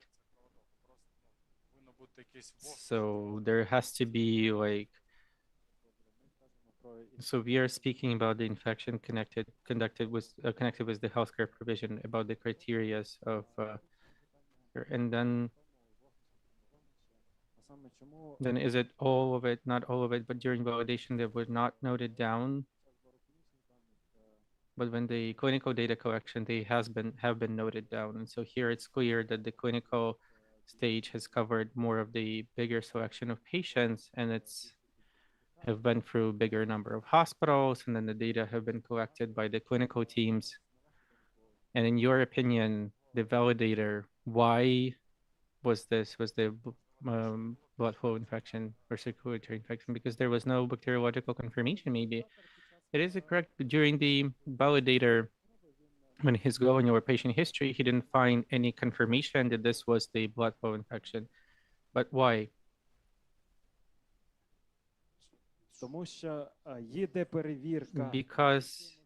So there has to be like, so we are speaking about the infection connected with the healthcare provision, about the criteria of, and then is it all of it, not all of it, but during validation they were not noted down? But when the clinical data collection, they have been noted down. And so here it's clear that the clinical stage has covered more of the bigger selection of patients, and it's have been through bigger number of hospitals, and then the data have been collected by the clinical teams. And in your opinion, the validator, why was this? Was the blood flow infection or circulatory infection? Because there was no bacteriological confirmation, maybe. It is correct, but during the validator, when he's going over patient history, he didn't find any confirmation that this was the blood flow infection. But why? Because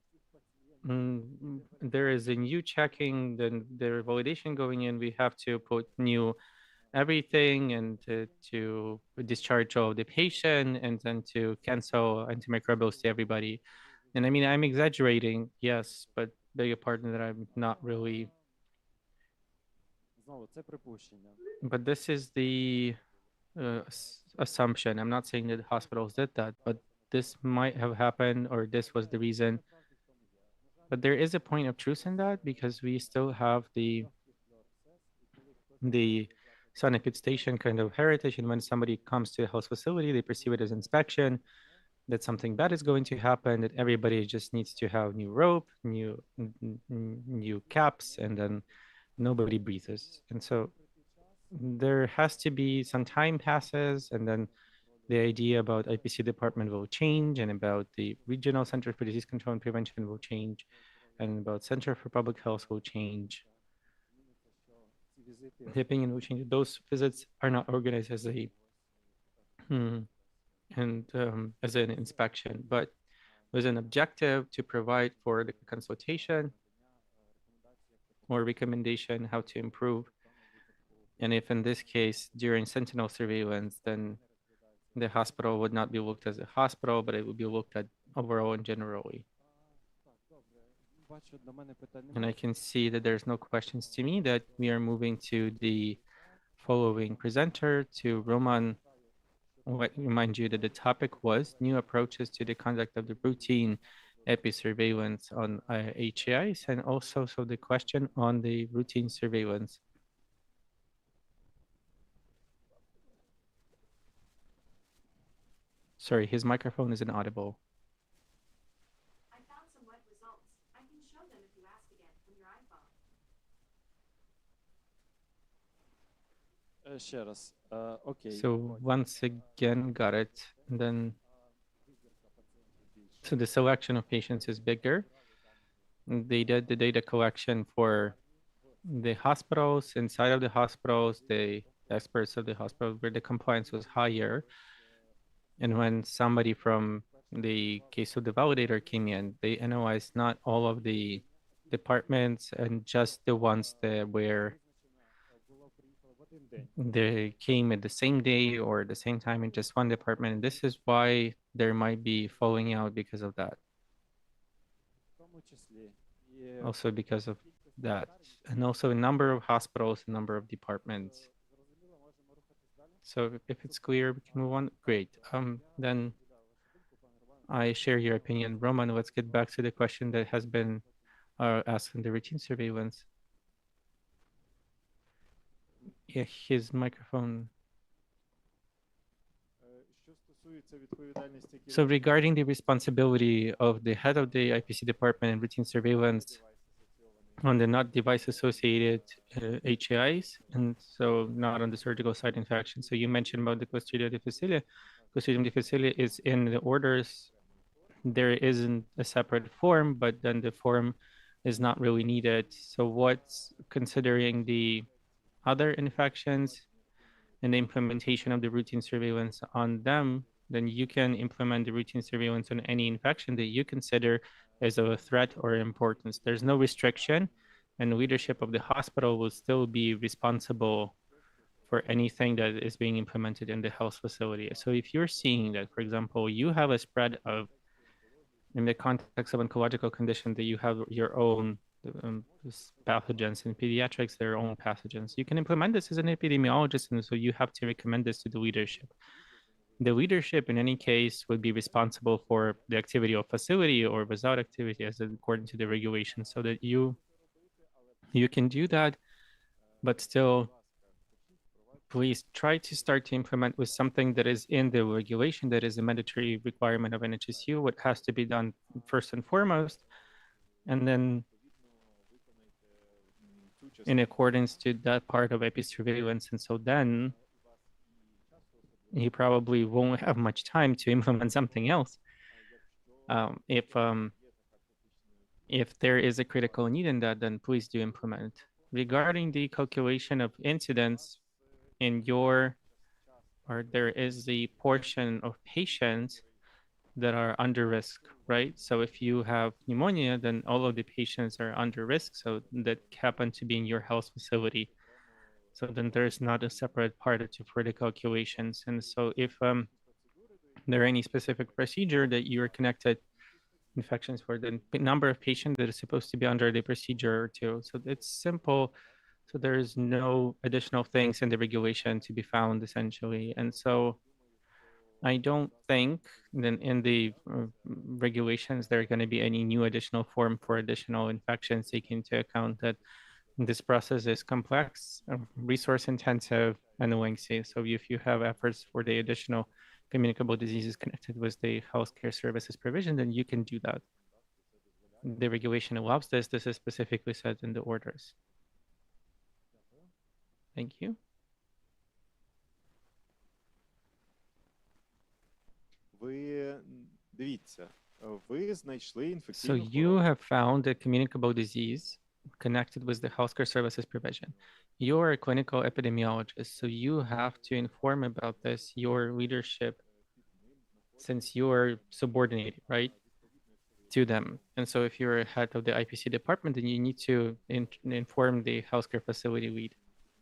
there is a new checking, then the validation going in, we have to put new everything and to discharge all the patient and then to cancel antimicrobials to everybody. And I mean, I'm exaggerating, yes, but beg your pardon that I'm not really. But this is the assumption. I'm not saying that hospitals did that, but this might have happened, or this was the reason. But there is a point of truth in that, because we still have the sanitary station kind of heritage, and when somebody comes to a health facility, they perceive it as inspection, that something bad is going to happen, that everybody just needs to have new rope, new caps, and then nobody breathes. And so there has to be some time passes, and then the idea about IPC department will change, and about the regional Center for Disease Control and Prevention will change, and about Center for Public Health will change. The opinion will change. Those visits are not organized as a as an inspection, but with an objective to provide for the consultation or recommendation how to improve. And if in this case, during sentinel surveillance, then the hospital would not be looked as a hospital, but it would be looked at overall and generally. And I can see that there's no questions to me, that we are moving to the following presenter, to Roman. I'll remind you that the topic was new approaches to the conduct of the routine epi-surveillance on HAIs, and also the question on the routine surveillance. Sorry, his microphone is inaudible. I found some web results. I can show them if you ask again from your iPhone. So once again, got it. And then, so the selection of patients is bigger. They did the data collection for the hospitals, inside of the hospitals, the experts of the hospital, where the compliance was higher. And when somebody from the case of the validator came in, they analyzed not all of the departments and just the ones that were they came at the same day or the same time in just one department. And this is why there might be falling out because of that. also because of that, and also a number of hospitals, a number of departments. So if it's clear, we can move on. Great. Then I share your opinion. Roman, let's get back to the question that has been asked in the routine surveillance. Yeah, his microphone. So regarding the responsibility of the head of the IPC department and routine surveillance on the not device associated HAIs, and so not on the surgical site infection. So you mentioned about the Clostridium difficile. Clostridium difficile is in the orders. There isn't a separate form, but then the form is not really needed. So what's considering the other infections and the implementation of the routine surveillance on them, then you can implement the routine surveillance on any infection that you consider as of a threat or importance. There's no restriction, and leadership of the hospital will still be responsible for anything that is being implemented in the health facility. So if you're seeing that, for example, you have a spread of, in the context of oncological condition, that you have your own pathogens. In pediatrics, their own pathogens. You can implement this as an epidemiologist, and so you have to recommend this to the leadership. The leadership, in any case, would be responsible for the activity of facility or without activity, as according to the regulation, so that you can do that, but still, please try to start to implement with something that is in the regulation, that is a mandatory requirement of NHSU, what has to be done first and foremost, and then in accordance to that part of IP surveillance. And so then you probably won't have much time to implement something else. If there is a critical need in that, then please do implement. Regarding the calculation of incidents in your, or there is the portion of patients that are under risk, right? So if you have pneumonia, then all of the patients are under risk, so that happen to be in your health facility. So then there's not a separate part for the calculations. And so if there are any specific procedure that you are connected infections for, the number of patients that is supposed to be under the procedure too. So it's simple. So there's no additional things in the regulation to be found essentially. And so I don't think then in the regulations there are going to be any new additional form for additional infections, taking into account that this process is complex, resource intensive, and lengthy. So if you have efforts for the additional communicable diseases connected with the healthcare services provision, then you can do that. The regulation allows this. This is specifically said in the orders. Thank you. So you have found a communicable disease connected with the healthcare services provision. You're a clinical epidemiologist, so you have to inform about this your leadership, since you're subordinated, right, to them. And so if you're a head of the IPC department, then you need to inform the healthcare facility lead.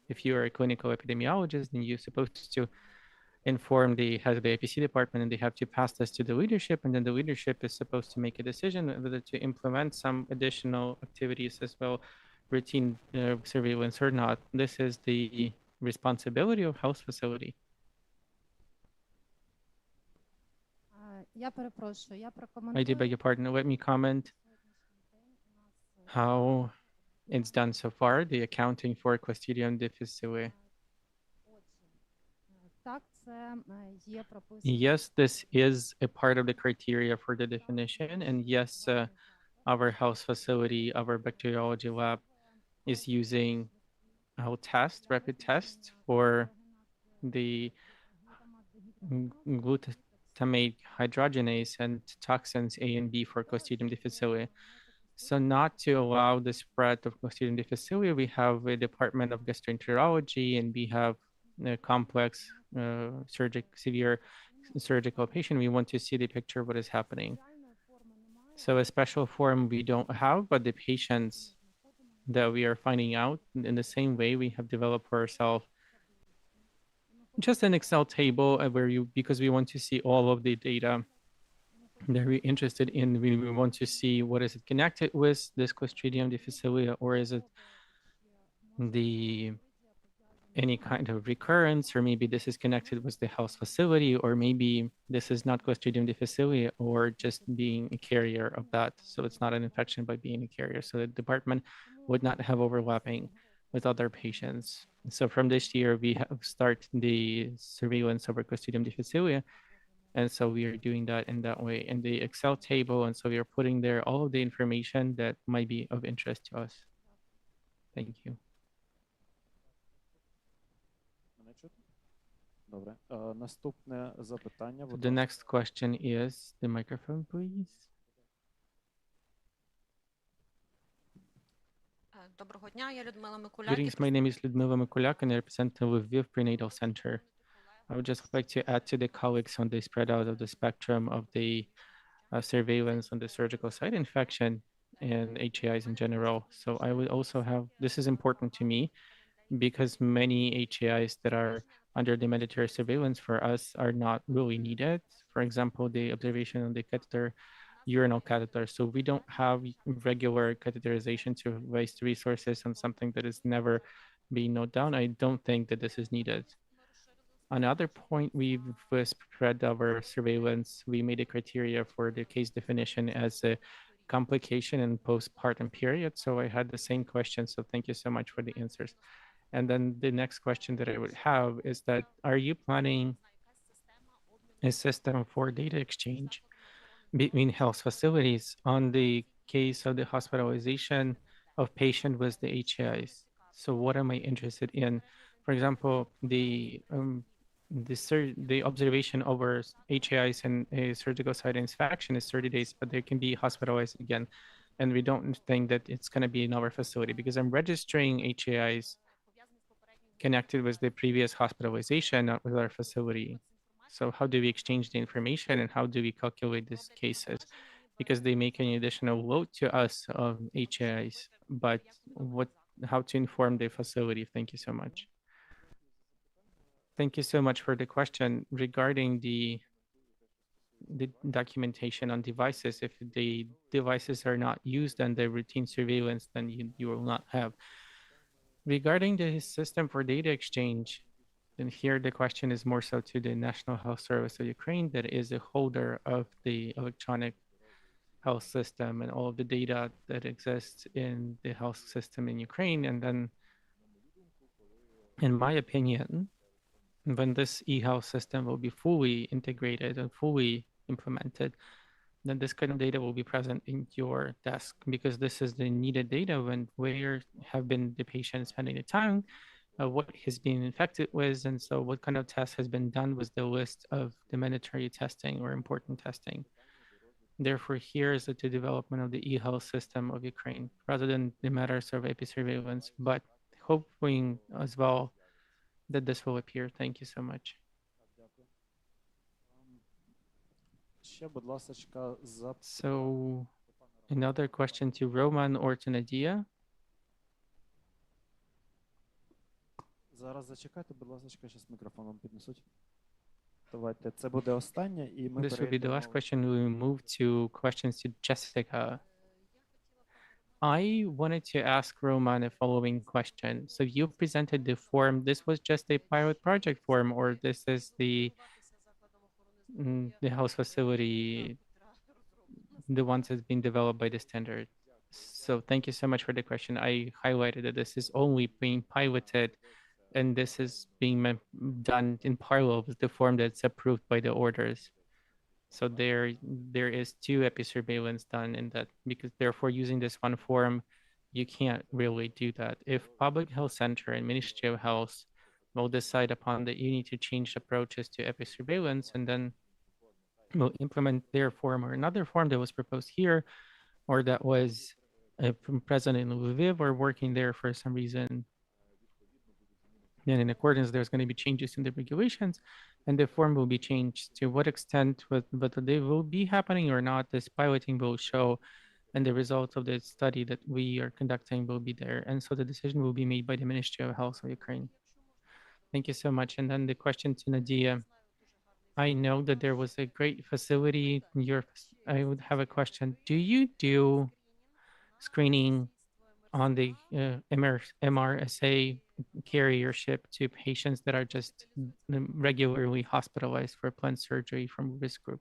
If you're a clinical epidemiologist, then you're supposed to inform the head of the IPC department, and they have to pass this to the leadership, and then the leadership is supposed to make a decision whether to implement some additional activities as well, routine surveillance or not. This is the responsibility of health facility. I do beg your pardon. Let me comment how it's done so far, the accounting for Clostridium difficile. Yes, this is a part of the criteria for the definition. And yes, our health facility, our bacteriology lab is using our rapid test for the glutamate hydrogenase and toxins A and B for Clostridium difficile. So not to allow the spread of Clostridium difficile, we have a department of gastroenterology, and we have a complex severe surgical patient. We want to see the picture of what is happening. So a special form we don't have, but the patients that we are finding out in the same way we have developed for ourselves just an Excel table where because we want to see all of the data very interested in, we want to see what is it connected with, this Clostridium difficile, or is it the any kind of recurrence, or maybe this is connected with the health facility, or maybe this is not Clostridium difficile, or just being a carrier of that. So it's not an infection by being a carrier. So the department would not have overlapping with other patients. So from this year, we have start the surveillance over Clostridium difficile. And so we are doing that in that way in the Excel table. And so we are putting there all of the information that might be of interest to us. Thank you. Мене чути? Добре. Наступне запитання. The next question is the microphone, please. Доброго дня, я Людмила Микуляк. Greetings, my name is Ludmila Mikuliak and I represent the Lviv Prenatal Center. I would just like to add to the colleagues on the spread out of the spectrum of the surveillance on the surgical site infection and HAIs in general. So I would also have, this is important to me because many HAIs that are under the mandatory surveillance for us are not really needed. For example, the observation on the catheter, urinal catheter. So we don't have regular catheterization to waste resources on something that is never being noted down. I don't think that this is needed. Another point, we've spread our surveillance. We made a criteria for the case definition as a complication and postpartum period. So I had the same question. So thank you so much for the answers. And then the next question that I would have is that, are you planning a system for data exchange between health facilities on the case of the hospitalization of patient with the HAIs? So what am I interested in? For example, the observation over HAIs in a surgical site inspection is 30 days, but they can be hospitalized again. And we don't think that it's going to be in our facility because I'm registering HAIs connected with the previous hospitalization, not with our facility. So how do we exchange the information and how do we calculate these cases? Because they make an additional load to us of HAIs, but how to inform the facility? Thank you so much. Thank you so much for the question regarding the documentation on devices. If the devices are not used and the routine surveillance, then you will not have. Regarding the system for data exchange, then here the question is more so to the National Health Service of Ukraine that is a holder of the electronic health system and all of the data that exists in the health system in Ukraine. And then, in my opinion, when this e-health system will be fully integrated and fully implemented, then this kind of data will be present in your desk because this is the needed data when where have been the patient spending the time, what he's been infected with, and so what kind of test has been done with the list of the mandatory testing or important testing. Therefore, here is the development of the e-health system of Ukraine rather than the matters of episurveillance, but hoping as well that this will appear. Thank you so much. So another question to Roman or to Nadia. Зараз зачекайте, будь ласка, зараз мікрофон вам піднесуть. Давайте, це буде останнє, і ми This will be the last question. We will move to questions to Jessica. I wanted to ask Roman a following question. So you presented the form. This was just a pilot project form, or this is the house facility, the ones that's been developed by the standard? So thank you so much for the question. I highlighted that this is only being piloted and this is being done in parallel with the form that's approved by the orders. So there is 2 episurveillance done in that, because therefore using this one form, you can't really do that. If Public Health Center and Ministry of Health will decide upon that you need to change approaches to episurveillance, and then will implement their form or another form that was proposed here, or that was present in Lviv or working there for some reason, then in accordance, there's going to be changes in the regulations and the form will be changed. To what extent, but they will be happening or not, this piloting will show, and the results of the study that we are conducting will be there. And so the decision will be made by the Ministry of Health of Ukraine. Thank you so much. And then the question to Nadia. I know that there was a great facility. I would have a question. Do you do screening on the MRSA carrier ship to patients that are just regularly hospitalized for planned surgery from risk group?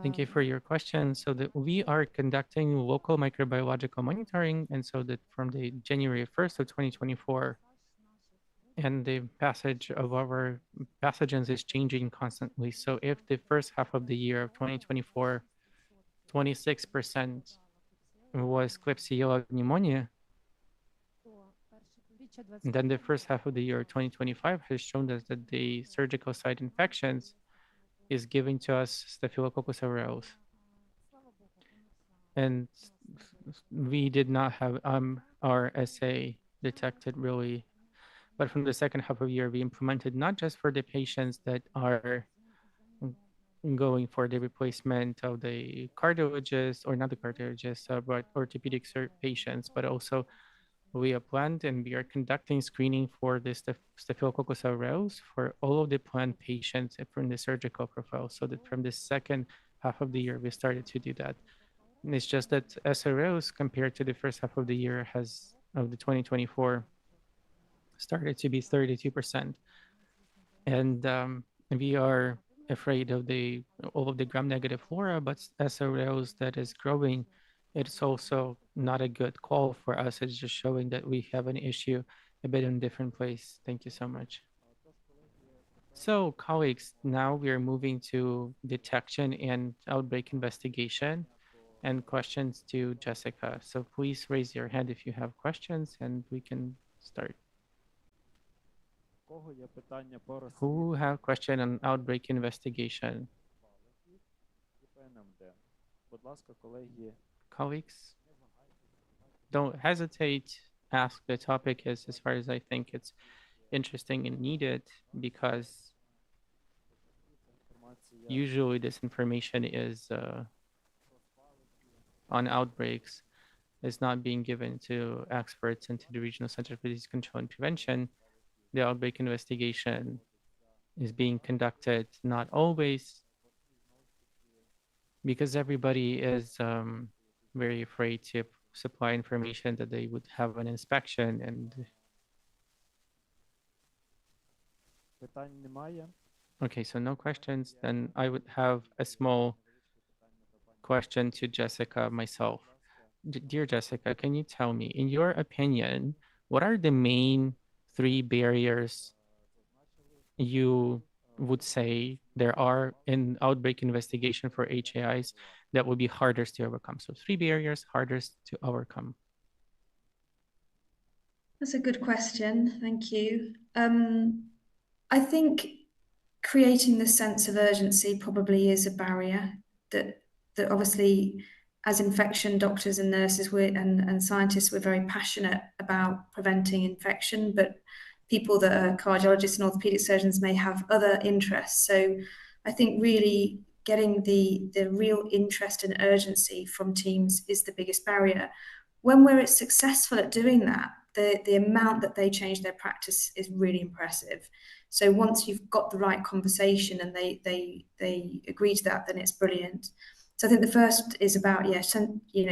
Thank you for your question. So that we are conducting local microbiological monitoring, and so that from the January 1st of 2024, and the passage of our pathogens is changing constantly. So if the first half of the year of 2024, 26% was Klebsiella pneumonia, and then the first half of the year 2025 has shown us that the surgical site infections is giving to us Staphylococcus aureus. And we did not have RSA detected really, but from the second half of the year, we implemented not just for the patients that are going for the replacement of the cardiologist, or not the cardiologist, but orthopedic patients, but also we have planned and we are conducting screening for the Staphylococcus aureus for all of the planned patients from the surgical profile. So that from the second half of the year, we started to do that. And it's just that SROs compared to the first half of the year of the 2024 started to be 32%. And we are afraid of all of the gram-negative flora, but SROs that is growing, it's also not a good call for us. It's just showing that we have an issue a bit in a different place. Thank you so much. So colleagues, now we are moving to detection and outbreak investigation and questions to Jessica. So please raise your hand if you have questions and we can start. Who have question on outbreak investigation? Colleagues, don't hesitate. Ask the topic as far as I think it's interesting and needed, because usually this information is on outbreaks is not being given to experts and to the Regional Center for Disease Control and Prevention. The outbreak investigation is being conducted not always, because everybody is very afraid to supply information that they would have an inspection and okay, so no questions. Then I would have a small question to Jessica myself. Dear Jessica, can you tell me, in your opinion, what are the main 3 barriers you would say there are in outbreak investigation for HAIs that would be hardest to overcome? So 3 barriers hardest to overcome. That's a good question. Thank you. I think creating the sense of urgency probably is a barrier that obviously, as infection doctors and nurses and scientists, we're very passionate about preventing infection, but people that are cardiologists and orthopedic surgeons may have other interests. So I think really getting the real interest and urgency from teams is the biggest barrier. When we're successful at doing that, the amount that they change their practice is really impressive. So once you've got the right conversation and they agree to that, then it's brilliant. So I think the first is about,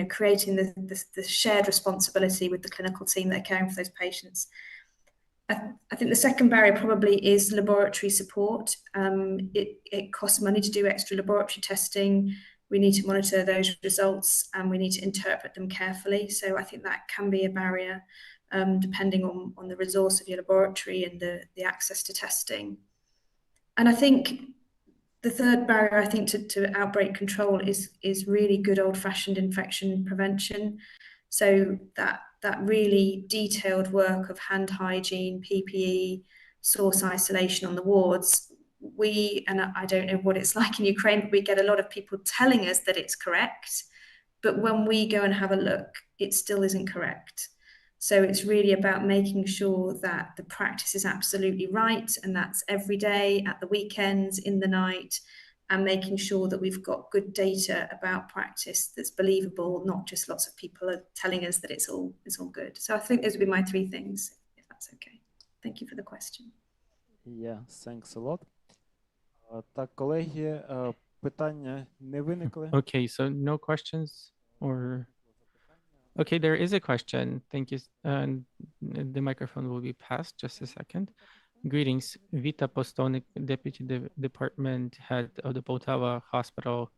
creating the shared responsibility with the clinical team that are caring for those patients. I think the second barrier probably is laboratory support. It costs money to do extra laboratory testing. We need to monitor those results and we need to interpret them carefully. So I think that can be a barrier, depending on the resource of your laboratory and the access to testing. And I think the third barrier, I think, to outbreak control is really good old-fashioned infection prevention. So that really detailed work of hand hygiene, PPE, source isolation on the wards. And I don't know what it's like in Ukraine, but we get a lot of people telling us that it's correct. But when we go and have a look, it still isn't correct. So it's really about making sure that the practice is absolutely right, and that's every day, at the weekends, in the night, and making sure that we've got good data about practice that's believable, not just lots of people are telling us that it's all good. So I think those would be my 3 things, if that that's okay. Thank you for the question. Yeah, thanks a lot. Так, колеги, питання не виникли. Okay, so no questions or... Okay, there is a question. Thank you. And the microphone will be passed. Just a second. Greetings, Vita Postonik, Deputy Department Head of the Poltava Hospital.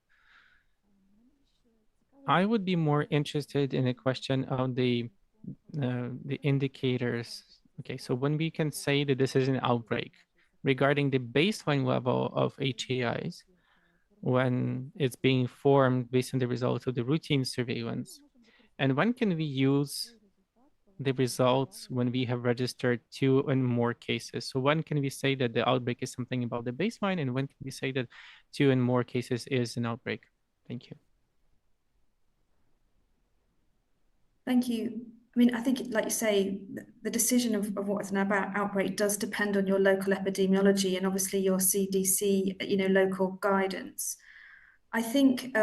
I would be more interested in a question on the indicators. Okay, so when we can say that this is an outbreak regarding the baseline level of HAIs, when it's being formed based on the results of the routine surveillance, and when can we use the results when we have registered 2 and more cases? So when can we say that the outbreak is something about the baseline, and when can we say that 2 and more cases is an outbreak? Thank you. Thank you. I mean, I think, like you say, the decision of what's an outbreak does depend on your local epidemiology and obviously your CDC, local guidance. I think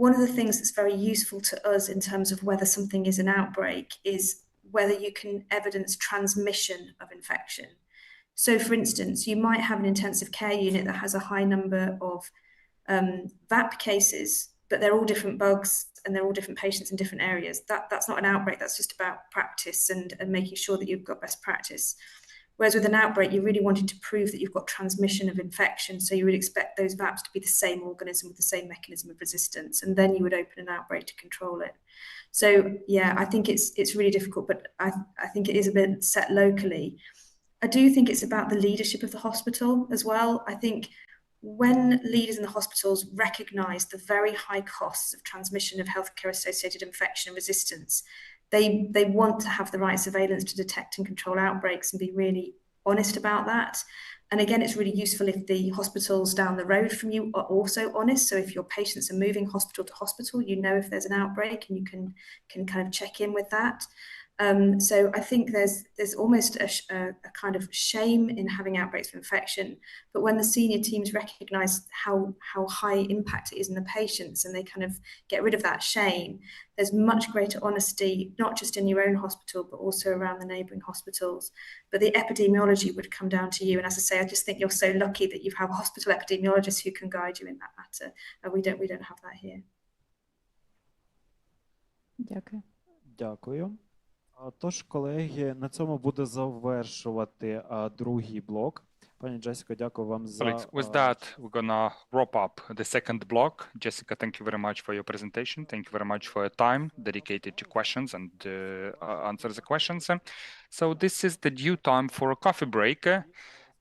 one of the things that's very useful to us in terms of whether something is an outbreak is whether you can evidence transmission of infection. So, for instance, you might have an intensive care unit that has a high number of VAP cases, but they're all different bugs and they're all different patients in different areas. That's not an outbreak, that's just about practice and making sure that you've got best practice. Whereas with an outbreak, you're really wanting to prove that you've got transmission of infection. So you would expect those VAPs to be the same organism with the same mechanism of resistance, and then you would open an outbreak to control it. So yeah, I think it's really difficult, but I think it is a bit set locally. I do think it's about the leadership of the hospital as well. I think when leaders in the hospitals recognise the very high costs of transmission of healthcare-associated infection and resistance, they want to have the right surveillance to detect and control outbreaks and be really honest about that. And again, it's really useful if the hospitals down the road from you are also honest. So if your patients are moving hospital to hospital, you know if there's an outbreak and you can kind of check in with that. So I think there's almost a kind of shame in having outbreaks of infection, but when the senior teams recognise how high impact it is in the patients and they kind of get rid of that shame, there's much greater honesty, not just in your own hospital, but also around the neighbouring hospitals. But the epidemiology would come down to you. And as I say, I just think you're so lucky that you have hospital epidemiologists who can guide you in that matter. We don't have that here. Дякую. Дякую. Тож, колеги, на цьому буде завершувати другий блок. Пані Джесіко, дякую вам за... With that, we're gonna wrap up the second block. Jessica, thank you very much for your presentation. Thank you very much for your time dedicated to questions and answer the questions. So this is the due time for a coffee break.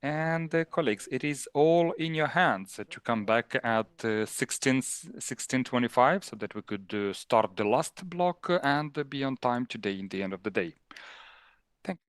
And colleagues, it is all in your hands to come back at 16:25 so that we could start the last block and be on time today in the end of the day. Thank you.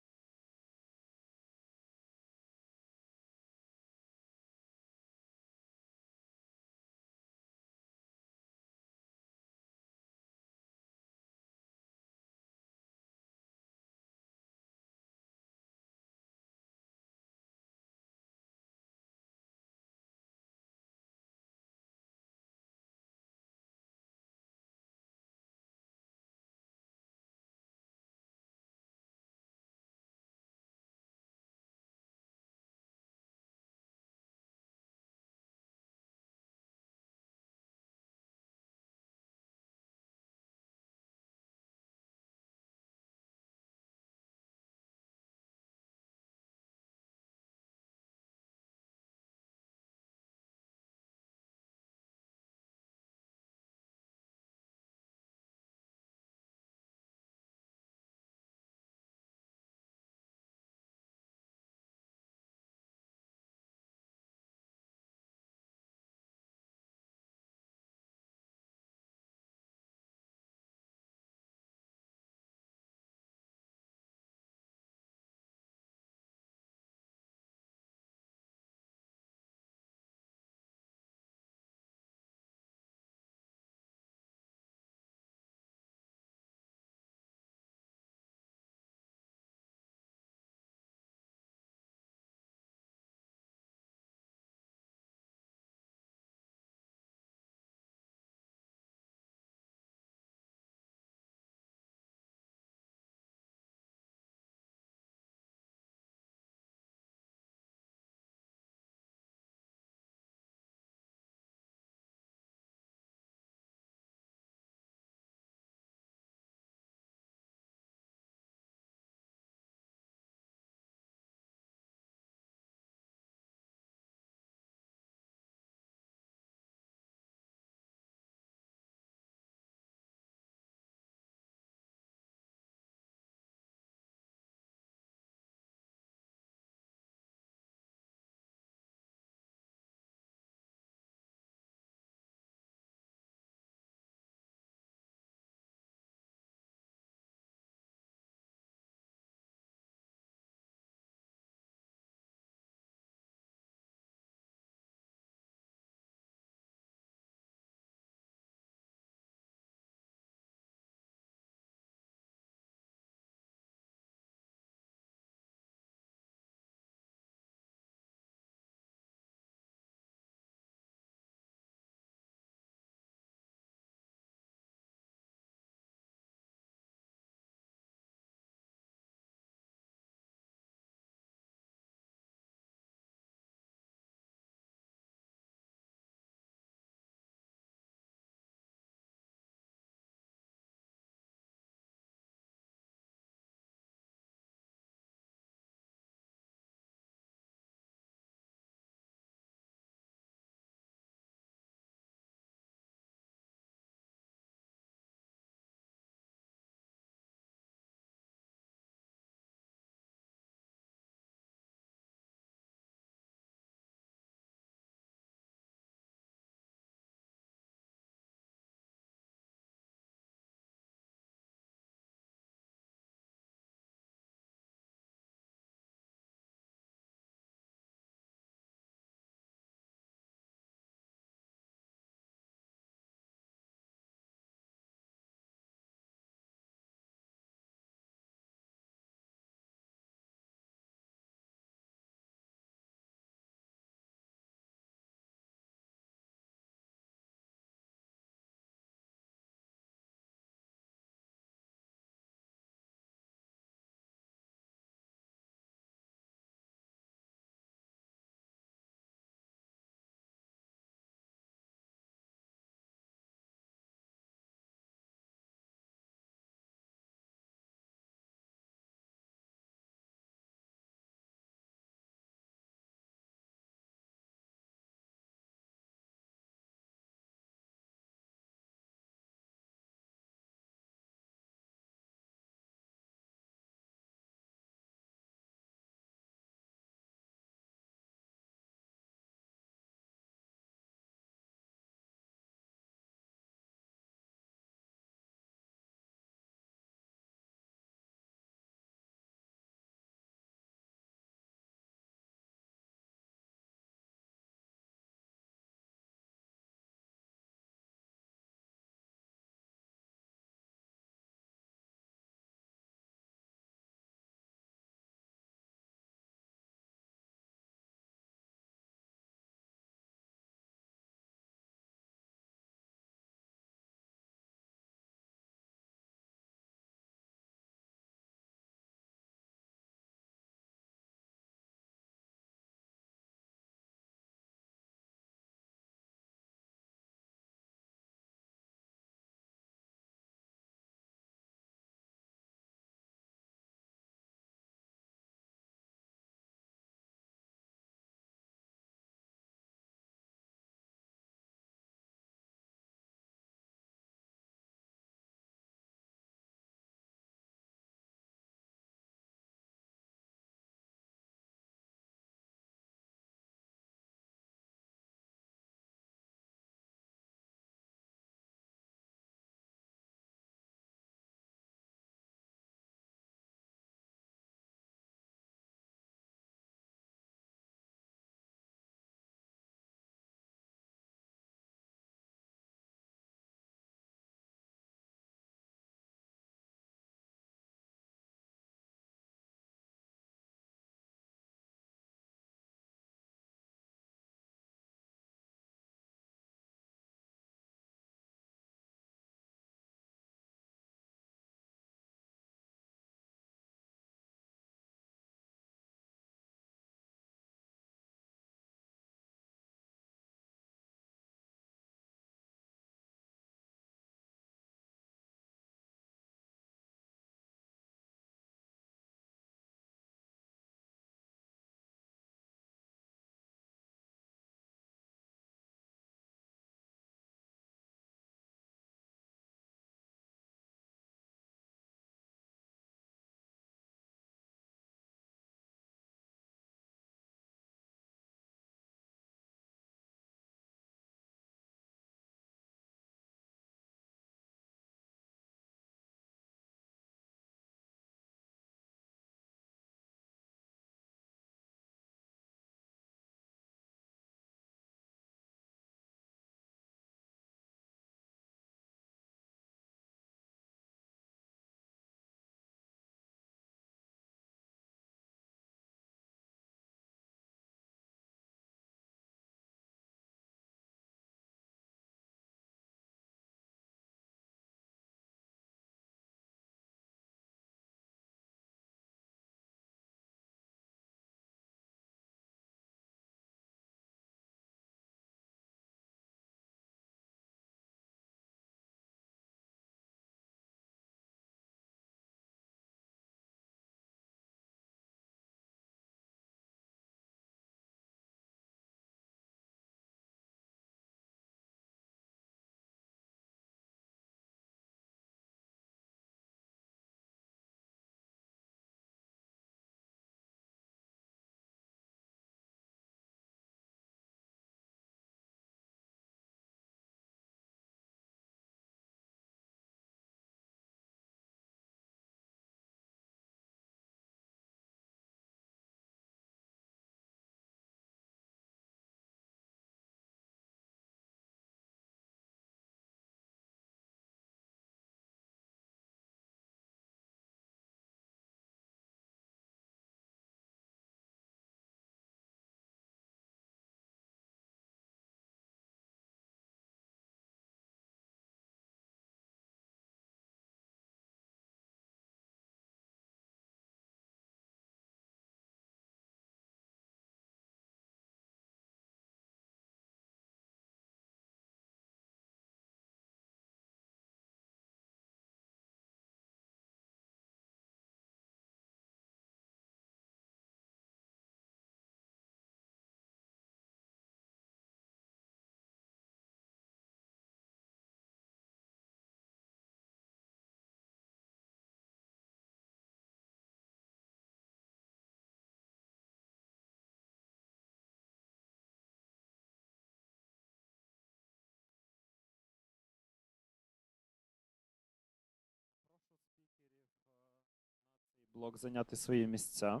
блок зайняти свої місця.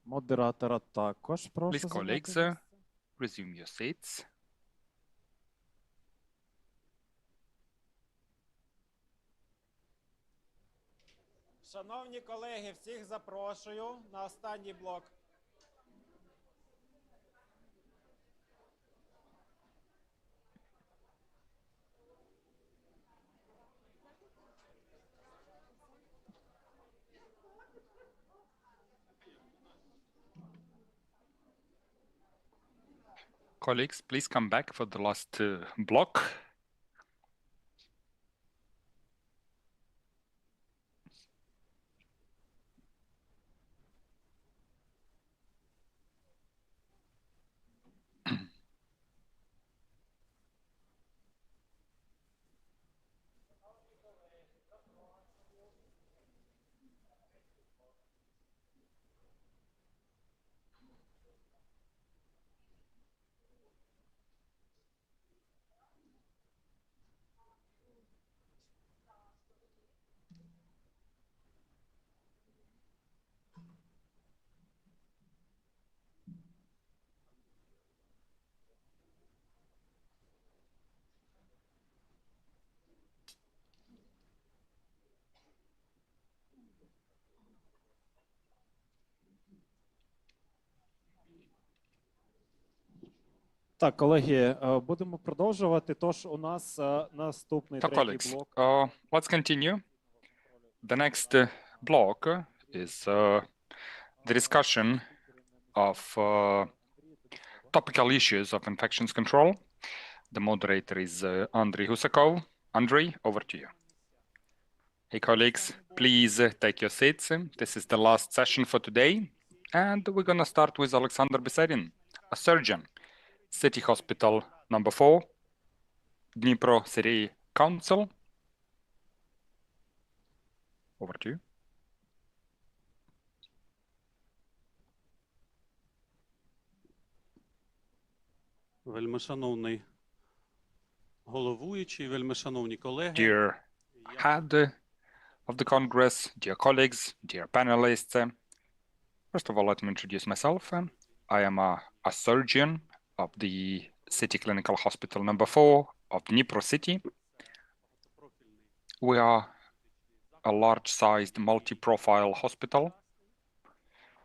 Модератора також прошу Please, зайняти colleagues, місце. resume your seats. Шановні колеги, всіх запрошую на останній блок. Colleagues, please come back for the last block. Так, колеги, будемо продовжувати. Тож у нас наступний So, третій colleagues, блок. let's continue. The next block is the discussion of topical issues of infections control. The moderator is Andriy Husakov. Andriy, over to you. Hey, colleagues, please take your seats. This is the last session for today. And we're going to start with Alexander Besedin, a surgeon, City Hospital number 4, Dnipro City Council. Over to you. Вельмишановний головуючий, вельмишановні колеги. Dear head of the Congress, dear colleagues, dear panelists. First of all, let me introduce myself. I am a surgeon of the City Clinical Hospital number 4 of Dnipro City. We are a large-sized multi-profile hospital,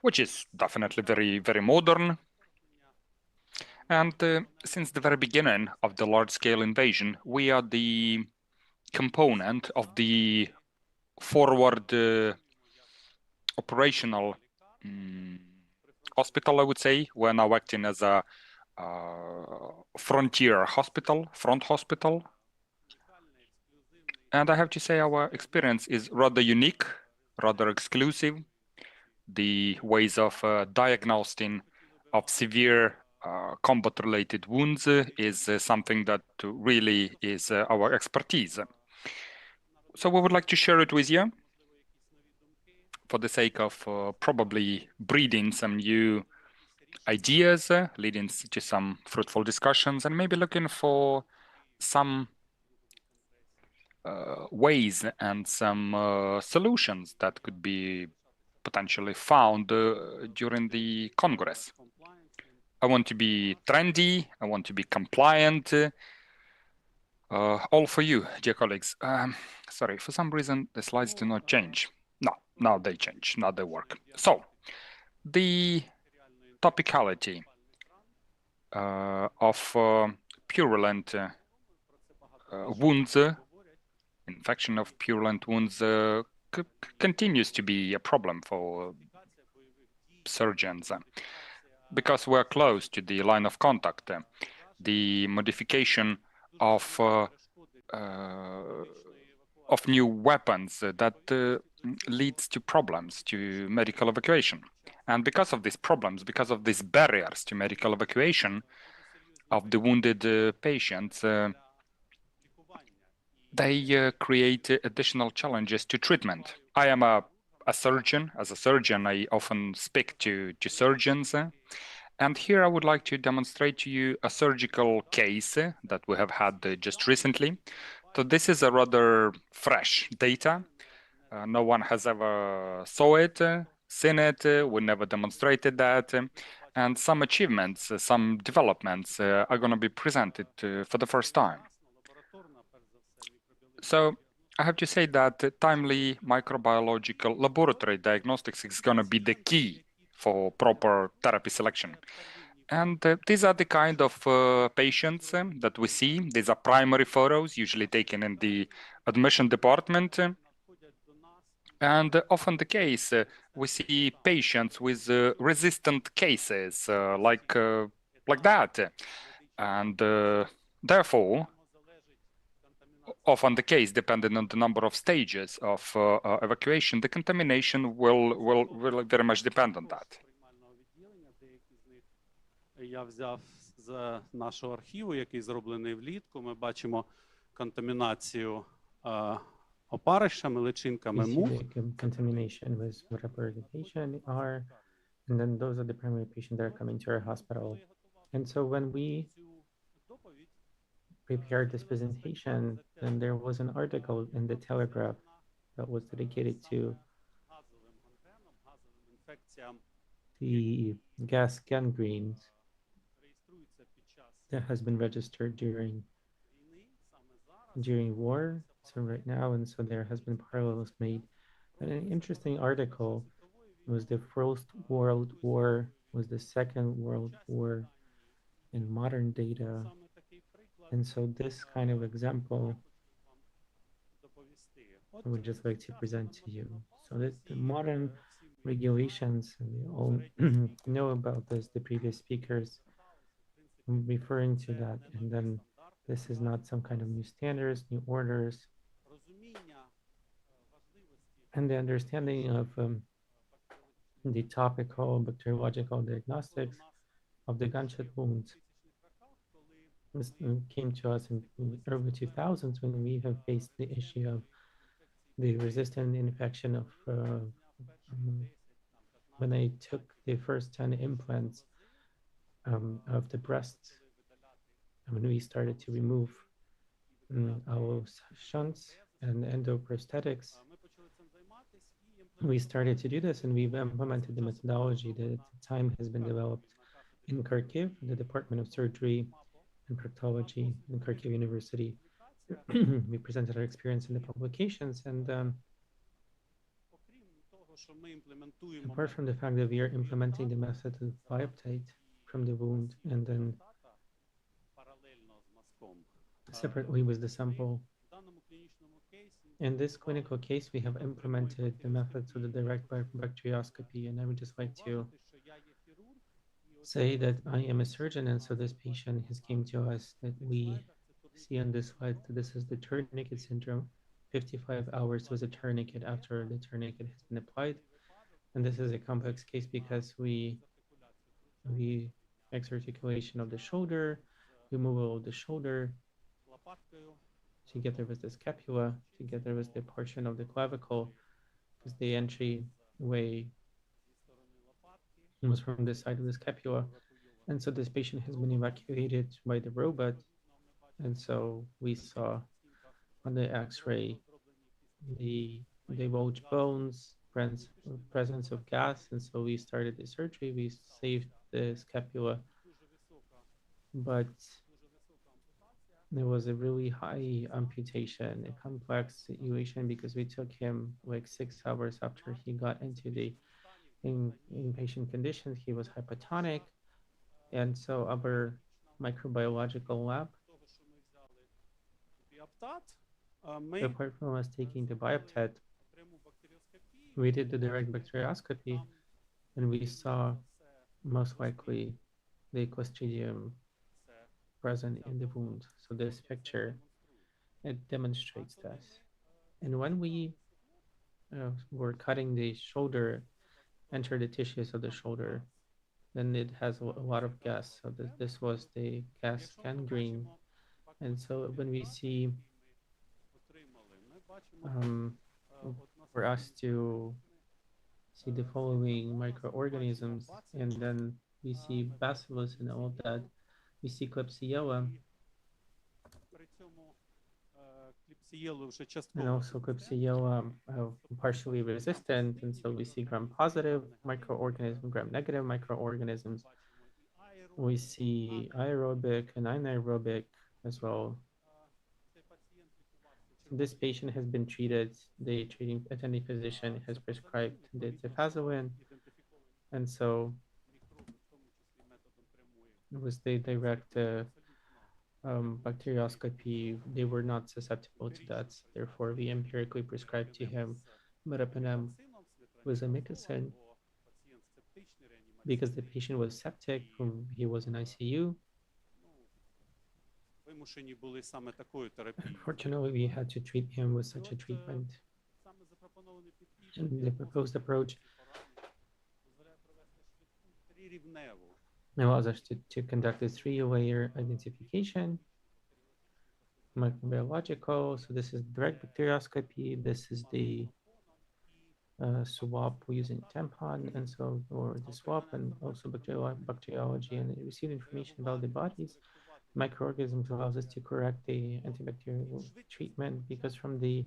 which is definitely very, very modern. And since the very beginning of the large-scale invasion, we are the component of the forward operational hospital, I would say. We're now acting as a frontier hospital, front hospital. And I have to say our experience is rather unique, rather exclusive. The ways of diagnosing of severe combat-related wounds is something that really is our expertise. So we would like to share it with you for the sake of probably breeding some new ideas, leading to some fruitful discussions, and maybe looking for some ways and some solutions that could be potentially found during the Congress. I want to be trendy, I want to be compliant, all for you, dear colleagues. Sorry, for some reason the slides do not change. No, now they change, now they work. So, the topicality of purulent wounds, infection of purulent wounds continues to be a problem for surgeons because we're close to the line of contact. The modification of new weapons that leads to problems to medical evacuation. And because of these problems, because of these barriers to medical evacuation of the wounded patients, they create additional challenges to treatment. I am a surgeon. As a surgeon, I often speak to surgeons. And here I would like to demonstrate to you a surgical case that we have had just recently. So this is a rather fresh data No one has ever saw it, seen it. We never demonstrated that. And some achievements, some developments are going to be presented for the first time. So I have to say that timely microbiological laboratory diagnostics is going to be the key for proper therapy selection. And these are the kind of patients that we see. These are primary photos, usually taken in the admission department. And often the case, we see patients with resistant cases like that. And therefore, often the case, depending on the number of stages of evacuation, the contamination will very much depend on that. Я взяв з нашого архіву, який зроблений влітку. Ми бачимо контамінацію опарищами, личинками мух. Contamination with whatever the patient are, and then those are the primary patients that are coming to our hospital. And so when we prepared this presentation, then there was an article in the Telegraph that was dedicated to the gas gangrenes that has been registered during war. So right now, and so there has been parallels made. And an interesting article was the First World War, was the Second World War in modern data. And so this kind of example, I would just like to present to you. So that the modern regulations, and we all know about this, the previous speakers referring to that, and then this is not some kind of new standards, new orders, and the understanding of the topical bacteriological diagnostics of the gunshot wounds. This came to us in the early 2000s when we have faced the issue of the resistant infection of when I took the first 10 implants of the breast, when we started to remove our shunts and endoprosthetics. We started to do this, and we've implemented the methodology that at the time has been developed in Kyiv, the Department of Surgery and Proctology in Kyiv University. We presented our experience in the publications, and apart from the fact that we are implementing the method of biopsy from the wound and then separately with the sample. In this clinical case, we have implemented the methods of the direct bacterioscopy, and I would just like to say that I am a surgeon, and so this patient has came to us that we see on this slide that this is the tourniquet syndrome. 55 hours was a tourniquet after the tourniquet has been applied, and this is a complex case because we exarticulation of the shoulder, removal of the shoulder, together with the scapula, together with the portion of the clavicle, because the entryway was from the side of the scapula. And so this patient has been evacuated by the robot. And so we saw on the X-ray the bulge bones, presence of gas. And so we started the surgery. We saved the scapula, but there was a really high amputation, a complex situation, because we took him like 6 hours after he got into the inpatient conditions. He was hypotonic, and so our microbiological lab, apart from us taking the bioptet, we did the direct bacterioscopy, and we saw most likely the Clostridium present in the wound. So this picture, it demonstrates that. And when we were cutting the shoulder, enter the tissues of the shoulder, then it has a lot of gas. So this was the gas gangrene. And so when we see, for us to see the following microorganisms, and then we see bacillus and all that, we see Klebsiella. and also Klebsiella partially resistant, and so we see gram-positive microorganisms, gram-negative microorganisms. We see aerobic and anaerobic as well. This patient has been treated. The treating attending physician has prescribed the tifazoin, and so it was the direct bacterioscopy. They were not susceptible to that. Therefore, we empirically prescribed to him meropenem with amikacin because the patient was septic. He was in ICU. Unfortunately, we had to treat him with such a treatment. And the proposed approach allows us to conduct a three-layer identification, microbiological. So this is direct bacterioscopy. This is the swab using tampon, and so or the swab, and also bacteriology, and receive information about the bodies. Microorganisms allows us to correct the antibacterial treatment, because from the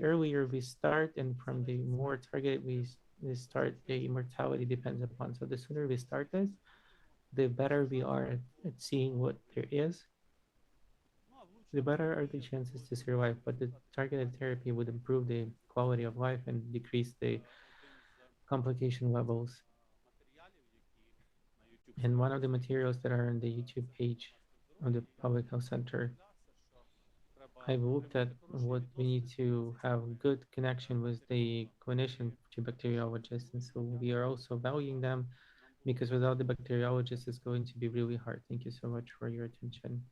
earlier we start and from the more targeted we start, the mortality depends upon. So the sooner we start this, the better we are at seeing what there is, the better are the chances to survive. But the targeted therapy would improve the quality of life and decrease the complication levels. And one of the materials that are on the YouTube page of the Public Health Center, I've looked at what we need to have good connection with the clinician to bacteriologists, and so we are also valuing them, because without the bacteriologist, it's going to be really hard. Thank you so much for your attention.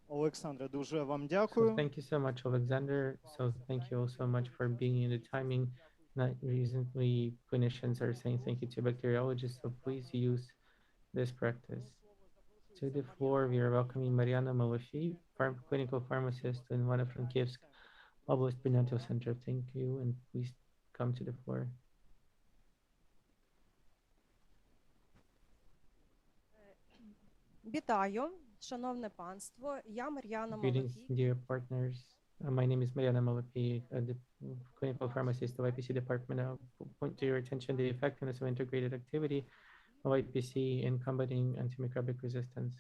Олександре, дуже вам So дякую. thank you so much, Alexander. So thank you also much for being in the timing. Not recently, clinicians are saying thank you to bacteriologists, so please use this practice. To the floor, we are welcoming Mariana Malafi, clinical pharmacist in Ivano-Frankivsk Oblast Prenatal Center. Thank you, and please come to the floor. Вітаю, шановне панство. Я Мар'яна Greetings, Малафій. dear partners. My name is Mariana Malafi, the clinical pharmacist of IPC department. I'll point to your attention the effectiveness of integrated activity of IPC in combating antimicrobial resistance.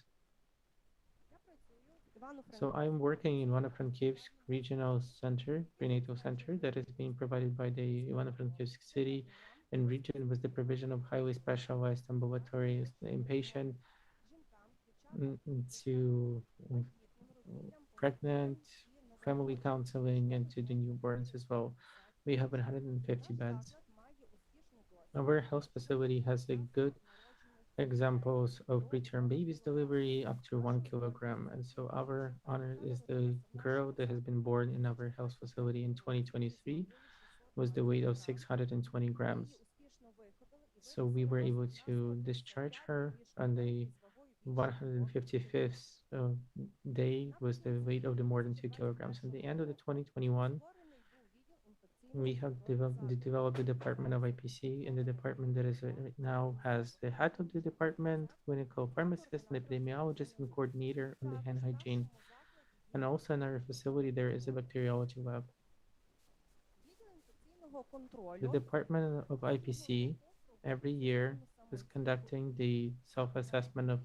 So I'm working in Ivano-Frankivsk Regional Center, Prenatal Center, that is being provided by the Ivano-Frankivsk city and region with the provision of highly specialized ambulatory inpatient to pregnant, family counseling, and to the newborns as well. We have 150 beds. Our health facility has a good examples of preterm babies delivery up to 1 kilogram. And so our honor is the girl that has been born in our health facility in 2023 was the weight of 620 grams. So we were able to discharge her on the 155th day was the weight of the more than 2 kilograms. At the end of the 2021, we have developed the department of IPC, and the department that is right now has the head of the department, clinical pharmacist, and epidemiologist, and coordinator on the hand hygiene. And also in our facility, there is a bacteriology lab. The department of IPC every year is conducting the self-assessment of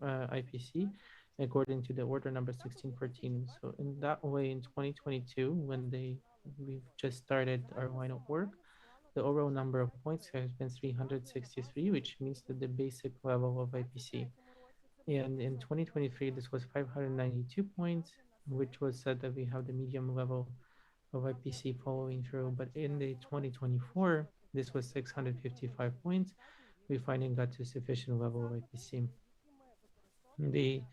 IPC according to the order number 1614. So in that way, in 2022, when we've just started our line of work, the overall number of points has been 363, which means that the basic level of IPC. And in 2023, this was 592 points, which was said that we have the medium level of IPC following through. But in the 2024, this was 655 points. We finally got to sufficient level of IPC. The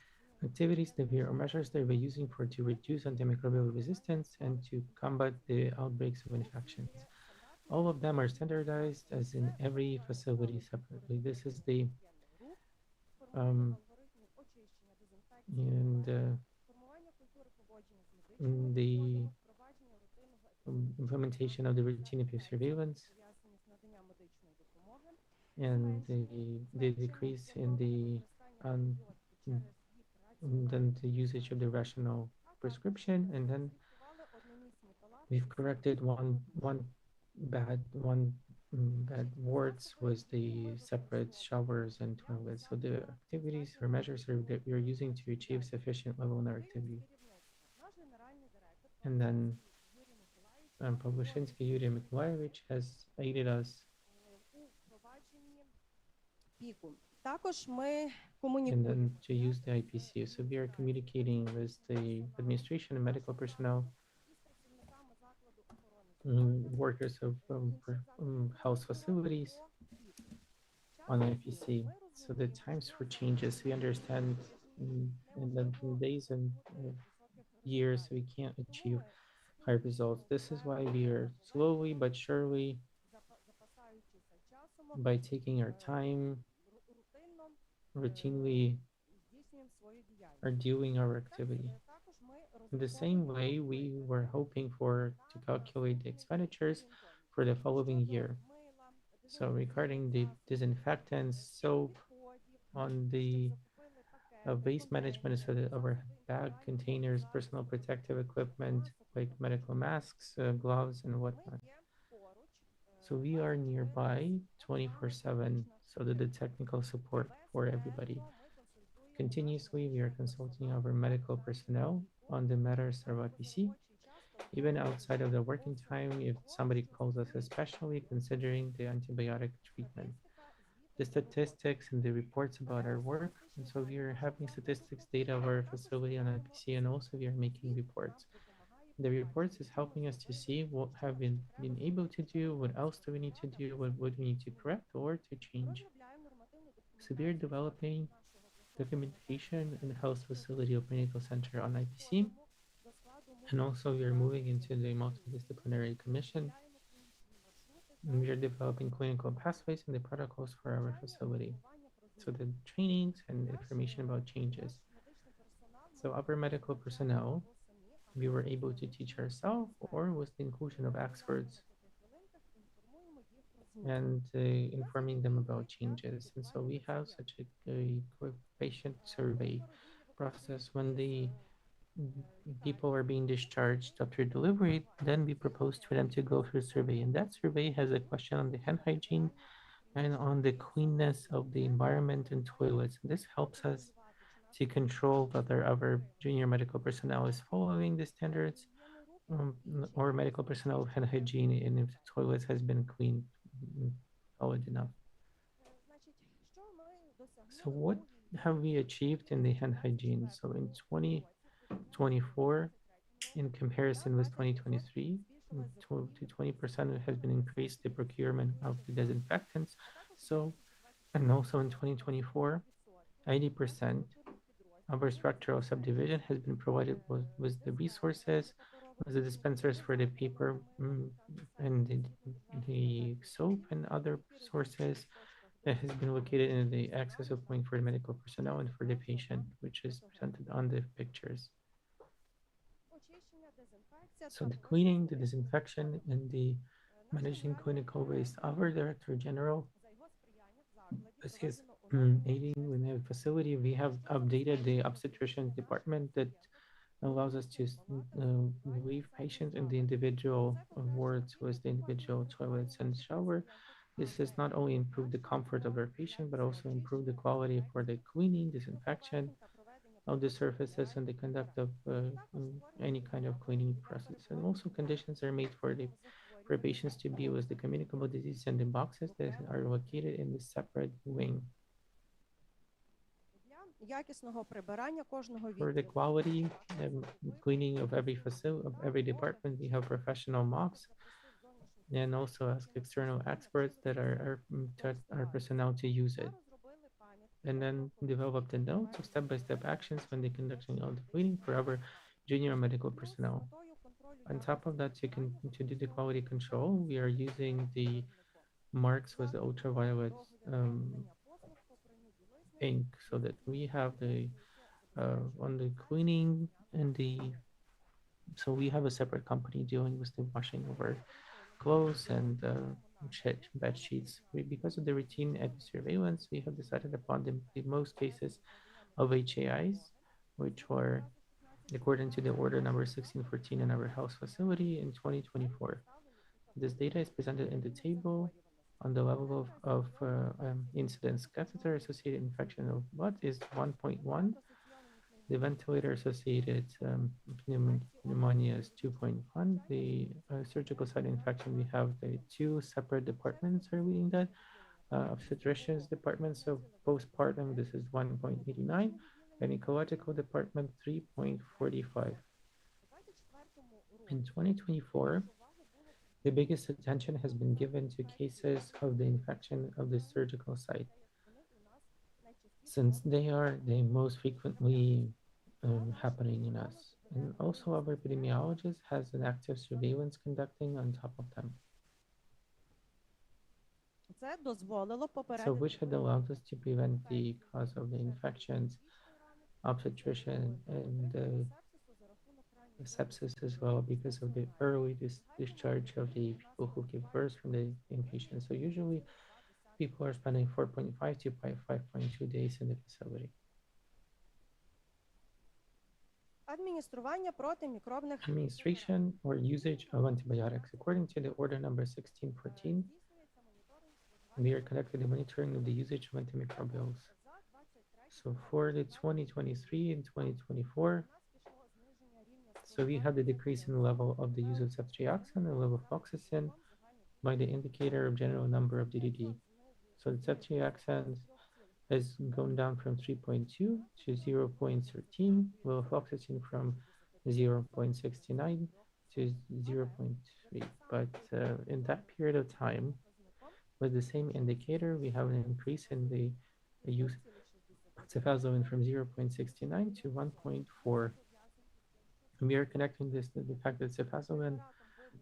activities that we are measures that we're using to reduce antimicrobial resistance and to combat the outbreaks of infections. All of them are standardized as in every facility separately. This is the implementation of the routine surveillance and the decrease in the then the usage of the rational prescription, and then we've corrected one bad wards was the separate showers and toilets. So the activities or measures that we're using to achieve sufficient level in our activity. And then Pavlushinsky Yuri Mikolayevich has aided us and then to use the IPC. So we are communicating with the administration and medical personnel, workers of health facilities on IPC. So the times for changes, we understand in the days and years we can't achieve high results. This is why we are slowly but surely, by taking our time, routinely are doing our activity. In the same way, we were hoping to calculate the expenditures for the following year. So regarding the disinfectants, soap, on the waste management, so that our bag containers, personal protective equipment like medical masks, gloves, and whatnot. So we are nearby 24/7, so that the technical support for everybody. Continuously, we are consulting our medical personnel on the matters of IPC. Even outside of the working time, if somebody calls us, especially considering the antibiotic treatment. The statistics and the reports about our work. And so we are having statistics data of our facility on IPC, and also we are making reports. The reports is helping us to see what have been able to do, what else do we need to do, what we need to correct or to change. So we are developing documentation in the health facility of medical center on IPC. And also we are moving into the multidisciplinary commission. And we are developing clinical pathways and the protocols for our facility. So the trainings and information about changes. So our medical personnel, we were able to teach ourselves or with the inclusion of experts and informing them about changes. And so we have such a patient survey process. When the people are being discharged after delivery, then we propose to them to go through a survey. And that survey has a question on the hand hygiene and on the cleanness of the environment and toilets. And this helps us to control whether our junior medical personnel is following the standards or medical personnel of hand hygiene, and if the toilets has been cleaned solid enough. So what have we achieved in the hand hygiene? So in 2024, in comparison with 2023, to 20% has been increased the procurement of the disinfectants. So, and also in 2024, 80% of our structural subdivision has been provided with the resources, with the dispensers for the paper and the soap and other sources that has been located in the access point for the medical personnel and for the patient, which is presented on the pictures. So the cleaning, the disinfection, and the managing clinical waste. Our Director General is aiding with the facility. We have updated the obstetrician department that allows us to leave patients in the individual wards with the individual toilets and shower. This has not only improved the comfort of our patient, but also improved the quality for the cleaning, disinfection of the surfaces and the conduct of any kind of cleaning process. And also conditions are made for patients to be with the communicable disease in the boxes that are located in the separate wing. For the quality and cleaning of every facility, of every department, we have professional mops and also ask external experts that are our personnel to use it. And then develop the notes of step-by-step actions when they're conducting all the cleaning for our junior medical personnel. On top of that, to do the quality control, we are using the marks with the ultraviolet ink, so that we have the on the cleaning and so we have a separate company dealing with the washing of our clothes and bed sheets. Because of the routine surveillance, we have decided upon the most cases of HAIs which were according to the order number 1614 in our health facility in 2024. This data is presented in the table on the level of incidence. Catheter-associated infection of blood is 1.1. The ventilator-associated pneumonia is 2.1. The surgical site infection, we have the two separate departments are leading that. Obstetricians department, so postpartum, this is 1.89. Gynecological department, 3.45. In 2024, the biggest attention has been given to cases of the infection of the surgical site, since they are the most frequently happening in us. And also our epidemiologist has an active surveillance conducting on top of them. So which had allowed us to prevent the cause of the infections, obstetrician, and sepsis as well, because of the early discharge of the people who give birth from the inpatient. So usually people are spending 4.5 to 5.2 days in the facility. Administration or usage of antibiotics. According to the order number 1614, we are conducting the monitoring of the usage of antimicrobials. So for the 2023 and 2024, so we have the decrease in the level of the use of ceftriaxone and the level of fluoxetine by the indicator of general number of DDD. So the ceftriaxone has gone down from 3.2 to 0.13, level of fluoxetine from 0.69 to 0.3. But in that period of time, with the same indicator, we have an increase in the use of cefazolin from 0.69 to 1.4. We are connecting this to the fact that cefazolin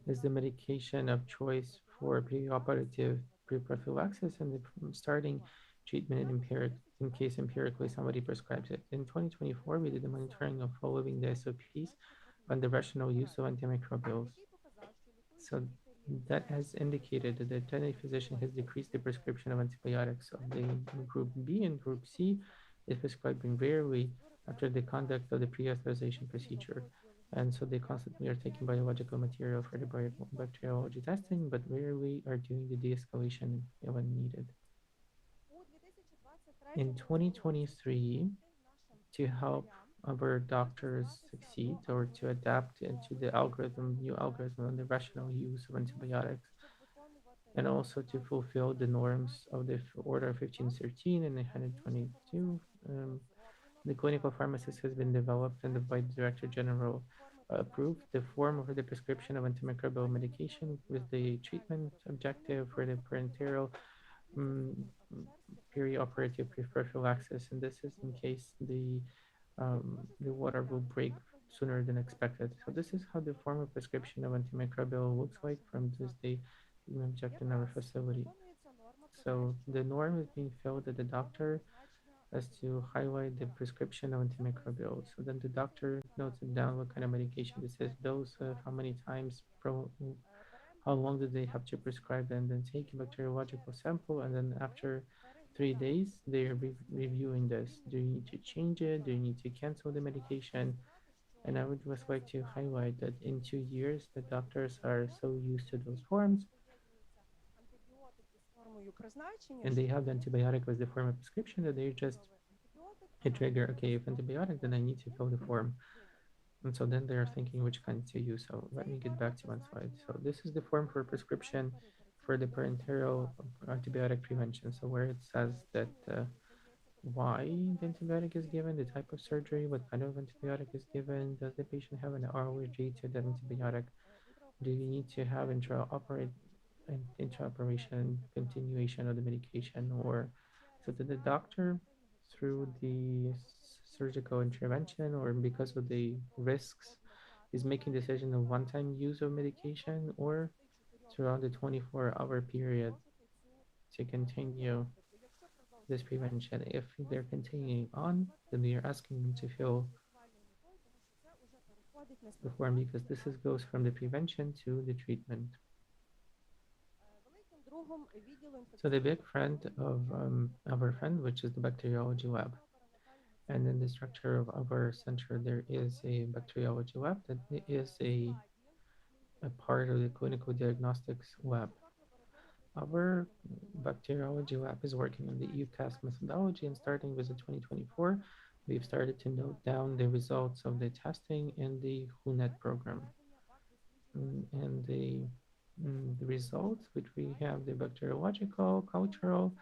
is the medication of choice for preoperative prophylaxis and the starting treatment in case empirically somebody prescribes it. In 2024, we did the monitoring of following the SOPs on the rational use of antimicrobials. So that has indicated that the attending physician has decreased the prescription of antibiotics. So the group B and group C is prescribing rarely after the conduct of the pre-authorization procedure. And so they constantly are taking biological material for the bacteriology testing, but rarely are doing the de-escalation when needed. In 2023, to help our doctors succeed or to adapt into the new algorithm on the rational use of antibiotics, and also to fulfill the norms of the Order 1513 and 122, the clinical pharmacist has been developed and by the Director General approved the form of the prescription of antimicrobial medication with the treatment objective for the parenteral perioperative prophylaxis, and this is in case the water will break sooner than expected. So this is how the form of prescription of antimicrobial looks like from this day object in our facility. So the norm is being filled at the doctor as to highlight the prescription of antimicrobials. So then the doctor notes it down what kind of medication this is, dose, how many times, how long do they have to prescribe, and then take a bacteriological sample, and then after 3 days, they are reviewing this. Do you need to change it? Do you need to cancel the medication? And I would just like to highlight that in 2 years, the doctors are so used to those forms, and they have the antibiotic as the form of prescription that they just hit trigger, okay, if antibiotic, then I need to fill the form. And so then they're thinking which kind to use. So let me get back to one slide. So this is the form for prescription for the parenteral antibiotic prevention. So where it says that why the antibiotic is given, the type of surgery, what kind of antibiotic is given, does the patient have an allergy to that antibiotic, do you need to have intraoperation continuation of the medication, or so that the doctor, through the surgical intervention or because of the risks, is making decision of one-time use of medication or throughout the 24-hour period to continue this prevention. If they're continuing on, then we are asking them to fill the form because this goes from the prevention to the treatment. So the big friend of our friend, which is the bacteriology lab. And in the structure of our center, there is a bacteriology lab that is a part of the clinical diagnostics lab. Our bacteriology lab is working on the EUCAS methodology, and starting with the 2024, we've started to note down the results of the testing in the WHONET program. And the results, which we have the bacteriological, cultural,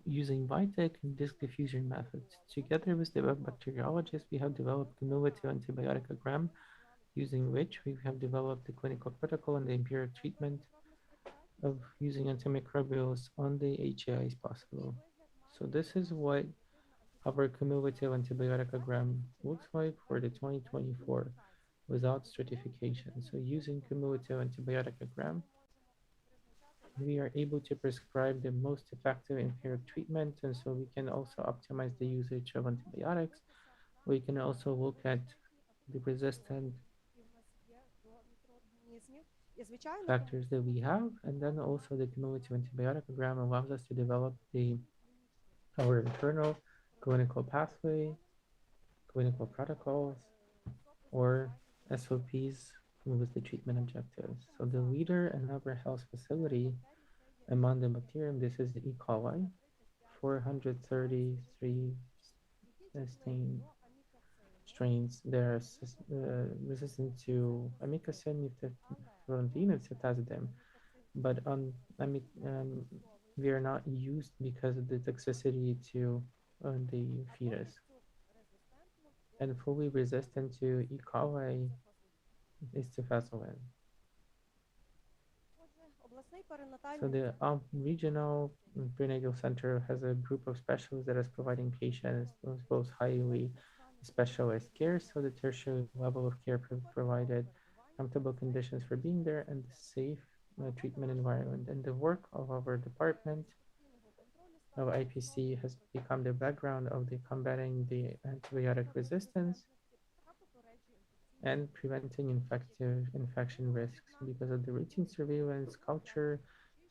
using VITEC and disk diffusion methods. Together with the bacteriologists, we have developed cumulative antibioticogram, using which we have developed the clinical protocol and the empiric treatment of using antimicrobials on the HAIs possible. So this is what our cumulative antibioticogram looks like for the 2024 without stratification. So using cumulative antibioticogram, we are able to prescribe the most effective empiric treatment, and so we can also optimize the usage of antibiotics. We can also look at the resistant factors that we have, and then also the cumulative antibioticogram allows us to develop our internal clinical pathway, clinical protocols, or SOPs with the treatment objectives. So the leader in our health facility among the bacterium, this is the E. coli, 433 strains. They're resistant to amikacin, nifterontin, and ceftazidime, but we are not used because of the toxicity to the fetus. And fully resistant to E. coli is cefazolin. So the regional prenatal center has a group of specialists that is providing patients with both highly specialized care, so the tertiary level of care provided, comfortable conditions for being there, and safe treatment environment. And the work of our department of IPC has become the background of the combating the antibiotic resistance and preventing infection risks because of the routine surveillance, culture,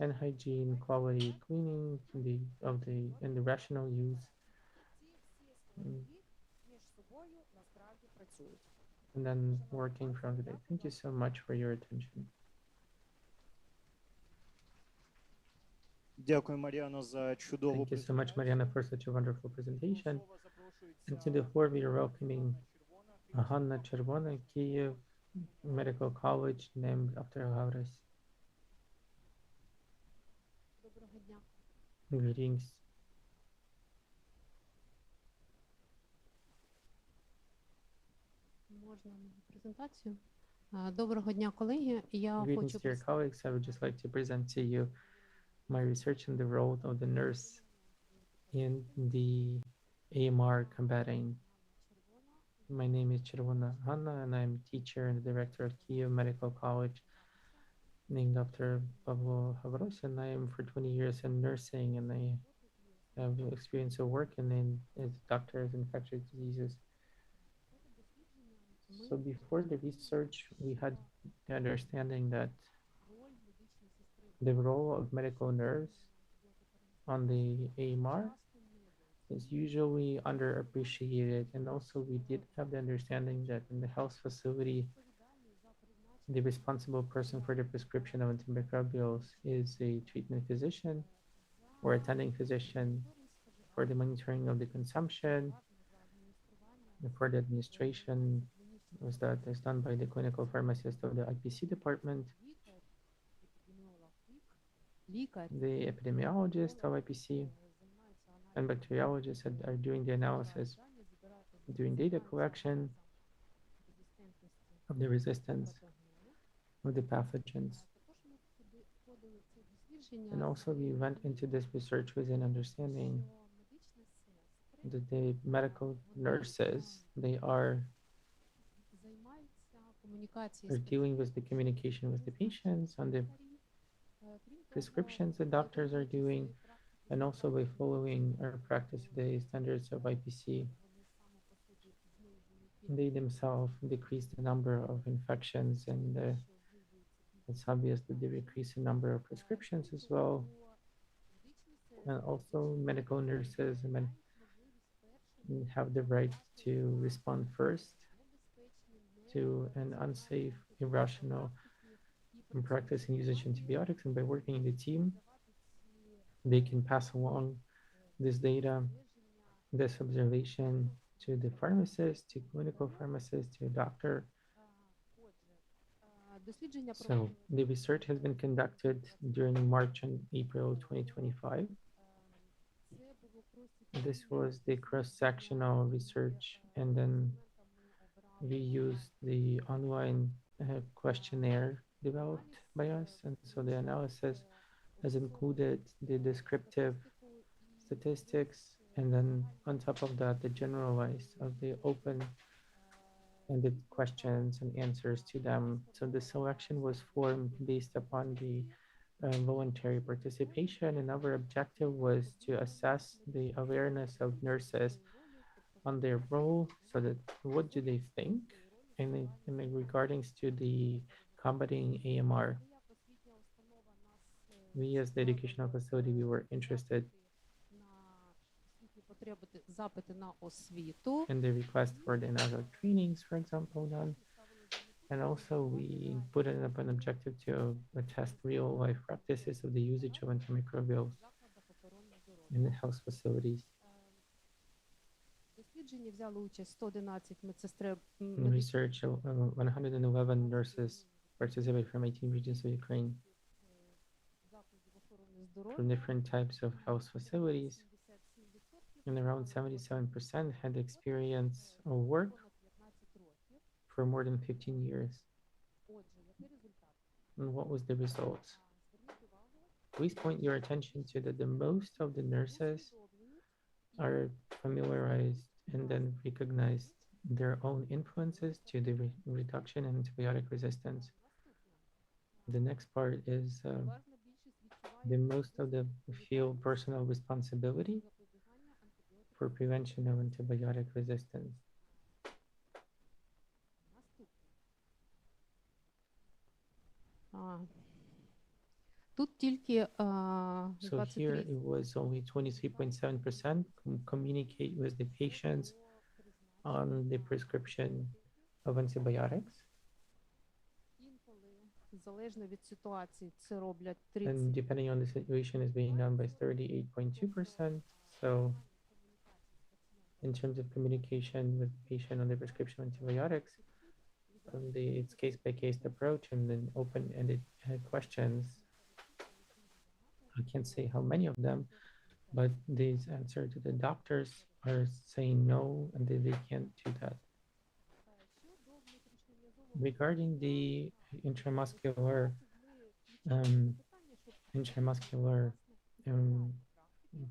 and hygiene, quality, cleaning, and the rational use. And then working from today. Thank you so much for your attention. Дякую, Мар'яно, за чудову Thank you so much, Mariana, for such a wonderful presentation. And to the floor, we are welcoming Hanna Червона, Kyiv Medical College, named after Lauris. Greetings. Можна презентацію? Доброго дня, колеги. Я Greetings хочу to your colleagues. I would just like to present to you my research on the role of the nurse in the AMR combating. My name is Червона Hanna, and I'm teacher and director at Kyiv Medical College, named after Pavlo Havrosin. I am for 20 years in nursing, and I have experience of working as doctor of infectious diseases. So before the research, we had the understanding that the role of medical nurse on the AMR is usually underappreciated. And also we did have the understanding that in the health facility, the responsible person for the prescription of antimicrobials is a treatment physician or attending physician for the monitoring of the consumption, and for the administration that is done by the clinical pharmacist of the IPC department, the epidemiologist of IPC, and bacteriologists that are doing the analysis, doing data collection of the resistance of the pathogens. And also we went into this research with an understanding that the medical nurses, they are dealing with the communication with the patients on the prescriptions the doctors are doing, and also by following our practice today standards of IPC. They themselves decrease the number of infections, and it's obvious that they decrease the number of prescriptions as well. And also medical nurses have the right to respond first to an unsafe, irrational practice in usage antibiotics, and by working in the team, they can pass along this data, this observation to the pharmacist, to clinical pharmacist, to a doctor. So the research has been conducted during March and April 2025. This was the cross-sectional research, and then we used the online questionnaire developed by us. And so the analysis has included the descriptive statistics, and then on top of that, the generalized of the open-ended questions and answers to them. So the selection was formed based upon the voluntary participation, and our objective was to assess the awareness of nurses on their role, so that what do they think in regarding to the combating AMR. We as the educational facility, we were interested in the request for the nasal trainings, for example, done. And also we put it up an objective to test real life practices of the usage of antimicrobials in the health facilities. In research, 111 nurses participated from 18 regions of Ukraine, from different types of health facilities, and around 77% had experience of work for more than 15 years. And what was the results? Please point your attention to that the most of the nurses are familiarized and then recognized their own influences to the reduction in antibiotic resistance. The next part is the most of the feel personal responsibility for prevention of antibiotic resistance. So here it was only 23.7% communicate with the patients on the prescription of antibiotics. And depending on the situation, is being done by 38.2%. So in terms of communication with the patient on the prescription of antibiotics, it's case-by-case approach, and then open-ended questions. I can't say how many of them, but these answer to the doctors are saying no, and they can't do that. Regarding the intramuscular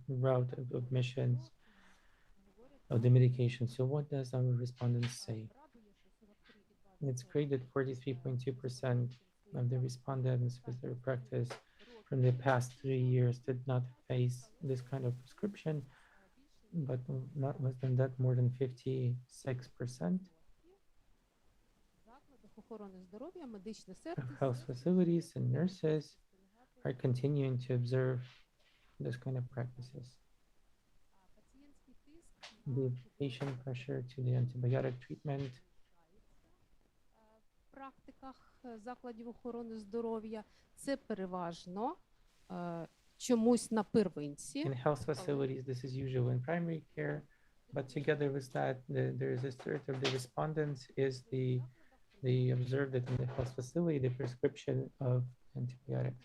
route of admissions of the medication. So what does our respondents say? It's great that 43.2% of the respondents with their practice from the past 3 years did not face this kind of prescription, but not less than that, more than 56%. Health facilities and nurses are continuing to observe this kind of practices. The patient pressure to the antibiotic treatment закладів охорони здоров'я це переважно чомусь на первинці. In health facilities, this is usual in primary care, but together with that, there is a third of the respondents is they observed that in the health facility, the prescription of antibiotics.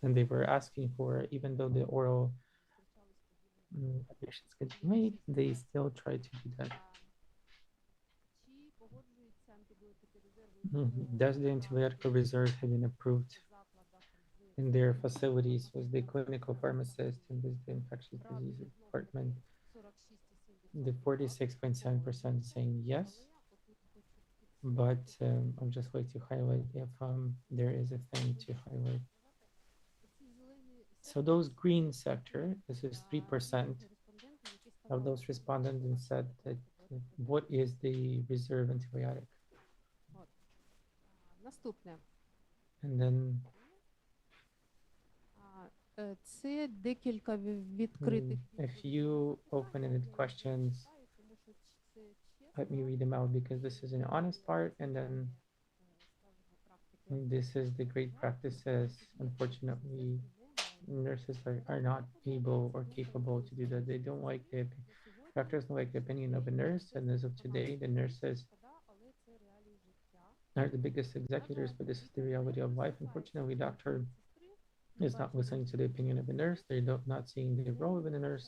And they were asking for, even though the oral additions can be made, they still try to do that. Does the antibiotic reserve have been approved in their facilities with the clinical pharmacist and with the infectious diseases department? The 46.7% saying yes, but I'd just like to highlight if there is a thing to highlight. So those green sector, this is 3% of those respondents said that what is the reserve antibiotic? Наступне. And then Це декілька відкритих. A few open-ended questions. Let me read them out because this is an honest part, and then this is the great practices. Unfortunately, nurses are not able or capable to do that. They don't like doctors don't like the opinion of a nurse, and as of today, the nurses are the biggest executors, but this is the reality of life. Unfortunately, doctor is not listening to the opinion of a nurse. They're not seeing the role of a nurse.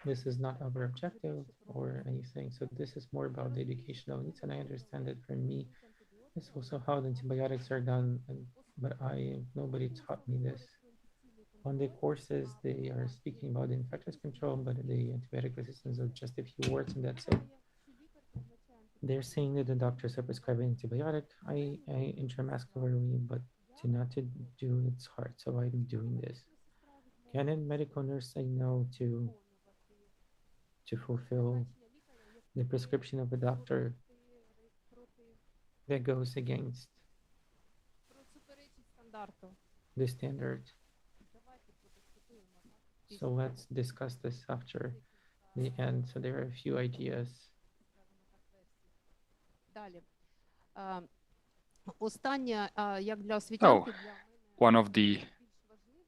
This is not our objective or anything. So this is more about the educational needs, and I understand that for me, it's also how the antibiotics are done, but nobody taught me this. On the courses, they are speaking about the infectious control, but the antibiotic resistance are just a few words, and that's it. They're saying that the doctors are prescribing antibiotic. I intramuscularly, but not to do it's hard, so I'm doing this. Can a medical nurse say no to fulfill the prescription of a doctor that goes against the standard? So let's discuss this after the end. So there are a few ideas. Далі. Останнє, як для Oh, освітянки, one of the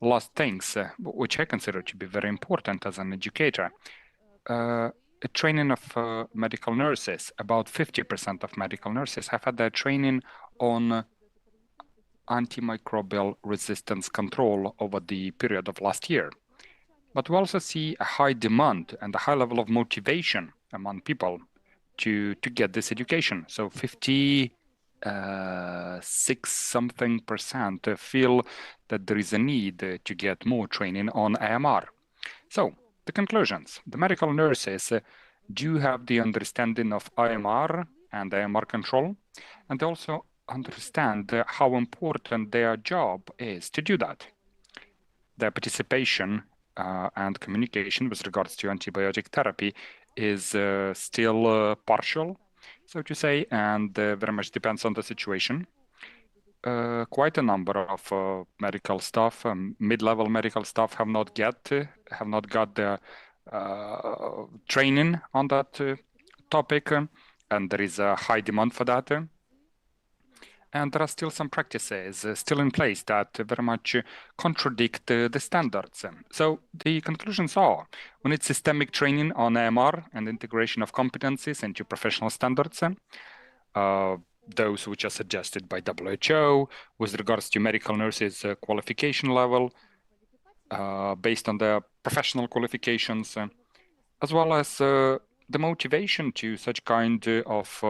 last things which I consider to be very important as an educator, a training of medical nurses. About 50% of medical nurses have had their training on antimicrobial resistance control over the period of last year. But we also see a high demand and a high level of motivation among people to get this education. So 56% feel that there is a need to get more training on AMR. So the conclusions: the medical nurses do have the understanding of AMR and AMR control, and they also understand how important their job is to do that. Their participation and communication with regards to antibiotic therapy is still partial, so to say, and very much depends on the situation. Quite a number of medical staff, mid-level medical staff, have not got the training on that topic, and there is a high demand for that. And there are still some practices still in place that very much contradict the standards. So the conclusions are: we need systemic training on AMR and integration of competencies into professional standards, those which are suggested by WHO with regards to medical nurses' qualification level, based on their professional qualifications, as well as the motivation to such kind of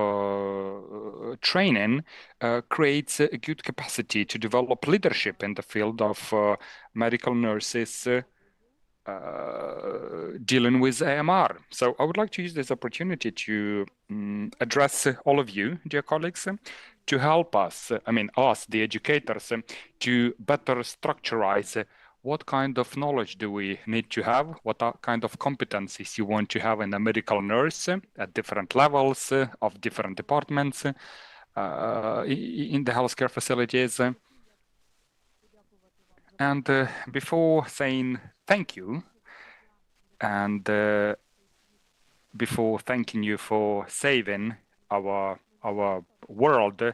training creates a good capacity to develop leadership in the field of medical nurses dealing with AMR. So I would like to use this opportunity to address all of you, dear colleagues, to help us, us, the educators, to better structurize what kind of knowledge do we need to have, what kind of competencies you want to have in a medical nurse at different levels of different departments in the healthcare facilities. And before saying thank you, and before thanking you for saving our world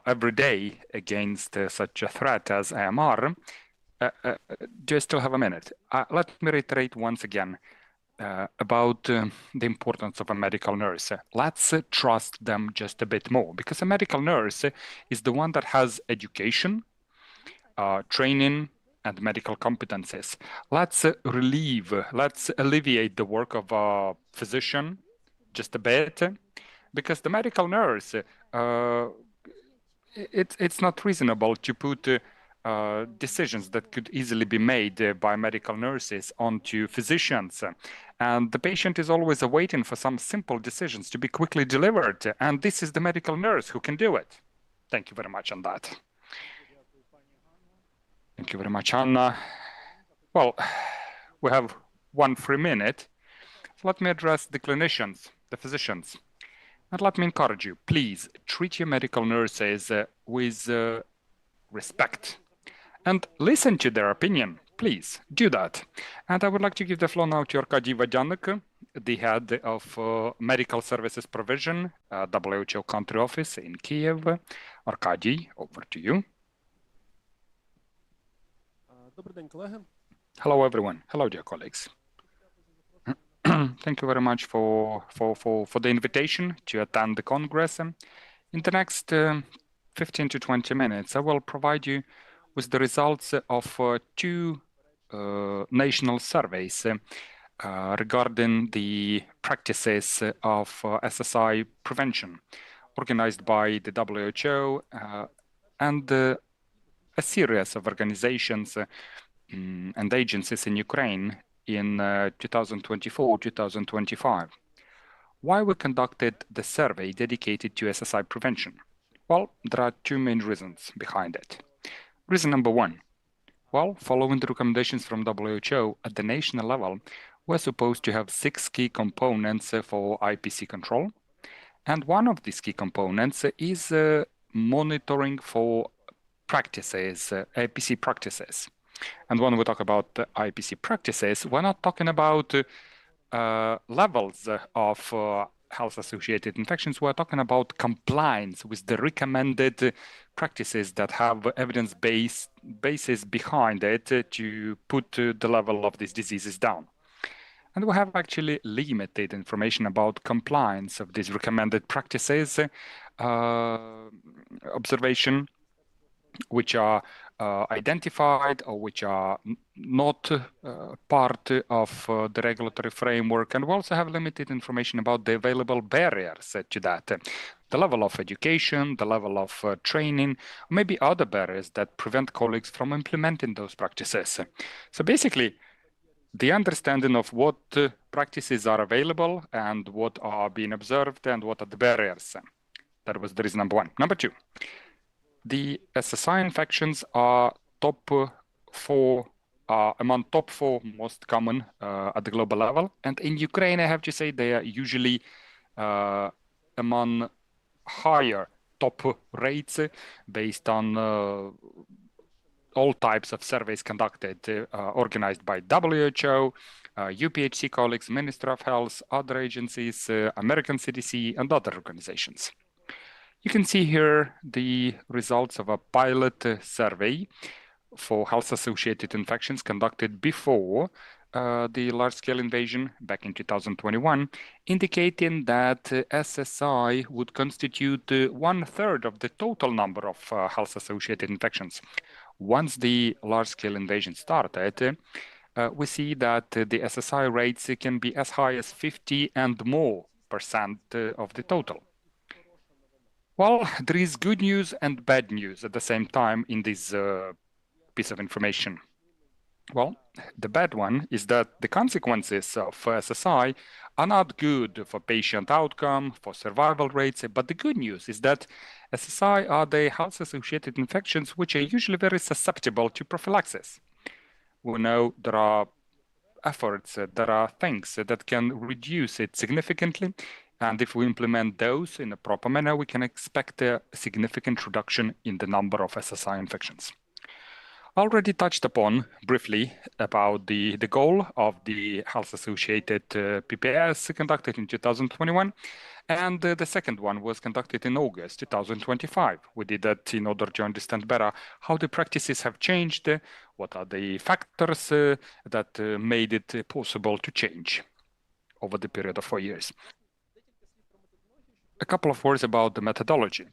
every day against such a threat as AMR, do I still have a minute? Let me reiterate once again about the importance of a medical nurse. Let's trust them just a bit more, because a medical nurse is the one that has education, training, and medical competencies. Let's alleviate the work of a physician just a bit, because the medical nurse, it's not reasonable to put decisions that could easily be made by medical nurses onto physicians. And the patient is always awaiting for some simple decisions to be quickly delivered. And this is the medical nurse who can do it. Thank you very much on that. Thank you very much, Anna. Well, we have 1 free minute. So let me address the clinicians, the physicians. And let me encourage you, please treat your medical nurses with respect and listen to their opinion. please do that. And I would like to give the floor now to Arkady Vadyanik, the head of Medical Services Provision, WHO Country Office in Kyiv. Arkady, over to you. Hello, everyone. Hello, dear colleagues. Thank you very much for the invitation to attend the Congress. In the next 15 to 20 minutes, I will provide you with the results of two national surveys regarding the practices of SSI prevention, organized by the WHO and a series of organizations and agencies in Ukraine in 2024-2025. Why we conducted the survey dedicated to SSI prevention? Well, there are two main reasons behind it. Reason number one, well, following the recommendations from WHO at the national level, we're supposed to have 6 key components for IPC control. And one of these key components is monitoring for practices, IPC practices. And when we talk about IPC practices, we're not talking about levels of health-associated infections. We're talking about compliance with the recommended practices that have evidence-based basis behind it to put the level of these diseases down. And we have actually limited information about compliance of these recommended practices, observation, which are identified or which are not part of the regulatory framework. And we also have limited information about the available barriers to that. The level of education, the level of training, maybe other barriers that prevent colleagues from implementing those practices. So basically, the understanding of what practices are available and what are being observed and what are the barriers. That was the reason number one. Number two, the SSI infections are among top 4 most common at the global level. And in Ukraine, I have to say they are usually among higher top rates based on all types of surveys conducted, organized by WHO, UPHC colleagues, Ministry of Health, other agencies, American CDC, and other organizations. You can see here the results of a pilot survey for health-associated infections conducted before the large-scale invasion back in 2021, indicating that SSI would constitute 1/3 of the total number of health-associated infections. Once the large-scale invasion started, we see that the SSI rates can be as high as 50% and more of the total. Well, there is good news and bad news at the same time in this piece of information. Well, the bad one is that the consequences of SSI are not good for patient outcome, for survival rates, but the good news is that SSI are the health-associated infections which are usually very susceptible to prophylaxis. We know there are efforts, there are things that can reduce it significantly, and if we implement those in a proper manner, we can expect a significant reduction in the number of SSI infections. I already touched upon briefly about the goal of the health-associated PPS conducted in 2021, and the second one was conducted in August 2025. We did that in order to understand better how the practices have changed, what are the factors that made it possible to change over the period of 4 years. A couple of words about the methodology,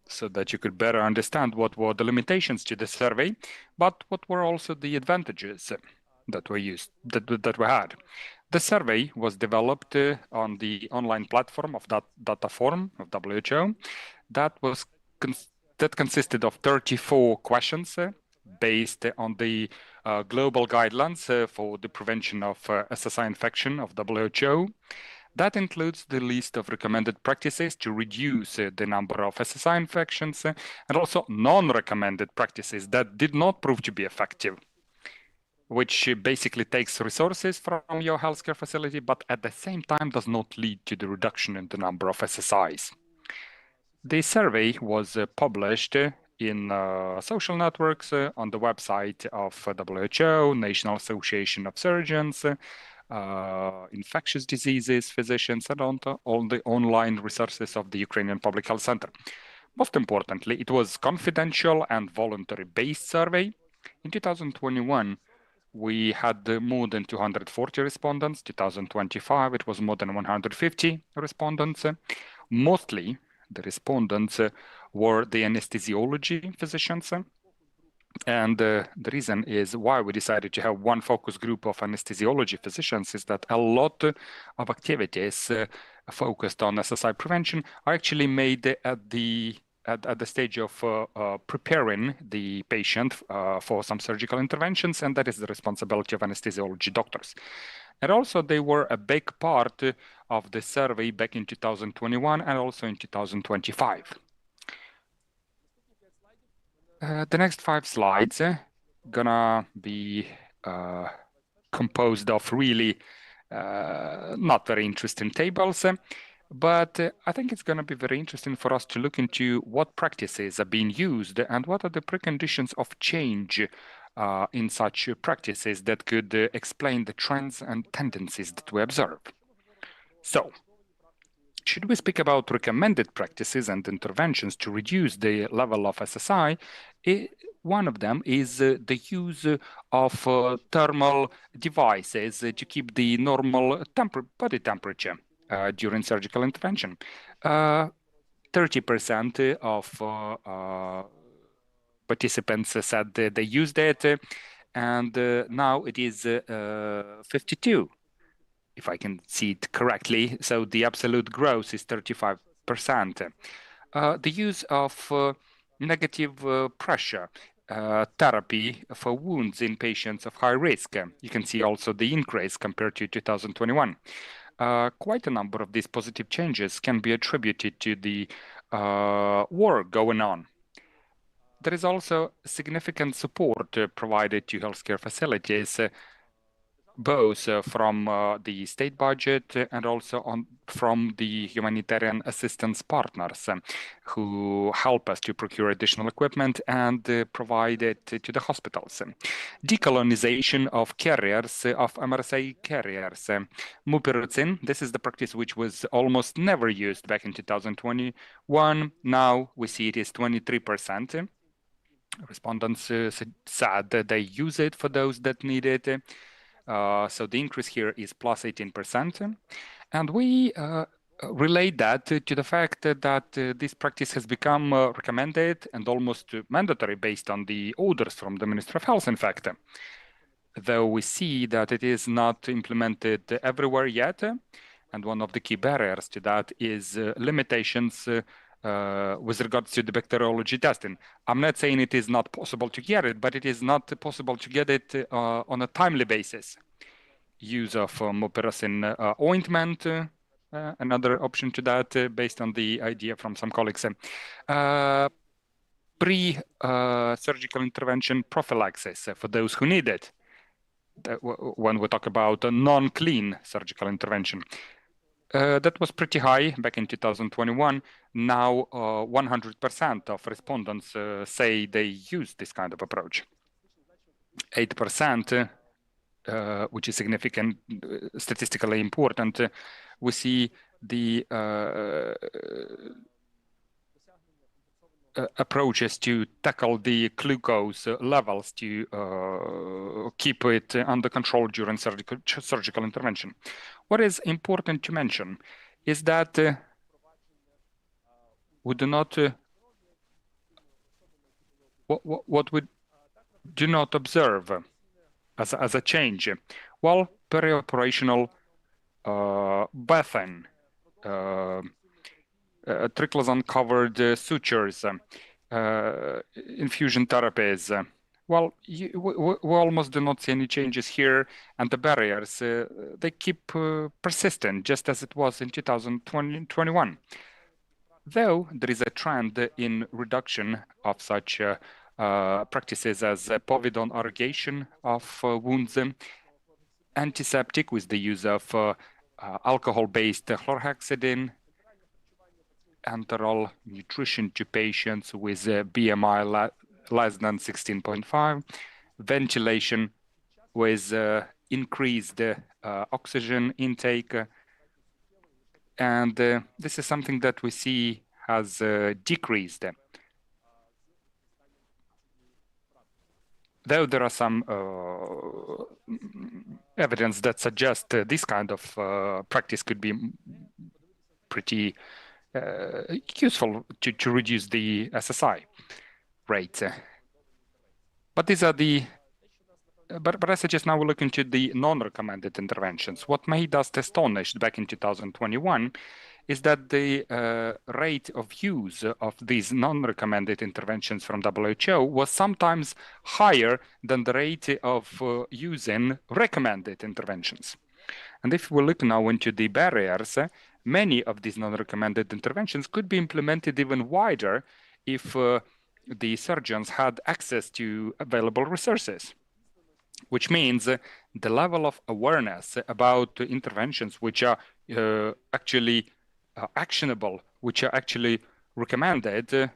so that you could better understand what were the limitations to the survey, but what were also the advantages that we had. The survey was developed on the online platform of that Dataform of WHO. That consisted of 34 questions based on the global guidelines for the prevention of SSI infection of WHO. That includes the list of recommended practices to reduce the number of SSI infections and also non-recommended practices that did not prove to be effective, which basically takes resources from your healthcare facility, but at the same time does not lead to the reduction in the number of SSIs. The survey was published in social networks, on the website of WHO, National Association of Surgeons, infectious diseases, physicians, and on all the online resources of the Ukrainian Public Health Center. Most importantly, it was confidential and voluntary-based survey. In 2021, we had more than 240 respondents. 2025, it was more than 150 respondents. Mostly, the respondents were the anesthesiology physicians. And the reason is why we decided to have one focus group of anesthesiology physicians is that a lot of activities focused on SSI prevention are actually made at the stage of preparing the patient for some surgical interventions, and that is the responsibility of anesthesiology doctors. And also they were a big part of the survey back in 2021 and also in 2025. The next 5 slides gonna be composed of really not very interesting tables, but I think it's gonna be very interesting for us to look into what practices are being used and what are the preconditions of change in such practices that could explain the trends and tendencies that we observe. So, should we speak about recommended practices and interventions to reduce the level of SSI? One of them is the use of thermal devices to keep the normal body temperature during surgical intervention. 30% of participants said that they used it, and now it is 52%. If I can see it correctly, so the absolute growth is 35%. The use of negative pressure therapy for wounds in patients of high risk. You can see also the increase compared to 2021. Quite a number of these positive changes can be attributed to the war going on. There is also significant support provided to healthcare facilities, both from the state budget and also from the humanitarian assistance partners who help us to procure additional equipment and provide it to the hospitals. Decolonization of carriers, of MRSA carriers. Mupirocin, this is the practice which was almost never used back in 2021. Now we see it is 23%. Respondents said that they use it for those that need it. So the increase here is plus 18%. And we relate that to the fact that this practice has become recommended and almost mandatory based on the orders from the Ministry of Health, in fact. Though we see that it is not implemented everywhere yet. And one of the key barriers to that is limitations with regards to the bacteriology testing. I'm not saying it is not possible to get it, but it is not possible to get it on a timely basis. Use of mupirocin ointment, another option to that, based on the idea from some colleagues. Pre-surgical intervention prophylaxis for those who need it. When we talk about a non-clean surgical intervention. That was pretty high back in 2021. Now 100% of respondents say they use this kind of approach. 8%, which is significant, statistically important, we see the approaches to tackle the glucose levels to keep it under control during surgical intervention. What is important to mention is that we do not what we do not observe as a change. Well, perioperational bathing, triclosan covered sutures, infusion therapies. Well, we almost do not see any changes here, and the barriers, they keep persistent, just as it was in 2021. Though there is a trend in reduction of such practices as povidone irrigation of wounds, antiseptic with the use of alcohol-based chlorhexidine, enteral nutrition to patients with a BMI less than 16.5, ventilation with increased oxygen intake, and this is something that we see has decreased. Though there are some evidence that suggests this kind of practice could be pretty useful to reduce the SSI rate. But these are the but I suggest now we look into the non-recommended interventions. What made us astonished back in 2021 is that the rate of use of these non-recommended interventions from WHO was sometimes higher than the rate of using recommended interventions. And if we look now into the barriers, many of these non-recommended interventions could be implemented even wider if the surgeons had access to available resources, which means the level of awareness about interventions which are actually actionable, which are actually recommended, they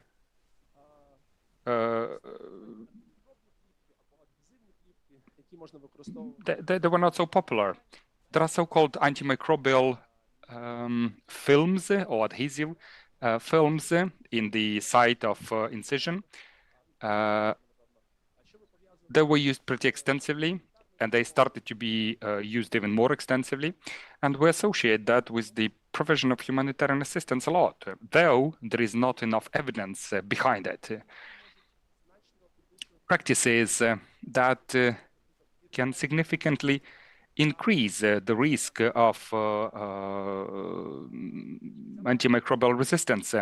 were not so popular. There are so-called antimicrobial films or adhesive films in the site of incision. They were used pretty extensively, and they started to be used even more extensively. And we associate that with the provision of humanitarian assistance a lot, though there is not enough evidence behind it. Practices that can significantly increase the risk of antimicrobial resistance.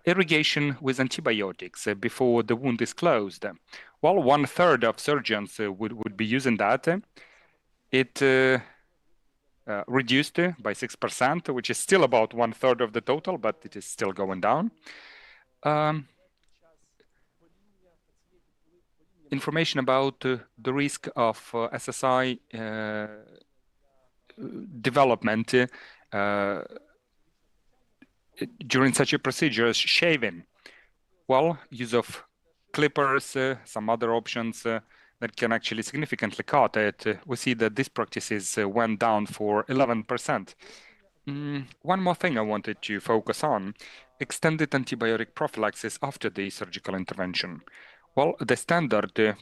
Irrigation with antibiotics before the wound is closed. Well, 1/3 of surgeons would be using that. It reduced by 6%, which is still about 1/3 of the total, but it is still going down. Information about the risk of SSI development during such a procedure as shaving. Well, use of clippers, some other options that can actually significantly cut it. We see that these practices went down for 11%. One more thing I wanted to focus on, extended antibiotic prophylaxis after the surgical intervention. Well, the standard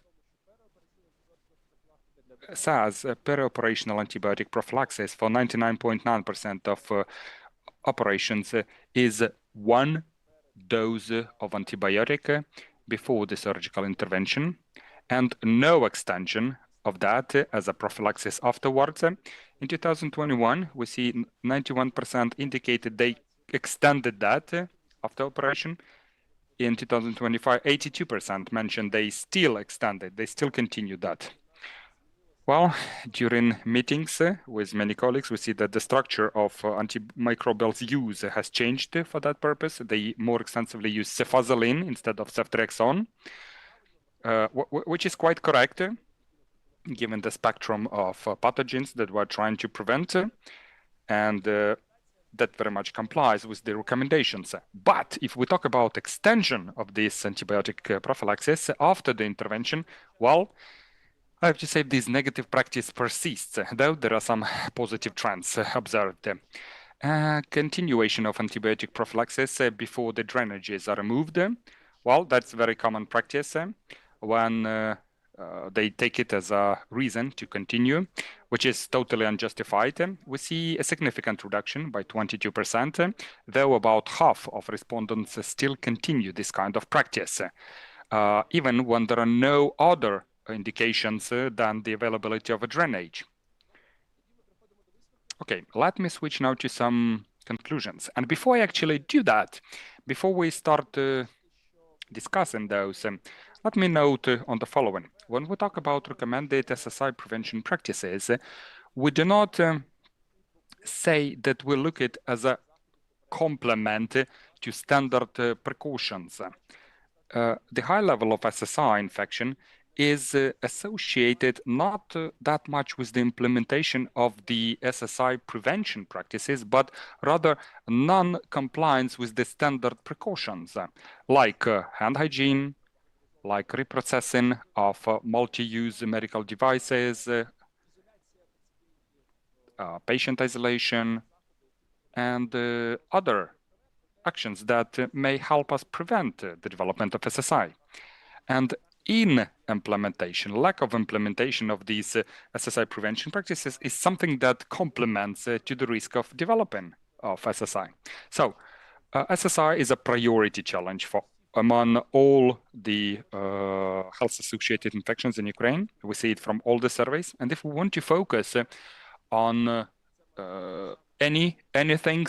says perioperational antibiotic prophylaxis for 99.9% of operations is 1 dose of antibiotic before the surgical intervention, and no extension of that as a prophylaxis afterwards. In 2021, we see 91% indicated they extended that after operation. In 2025, 82% mentioned they still extended, they still continued that. Well, during meetings with many colleagues, we see that the structure of antimicrobials use has changed for that purpose. They more extensively use cefazolin instead of ceftriaxone, which is quite correct, given the spectrum of pathogens that we're trying to prevent, and that very much complies with the recommendations. But if we talk about extension of this antibiotic prophylaxis after the intervention, well, I have to say this negative practice persists, though there are some positive trends observed. Continuation of antibiotic prophylaxis before the drainages are removed. Well, that's very common practice when they take it as a reason to continue, which is totally unjustified. We see a significant reduction by 22%, though about half of respondents still continue this kind of practice, even when there are no other indications than the availability of a drainage. Okay, let me switch now to some conclusions. And before I actually do that, before we start discussing those, let me note on the following. When we talk about recommended SSI prevention practices, we do not say that we look at it as a complement to standard precautions. The high level of SSI infection is associated not that much with the implementation of the SSI prevention practices, but rather non-compliance with the standard precautions, like hand hygiene, like reprocessing of multi-use medical devices, patient isolation, and other actions that may help us prevent the development of SSI. And in implementation, lack of implementation of these SSI prevention practices is something that complements to the risk of developing of SSI. So SSI is a priority challenge for among all the health-associated infections in Ukraine. We see it from all the surveys. And if we want to focus on anything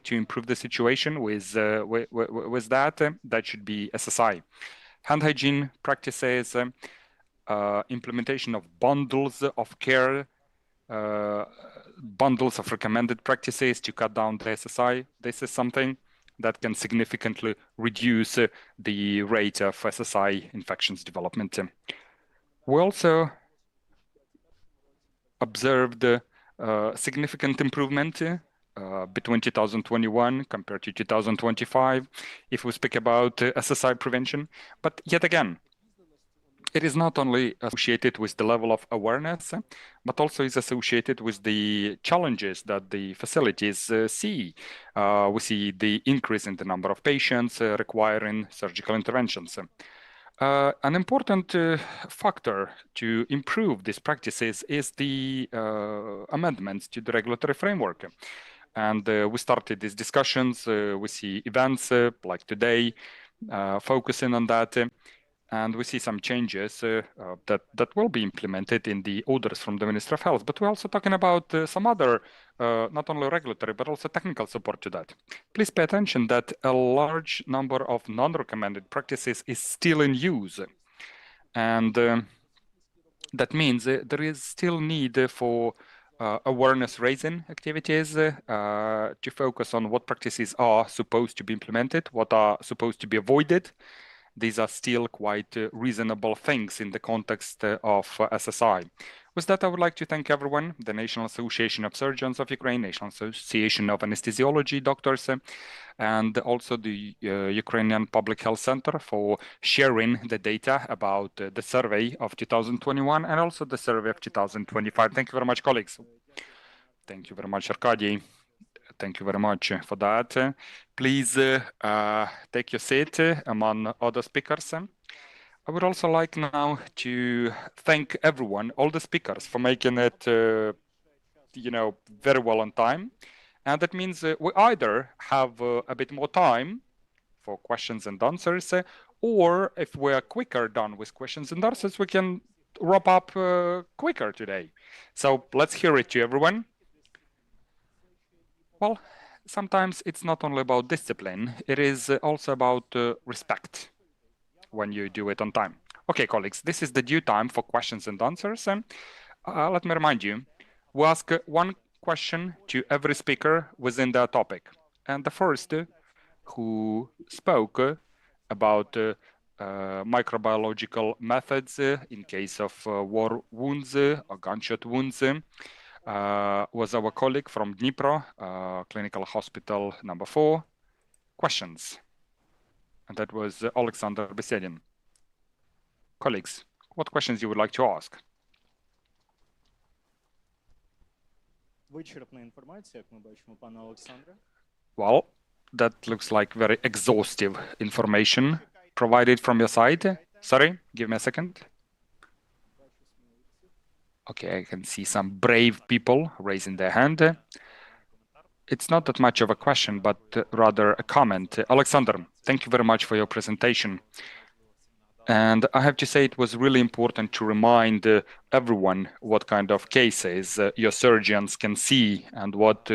to improve the situation with that, that should be SSI. Hand hygiene practices, implementation of bundles of care, bundles of recommended practices to cut down the SSI. This is something that can significantly reduce the rate of SSI infections development. We also observed significant improvement between 2021 compared to 2025 if we speak about SSI prevention. But yet again, it is not only associated with the level of awareness, but also is associated with the challenges that the facilities see. We see the increase in the number of patients requiring surgical interventions. An important factor to improve these practices is the amendments to the regulatory framework. And we started these discussions. We see events like today focusing on that. And we see some changes that will be implemented in the orders from the Ministry of Health. But we're also talking about some other, not only regulatory, but also technical support to that. Please pay attention that a large number of non-recommended practices is still in use. And that means there is still need for awareness raising activities to focus on what practices are supposed to be implemented, what are supposed to be avoided. These are still quite reasonable things in the context of SSI. With that, I would like to thank everyone, the National Association of Surgeons of Ukraine, National Association of Anesthesiology Doctors, and also the Ukrainian Public Health Center for sharing the data about the survey of 2021 and also the survey of 2025. Thank you very much, colleagues. Thank you very much, Arkady. Thank you very much for that. Please take your seat among other speakers. I would also like now to thank everyone, all the speakers, for making it, very well on time. And that means we either have a bit more time for questions and answers, or if we're quicker done with questions and answers, we can wrap up quicker today. So let's hear it to everyone. Well, sometimes it's not only about discipline, it is also about respect when you do it on time. Okay, colleagues, this is the due time for questions and answers. Let me remind you, we ask one question to every speaker within their topic. And the first who spoke about microbiological methods in case of war wounds or gunshot wounds was our colleague from Dnipro, Clinical Hospital number 4. Questions. And that was Alexander Besedin. Colleagues, what questions you would like to ask? Well, that looks like very exhaustive information provided from your side. Sorry, give me a second. Okay, I can see some brave people raising their hand. It's not that much of a question, but rather a comment. Alexander, thank you very much for your presentation. And I have to say it was really important to remind everyone what kind of cases your surgeons can see and what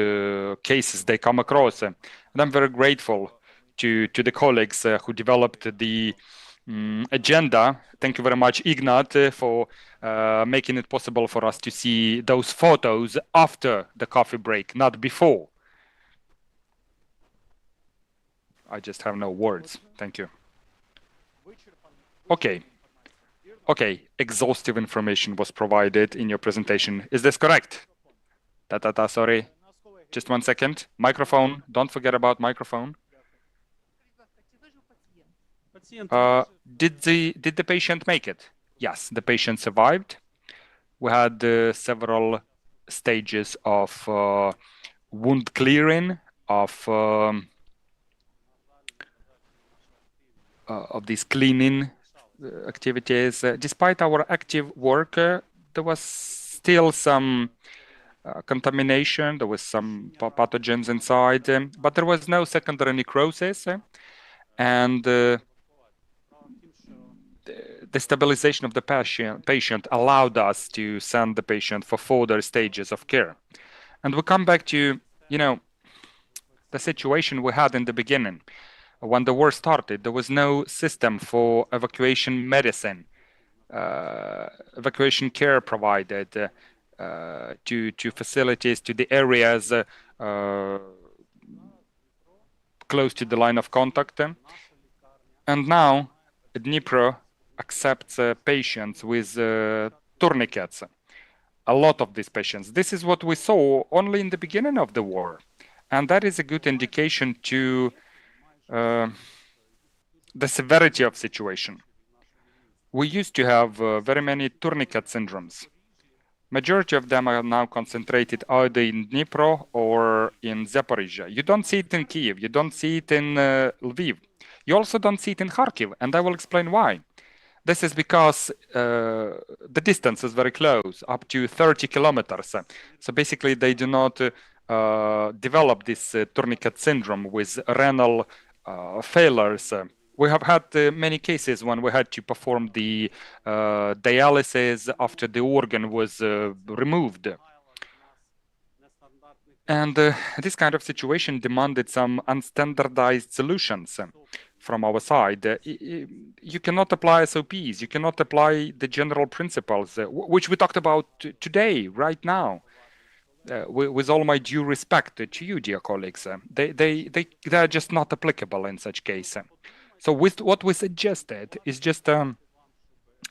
cases they come across. And I'm very grateful to the colleagues who developed the agenda. Thank you very much, Ignat, for making it possible for us to see those photos after the coffee break, not before. I just have no words. Thank you. Okay. Okay, exhaustive information was provided in your presentation. Is this correct? Sorry. Just 1 second. Microphone. Don't forget about microphone. Did the patient make it? Yes, the patient survived. We had several stages of wound clearing, of these cleaning activities. Despite our active work, there was still some contamination, there was some pathogens inside, but there was no secondary necrosis, and the stabilization of the patient allowed us to send the patient for further stages of care. And we come back to, the situation we had in the beginning. When the war started, there was no system for evacuation medicine, evacuation care provided to facilities, to the areas close to the line of contact. And now Dnipro accepts patients with tourniquets. A lot of these patients. This is what we saw only in the beginning of the war. And that is a good indication to the severity of situation. We used to have very many tourniquet syndromes. Majority of them are now concentrated either in Dnipro or in Zaporizhia. You don't see it in Kyiv, you don't see it in Lviv. You also don't see it in Kharkiv, and I will explain why. This is because the distance is very close, up to 30 kilometers. So basically they do not develop this tourniquet syndrome with renal failures. We have had many cases when we had to perform the dialysis after the organ was removed. And this kind of situation demanded some unstandardized solutions from our side. You cannot apply SOPs, you cannot apply the general principles, which we talked about today, right now. With all my due respect to you, dear colleagues, they are just not applicable in such case. So with what we suggested is just an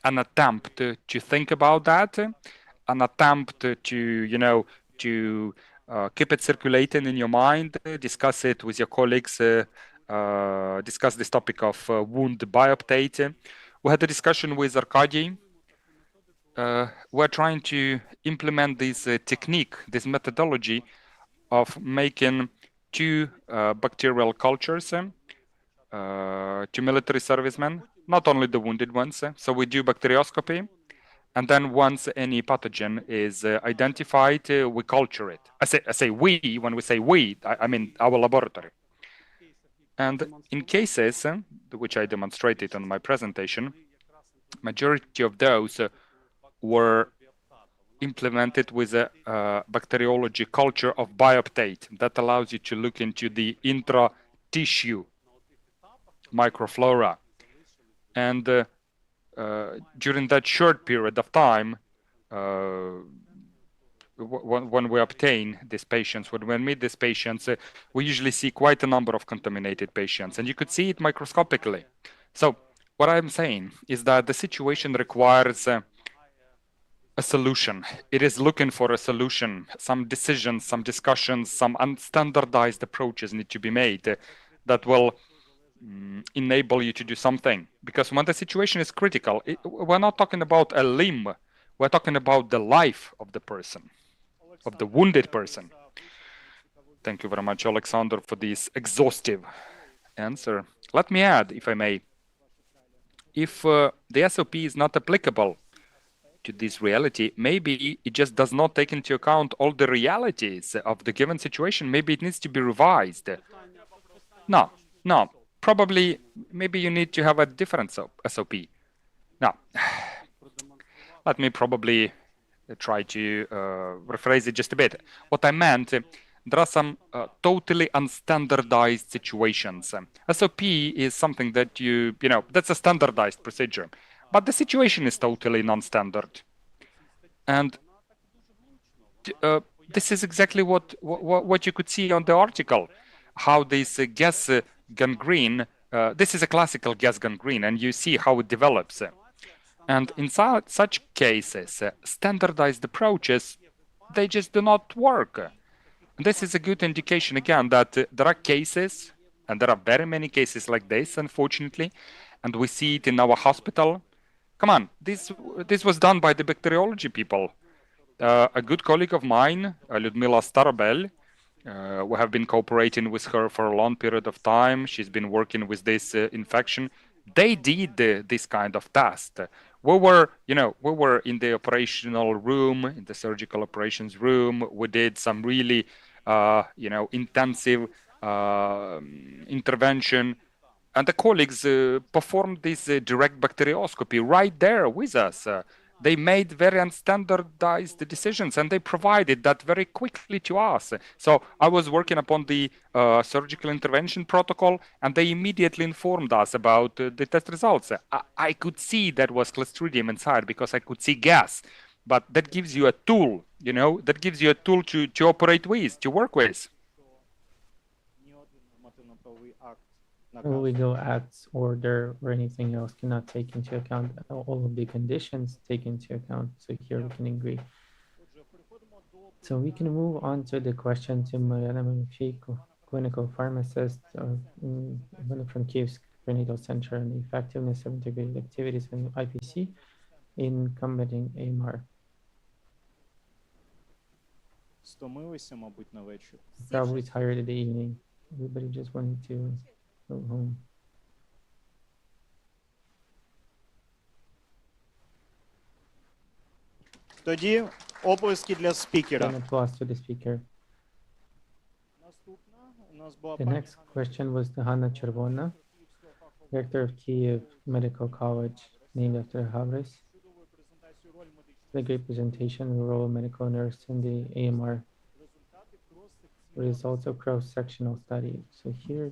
attempt to think about that, an attempt to keep it circulating in your mind, discuss it with your colleagues, discuss this topic of wound biopsy. We had a discussion with Arkady. We're trying to implement this technique, this methodology of making 2 bacterial cultures to military servicemen, not only the wounded ones. So we do bacterioscopy, and then once any pathogen is identified, we culture it. I say we, when we say we, I mean our laboratory. And in cases, which I demonstrated on my presentation, majority of those were implemented with a bacteriology culture of bioptate that allows you to look into the intra-tissue microflora. And during that short period of time, when we obtain these patients, when we meet these patients, we usually see quite a number of contaminated patients, and you could see it microscopically. So what I'm saying is that the situation requires a solution. It is looking for a solution. Some decisions, some discussions, some unstandardized approaches need to be made that will enable you to do something. Because when the situation is critical, we're not talking about a limb. We're talking about the life of the person, of the wounded person. Thank you very much, Alexander, for this exhaustive answer. Let me add, if I may, if the SOP is not applicable to this reality, maybe it just does not take into account all the realities of the given situation. Maybe it needs to be revised. No, probably, maybe you need to have a different SOP. Now, let me probably try to rephrase it just a bit. What I meant, there are some totally unstandardized situations. SOP is something that that's a standardized procedure, but the situation is totally non-standard. And this is exactly what you could see on the article, how this gas gangrene, this is a classical gas gangrene, and you see how it develops. And in such cases, standardized approaches, they just do not work. This is a good indication, again, that there are cases, and there are very many cases like this, unfortunately, and we see it in our hospital. Come on, this was done by the bacteriology people. A good colleague of mine, Ludmila Starobel, we have been cooperating with her for a long period of time. She's been working with this infection. They did this kind of test. We were in the operational room, in the surgical operations room. We did some really, intensive intervention. And the colleagues performed this direct bacterioscopy right there with us. They made very unstandardized decisions, and they provided that very quickly to us. So I was working upon the surgical intervention protocol, and they immediately informed us about the test results. I could see that was Clostridium inside because I could see gas. But that gives you a tool, that gives you a tool to operate with, to work with. No legal acts, order, or anything else cannot take into account all of the conditions taken into account. So here we can agree. So we can move on to the question to Mariana Mamifiko, clinical pharmacist from Kyiv's Prenatal Center, and the effectiveness of integrated activities in IPC in combating AMR. Probably tired of the evening. Everybody just wanted to go home. Тоді оплески для спікера. An applause to the speaker. The next question was to Hanna Chervona, director of Kyiv Medical College, named after Havris. The great presentation, the role of medical nurse in the AMR. Results of cross-sectional study. So here,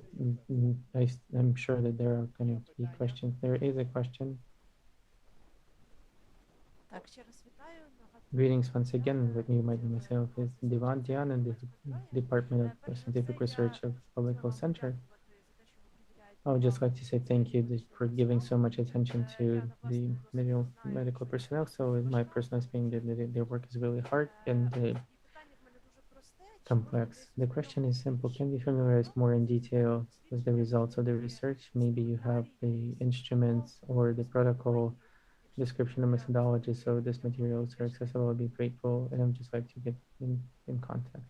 I'm sure that there are going to be questions. There is a question. Greetings once again. Let me remind myself is Divan Dian and the Department of Scientific Research of Public Health Center. I would just like to say thank you for giving so much attention to the medical personnel. So in my personal opinion, their work is really hard and complex. The question is simple. Can you familiarize more in detail with the results of the research? Maybe you have the instruments or the protocol description of methodology, so this materials are accessible. I'd be grateful, and I'd just like to get in contact.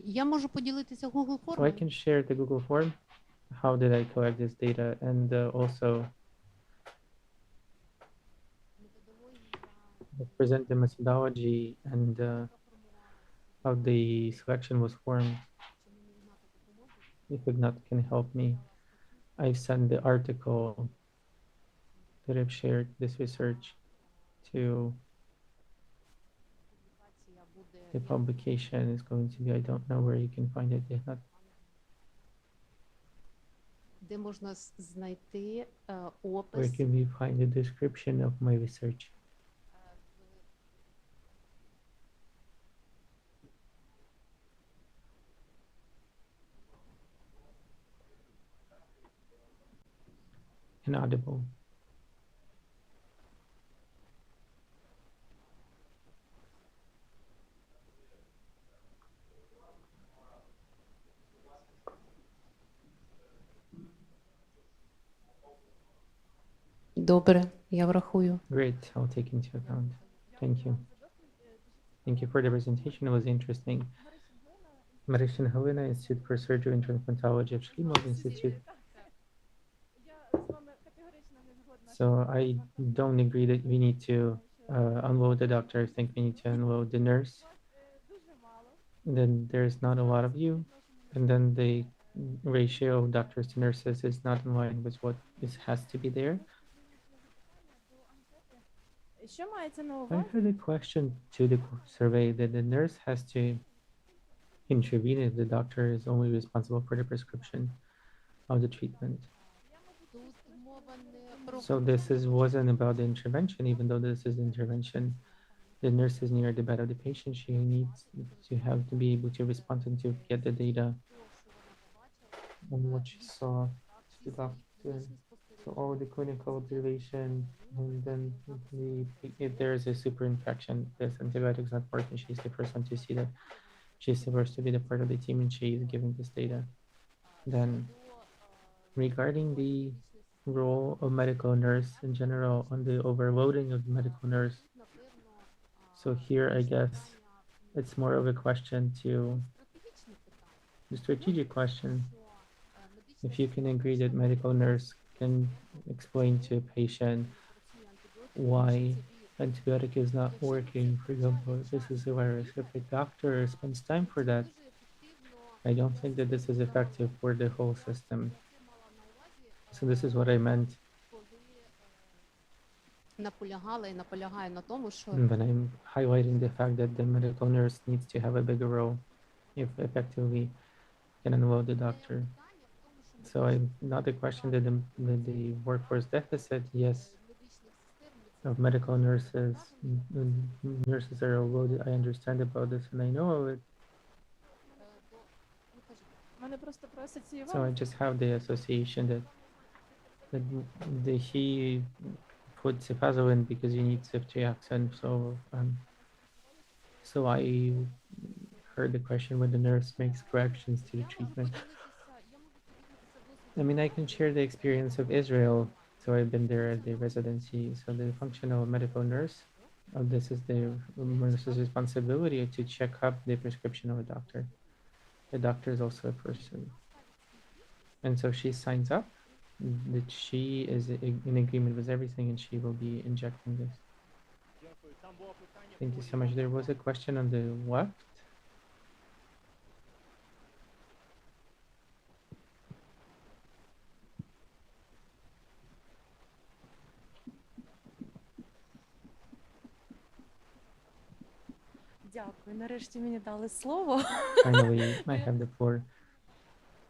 Я можу поділитися Google So I формою. can share the Google form. How did I collect this data? And also present the methodology and how the selection was formed. If Ignat can help me, I've sent the article that I've shared this research to the publication is going to be, I don't know where you can find it. Ignat. Де можна знайти Where опис can we find the description of my research? Inaudible. Добре, я врахую. Great, I'll take into account. Thank you. Thank you for the presentation. It was interesting. Marishin Helena, Institute for Surgery and Transplantology of Shlimov Institute. So I don't agree that we need to unload the doctor. I think we need to unload the nurse. And then there's not a lot of you. And then the ratio of doctors to nurses is not in line with what has to be there. I heard a question to the survey that the nurse has to intervene if the doctor is only responsible for the prescription of the treatment. So this wasn't about the intervention, even though this is intervention. the nurse is near the bed of the patient. She needs to have to be able to respond and to get the data on what she saw to the doctor. So all the clinical observation, and then if there is a super infection, this antibiotic is not working. She's the first one to see that she's supposed to be the part of the team and she is giving this data. Then regarding the role of medical nurse in general on the overloading of the medical nurse. So here, I guess it's more of a question to the strategic question. If you can agree that medical nurse can explain to a patient why antibiotic is not working, for example, if this is a virus, if a doctor spends time for that, I don't think that this is effective for the whole system. So this is what I meant when I'm highlighting the fact that the medical nurse needs to have a bigger role if effectively can unload the doctor. So not the question that the workforce deficit, yes, of medical nurses, nurses are overloaded. I understand about this and I know of it. So I just have the association that he put cefazolin because you need ceftriaxone. So I heard the question when the nurse makes corrections to the treatment. I mean, I can share the experience of Israel. So I've been there at the residency. So the functional medical nurse, this is the nurse's responsibility to check up the prescription of a doctor. The doctor is also a person. And so she signs up that she is in agreement with everything and she will be injecting this. Thank you so much. There was a question on the left. Дякую. Нарешті мені дали слово. Finally, I have the floor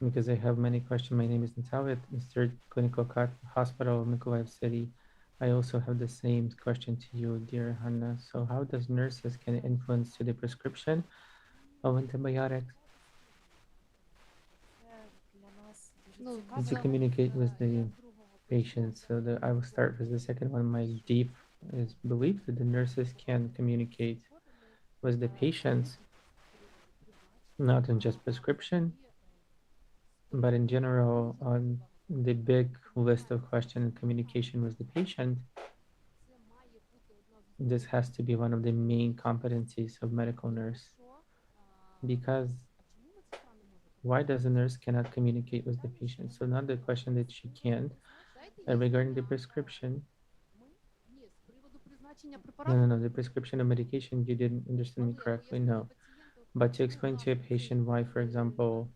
because I have many questions. My name is Natalia, Mr. Clinical Hospital of Mykolaiv City. I also have the same question to you, dear Hanna. So how does nurses can influence to the prescription of antibiotics? To communicate with the patients. So I will start with the second one. My deep belief that the nurses can communicate with the patients, not in just prescription, but in general on the big list of questions and communication with the patient. This has to be one of the main competencies of medical nurse. Because why does a nurse cannot communicate with the patient? So not the question that she can't. Regarding the prescription, no, the prescription of medication, you didn't understand me correctly, no. But to explain to a patient why, for example,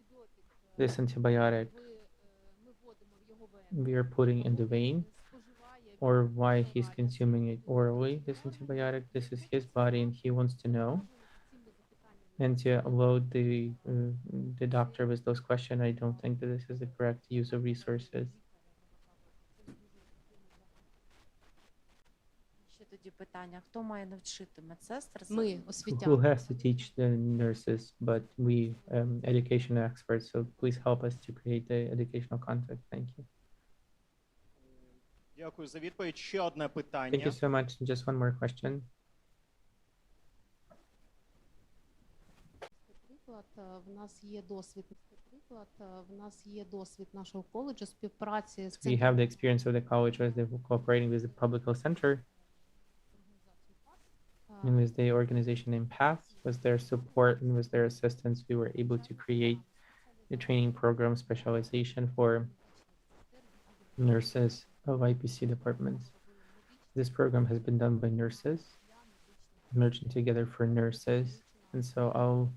this antibiotic we are putting in the vein, or why he's consuming it orally, this antibiotic, this is his body and he wants to know. And to load the doctor with those questions, I don't think that this is the correct use of resources. Who has to teach the nurses, but we education experts, so please help us to create the educational context. Thank you. Дякую за відповідь. Ще одне питання. Thank you so much. Just one more question. We have the experience of the college as they're cooperating with the public health center and with the organization named PATH. With their support and with their assistance, we were able to create a training program specialization for nurses of IPC departments. This program has been done by nurses, merging together for nurses. And so I'll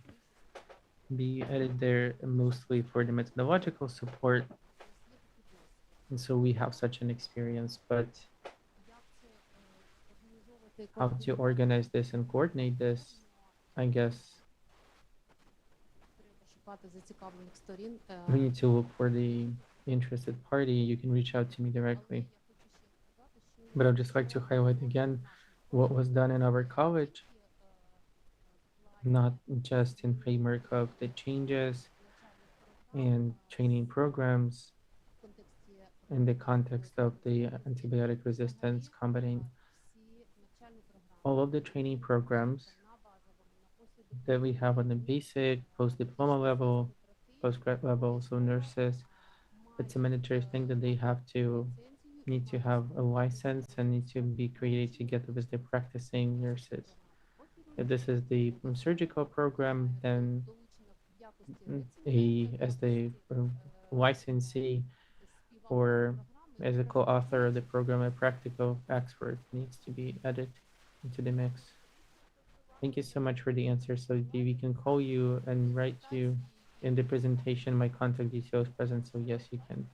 be added there mostly for the methodological support. And so we have such an experience, but how to organize this and coordinate this, I guess we need to look for the interested party. You can reach out to me directly. But I'd just like to highlight again what was done in our college not just in framework of the changes and training programs in the context of the antibiotic resistance combating. All of the training programs that we have on the basic, post-diploma level, postgrad level, so nurses, it's a mandatory thing that they need to have a license and need to be created together with the practicing nurses. If this is the surgical program, then as the licensee or as a co-author of the program, a practical expert needs to be added into the mix. Thank you so much for the answer. So we can call you and write you in the presentation. My contact details present. So yes, you can.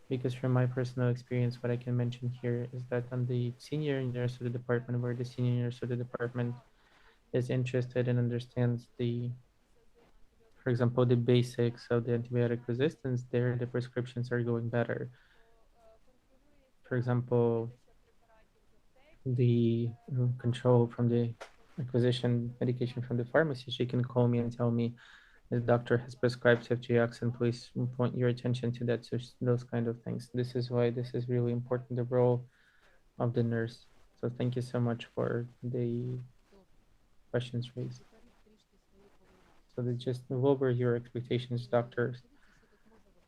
Because from my personal experience, what I can mention here is that on the senior nurse of the department, where the senior nurse of the department is interested and understands for example, the basics of the antibiotic resistance, there the prescriptions are going better. For example, the control from the acquisition medication from the pharmacy, she can call me and tell me the doctor has prescribed FGX and please point your attention to that. So those kind of things. This is why this is really important, the role of the nurse. So thank you so much for the questions raised. So they just lower your expectations, doctors,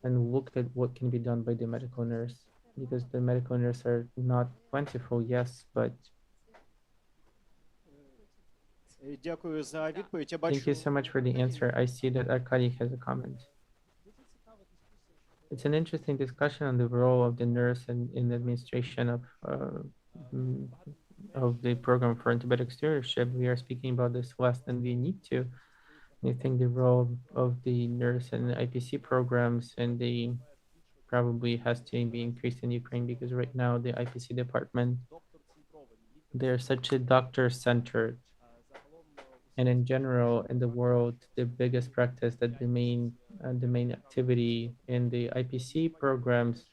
and look at what can be done by the medical nurse, because the medical nurses are not plentiful, yes, but thank you so much for the answer. I see that Arkady has a comment. It's an interesting discussion on the role of the nurse in the administration of the program for antibiotic stewardship. We are speaking about this less than we need to. I think the role of the nurse and the IPC programs and the probably has to be increased in Ukraine, because right now the IPC department, they're such a doctor-centered, and in general in the world, the biggest practice that the main activity in the IPC programs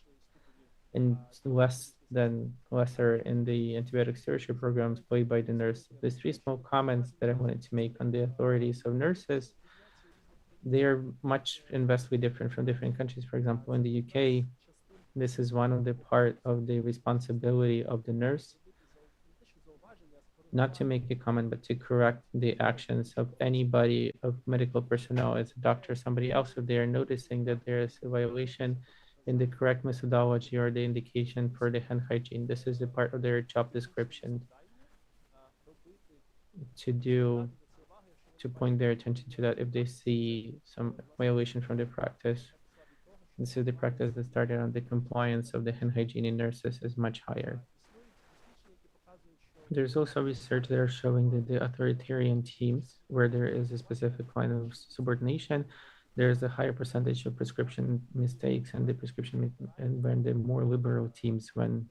and lesser in the antibiotic stewardship programs played by the nurse. There's three small comments that I wanted to make on the authorities of nurses. They are much and vastly different from different countries. For example, in the UK, this is one of the part of the responsibility of the nurse, not to make a comment, but to correct the actions of anybody, of medical personnel, as a doctor, somebody else, if they are noticing that there is a violation in the correct methodology or the indication for the hand hygiene. This is a part of their job description to point their attention to that if they see some violation from the practice. This is the practice that started on the compliance of the hand hygiene in nurses is much higher. There's also research that are showing that the authoritarian teams, where there is a specific line of subordination, there's a higher percentage of prescription mistakes and the prescription, and when the more liberal teams, when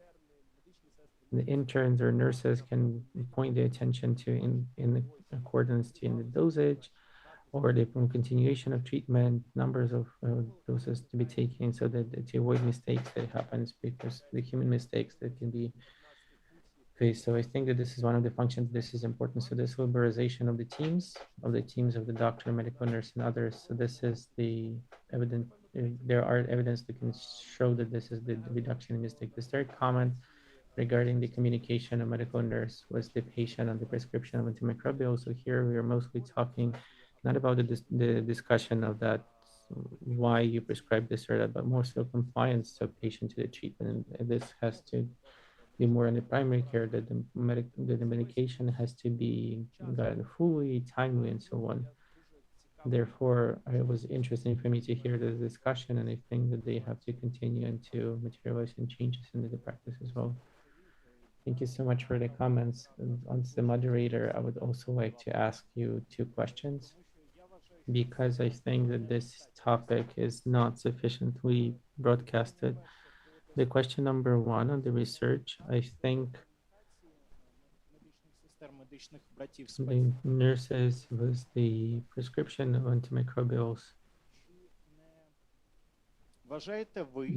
the interns or nurses can point the attention to in accordance to in the dosage or the continuation of treatment, numbers of doses to be taken, so that to avoid mistakes that happens, because the human mistakes that can be faced. So I think that this is one of the functions. This is important. So this liberalization of the teams of the doctor, medical nurse, and others. So this is the evidence. There are evidence that can show that this is the reduction in mistake. The third comment regarding the communication of medical nurse was the patient on the prescription of antimicrobial. So here we are mostly talking not about the discussion of that, why you prescribe this or that, but more so compliance of patient to the treatment. And this has to be more in the primary care, that the medication has to be gotten fully, timely, and so on. Therefore, it was interesting for me to hear this discussion, and I think that they have to continue and to materialize in changes in the practice as well. Thank you so much for the comments. As the moderator, I would also like to ask you two questions, because I think that this topic is not sufficiently broadcasted. The question number one on the research, I think the nurses was the prescription of antimicrobials.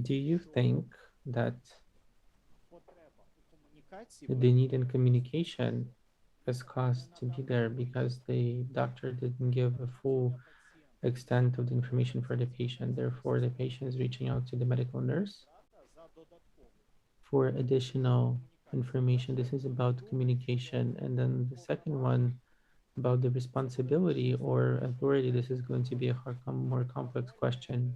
Do you think that the need in communication is caused to be there because the doctor didn't give a full extent of the information for the patient. Therefore, the patient is reaching out to the medical nurse for additional information. This is about communication. And then the second one about the responsibility or authority, this is going to be a more complex question.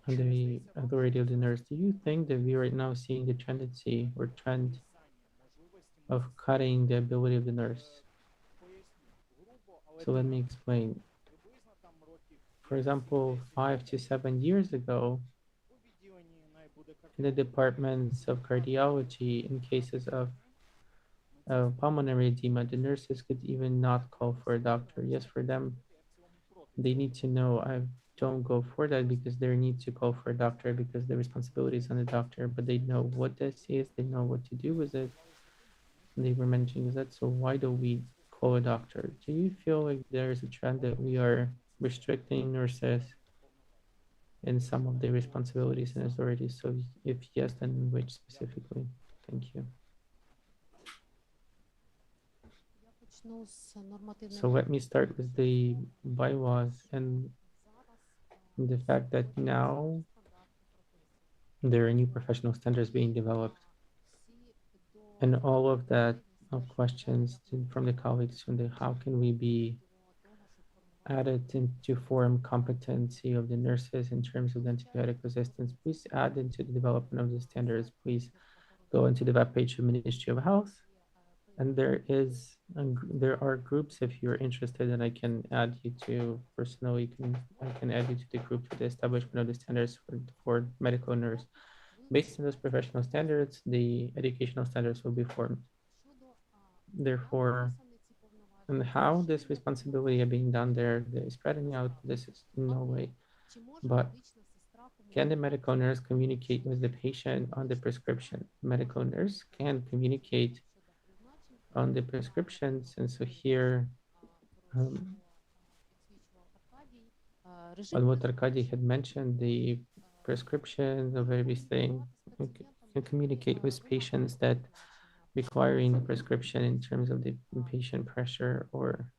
On the authority of the nurse, do you think that we are now seeing the tendency or trend of cutting the ability of the nurse? So let me explain. For example, 5 to 7 years ago, in the departments of cardiology, in cases of pulmonary edema, the nurses could even not call for a doctor. Yes, for them, they need to know, I don't go for that because they need to call for a doctor because the responsibility is on the doctor, but they know what this is, they know what to do with it. They were mentioning that, so why don't we call a doctor? Do you feel like there is a trend that we are restricting nurses in some of their responsibilities and authorities? So if yes, then which specifically? Thank you. So let me start with the bylaws and the fact that now there are new professional standards being developed. And all of that questions from the colleagues from the how can we be added into form competency of the nurses in terms of the antibiotic resistance. Please add into the development of the standards. Please go into the webpage of Ministry of Health. And there are groups if you're interested, and I can add you to personally. I can add you to the group for the establishment of the standards for medical nurse. Based on those professional standards, the educational standards will be formed. Therefore, and how this responsibility are being done there, they're spreading out. This is no way. But can the medical nurse communicate with the patient on the prescription? Medical nurse can communicate on the prescriptions, and so here, on what Arkady had mentioned, the prescriptions of everything, can communicate with patients that requiring the prescription in terms of the patient pressure or.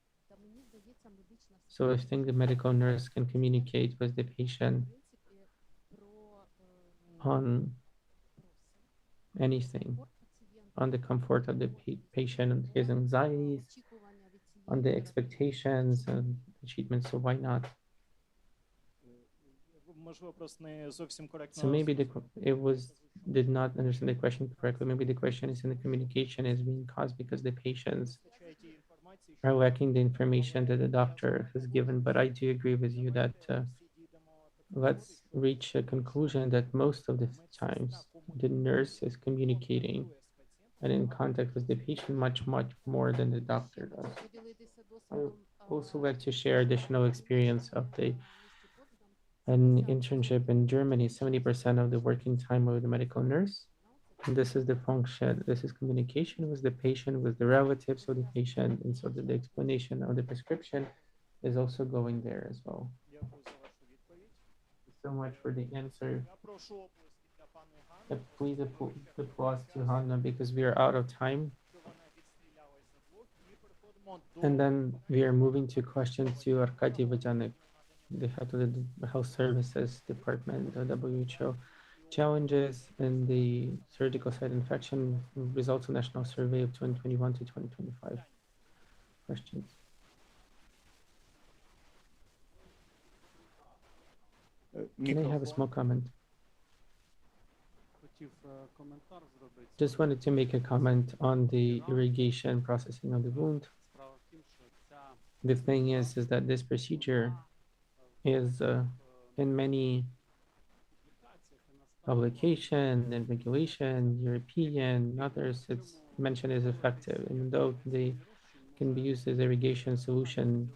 So I think the medical nurse can communicate with the patient on anything, on the comfort of the patient and his anxieties, on the expectations and the treatment. So why not? So maybe did not understand the question correctly. Maybe the question is in the communication is being caused because the patients are lacking the information that the doctor has given. But I do agree with you that let's reach a conclusion that most of the times the nurse is communicating and in contact with the patient much more than the doctor does. I would also like to share additional experience of an internship in Germany. 70% of the working time of the medical nurse. And this is the function, this is communication with the patient, with the relatives of the patient, and so that the explanation of the prescription is also going there as well. So much for the answer. Please applause to Hanna because we are out of time. And then we are moving to questions to Arkady Vodyanik, the head of the Health Services Department, the WHO. Challenges in the surgical site infection results of National Survey of 2021 to 2025. Questions? Can I have a small comment? Just wanted to make a comment on the irrigation processing of the wound. The thing is that this procedure is in many publication and regulation, European, others, it's mentioned as effective, even though they can be used as irrigation solution,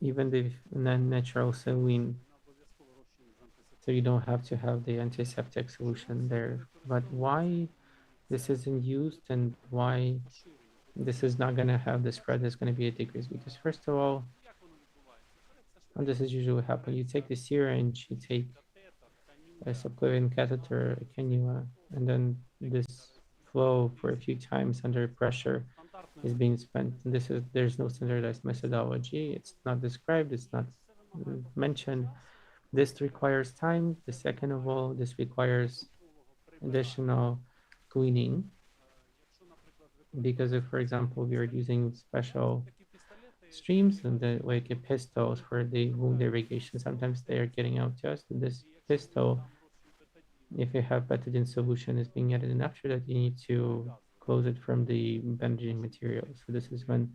even the non-natural saline. So you don't have to have the antiseptic solution there. But why this isn't used and why this is not going to have the spread, there's going to be a decrease? Because first of all, and this is usually what happens, you take the syringe, you take a subclavian catheter, a cannula, and then this flow for a few times under pressure is being spent. And there's no standardized methodology. It's not described, it's not mentioned. This requires time. The second of all, this requires additional cleaning because if, for example, we are using special streams and like pistols for the wound irrigation, sometimes they are getting out just this pistol. If you have pathogen solution is being added, and after that you need to close it from the bandaging material. So this is when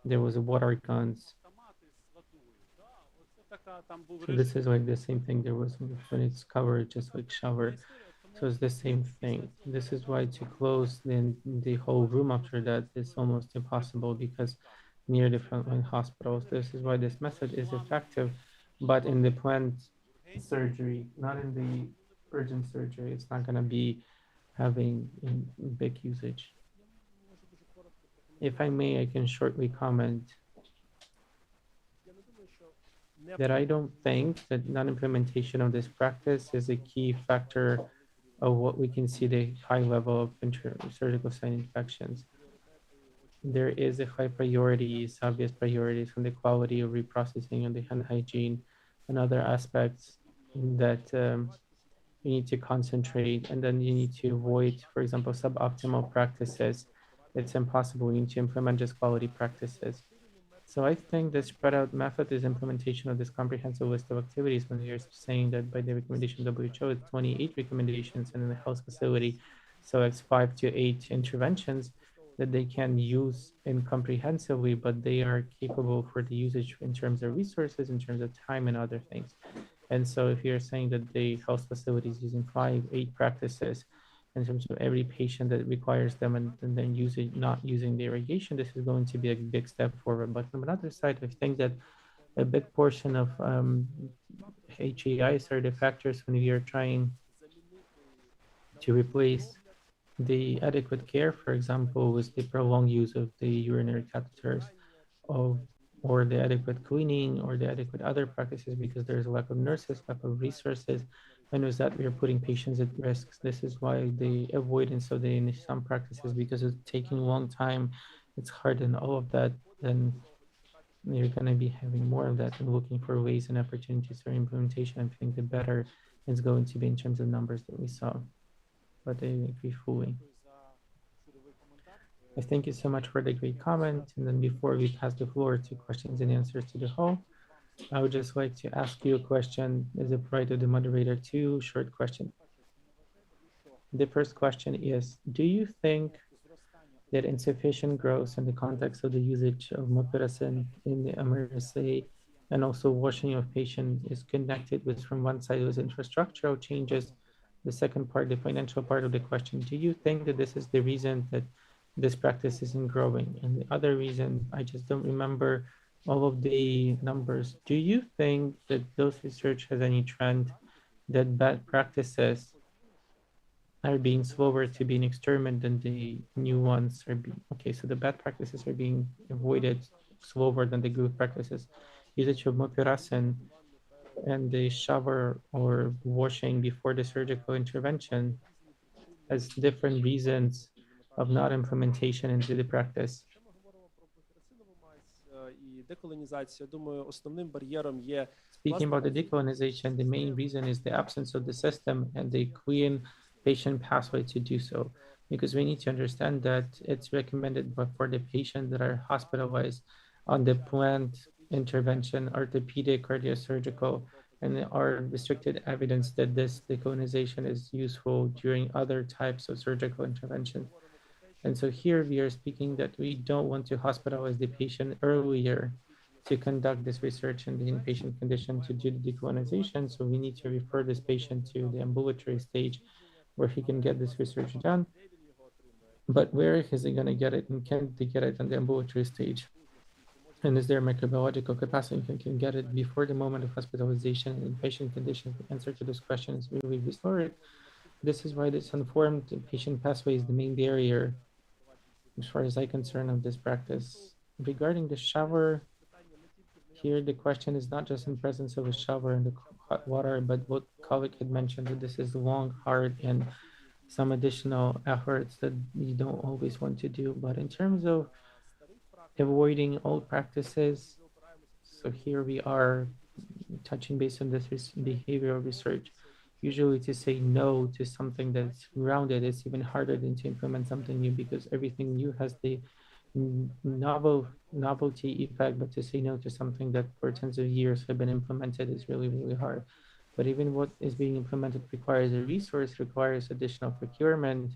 there was a water guns. So this is like the same thing there was when it's covered, just like shower. So it's the same thing. This is why to close the whole room after that is almost impossible because near the frontline hospitals. This is why this method is effective, but in the planned surgery, not in the urgent surgery, it's not going to be having big usage. If I may, I can shortly comment that I don't think that non-implementation of this practice is a key factor of what we can see the high level of surgical site infections. There is a high priorities, obvious priorities from the quality of reprocessing and the hand hygiene and other aspects that you need to concentrate, and then you need to avoid, for example, suboptimal practices. It's impossible. You need to implement just quality practices. So I think the spread out method is implementation of this comprehensive list of activities when you're saying that by the recommendation of WHO, it's 28 recommendations and in the health facility. So it's 5 to 8 interventions that they can use in comprehensively, but they are capable for the usage in terms of resources, in terms of time and other things. And so if you're saying that the health facility is using 5, 8 practices in terms of every patient that requires them and then not using the irrigation, this is going to be a big step forward. But from another side, I think that a big portion of HAIs are the factors when we are trying to replace the adequate care, for example, with the prolonged use of the urinary catheters or the adequate cleaning or the adequate other practices because there's a lack of nurses, lack of resources. And with that, we are putting patients at risk. This is why the avoidance of the some practices, because it's taking a long time, it's hard and all of that, then you're going to be having more of that and looking for ways and opportunities for implementation. I think the better it's going to be in terms of numbers that we saw. But I agree fully. I thank you so much for the great comment. And then before we pass the floor to questions and answers to the whole, I would just like to ask you a question as a right of the moderator, 2 short questions. The first question is, do you think that insufficient growth in the context of the usage of mupirocin in the MRSA and also washing of patients is connected with, from one side, with infrastructural changes? The second part, the financial part of the question, do you think that this is the reason that this practice isn't growing? And the other reason, I just don't remember all of the numbers. Do you think that those research has any trend that bad practices are being slower to being exterminated than the new ones are being, okay, so the bad practices are being avoided slower than the good practices. Usage of mupirocin and the shower or washing before the surgical intervention has different reasons of not implementation into the practice. Speaking about the decolonization, the main reason is the absence of the system and the clean patient pathway to do so, because we need to understand that it's recommended for the patients that are hospitalized on the planned intervention, orthopedic, cardiosurgical, and there are restricted evidence that this decolonization is useful during other types of surgical intervention. And so here we are speaking that we don't want to hospitalize the patient earlier to conduct this research in the inpatient condition to do the decolonization. So we need to refer this patient to the ambulatory stage where he can get this research done. But where is he going to get it, and can they get it on the ambulatory stage? And is there microbiological capacity he can get it before the moment of hospitalization in patient condition? The answer to those questions will be restored. This is why this informed patient pathway is the main barrier, as far as I'm concerned, of this practice. Regarding the shower, here the question is not just in presence of a shower and the hot water, but what colleague had mentioned, that this is long, hard, and some additional efforts that you don't always want to do. But in terms of avoiding old practices, so here we are touching base on this behavioral research. Usually to say no to something that's grounded, it's even harder than to implement something new, because everything new has the novelty effect, but to say no to something that for tens of years have been implemented is really, really hard. But even what is being implemented requires a resource, requires additional procurement,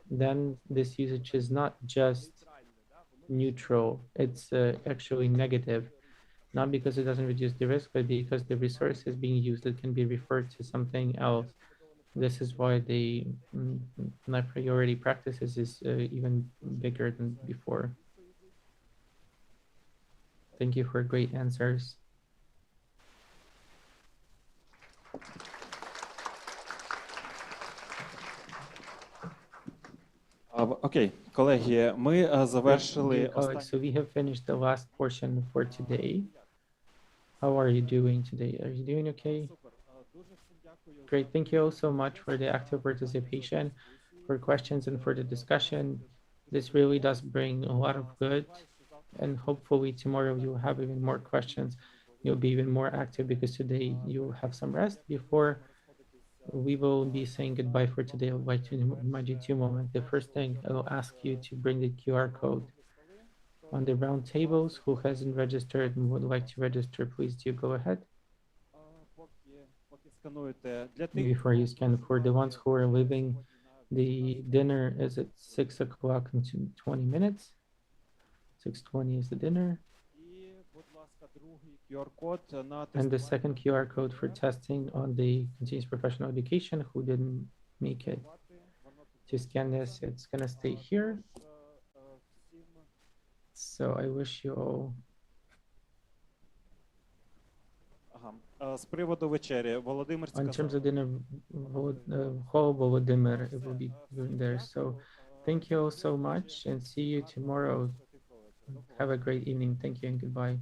then this usage is not just neutral, it's actually negative. Not because it doesn't reduce the risk, but because the resource is being used, it can be referred to something else. This is why the priority practices is even bigger than before. Thank you for great answers. Окей, колеги, ми завершили So we have finished the last portion for today. How are you doing today? Are you doing okay? Great. Thank you all so much for the active participation, for questions, and for the discussion. This really does bring a lot of good, and hopefully tomorrow you'll have even more questions. You'll be even more active, because today you'll have some rest before we will be saying goodbye for today. I'd like to remind you two moments. The first thing, I will ask you to bring the QR code on the round tables. Who hasn't registered and would like to register, please do go ahead. Before you scan, for the ones who are leaving, the dinner is at 6 o'clock in 20 minutes. 6:20 is the dinner. And the second QR code for testing on the continuous professional education who didn't make it. To scan this, it's gonna stay here. So I wish you all. З приводу вечері, Володимир In terms сказав. of dinner, Volodymyr will be there. So thank you all so much, and see you tomorrow. Have a great evening. Thank you and goodbye.